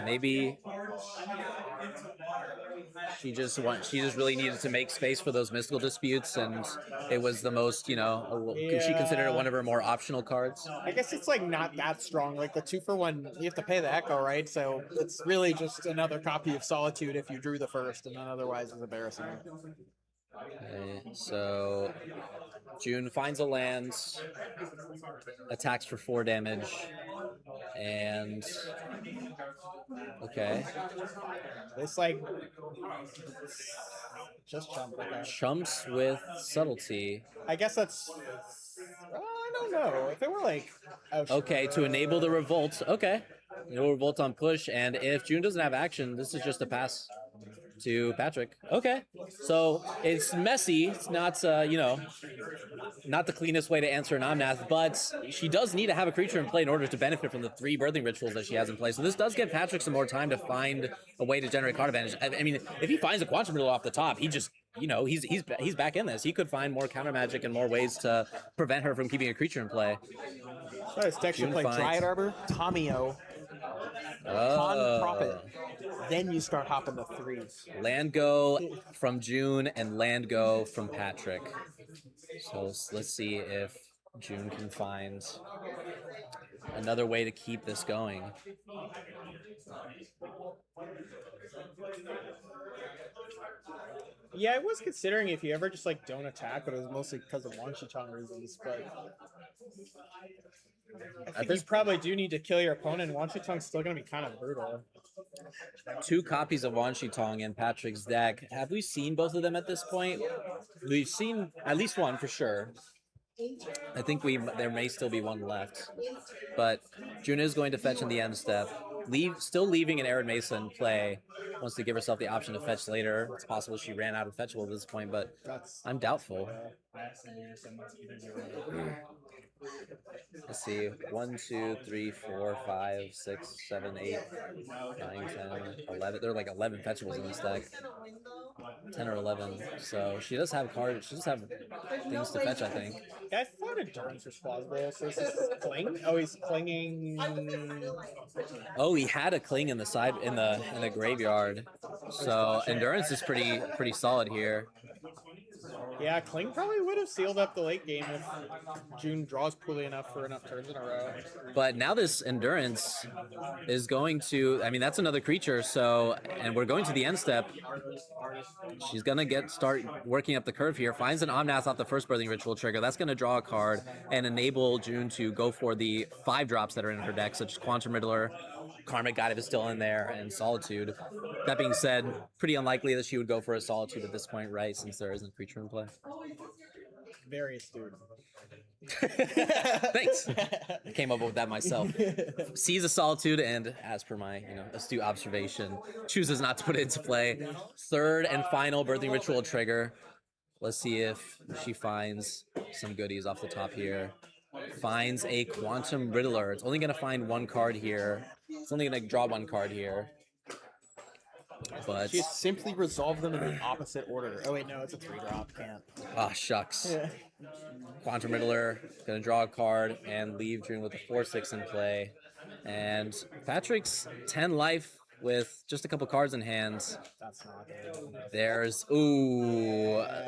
Maybe she just really needed to make space for those mystical disputes, and it was the most, she considered it one of her more optional cards. I guess it's like not that strong. Like the 2-for-1, you have to pay the Echo, right? So it's really just another copy of Solitude if you drew the first, and then otherwise it's embarrassing. Okay, so June finds a land, attacks for 4 damage, and okay. It's like just chump. Okay. Chumps with subtlety. I guess that's. I don't know. If it were like. Oh, okay, to enable the revolt. Okay. No revolt on push, and if June doesn't have action, this is just a pass to Patrick. Okay. So it's messy. It's not, not the cleanest way to answer an Omnath, but she does need to have a creature in play in order to benefit from the 3 Birthing Rituals that she has in play. So this does give Patrick some more time to find a way to generate card advantage. I mean, if he finds a Quantum Riddle off the top, he just, he's back in this. He could find more counter magic and more ways to prevent her from keeping a creature in play. This deck should play Dryad Arbor, Tomio, Con Prophet. Then you start hopping the 3s. Land go from June and land go from Patrick. So let's see if June can find another way to keep this going. Yeah, I was considering if you ever just like don't attack, but it was mostly because of Wanshi-Chong reasons. But I think you probably do need to kill your opponent. And Wanshi-Chong's still going to be kind of brutal. 2 copies of Wanshi-Tong in Patrick's deck. Have we seen both of them at this point? We've seen at least one for sure. I think there may still be one left. But June is going to fetch in the end step. Still leaving an Arid Mesa in play. Wants to give herself the option to fetch later. It's possible she ran out of fetchable at this point, but I'm doubtful. Let's see. 1, 2, 3, 4, 5, 6, 7, 8, 9, 10, 11. There are like 11 fetchables in this deck. 10 or 11. So she does have cards. She does have things to fetch, I think. Yeah, I thought Endurance was plausible. So this is Cling? Oh, he's clinging. Oh, he had a Cling in the side in the graveyard. So Endurance is pretty solid here. Yeah, Cling probably would have sealed up the late game if June draws poorly enough for enough turns in a row. But now this Endurance is going to, I mean, that's another creature, so, and we're going to the end step. She's going to start working up the curve here. Finds an Omnath off the first Birthing Ritual trigger. That's going to draw a card and enable June to go for the 5 drops that are in her deck, such as Quantum Riddler, Karmic Guide if it's still in there, and Solitude. That being said, pretty unlikely that she would go for a Solitude at this point, right, since there isn't a creature in play. Very astute. Thanks. I came up with that myself. Sees a Solitude and, as per my astute observation, chooses not to put it into play. 3rd and final Birthing Ritual trigger. Let's see if she finds some goodies off the top here. Finds a Quantum Riddler. It's only going to find 1 card here. It's only going to draw 1 card here. But she simply resolved them in the opposite order. Oh wait, no, it's a 3-drop. Can't. Ah, shucks. Yeah. Quantum Riddler gonna draw a card and leave June with a 4/6 in play. And Patrick's 10 life with just a couple cards in hand. That's not good. There's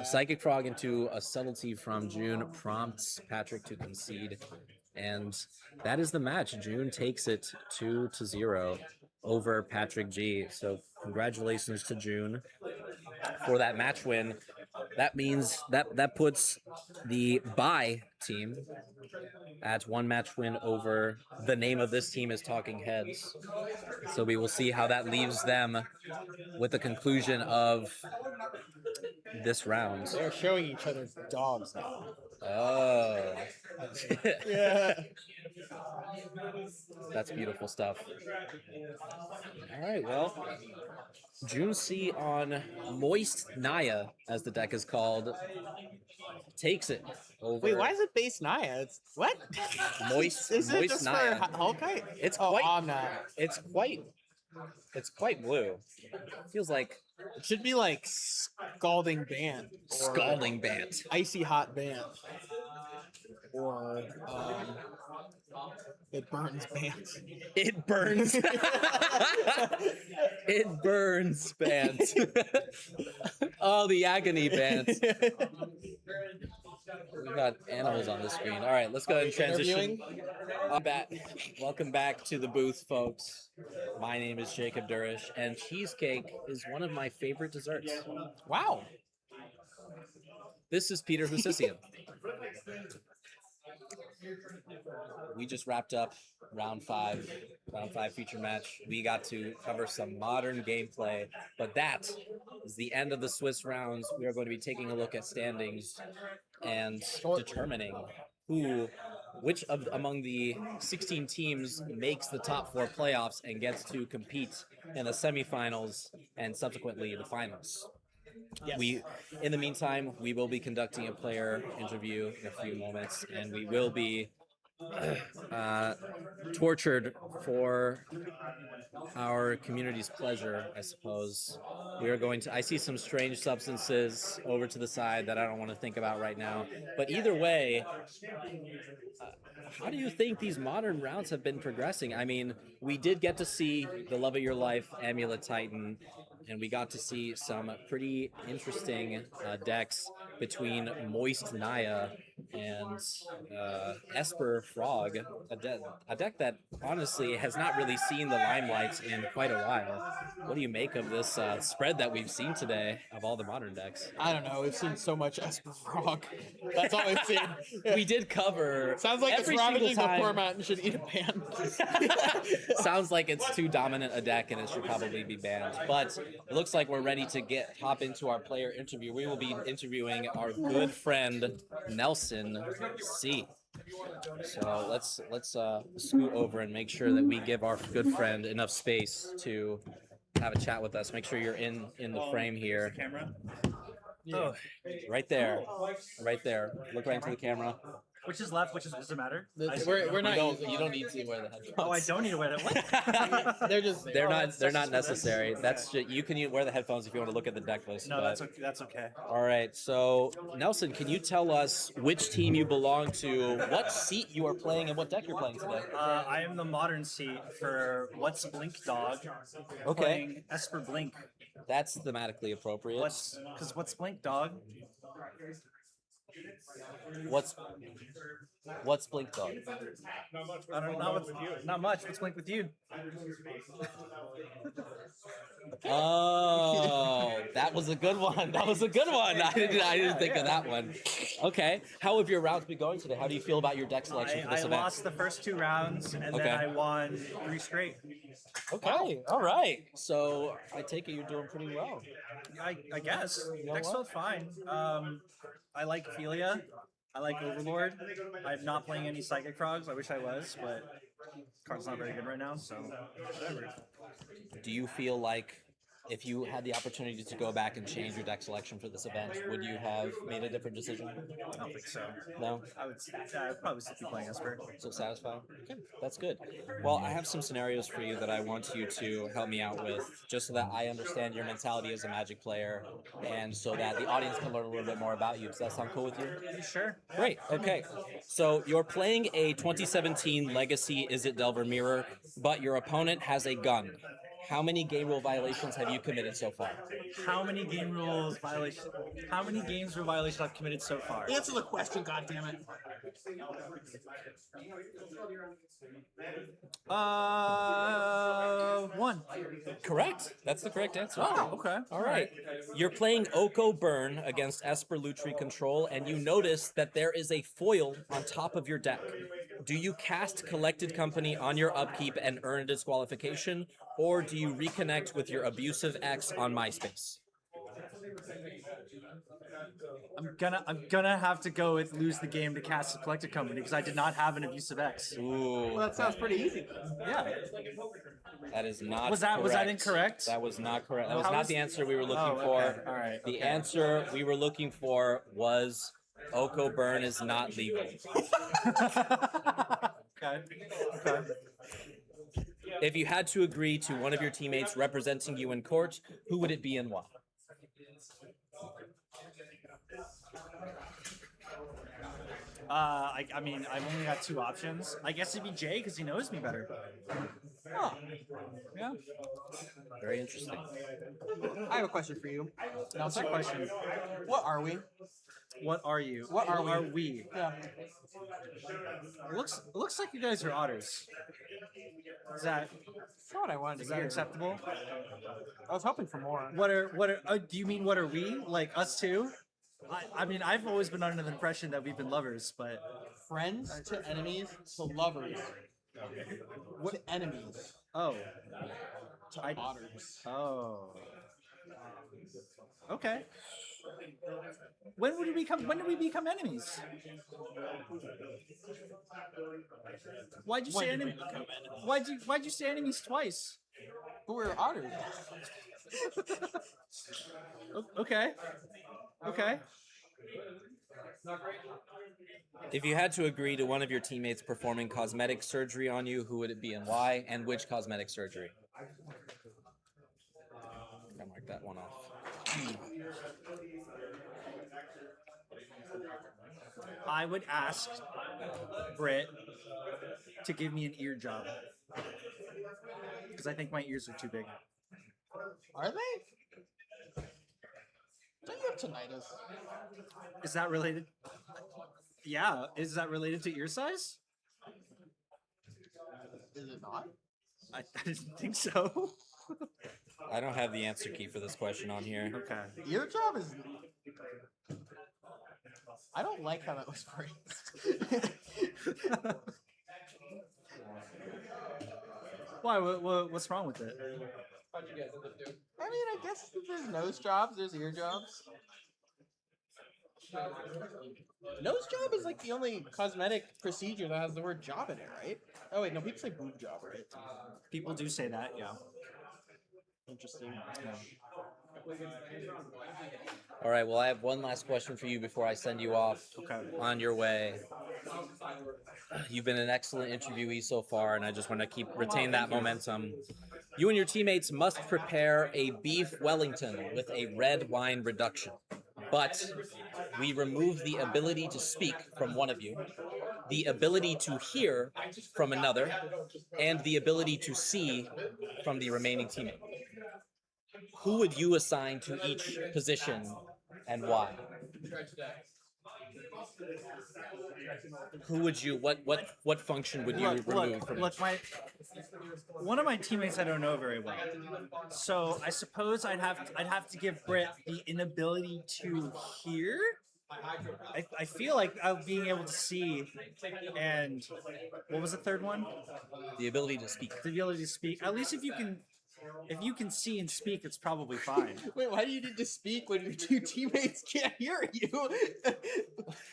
Psychic Frog into a Subtlety from June prompts Patrick to concede. And that is the match. June takes it 2-0 over Patrick G. So congratulations to June for that match win. That means that puts the bye team at 1 match win over the name of this team is Talking Heads. So we will see how that leaves them with the conclusion of this round. They're showing each other dogs now. Oh. Yeah. That's beautiful stuff. All right, well, June C on Moist Naya, as the deck is called, takes it over. Wait, why is it base Naya? It's what? Moist? Is it Moist just Naya. for Hulkite? It's oh, quite. Omna. It's quite blue. Feels like It should be like scalding band. Or scalding band. icy hot band. Or it burns band. It burns. It burns band. Oh, the agony band. We got animals on the screen. All right, let's go ahead and transition. Welcome back to the booth, folks. My name is Jacob Durish, and cheesecake is one of my favorite desserts. Wow. This is Peter Husissian. We just wrapped up round five feature match. We got to cover some modern gameplay, but that is the end of the Swiss rounds. We are going to be taking a look at standings and determining which of among the 16 teams makes the top 4 playoffs and gets to compete in the semifinals and subsequently the finals. Yes. In the meantime, we will be conducting a player interview in a few moments, and we will be tortured for our community's pleasure, I suppose. We are going to. I see some strange substances over to the side that I don't want to think about right now. But either way, how do you think these modern rounds have been progressing? I mean, we did get to see the love of your life, Amulet Titan, and we got to see some pretty interesting decks between Moist Naya and Esper Frog, a deck that honestly has not really seen the limelight in quite a while. What do you make of this spread that we've seen today of all the modern decks? I don't know. We've seen so much Esper Frog. That's all we've seen. We did cover. Sounds like it's every single ravaging the time. format and should eat a ban. Sounds like it's too dominant a deck and it should probably be banned. But it looks like we're ready to hop into our player interview. We will be interviewing our good friend Nelson C. So let's scoot over and make sure that we give our good friend enough space to have a chat with us. Make sure you're in the frame here. Camera. Yeah. Right there. Right there. Look right into the camera. Which is left? Which is does it matter? We're not using You don't need to wear the headphones. Oh, I don't need to wear it. What? They're not necessary. That's just, you can wear the headphones if you want to look at the deck list. No, but... that's okay. That's okay. All right. So Nelson, can you tell us which team you belong to, what seat you are playing, and what deck you're playing today? I am the modern seat for What's Blink Dog. Okay. Playing Esper Blink. That's thematically appropriate. What's Blink Dog? What's Blink Dog? I don't know. Not much. What's Blink with you? Oh, that was a good one. That was a good one. I didn't think of that one. Okay. How have your rounds been going today? How do you feel about your deck selection for this I event? lost the first 2 rounds, and Okay. then I won 3 straight. Okay. All right. So I take it you're doing pretty well. I guess. know Deck's what? felt fine. I like Ophelia. I like Overlord. I'm not playing any Psychic Frogs. I wish I was, but card's not very good right now, so whatever. Do you feel like if you had the opportunity to go back and change your deck selection for this event, would you have made a different decision? I don't think so. No? I'd probably still be playing Esper. So satisfied? Okay, that's good. Well, I have some scenarios for you that I want you to help me out with, just so that I understand your mentality as a Magic player, and so that the audience can learn a little bit more about you. Does that sound cool with you? Sure. Great, okay. So you're playing a 2017 Legacy Izzet Delver Mirror, but your opponent has a gun. How many game rule violations have you committed so far? How many games rule violations I've committed so far? Answer the question, goddammit. 1. Correct. That's the correct answer. Oh, okay. All right. You're playing Oko Burn against Esper Lutri Control, and you notice that there is a foil on top of your deck. Do you cast Collected Company on your upkeep and earn a disqualification, or do you reconnect with your abusive ex on MySpace? I'm gonna have to go with lose the game to Cast Collector Company because I did not have an abusive X. Ooh, Well, that sounds pretty easy. Yeah. that is not. Was that correct. incorrect? That was not correct. That was How not is- the answer we were looking Oh, for. okay. All right. The okay. answer we were looking for was Oko Burn is not legal. Okay. Okay. If you had to agree to one of your teammates representing you in court, who would it be and why? I mean, I've only got two options. I guess it'd be Jay because he knows me better. Oh, Yeah. Very interesting. I have a question for you. What's your question? What are we? What are you? What are we? we? Yeah. It looks like you guys are otters. Is that That's not what I wanted to is that hear. acceptable? I was hoping for more. What are do you mean what are we? Like us too? I mean, I've always been under the impression that we've been lovers, but Friends to enemies to lovers. What enemies oh, to otters? oh, okay. When did we become enemies? Why'd you When say did we enemies? become enemies? Why'd you say enemies twice? But we're otters. Okay. Okay. If you had to agree to one of your teammates performing cosmetic surgery on you, who would it be and why, and which cosmetic surgery? I'll mark that one off. I would ask Britt to give me an ear job because I think my ears are too big. Are they? Don't you have tinnitus? Is that related? Yeah, is that related to ear size? Is it not? I didn't think so. I don't have the answer key for this question on here. Okay. Ear job is. I don't like how that was phrased. Why? What's wrong with it? I mean, I guess if there's nose jobs, there's ear jobs. Nose job is like the only cosmetic procedure that has the word job in it, right? Oh wait, no, people say boob job, right? People do say that, yeah. Interesting. All right, well, I have one last question for you before I send you off Okay. on your way. You've been an excellent interviewee so far, and I just want to retain that momentum. You and your teammates must prepare a beef Wellington with a red wine reduction. But we remove the ability to speak from one of you, the ability to hear from another, and the ability to see from the remaining teammate. Who would you assign to each position and why? Who would you? What function would you remove from Look, each? one of my teammates I don't know very well, so I suppose I'd have to give Britt the inability to hear. I feel like being able to see, and what was the third one? The ability to speak. The ability to speak. At least if you can see and speak, it's probably fine. Wait, why do you need to speak when your two teammates can't hear you?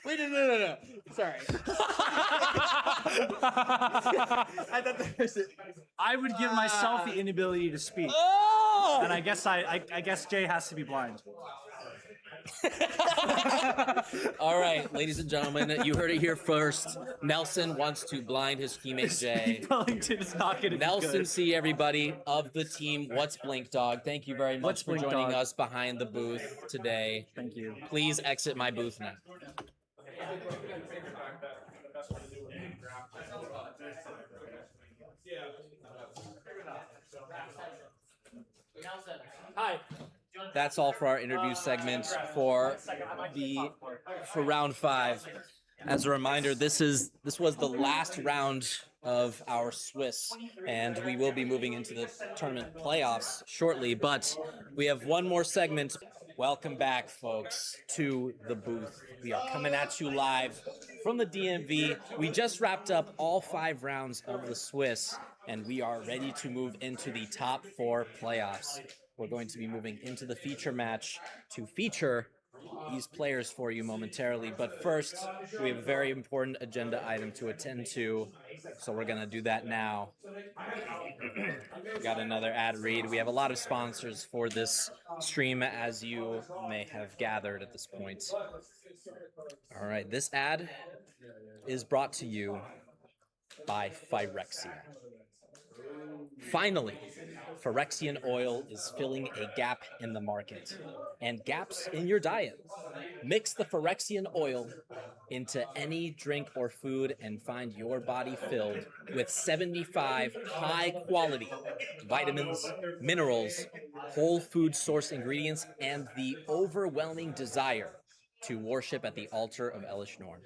Wait, no. Sorry. I thought that was it. I would give myself the inability to speak, Oh! and I guess Jay has to be blind. All right, ladies and gentlemen, you heard it here first. Nelson wants to blind his teammate Jay. Wellington is not going to be Nelson good. C, everybody of the team. What's Blink Dog? Thank you very much What's for Blink joining Dog? us behind the booth today. Thank you. Please exit my booth now. Hi. That's all for our interview segment for round 5. As a reminder, this was the last round of our Swiss, and we will be moving into the tournament playoffs shortly, but we have one more segment. Welcome back, folks, to the booth. We are coming at you live from the DMV. We just wrapped up all 5 rounds of the Swiss, and we are ready to move into the top 4 playoffs. we're going to be moving into the feature match to feature these players for you momentarily. But first, we have a very important agenda item to attend to, so we're going to do that now. We got another ad read. We have a lot of sponsors for this stream, as you may have gathered at this point. All right, this ad is brought to you by Phyrexia. Finally, Phyrexian oil is filling a gap in the market and gaps in your diet. Mix the Phyrexian oil into any drink or food and find your body filled with 75 high-quality vitamins, minerals, whole food source ingredients, and the overwhelming desire to worship at the altar of Elish Norn.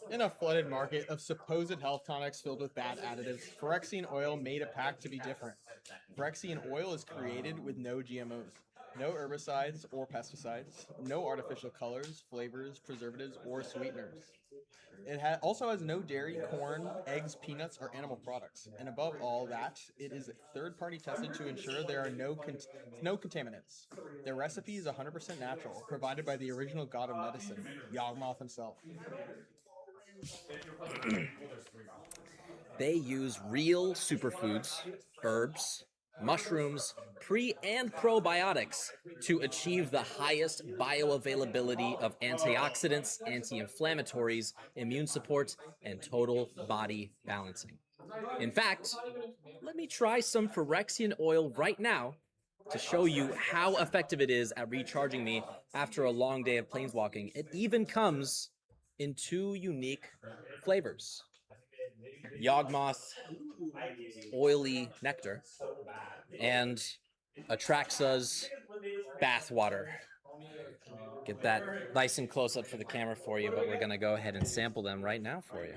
In a flooded market of supposed health tonics filled with bad additives, Phyrexian oil made a pack to be different. Phyrexian oil is created with no GMOs, no herbicides or pesticides, no artificial colors, flavors, preservatives, or sweeteners. It also has no dairy, corn, eggs, peanuts, or animal products. And above all that, it is third-party tested to ensure there are no contaminants. Their recipe is 100% natural, provided by the original god of medicine, Yawgmoth himself. They use real superfoods, herbs, mushrooms, pre- and probiotics to achieve the highest bioavailability of antioxidants, anti-inflammatories, immune support, and total body balancing. In fact, let me try some Phyrexian oil right now to show you how effective it is at recharging me after a long day of planeswalking. It even comes in 2 unique flavors. Yawgmoth oily nectar and Atraxa's bathwater. Get that nice and close up for the camera for you, but we're going to go ahead and sample them right now for you.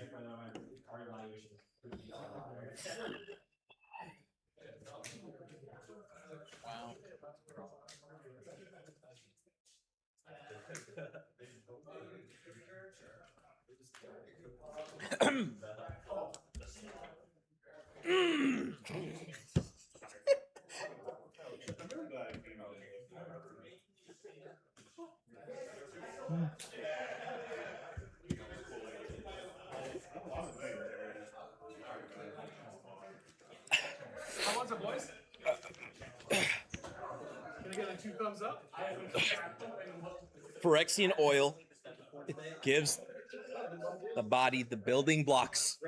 Wow. How was it, boys? Can I get a 2 thumbs up? Phyrexian oil gives the body the building blocks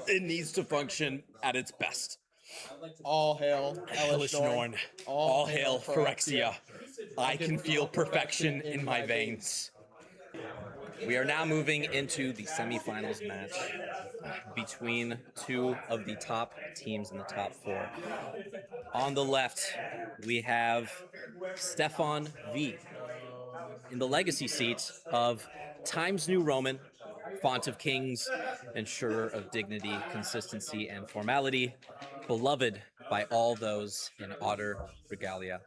it needs to function at its best. All hail Elish Norn. All hail Phyrexia. I can feel perfection in my veins. We are now moving into the semifinals match between 2 of the top teams in the top 4. On the left, we have Stefan V in the legacy seat of Times New Roman, font of kings, ensurer of dignity, consistency, and formality, beloved by all those in Otter Regalia.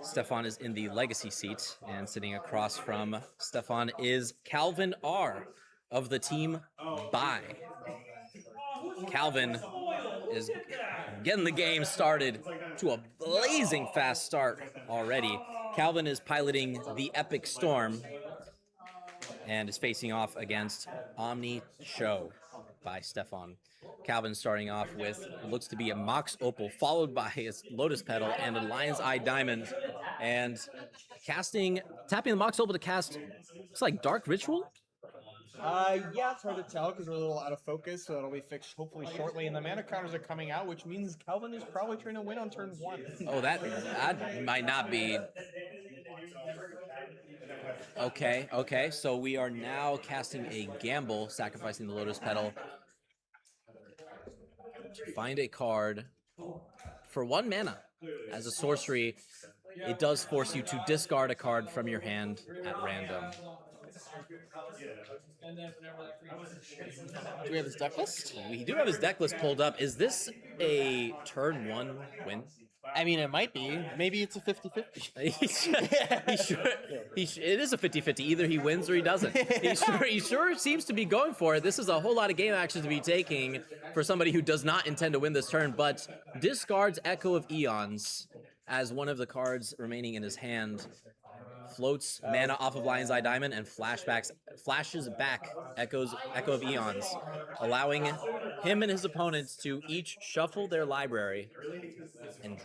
Stefan is in the legacy seat, and sitting across from Stefan is Calvin R. of the team Bye. Calvin is getting the game started to a blazing fast start already. Calvin is piloting the Epic Storm and is facing off against Omnishow by Stefan. Calvin starting off with looks to be a Mox Opal, followed by his Lotus Petal and a Lion's Eye Diamond, and tapping the Mox Opal to cast, looks like Dark Ritual? Yeah, it's hard to tell because we're a little out of focus, so it'll be fixed hopefully shortly. And the mana counters are coming out, which means Calvin is probably trying to win on turn 1. Oh, that might not be. Okay, so we are now casting a gamble, sacrificing the Lotus Petal to find a card for 1 mana. As a sorcery, it does force you to discard a card from your hand at random. Do we have his deck list? We do have his deck list pulled up. Is this a turn 1 win? I mean, it might be. Maybe it's a 50-50. It is a 50-50. Either he wins or he doesn't. He sure seems to be going for it. This is a whole lot of game action to be taking for somebody who does not intend to win this turn, but discards Echo of Eons as one of the cards remaining in his hand. Floats mana off of Lion's Eye Diamond and flashes back Echo of Eons, allowing him and his opponents to each shuffle their library and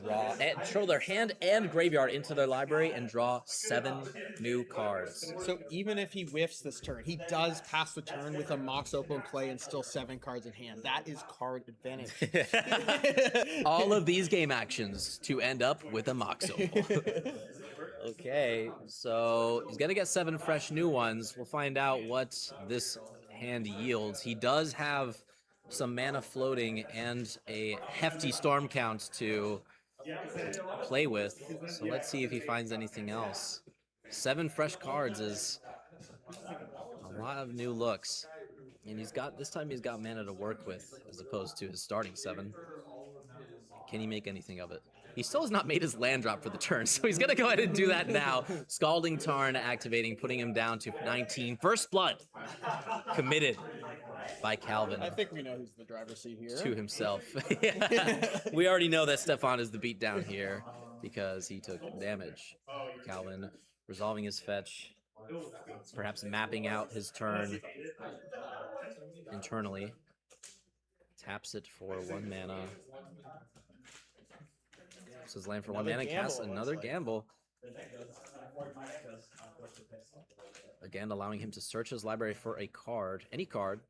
throw their hand and graveyard into their library and draw 7 new cards. So even if he whiffs this turn, he does pass the turn with a Mox Open play and still 7 cards in hand. That is card advantage. All of these game actions to end up with a Mox Opal. Okay, so he's gonna get 7 fresh new ones. We'll find out what this hand yields. He does have some mana floating and a hefty storm count to play with. So let's see if he finds anything else. 7 fresh cards is a lot of new looks. And this time he's got mana to work with as opposed to his starting 7. Can he make anything of it? He still has not made his land drop for the turn, so he's gonna go ahead and do that now. Scalding Tarn activating, putting him down to 19. First blood committed by Calvin. I think we know who's the driver's seat here. To himself. We already know that Stefan is the beatdown here because he took damage. Calvin resolving his fetch, perhaps mapping out his turn internally. Taps it for 1 mana. Taps his land for 1 mana, casts another gamble. Again, allowing him to search his library for a card, any card,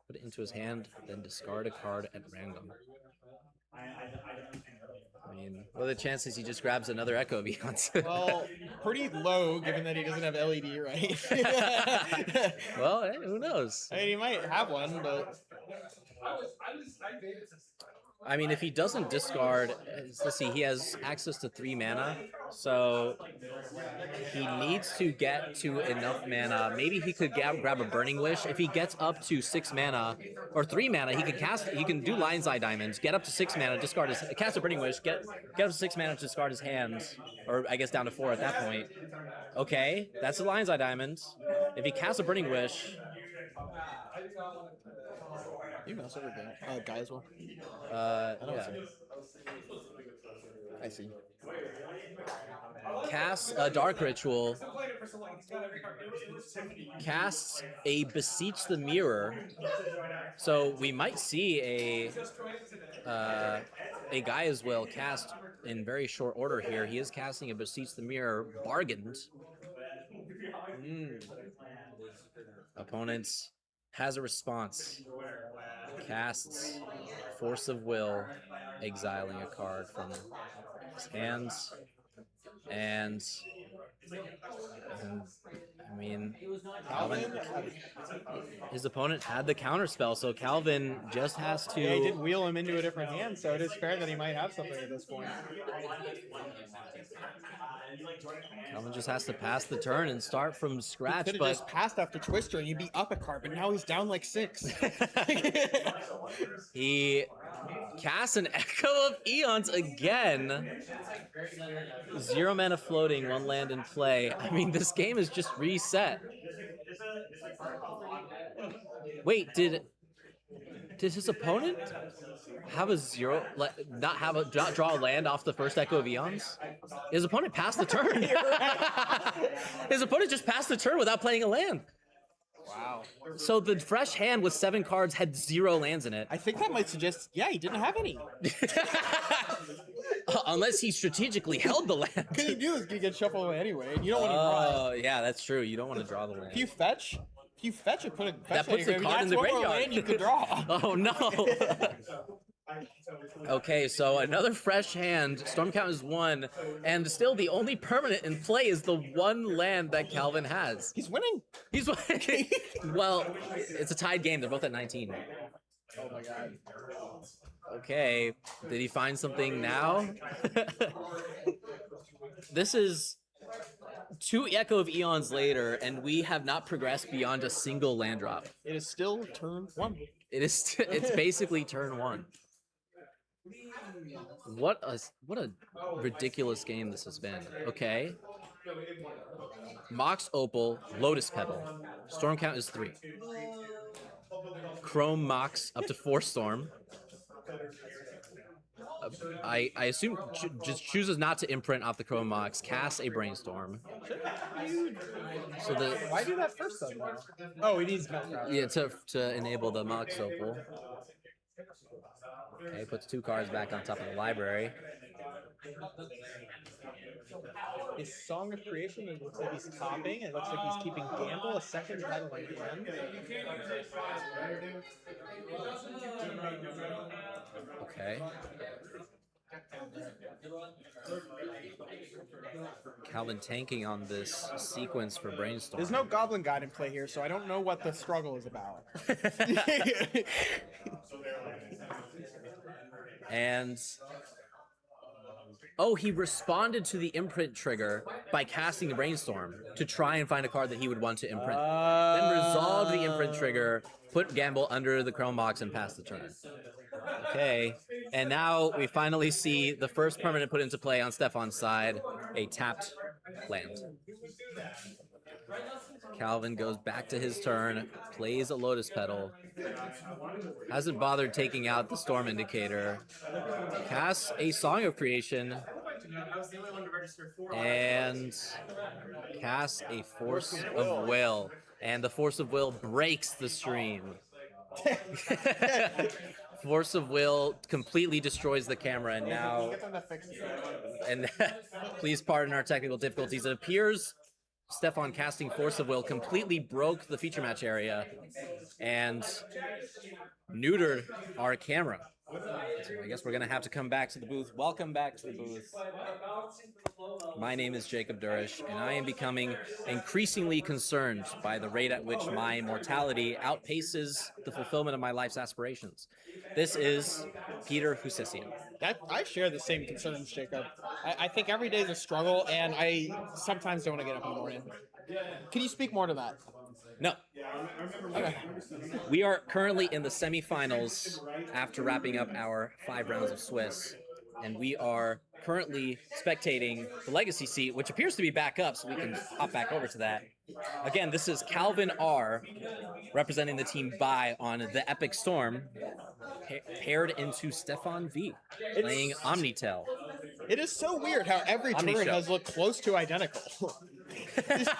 put it into his hand, then discard a card at random. I mean, what are the chances he just grabs another Echo of Eons? Well, pretty low, given that he doesn't have LED, right? Well, hey, who knows? I mean, he might have one, but... I mean, if he doesn't discard, let's see, he has access to 3 mana, so he needs to get to enough mana. Maybe he could grab a Burning Wish. If he gets up to 6 mana or 3 mana, he can do Lion's Eye Diamonds, get up to 6 mana, cast a Burning Wish, get up to 6 mana, discard his hand, or I guess down to 4 at that point. Okay, that's a Lion's Eye Diamond. If he casts a Burning Wish, You mouse over guy as well. yeah. I see. Casts a Dark Ritual. Casts a Beseech the Mirror. So we might see a guy as well cast in very short order here. He is casting a Beseech the Mirror, bargained. Opponents has a response. Casts Force of Will, exiling a card from his hands. And I mean, Calvin, his opponent had the counter spell, so Calvin just has to. Yeah, he did wheel him into a different hand, so it is fair that he might have something at this point. Calvin just has to pass the turn and start from scratch. Could have But just passed after Twister and you'd be up a card, but now he's down like 6. he casts an Echo of Eons again. 0 mana floating, 1 land in play. I mean, this game is just reset. Wait, did his opponent have a 0, not have a draw a land off the first Echo of Eons? His opponent passed the turn. His opponent just passed the turn without playing a land. Wow. So the fresh hand with 7 cards had 0 lands in it. I think that might suggest, yeah, he didn't have any. Unless he strategically held the land. Because you do is you get shuffled away anyway, and you don't want to draw it. Oh, yeah, that's true. You don't want to draw the land. If you fetch and put a fetch That puts the card in the that's one more graveyard. land you could draw. Oh, no. Okay, so another fresh hand. Storm count is 1, and still the only permanent in play is the 1 land that Calvin has. He's winning. He's winning. Well, it's a tied game. They're both at 19. Oh my god. Okay, did he find something now? This is 2 Echo of Eons later, and we have not progressed beyond a single land drop. It is still turn 1. It's basically turn 1. What a ridiculous game this has been. Okay. Mox Opal, Lotus Petal. Storm count is 3. Chrome Mox up to 4 Storm. I assume just chooses not to imprint off the Chrome Mox, casts a Brainstorm. So Why do that first though? Oh, he needs milk. Yeah, to enable the Mox Opal. Okay, puts 2 cards back on top of the library. His Song of Creation, it looks like he's topping. It looks like he's keeping Gamble a second title in hand. Okay. Calvin tanking on this sequence for Brainstorm. There's no Goblin Guide in play here, so I don't know what the struggle is about. And oh, he responded to the imprint trigger by casting the Brainstorm to try and find a card that he would want to imprint. Then resolved the imprint trigger, put Gamble under the Chrome Box, and passed the turn. Okay, and now we finally see the first permanent put into play on Stefan's side, a tapped land. Calvin goes back to his turn, plays a Lotus Petal, hasn't bothered taking out the Storm Indicator, casts a Song of Creation, and casts a Force of Will. And the Force of Will breaks the stream. Force of Will completely destroys the camera, and now... And please pardon our technical difficulties. It appears Stefan casting Force of Will completely broke the feature match area and neutered our camera. So I guess we're going to have to come back to the booth. Welcome back to the booth. My name is Jacob Durish, and I am becoming increasingly concerned by the rate at which my mortality outpaces the fulfillment of my life's aspirations. This is Peter Husisian. I share the same concerns, Jacob. I think every day is a struggle, and I sometimes don't want to get up in the morning. Can you speak more to that? No. Okay. We are currently in the semifinals after wrapping up our 5 rounds of Swiss, and we are currently spectating the Legacy seat, which appears to be back up, so we can hop back over to that. Again, this is Calvin R. representing the team Bai on the Epic Storm, paired into Stefan V, playing Omnitel. It is so weird how every turn has looked close to identical. It's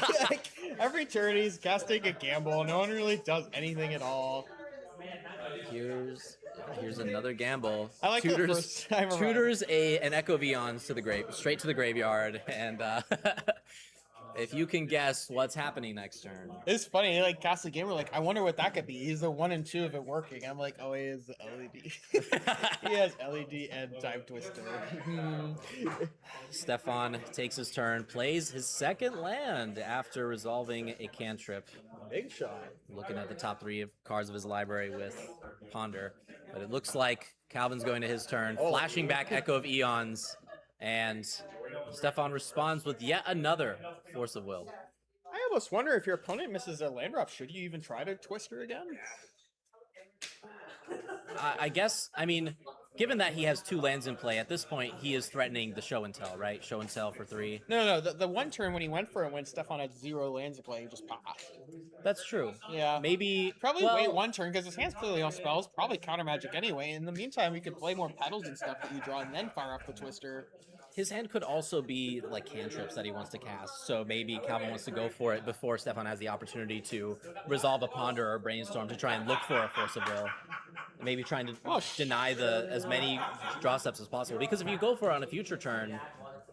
just like, every turn he's casting a Gamble. No one really does anything at all. Here's another Gamble. I like the first time around. Tutors an Echo Vions to the straight to the graveyard, and if you can guess what's happening next turn. It's funny, he like casts a game, we're like, I wonder what that could be. He's the 1 and 2 of it working. I'm like, oh, he has LED. He has LED and Time Twister. Stefan takes his turn, plays his second land after resolving a cantrip. Big shot. Looking at the top 3 cards of his library with Ponder. But it looks like Calvin's going to his turn, flashing back Echo of Eons, and Stefan responds with yet another Force of Will. I almost wonder if your opponent misses their land drop, should you even try to Twister again? I guess, I mean, given that he has 2 lands in play, at this point, he is threatening the Show and Tell, right? Show and Tell for 3. No, the one turn when he went for it, when Stefan had 0 lands in play, he just passed. That's true. Yeah. Maybe... Probably wait 1 turn, because his hand's clearly on spells, probably counter magic anyway. In the meantime, we could play more petals and stuff that you draw, and then fire off the Twister. His hand could also be like cantrips that he wants to cast, so maybe Calvin wants to go for it before Stefan has the opportunity to resolve a Ponder or a Brainstorm to try and look for a Force of Will. Maybe trying to deny as many draw steps as possible, because if you go for it on a future turn,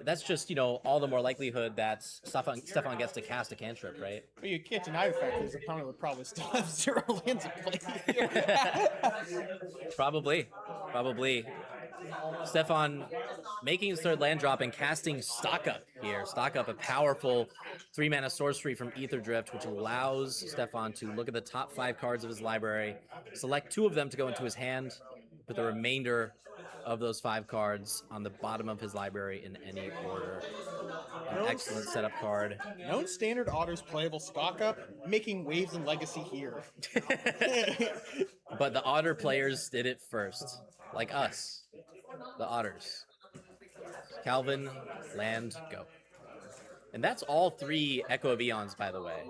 that's just, all the more likelihood that Stefan gets to cast a cantrip, right? But you can't deny the fact that his opponent would probably still have 0 lands in play. Probably. Stefan making his 3rd land drop and casting Stock Up here. Stock Up, a powerful 3-mana sorcery from Ether Drift, which allows Stefan to look at the top 5 cards of his library, select 2 of them to go into his hand, put the remainder of those 5 cards on the bottom of his library in any order. An excellent setup card. No standard otters playable Stock Up, making waves in Legacy here. But the Otter players did it first, like us, the Otters. Calvin, land, go. And that's all 3 Echo of Eons, by the way.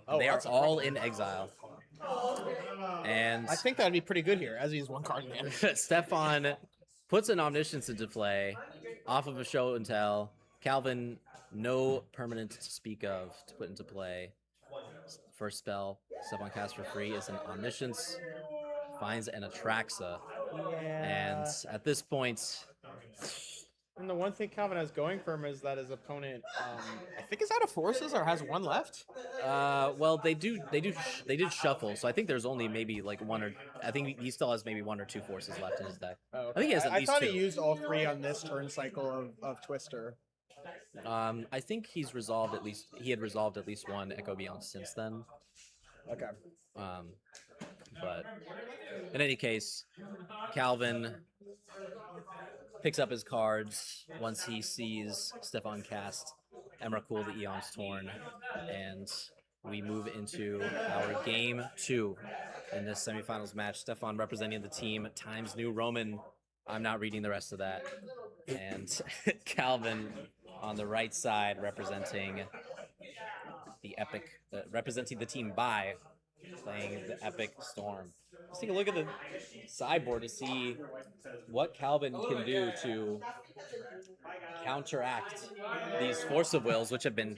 Oh, They are that's a all problem. in exile. And I think that'd be pretty good here, as he's 1 card man. Stefan puts an Omniscience into play off of a show and tell. Calvin, no permanent to speak of to put into play. First spell Stefan casts for free is an Omniscience, finds an Atraxa. And at this point, And the one thing Calvin has going for him is that his opponent, I think, is out of forces or has 1 left. well, they did shuffle, so I think there's only maybe like 1 or I think he still has maybe 1 or 2 forces left in his deck. Oh, okay. I think he has at I least thought 2. he used all 3 on this turn cycle of Twister. I think he had resolved at least 1 Echo Beyond since then. Okay. But in any case, Calvin picks up his cards once he sees Stefan cast Emrakul the Eon's Torn, and we move into our game 2 in this semifinals match. Stefan representing the team Times New Roman. I'm not reading the rest of that. And Calvin on the right side representing the Epic, representing the team by playing the Epic Storm. Let's take a look at the sideboard to see what Calvin can do to counteract these Force of Wills, which have been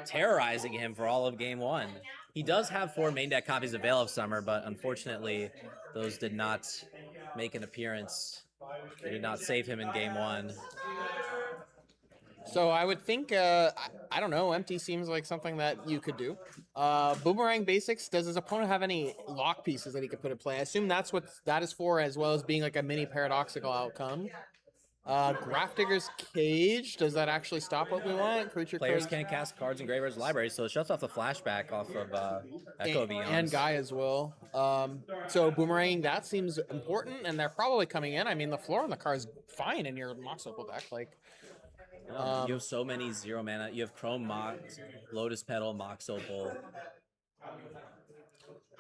terrorizing him for all of Game 1. He does have 4 main deck copies of Veil of Summer, but unfortunately, those did not make an appearance. They did not save him in Game 1. So I would think, I don't know, empty seems like something that you could do. Boomerang Basics, does his opponent have any lock pieces that he could put in play? I assume that's what that is for, as well as being like a mini paradoxical outcome. Grafdigger's Cage, does that actually stop what we want? Creature Players cards can't cast cards in Graveyard's Library, so it shuts off the flashback off of Echo of Eons. and Guy as well. So Boomerang, that seems important, and they're probably coming in. I mean, the floor on the car is fine in your Mox Opal deck. Like, You have so many 0 mana. You have Chrome Mox, Lotus Petal, Mox Opal.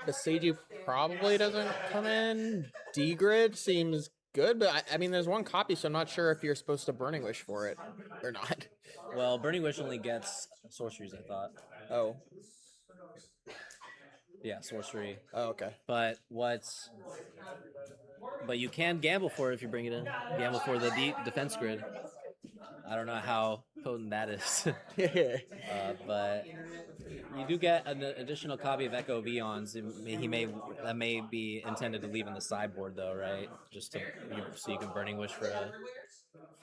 the Seiju probably doesn't come in. D-Grid seems good, but I mean, there's 1 copy, so I'm not sure if you're supposed to Burning Wish for it or not. Well, Burning Wish only gets sorceries, I thought. Oh. Yeah, sorcery. Oh, okay. But you can gamble for it if you bring it in. Gamble for the defense grid. I don't know how potent that is. But you do get an additional copy of Echo of Eons. That may be intended to leave in the sideboard though, right? Just to so you can Burning Wish for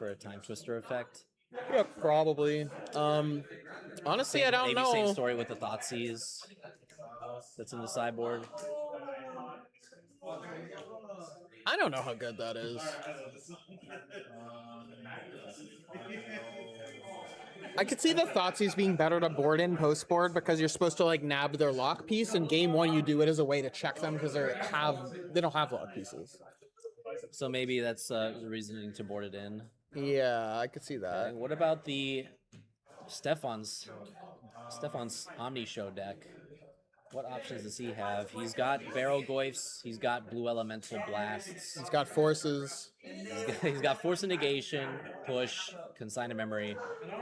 a Time Twister effect. Yeah, probably. Honestly, I don't maybe know. Same story with the Thoughtseize that's in the sideboard. I don't know how good that is. I could see the Thoughtseize being better to board in post board because you're supposed to like nab their lock piece. In Game 1, you do it as a way to check them because they don't have lock pieces. So maybe that's the reasoning to board it in. Yeah, I could see that. What about the Stefan's Omnishow deck? What options does he have? He's got Barrel Goyfs. He's got Blue Elemental Blasts. He's got forces. He's got Force of Negation, Push, Consign to Memory,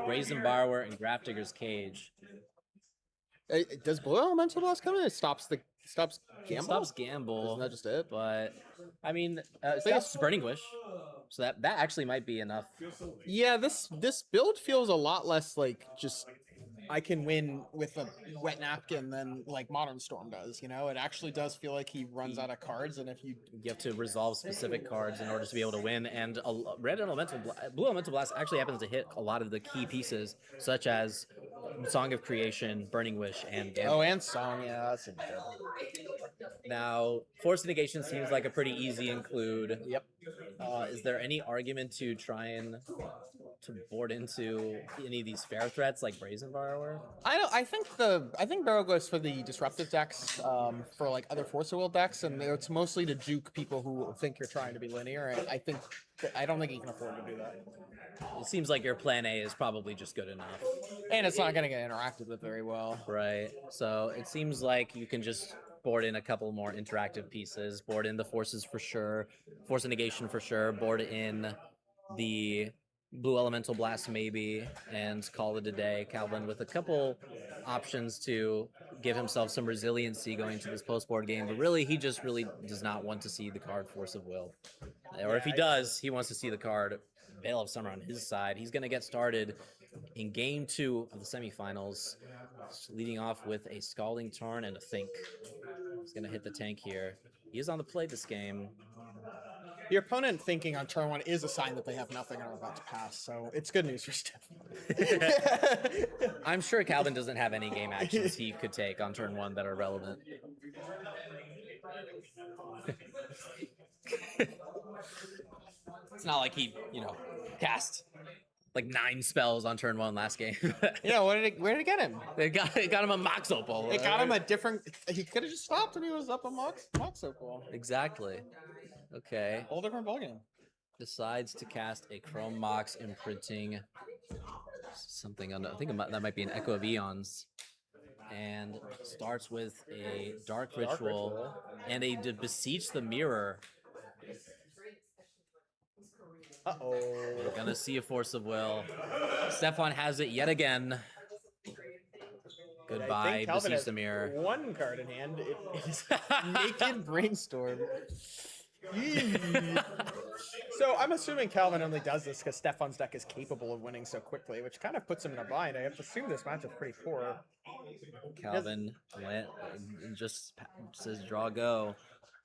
Brazen Borrower, and Grafdigger's Cage. Does Blue Elemental Blast come in? It stops Gamble? It stops Gamble. Isn't that just it? But, I mean, it stops Burning Wish. So that actually might be enough. Yeah, this build feels a lot less like just I can win with a wet napkin than like Modern Storm does, you know? It actually does feel like he runs out of cards, and if you have to resolve specific cards in order to be able to win, and Blue Elemental Blast actually happens to hit a lot of the key pieces, such as Song of Creation, Burning Wish, and Gamble. Oh, and Song, yeah, that's good. Now, Force of Negation seems like a pretty easy include. Yep. Is there any argument to try and to board into any of these fair threats like Brazen Borrower? I think Barrel goes for the disruptive decks, for like other Force of Will decks, and it's mostly to juke people who think you're trying to be linear. And I don't think you can afford to do that. It seems like your plan A is probably just good enough. And it's not going to get interacted with very well. Right. So it seems like you can just board in a couple more interactive pieces. Board in the forces for sure, force of negation for sure. Board in the blue elemental blast maybe, and call it a day. Calvin with a couple options to give himself some resiliency going into this post board game, but really he just really does not want to see the card Force of Will. Or if he does, he wants to see the card Veil of Summer on his side. He's going to get started in game 2 of the semifinals, leading off with a Scalding Tarn and a Think. He's going to hit the tank here. He is on the play this game. Your opponent thinking on turn 1 is a sign that they have nothing and are about to pass, so it's good news for Steph. I'm sure Calvin doesn't have any game actions he could take on turn 1 that are relevant. It's not like he, cast like 9 spells on turn 1 last game. Yeah, where did it get him? It got him a Mox Opal. It got him a different. He could have just stopped when he was up a Mox Opal. Exactly. Okay. Whole different ballgame. Decides to cast a Chrome Mox imprinting something on. I think that might be an Echo of Eons. And starts with a Dark Ritual and a Beseech the Mirror. Uh-oh. We're gonna see a Force of Will. Stefan has it yet again. Goodbye, Beseech the Mirror. One card in hand. It is Naked Brainstorm. So I'm assuming Calvin only does this because Stefan's deck is capable of winning so quickly, which kind of puts him in a bind. I have to assume this match is pretty poor. Calvin went and just says draw go.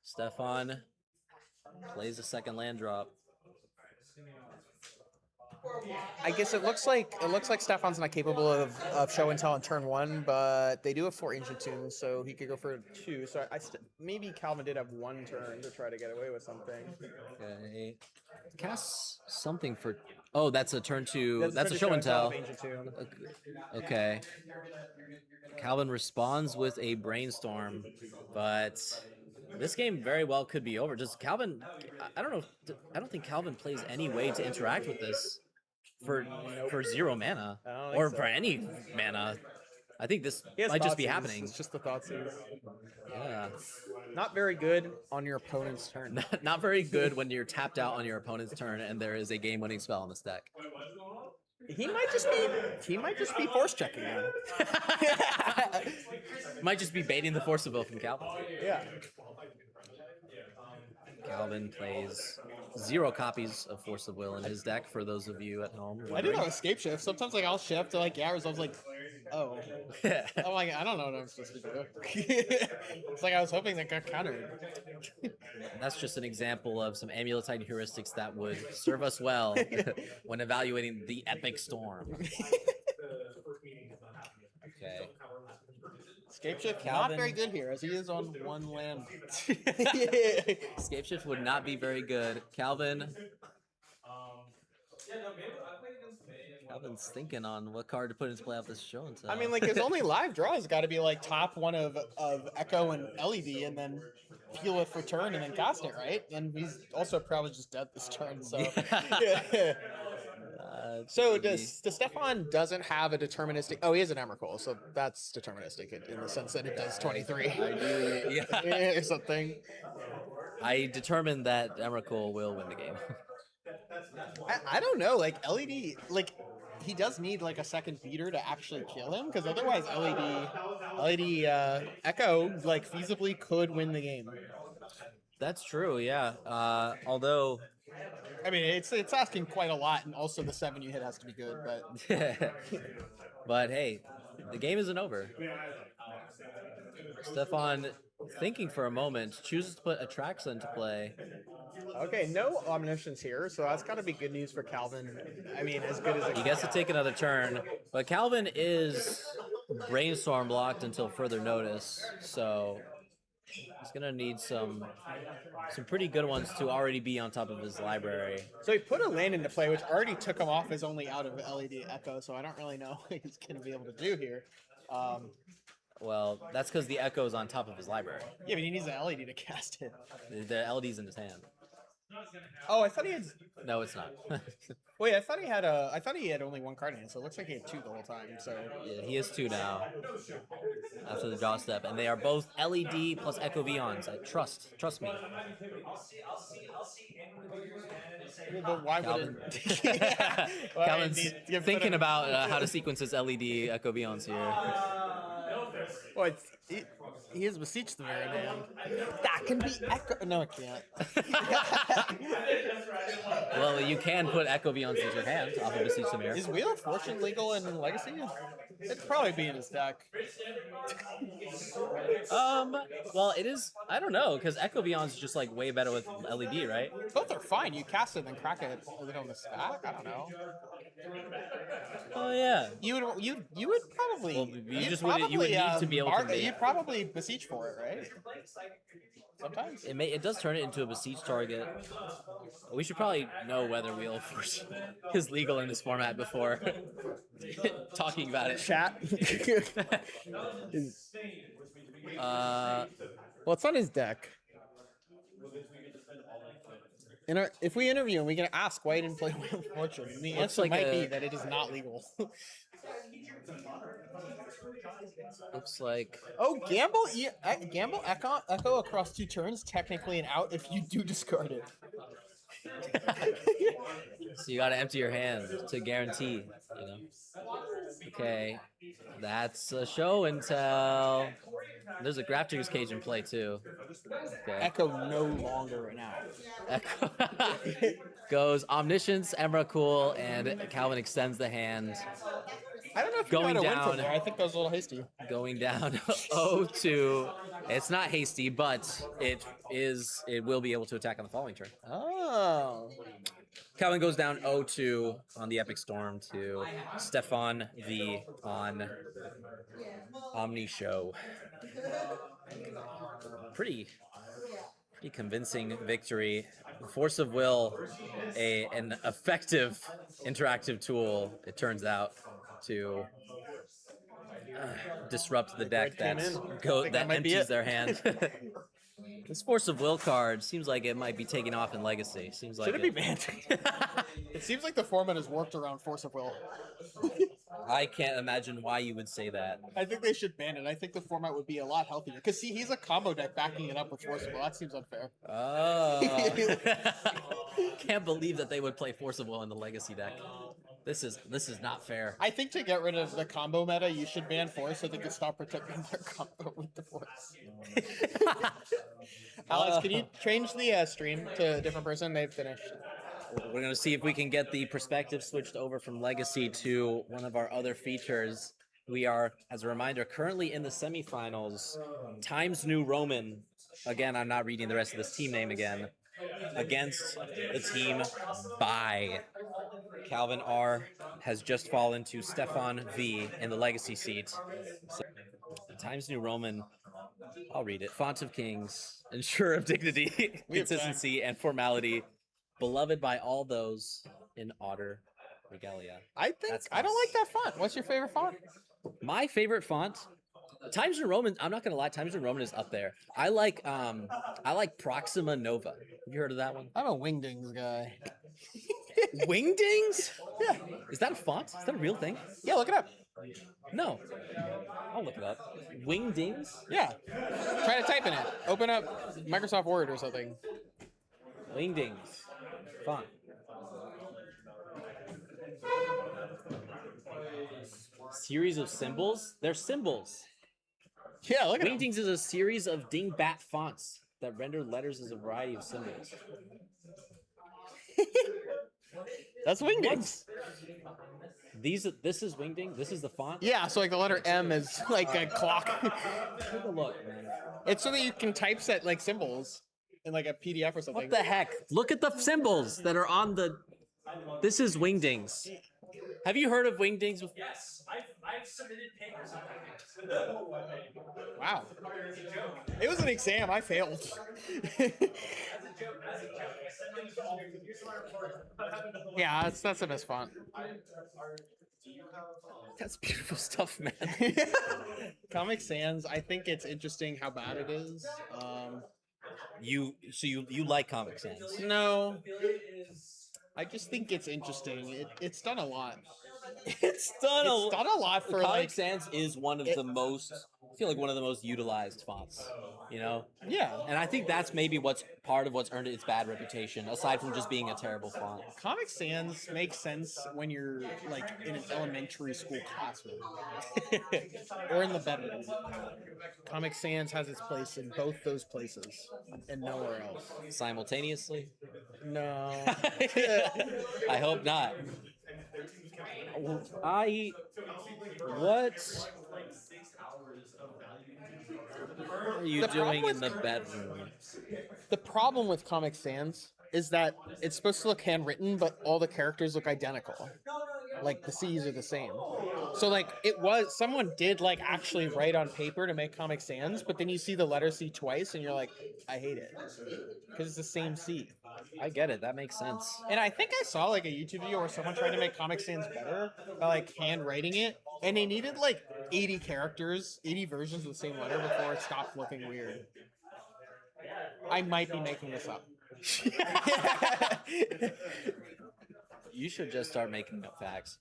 Stefan plays a second land drop. I guess it looks like Stefan's not capable of show and tell on turn 1, but they do have 4 Ancient Tunes, so he could go for 2. So maybe Calvin did have 1 turn to try to get away with something. Okay. Cast something for. Oh, that's a turn 2. That's a show and tell. Okay. Calvin responds with a Brainstorm, but this game very well could be over. Does Calvin? I don't know. I don't think Calvin plays any way to interact with this for 0 mana or for any mana. I think this might just be happening. It's just the thoughts. Yeah. Not very good on your opponent's turn. Not very good when you're tapped out on your opponent's turn and there is a game-winning spell on this deck. He might just be force checking him. Might just be baiting the Force of Will from Calvin. Yeah. Calvin plays 0 copies of Force of Will in his deck, for those of you at home. I do know escape shift. Sometimes I'll shift to Garrus. I was like, oh. I'm like, I don't know what I'm supposed to do. It's like I was hoping that got countered. That's just an example of some Amuletite heuristics that would serve us well when evaluating the Epic Storm. Okay. Escape shift Calvin. not very good here, as he is on 1 land. Escape shift would not be very good. Calvin's thinking on what card to put into play off this show and tell. I mean, his only live draw has got to be top 1 of Echo and LED, and then peel it for turn and then cast it, right? And he's also probably just dead this turn, so. Yeah. So does Stefan doesn't have a deterministic? Oh, he has an Emrakul, so that's deterministic in the sense that it does 23. Yeah. Or something. I determined that Emrakul will win the game. I don't know. LED, he does need a second beater to actually kill him, because otherwise LED Echo feasibly could win the game. That's true, yeah. Although, I mean, it's asking quite a lot, and also the 7 you hit has to be good, but but hey, the game isn't over. Stefan, thinking for a moment, chooses to put Atraxa into play. Okay, no Omniscience here, so that's got to be good news for Calvin. I mean, as good as it He gets to take another turn, but Calvin is Brainstorm blocked until further notice, so he's gonna need some pretty good ones to already be on top of his library. So he put a land into play, which already took him off his only out of LED Echo, so I don't really know what he's gonna be able to do here. Well, that's because the Echo's on top of his library. Yeah, but he needs an LED to cast it. The LED's in his hand. Oh, I thought he had. No, it's not. Wait, I thought he had a. I thought he had only one card in it, so it looks like he had two the whole time. So Yeah, he has 2 now after the draw step, and they are both LED plus Echo Vions. Trust me. well, but why would Calvin. it? Yeah. Why Calvin's did you put thinking him- about how to sequence his LED Echo Vions here. Well, he is beseech the very man. That can be echo. No, it can't. Well, you can put Echo Vions into your hand off of Beseech the Mirror. Is Wheel of Fortune legal in Legacy? It'd probably be in his deck. Well, it is. I don't know, because Echo Vions is just like way better with LED, right? Both are fine. You cast it and then crack it on the stack. I don't know. Oh yeah. You would probably. Well, you you'd just would- you would need to be able to make- You'd probably beseech for it, right? Sometimes. It does turn it into a Beseech target. We should probably know whether Wheel of Fortune is legal in this format before talking about it. Chat. Well, it's on his deck. If we interview him, we can ask why he didn't play Wheel of Fortune. And the answer like might a- be that it is not legal. Looks like Oh, gamble echo across 2 turns, technically an out if you do discard it. so you got to empty your hand to guarantee. You know. Okay, that's a show and tell. There's a Grafter's Cage in play too. Okay. Echo no longer an out. Echo goes Omniscience, Emrakul, and Calvin extends the hand. I don't know if Going you got a win down. from there. I think that was a little hasty. Going down 0-2. It's not hasty, but it will be able to attack on the following turn. Oh. Calvin goes down 0-2 on the Epic Storm to Stefan V on Omnishow. Pretty convincing victory. Force of Will, an effective interactive tool, it turns out, to disrupt the deck came that in. I think that might be empties it. their hand. This Force of Will card seems like it might be taking off in Legacy. Seems like Should it be banned? It seems like the format has worked around Force of Will. I can't imagine why you would say that. I think they should ban it. I think the format would be a lot healthier. Because, see, he's a combo deck backing it up with Force of Will. That seems unfair. Oh. Can't believe that they would play Force of Will in the Legacy deck. This is not fair. I think to get rid of the combo meta, you should ban Force so they can stop protecting their combo with the Force. Alex, can you change the stream to a different person? They've finished. We're gonna see if we can get the perspective switched over from Legacy to one of our other features. We are, as a reminder, currently in the semifinals. Times New Roman. Again, I'm not reading the rest of this team name again. Against the team by Calvin R has just fallen to Stefan V in the Legacy seat. So, Times New Roman. I'll read it. Font of Kings, ensure of dignity, consistency, and formality, beloved by all those in Otter Regalia. I think That's I don't us. like that font. What's your favorite font? My favorite font, Times New Roman. I'm not gonna lie, Times New Roman is up there. I like Proxima Nova. Have you heard of that one? I'm a Wingdings guy. Wingdings? Yeah. Is that a font? Is that a real thing? Yeah, look it up. No. I'll look it up. Wingdings? Yeah. Try to type in it. Open up Microsoft Word or something. Wingdings. Font. Series of symbols? They're symbols. Yeah, look at it. Wingdings is a series of dingbat fonts that render letters as a variety of symbols. That's Wingdings. This is Wingding. This is the font. Yeah, so like the letter M is like a clock. Take a look, man. It's so that you can typeset like symbols in like a PDF or something. What the heck? Look at the symbols that are on the. This is Wingdings. Have you heard of Wingdings? Yes, I've submitted papers on that. Wow. It was an exam. I failed. As a joke. I sent them to all. Here's my report. Yeah, that's a miss font. That's beautiful stuff, man. Comic Sans, I think it's interesting how bad it is. you like Comic Sans? No, I just think it's interesting. It's done a lot. It's done It's done a lot for Comic like Sans is one of it- the most, I feel like one of the most utilized fonts, you know? yeah. And I think that's maybe what's part of what's earned it its bad reputation, aside from just being a terrible font. Comic Sans makes sense when you're like in an elementary school classroom or in the bedroom. Comic Sans has its place in both those places and nowhere else. Simultaneously? No. I hope not. I what are you The doing problem in the bedroom? The problem with Comic Sans is that it's supposed to look handwritten, but all the characters look identical. Like the C's are the same. So like someone did like actually write on paper to make Comic Sans, but then you see the letter C twice and you're like, I hate it. Because it's the same C. I get it. That makes sense. And I think I saw like a YouTube video where someone tried to make Comic Sans better by like handwriting it, and they needed like 80 characters, 80 versions of the same letter before it stopped looking weird. I might be making this up. You should just start making up facts.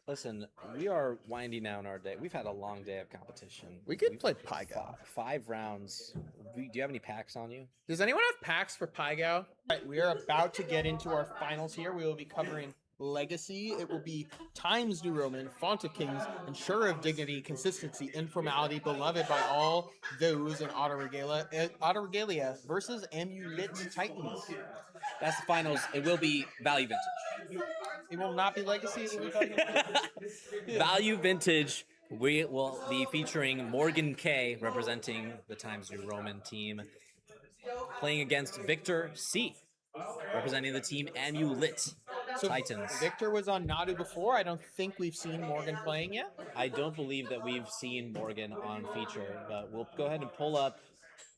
Listen, we are winding down our day. We've had a long day of competition. We could play Pai Gow. 5 rounds. Do you have any packs on you? Does anyone have packs for Pai Gow? Right, we are about to get into our finals here. We will be covering Legacy. It will be Times New Roman, Font of Kings, Ensurer of Dignity, Consistency, Informality, Beloved by all those in Auto Regalia versus Amulet Titans. That's the finals. It will be Value Vintage. It will not be Legacy. It will be Value Vintage. Value Vintage. We will be featuring Morgan K, representing the Times New Roman team, playing against Victor C, representing the team Amulet Titans. Victor was on Nadu before. I don't think we've seen Morgan playing yet. I don't believe that we've seen Morgan on feature, but we'll go ahead and pull up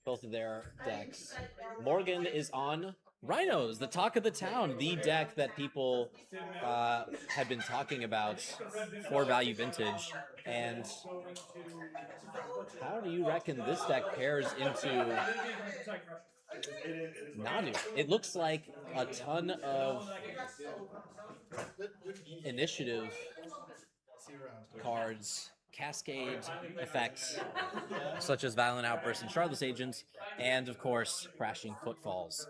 both of their decks. Morgan is on Rhinos, the talk of the town, the deck that people have been talking about for Value Vintage. And how do you reckon this deck pairs into Nadu? It looks like a ton of initiative cards, cascade effects, such as Violent Outburst and Shardless Agents, and of course, Crashing Footfalls.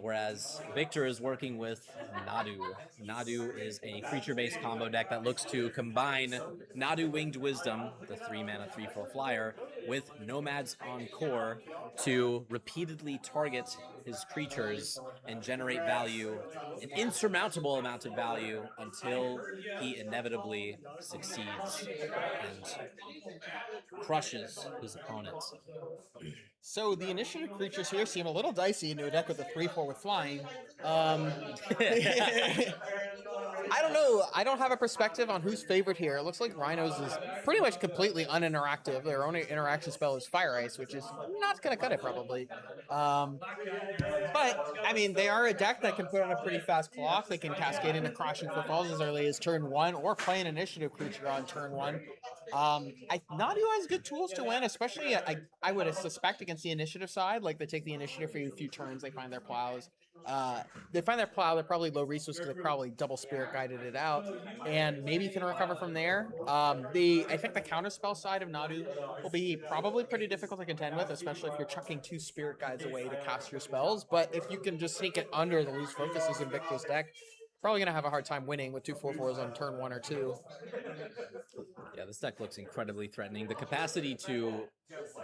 Whereas Victor is working with Nadu. Nadu is a creature-based combo deck that looks to combine Nadu Winged Wisdom, the 3-mana 3/4 flyer, with Nomads on Core to repeatedly target his creatures and generate value, an insurmountable amount of value, until he inevitably succeeds and crushes his opponents. So the initiative creatures here seem a little dicey into a deck with a 3/4 with flying. I don't know. I don't have a perspective on who's favorite here. It looks like Rhinos is pretty much completely uninteractive. Their only interaction spell is Fire Ice, which is not going to cut it probably. But, I mean, they are a deck that can put on a pretty fast clock. They can cascade into Crashing Footfalls as early as turn 1 or play an initiative creature on turn 1. Nadu has good tools to win, especially I would suspect against the initiative side. Like they take the initiative for a few turns, they find their plows. They're probably low resource because they probably double Spirit Guided it out, and maybe can recover from there. I think the counterspell side of Nadu will be probably pretty difficult to contend with, especially if you're chucking 2 Spirit Guides away to cast your spells. But if you can just sneak it under the loose focuses in Victor's deck, probably gonna have a hard time winning with 2 4/4s on turn 1 or 2. Yeah, this deck looks incredibly threatening. The capacity to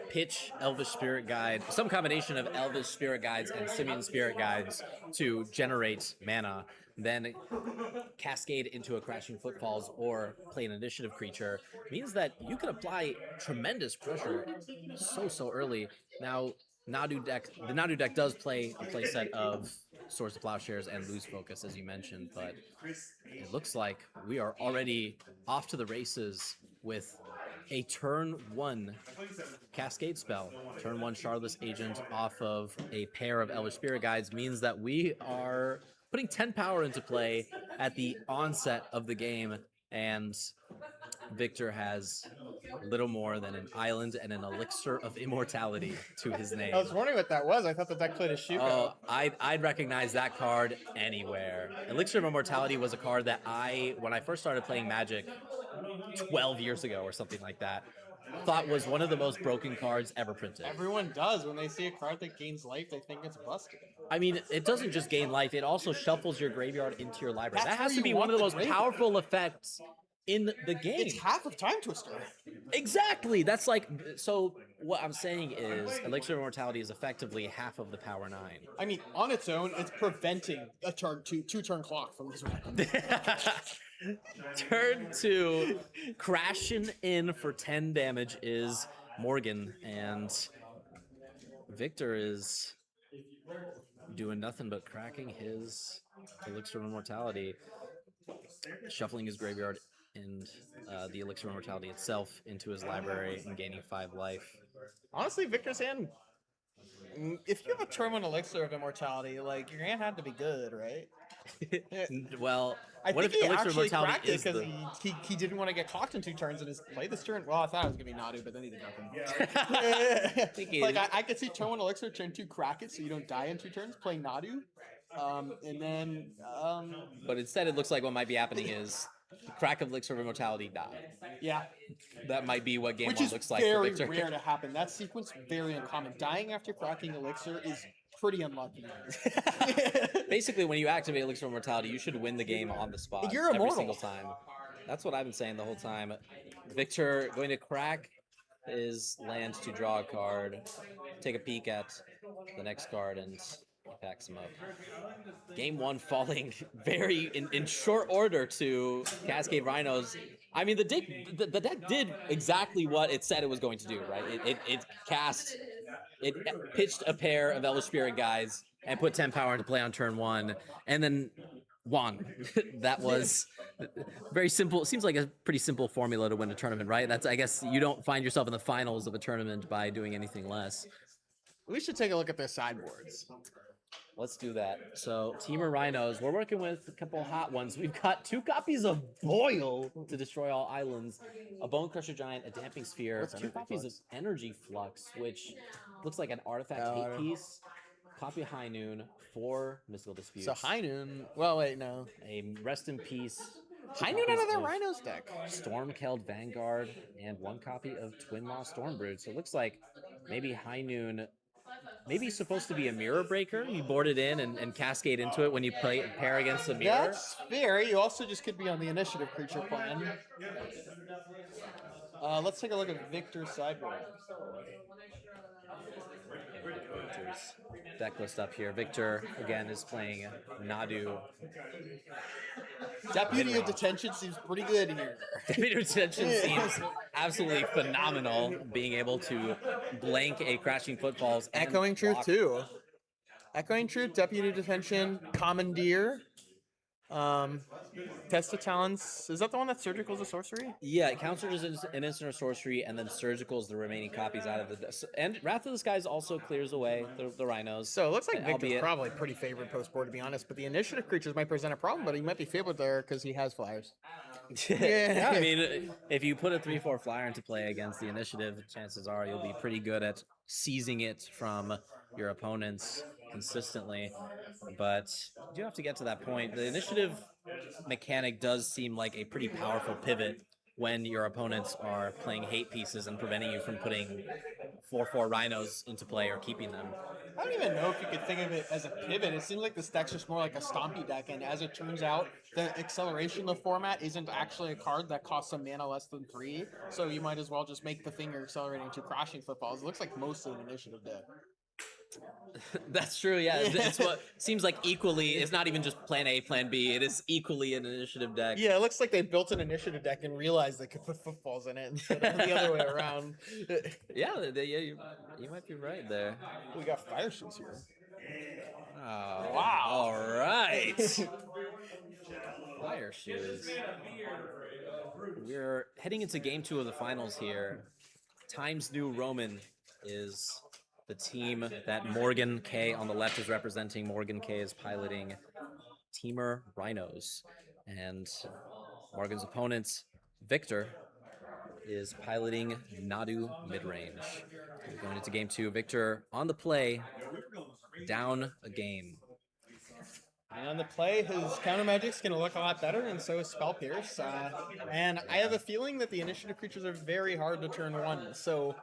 pitch Elvish Spirit Guide, some combination of Elvish Spirit Guides and Simian Spirit Guides to generate mana, then cascade into a Crashing Footfalls or play an initiative creature, means that you can apply tremendous pressure so early. Now, the Nadu deck does play a playset of Swords to Plowshares and Lose Focus, as you mentioned, but it looks like we are already off to the races with a turn 1 Cascade spell. Turn 1 Shardless Agent off of a pair of Elvish Spirit Guides means that we are putting 10 power into play at the onset of the game, and Victor has little more than an island and an elixir of immortality to his name. I was wondering what that was. I thought the deck played a Shuko. Oh, I'd recognize that card anywhere. Elixir of Immortality was a card that when I first started playing Magic 12 years ago or something like that, thought was one of the most broken cards ever printed. Everyone does. When they see a card that gains life, they think it's busted. I mean, it doesn't just gain life, it also shuffles your graveyard into your library. That's That has where to be you one want of the the most graveyard. powerful effects in the game. It's half of Time Twister. Exactly. That's like, so what I'm saying is Elixir of Immortality is effectively half of the Power 9. I mean, on its own, it's preventing a two-turn clock from this weapon. Turn 2, crashing in for 10 damage is Morgan, and Victor is doing nothing but cracking his Elixir of Immortality, shuffling his graveyard and the Elixir of Immortality itself into his library and gaining 5 life. Honestly, Victor's hand, if you have a turn 1 Elixir of Immortality, like, your hand had to be good, right? Well, I what think if he Elixir of actually Immortality cracked it is because the... he didn't want to get clocked in 2 turns and his play this turn. Well, I thought it was gonna be Nadu, but then he did nothing. Like I could see turn 1 Elixir, turn 2 crack it so you don't die in 2 turns playing Nadu, and then But instead, it looks like what might be happening is the crack of Elixir of Immortality die. yeah, That might be what game which 1 is looks like for very Victor. rare to happen. That sequence very uncommon. Dying after cracking Elixir is pretty unlucky. Basically, when you activate Elixir of Immortality, you should win the game on the spot You're every immortal. single time. That's what I've been saying the whole time. Victor going to crack his land to draw a card, take a peek at the next card, and packs him up. Game 1 falling very in short order to Cascade Rhinos. I mean, the deck did exactly what it said it was going to do, right? It pitched a pair of Elder Spirit guys and put 10 power into play on turn 1, and then won. That was very simple. It seems like a pretty simple formula to win a tournament, right? That's, I guess, you don't find yourself in the finals of a tournament by doing anything less. We should take a look at their sideboards. Let's do that. So, Temur Rhinos, we're working with a couple hot ones. We've got 2 copies of Boil to destroy all islands, a Bone Crusher Giant, a Damping Sphere, 2 copies of Energy Flux, which looks like an artifact hate piece, copy of High Noon, 4 Mystical Disputes. So High Noon. Well, wait, no. A Rest in Peace. High Noon out of their Rhinos deck. Stormkeld Vanguard, and 1 copy of Twin Maw Stormbrood. So it looks like maybe High Noon. Maybe he's supposed to be a mirror breaker. You board it in and cascade into it when you pair against a mirror. That's fair. You also just could be on the initiative creature plan. Let's take a look at Victor's sideboard. Victor's deck list up here. Victor, again, is playing Nadu. Deputy of Detention seems pretty good here. Deputy Detention seems absolutely phenomenal, being able to blank a Crashing Footfalls. And Echoing Truth block. too. Echoing Truth, Deputy Detention, Commandeer, Test of Talents. Is that the one that Surgical is a sorcery? Yeah, it counts as an instant or sorcery, and then Surgical is the remaining copies out of the... And Wrath of the Skies also clears away the Rhinos. So it looks like Victor's albeit- probably pretty favored post board, to be honest. But the initiative creatures might present a problem, but he might be favored there because he has flyers. Yeah, I mean, if you put a 3/4 flyer into play against the initiative, chances are you'll be pretty good at seizing it from your opponents consistently. But you do have to get to that point. The initiative mechanic does seem like a pretty powerful pivot when your opponents are playing hate pieces and preventing you from putting 4/4 Rhinos into play or keeping them. I don't even know if you could think of it as a pivot. It seems like this deck's just more like a stompy deck, and as it turns out, the acceleration of format isn't actually a card that costs a mana less than 3, so you might as well just make the thing you're accelerating to Crashing Footfalls. It looks like mostly an initiative deck. That's true, yeah. It's what seems like equally, it's not even just plan A, plan B, it is equally an initiative deck. Yeah, it looks like they built an initiative deck and realized they could put footballs in it instead of the other way around. Yeah, you might be right there. We got fire shoes here. Oh, Wow. All right. Fire shoes. We're heading into game 2 of the finals here. Times New Roman is the team that Morgan K on the left is representing. Morgan K is piloting Temur Rhinos. And Morgan's opponent, Victor, is piloting Nadu mid-range. Going into game 2, Victor on the play, down a game. And on the play, his counter magic's going to look a lot better, and so is Spell Pierce. And I have a feeling that the initiative creatures are very hard to turn 1. So,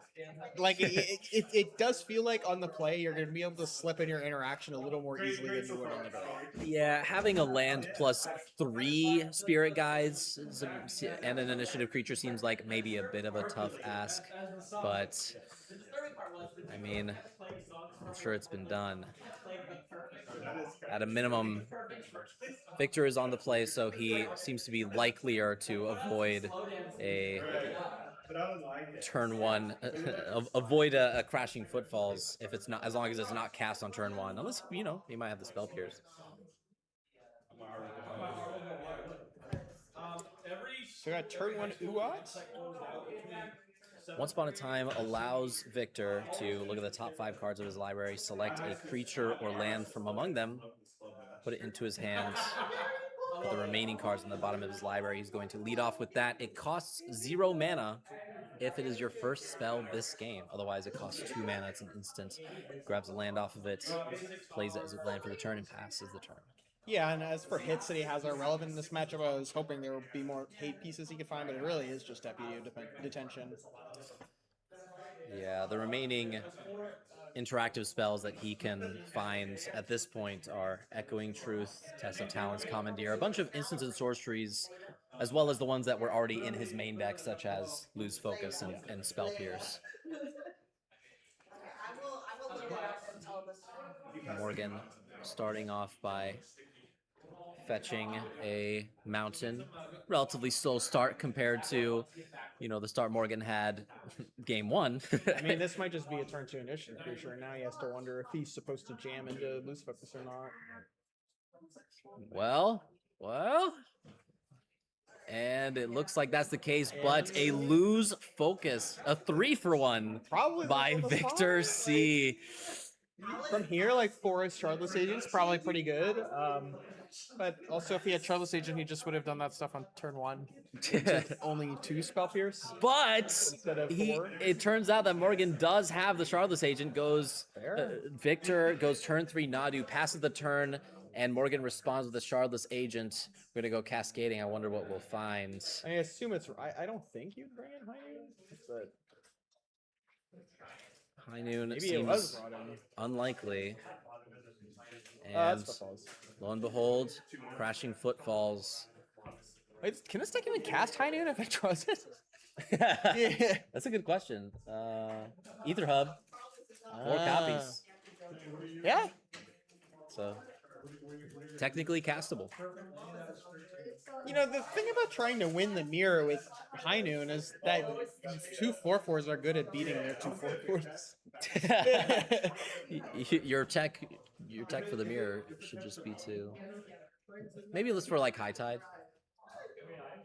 like, it does feel like on the play, you're going to be able to slip in your interaction a little more easily than you would on the draw. Yeah, having a land plus 3 spirit guides and an initiative creature seems like maybe a bit of a tough ask, but I mean, I'm sure it's been done. At a minimum, Victor is on the play, so he seems to be likelier to avoid a turn 1, avoid a crashing footfalls if it's not, as long as it's not cast on turn 1, unless, you know, he might have the spell pierce. So we got turn 1 Uat. Once Upon a Time allows Victor to look at the top 5 cards of his library, select a creature or land from among them, put it into his hand, put the remaining cards on the bottom of his library. He's going to lead off with that. It costs 0 mana if it is your first spell this game. Otherwise, it costs 2 mana. It's an instant. Grabs a land off of it, plays it as a land for the turn, and passes the turn. Yeah, and as for hits that he has are relevant in this matchup, I was hoping there would be more hate pieces he could find, but it really is just Deputy Detention. Yeah, the remaining interactive spells that he can find at this point are Echoing Truth, Test of Talents, Commandeer, a bunch of instants and sorceries, as well as the ones that were already in his main deck, such as Lose Focus and Spell Pierce. Morgan starting off by fetching a mountain. Relatively slow start compared to, you know, the start Morgan had game 1. I mean, this might just be a turn 2 initiative creature, and now he has to wonder if he's supposed to jam into Lose Focus or not. Well, and it looks like that's the case, but a Lose Focus, a 3-for-1 Probably by Victor C. From here, like Forest Shardless Agent's probably pretty good. But also, if he had Shardless Agent, he just would have done that stuff on turn 1. Only 2 Spell Pierce. But instead of 4. it turns out that Morgan does have the Shardless Agent. Victor goes turn 3 Nadu, passes the turn, and Morgan responds with the Shardless Agent. We're gonna go cascading. I wonder what we'll find. I assume it's. I don't think you'd bring in High Noon, but High Noon maybe it was seems brought in. unlikely. And That's Footfalls. lo and behold, Crashing Footfalls. Wait, can this deck even cast High Noon if it draws it? Yeah. That's a good question. Ether Hub, 4 copies. Yeah. So technically castable. You know, the thing about trying to win the mirror with High Noon is that 2 4/4s are good at beating their 2 4/4s. Your tech for the mirror should just be to maybe list for like High Tide.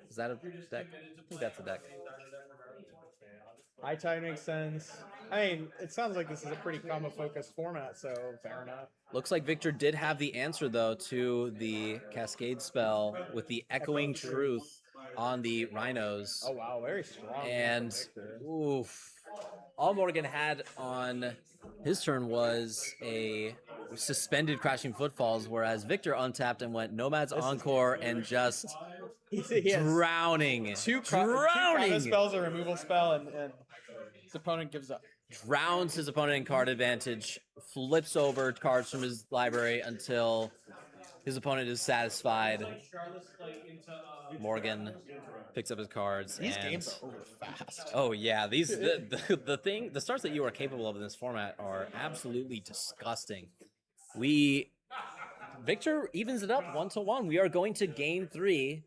Is that a deck? I think that's a deck. High Tide makes sense. I mean, it sounds like this is a pretty combo-focused format, so fair enough. Looks like Victor did have the answer, though, to the Cascade spell with the Echoing Truth on the Rhinos. Oh, wow, very strong. And, oof. All Morgan had on his turn was a suspended Crashing Footfalls, whereas Victor untapped and went Nomad's Encore and just drowning. Two counter spells, a removal spell, and his opponent gives up. Drowns his opponent in card advantage, flips over cards from his library until his opponent is satisfied. Morgan picks up his cards. These games are over fast. Oh yeah, the starts that you are capable of in this format are absolutely disgusting. Victor evens it up 1-1. We are going to game 3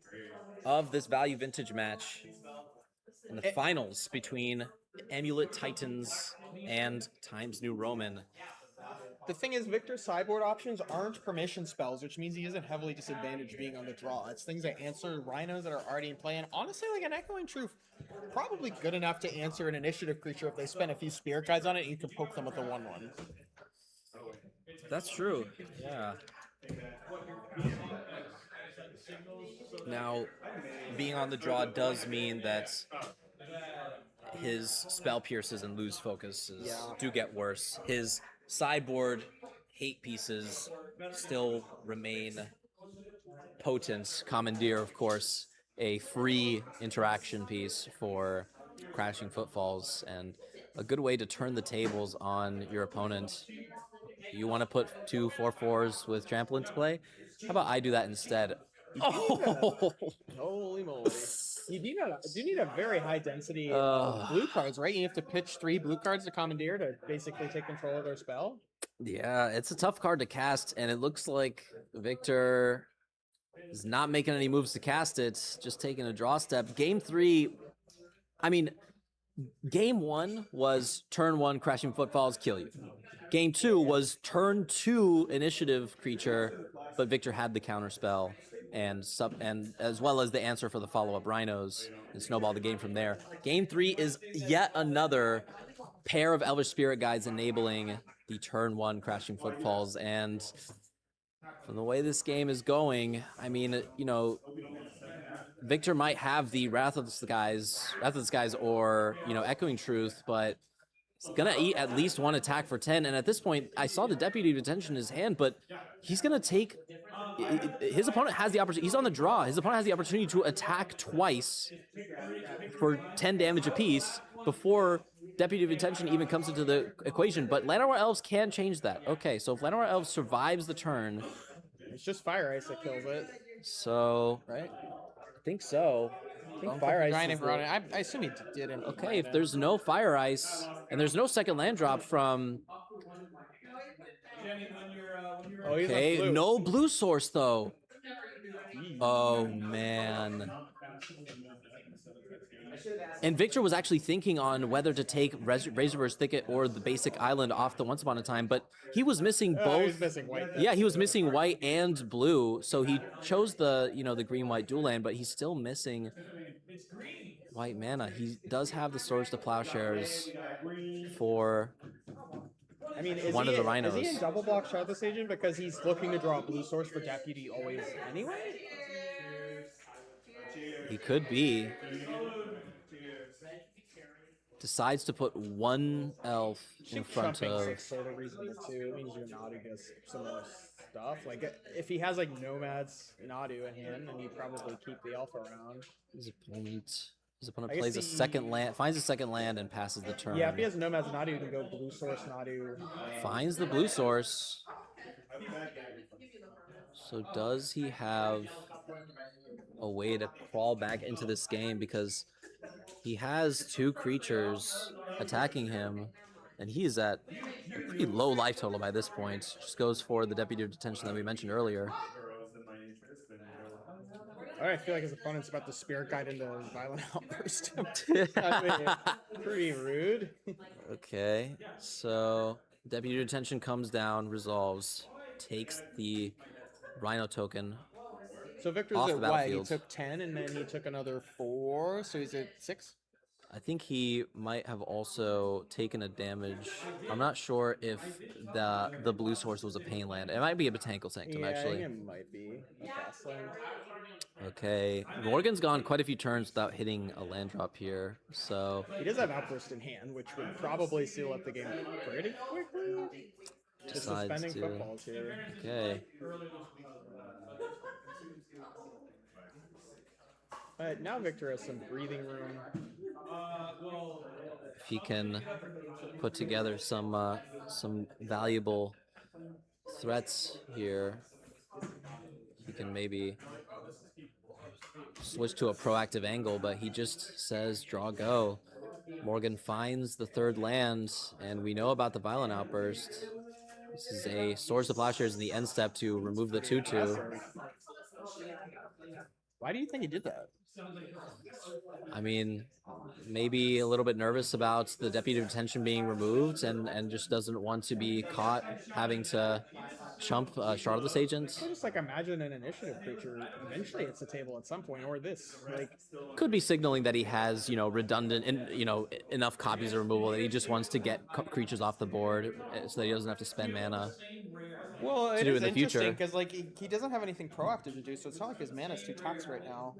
of this value vintage match in the finals between Amulet Titans and Times New Roman. The thing is, Victor's sideboard options aren't permission spells, which means he isn't heavily disadvantaged being on the draw. It's things that answer Rhinos that are already in play, and honestly, like an Echoing Truth, probably good enough to answer an initiative creature if they spend a few spirit guides on it, and you can poke them with a 1/1. That's true, yeah. Now, being on the draw does mean that his spell pierces and lose focuses Yeah. do get worse. His sideboard hate pieces still remain potent. Commandeer, of course, a free interaction piece for Crashing Footfalls, and a good way to turn the tables on your opponent. You want to put 2 4/4s with trample into play? How about I do that instead? Oh, Holy moly. You do need a very high density of blue cards, right? You have to pitch 3 blue cards to Commandeer to basically take control of their spell. yeah, it's a tough card to cast, and it looks like Victor is not making any moves to cast it, just taking a draw step. Game 3, I mean, Game 1 was turn 1 Crashing Footfalls, kill you. Game 2 was turn 2 initiative creature, but Victor had the counter spell and as well as the answer for the follow-up Rhinos and snowball the game from there. Game 3 is yet another pair of Elvish Spirit Guides enabling the turn 1 Crashing Footfalls, and from the way this game is going, I mean, you know, Victor might have the Wrath of the Skies, or, you know, Echoing Truth, but he's gonna eat at least 1 attack for 10. And at this point, I saw the Deputy of Attention in his hand, but he's gonna take. His opponent has the opportunity. He's on the draw. His opponent has the opportunity to attack twice for 10 damage apiece before Deputy of Attention even comes into the equation. But Llanowar Elves can change that. Okay, so if Llanowar Elves survives the turn, it's just Fire Ice that kills it. So right? I think so. I think Fire Ice. I assume he didn't. Okay, if there's no Fire Ice and there's no second land drop from. Okay, no blue source though. Oh man. And Victor was actually thinking on whether to take Razorverse Thicket or the basic island off the Once Upon a Time, but he was missing both. He was missing white. Yeah, he was missing white and blue, so he chose the, you know, the green-white dual land, but he's still missing white mana. He does have the Swords to Plowshares for I mean, one of the Rhinos. Is he in double block shot this agent because he's looking to draw a blue source for Deputy always anyway? He could be. Decides to put 1 elf in front of. 6 for the reason that too. It means your Nadu gets some more stuff. Like if he has like Nomads Nadu in hand, then you probably keep the elf around. His opponent plays a second land, finds a second land, and passes the turn. Yeah, if he has Nomads Nadu, you can go blue source Nadu. Finds the blue source. So does he have a way to crawl back into this game, because he has 2 creatures attacking him, and he is at a pretty low life total by this point. Just goes for the Deputy of Detention that we mentioned earlier. I feel like his opponent's about to Spirit Guide into Violent Outburst. I mean, pretty rude. Okay, so Deputy of Detention comes down, resolves, takes the Rhino token. So Victor's off at the what? He battlefield. took 10 and then he took another 4, so he's at 6? I think he might have also taken a damage. I'm not sure if the blue source was a pain land. It might be a Botanical Sanctum, Yeah, actually. it might be a fast land. Okay, Morgan's gone quite a few turns without hitting a land drop here, so He does have Outburst in hand, which would probably seal up the game pretty quickly. Just decides suspending to. footballs here. Okay, Now Victor has some breathing room. if he can put together some valuable threats here, he can maybe switch to a proactive angle, but he just says draw go. Morgan finds the 3rd land, and we know about the Violent Outburst. This is a Swords to Plowshares in the end step to remove the 2/2. Why do you think he did that? I mean, maybe a little bit nervous about the Deputy of Detention being removed, and just doesn't want to be caught having to chump Shardless Agent. I just like imagine an initiative creature eventually hits the table at some point, or this. Like, Could be signaling that he has, you know, redundant and, you know, enough copies of removal that he just wants to get creatures off the board so that he doesn't have to spend mana. Well, to it do is in the interesting future. because like he doesn't have anything proactive to do, so it's not like his mana's too taxed right now,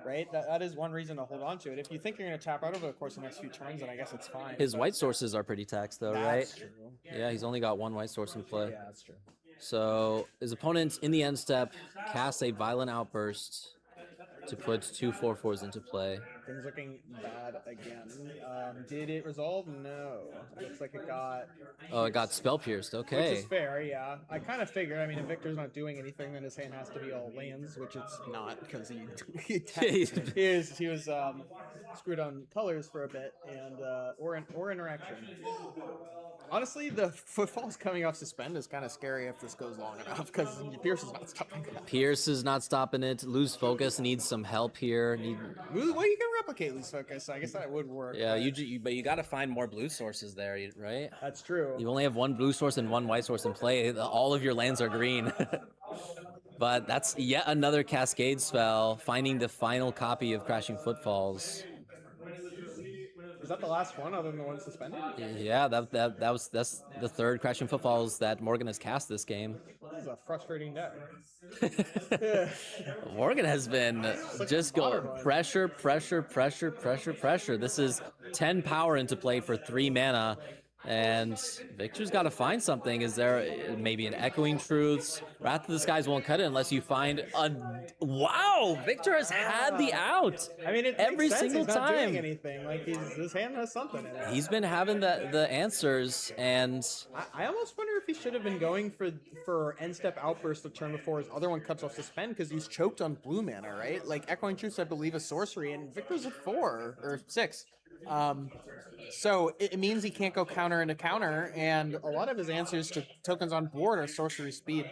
right? That is one reason to hold on to it. If you think you're gonna tap out over the course of the next few turns, then I guess it's fine. His but white sources are pretty taxed though, right? that's true. Yeah, he's only got one white source in play. Yeah, that's true. So his opponent in the end step casts a Violent Outburst to put 2 4/4s into play. Things looking bad again. Did it resolve? No. It looks like it got. Oh, it got Spell Pierced. Which Okay. is fair, yeah. I kind of figured. I mean, if Victor's not doing anything, then his hand has to be all lands, which it's not because he was screwed on colors for a bit and or interaction. Honestly, the footfalls coming off suspend is kind of scary if this goes long enough because Pierce is not stopping that. Pierce is not stopping it. Lose Focus needs some help here. Well, you can replicate Lose Focus. I guess that would work. Yeah, but you got to find more blue sources there, right? That's true. You only have one blue source and one white source in play. All of your lands are green. But that's yet another Cascade spell, finding the final copy of Crashing Footfalls. Is that the last one other than the one suspended? Yeah, that's the third Crashing Footfalls that Morgan has cast this game. This is a frustrating deck. Morgan has been just going pressure. This is 10 power into play for 3 mana. And Victor's got to find something. Is there maybe an Echoing Truths? Wrath of the Skies won't cut it unless you find a... Wow! Victor has had the out. I mean, it every makes sense. single He's not doing time. anything. Like his hand has something in it. He's been having the answers, and I almost wonder if he should have been going for end step outburst the turn before his other one cuts off suspend because he's choked on blue mana, right? Like Echoing Truths, I believe, is sorcery, and Victor's at 4 or 6. So it means he can't go counter into counter, and a lot of his answers to tokens on board are sorcery speed.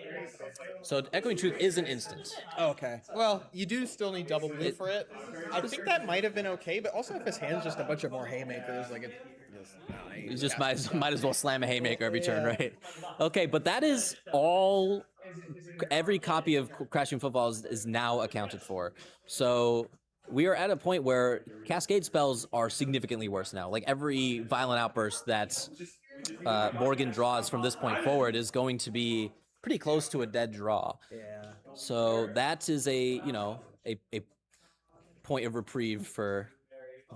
so Echoing Truth is an instant. Okay. Well, you do still need double blue for it. I think that might have been okay, but also if his hand's just a bunch of more haymakers, like it. You just might as well slam a haymaker every turn, right? Okay, but that is all. Every copy of Crashing Footfalls is now accounted for. So we are at a point where Cascade spells are significantly worse now. Like every Violent Outburst that Morgan draws from this point forward is going to be pretty close to a dead draw. Yeah. So that is a point of reprieve for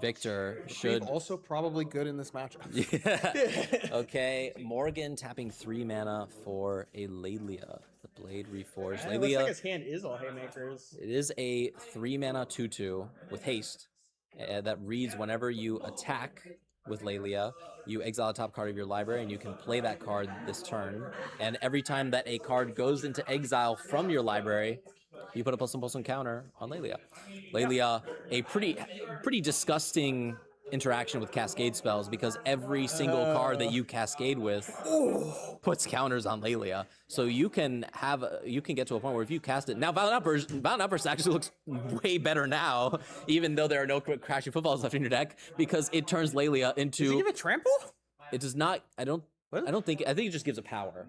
Victor. Should Also probably good in this matchup. yeah. Okay, Morgan tapping 3 mana for a Lelia. The Blade Reforged. It looks Lelia. like his hand is all haymakers. It is a 3 mana 2/2 with haste that reads whenever you attack with Lelia, you exile a top card of your library and you can play that card this turn. And every time that a card goes into exile from your library, you put a +1/+1 counter on Lelia. Lelia, a pretty disgusting interaction with Cascade spells because every single card that you cascade with puts counters on Lelia. So you can get to a point where if you cast it now, Violent Outburst actually looks way better now, even though there are no Crashing Footfalls left in your deck because it turns Lelia into. Does he give it trample? It does not. I think it just gives a power.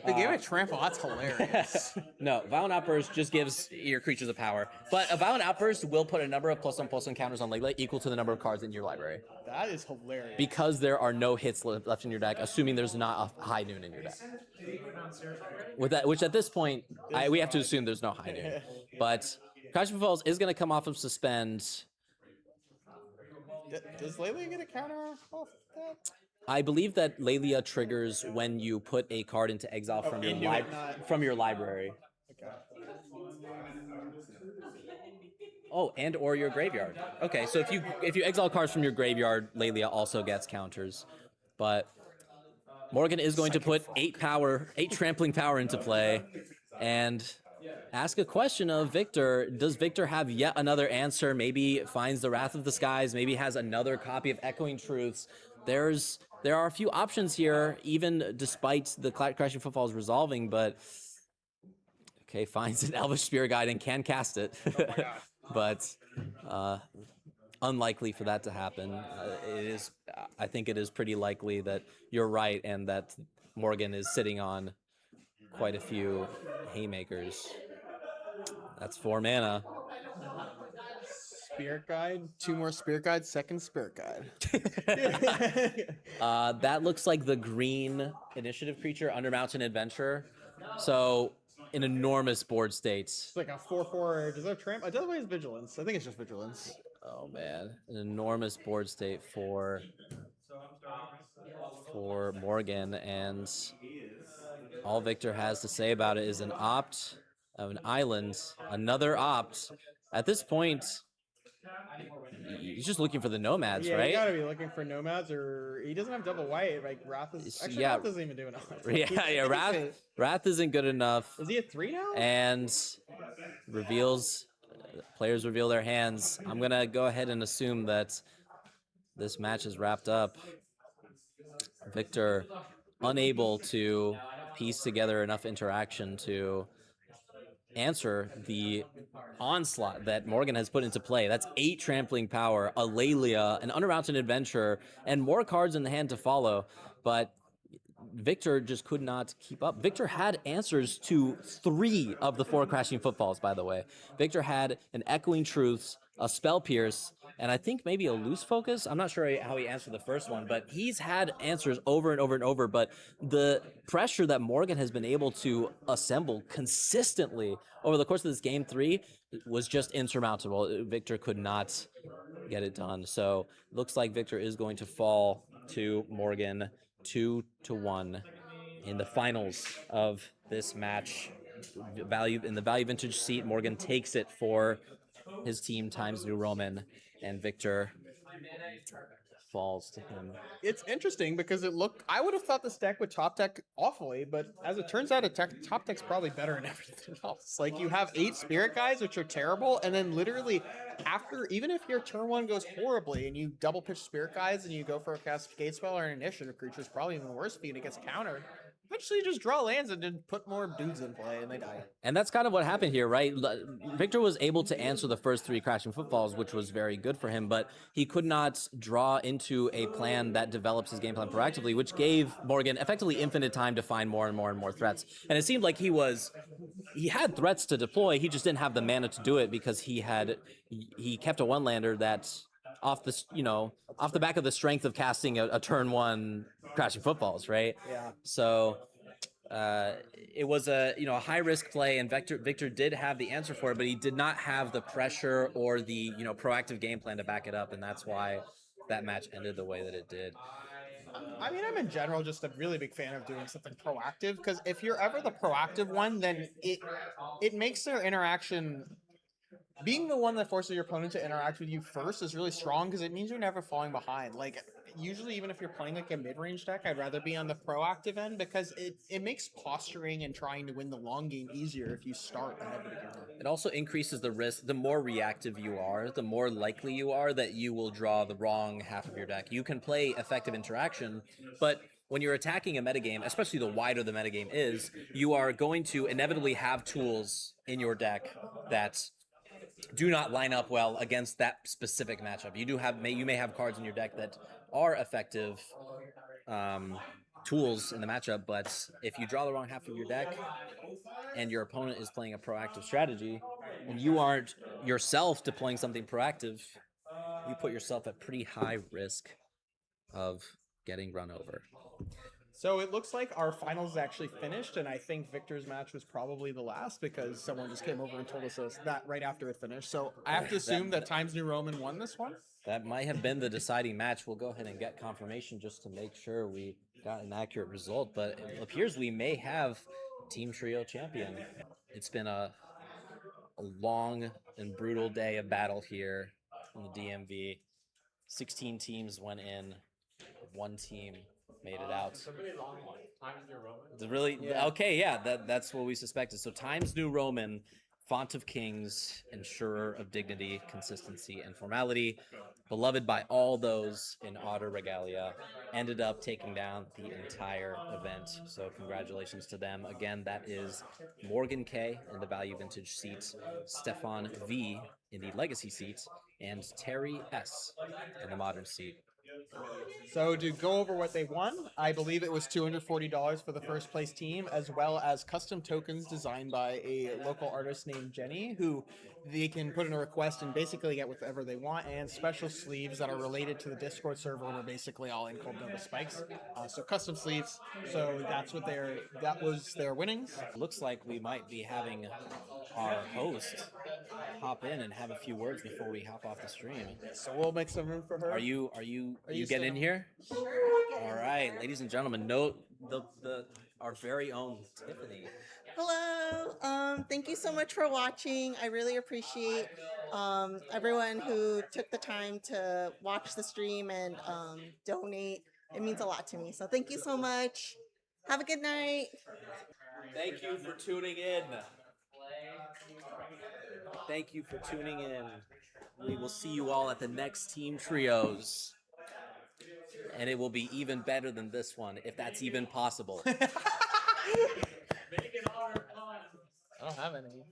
They gave it trample. That's hilarious. No, Violent Outburst just gives your creatures a power. But a Violent Outburst will put a number of +1/+1 counters on Lelia equal to the number of cards in your library. That is hilarious. Because there are no hits left in your deck, assuming there's not a High Noon in your deck. With that, which at this point, we have to assume there's no High Noon. But Crashing Falls is going to come off of Suspend. Does Lelia get a counter off that? I believe that Lelia triggers when you put a card into exile from your library. Okay. Oh, and or your graveyard. Okay, so if you exile cards from your graveyard, Lelia also gets counters. But Morgan is going to put 8 trampling power into play and ask a question of Victor. Does Victor have yet another answer? Maybe finds the Wrath of the Skies, maybe has another copy of Echoing Truths. There are a few options here, even despite the Crashing Footfalls resolving, but okay, finds an Elvish Spirit Guide and can cast it. But unlikely for that to happen. I think it is pretty likely that you're right and that Morgan is sitting on quite a few haymakers. That's 4 mana. Spirit Guide, 2 more Spirit Guide, second Spirit Guide. That looks like the green initiative creature, Under Mountain Adventure. So an enormous board state. It's like a 4/4. Does that tramp? It doesn't have vigilance. I think it's just vigilance. Oh man, an enormous board state for Morgan, and all Victor has to say about it is an opt of an island, another opt. At this point, he's just looking for the nomads, Yeah, right? you gotta be looking for nomads, or he doesn't have double white. Like Wrath is actually Yeah. Wrath doesn't even do enough. Yeah, Wrath isn't good enough. Is he at 3 now? And players reveal their hands. I'm gonna go ahead and assume that this match is wrapped up. Victor unable to piece together enough interaction to answer the onslaught that Morgan has put into play. That's 8 trampling power, a Lelia, an Under Mountain Adventure, and more cards in the hand to follow. But Victor just could not keep up. Victor had answers to 3 of the 4 crashing footfalls, by the way. Victor had an Echoing Truths, a Spell Pierce, and I think maybe a Loose Focus. I'm not sure how he answered the first one, but he's had answers over and over and over. But the pressure that Morgan has been able to assemble consistently over the course of this game 3 was just insurmountable. Victor could not get it done. So it looks like Victor is going to fall to Morgan 2-1 in the finals of this match. In the value vintage seat, Morgan takes it for his team Times New Roman, and Victor falls to him. It's interesting because I would have thought this deck would top deck awfully, but as it turns out, top deck's probably better than everything else. Like, you have 8 Spirit Guides, which are terrible, and then literally after, even if your turn 1 goes horribly and you double pitch Spirit Guides and you go for a cast Gate Spell or an initiative creature, it's probably even worse for you and it gets countered. Eventually you just draw lands and then put more dudes in play and they die. And that's kind of what happened here, right? Victor was able to answer the first 3 crashing footfalls, which was very good for him, but he could not draw into a plan that develops his game plan proactively, which gave Morgan effectively infinite time to find more and more and more threats. And it seemed like he had threats to deploy, he just didn't have the mana to do it because he kept a 1-lander that off the back of the strength of casting a turn 1 crashing footfalls, right? Yeah. So it was a high risk play, and Victor did have the answer for it, but he did not have the pressure or the proactive game plan to back it up, and that's why that match ended the way that it did. I mean, I'm in general just a really big fan of doing something proactive, because if you're ever the proactive one, then it makes their interaction. Being the one that forces your opponent to interact with you first is really strong because it means you're never falling behind. Like, usually even if you're playing like a mid-range deck, I'd rather be on the proactive end because it makes posturing and trying to win the long game easier if you start ahead of the game. It also increases the risk. The more reactive you are, the more likely you are that you will draw the wrong half of your deck. You can play effective interaction, but when you're attacking a metagame, especially the wider the metagame is, you are going to inevitably have tools in your deck that do not line up well against that specific matchup. You may have cards in your deck that are effective tools in the matchup, but if you draw the wrong half of your deck and your opponent is playing a proactive strategy and you aren't yourself deploying something proactive, you put yourself at pretty high risk of getting run over. So it looks like our finals is actually finished, and I think Victor's match was probably the last because someone just came over and told us that right after it finished. So I have to assume that Times New Roman won this one? That might have been the deciding match. We'll go ahead and get confirmation just to make sure we got an accurate result, but it appears we may have Team Trio champion. It's been a long and brutal day of battle here in the DMV. 16 teams went in, 1 team made it out. It's a really long one. Times New Roman. It's really okay. Yeah, that's what we suspected. So Times New Roman, font of kings, ensurer of dignity, consistency, and formality, beloved by all those in Otter Regalia, ended up taking down the entire event. So congratulations to them. Again, that is Morgan K in the value vintage seat, Stefan V in the legacy seat, and Terry S in the modern seat. So to go over what they won, I believe it was $240 for the first place team, as well as custom tokens designed by a local artist named Jenny, who they can put in a request and basically get whatever they want, and special sleeves that are related to the Discord server were basically all in Cold Nova spikes. So custom sleeves. So that was their winnings. Looks like we might be having our host hop in and have a few words before we hop off the stream. So we'll make some room for her. Are you you getting in still- here? All right, ladies and gentlemen, note the our very own Tiffany. Hello. Thank you so much for watching. I really appreciate everyone who took the time to watch the stream and donate. It means a lot to me. So thank you so much. Have a good night. Thank you for tuning in. Thank you for tuning in. We will see you all at the next Team Trios. And it will be even better than this one, if that's even possible. I don't have any.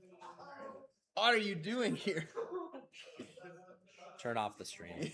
What are you doing here? Turn off the stream.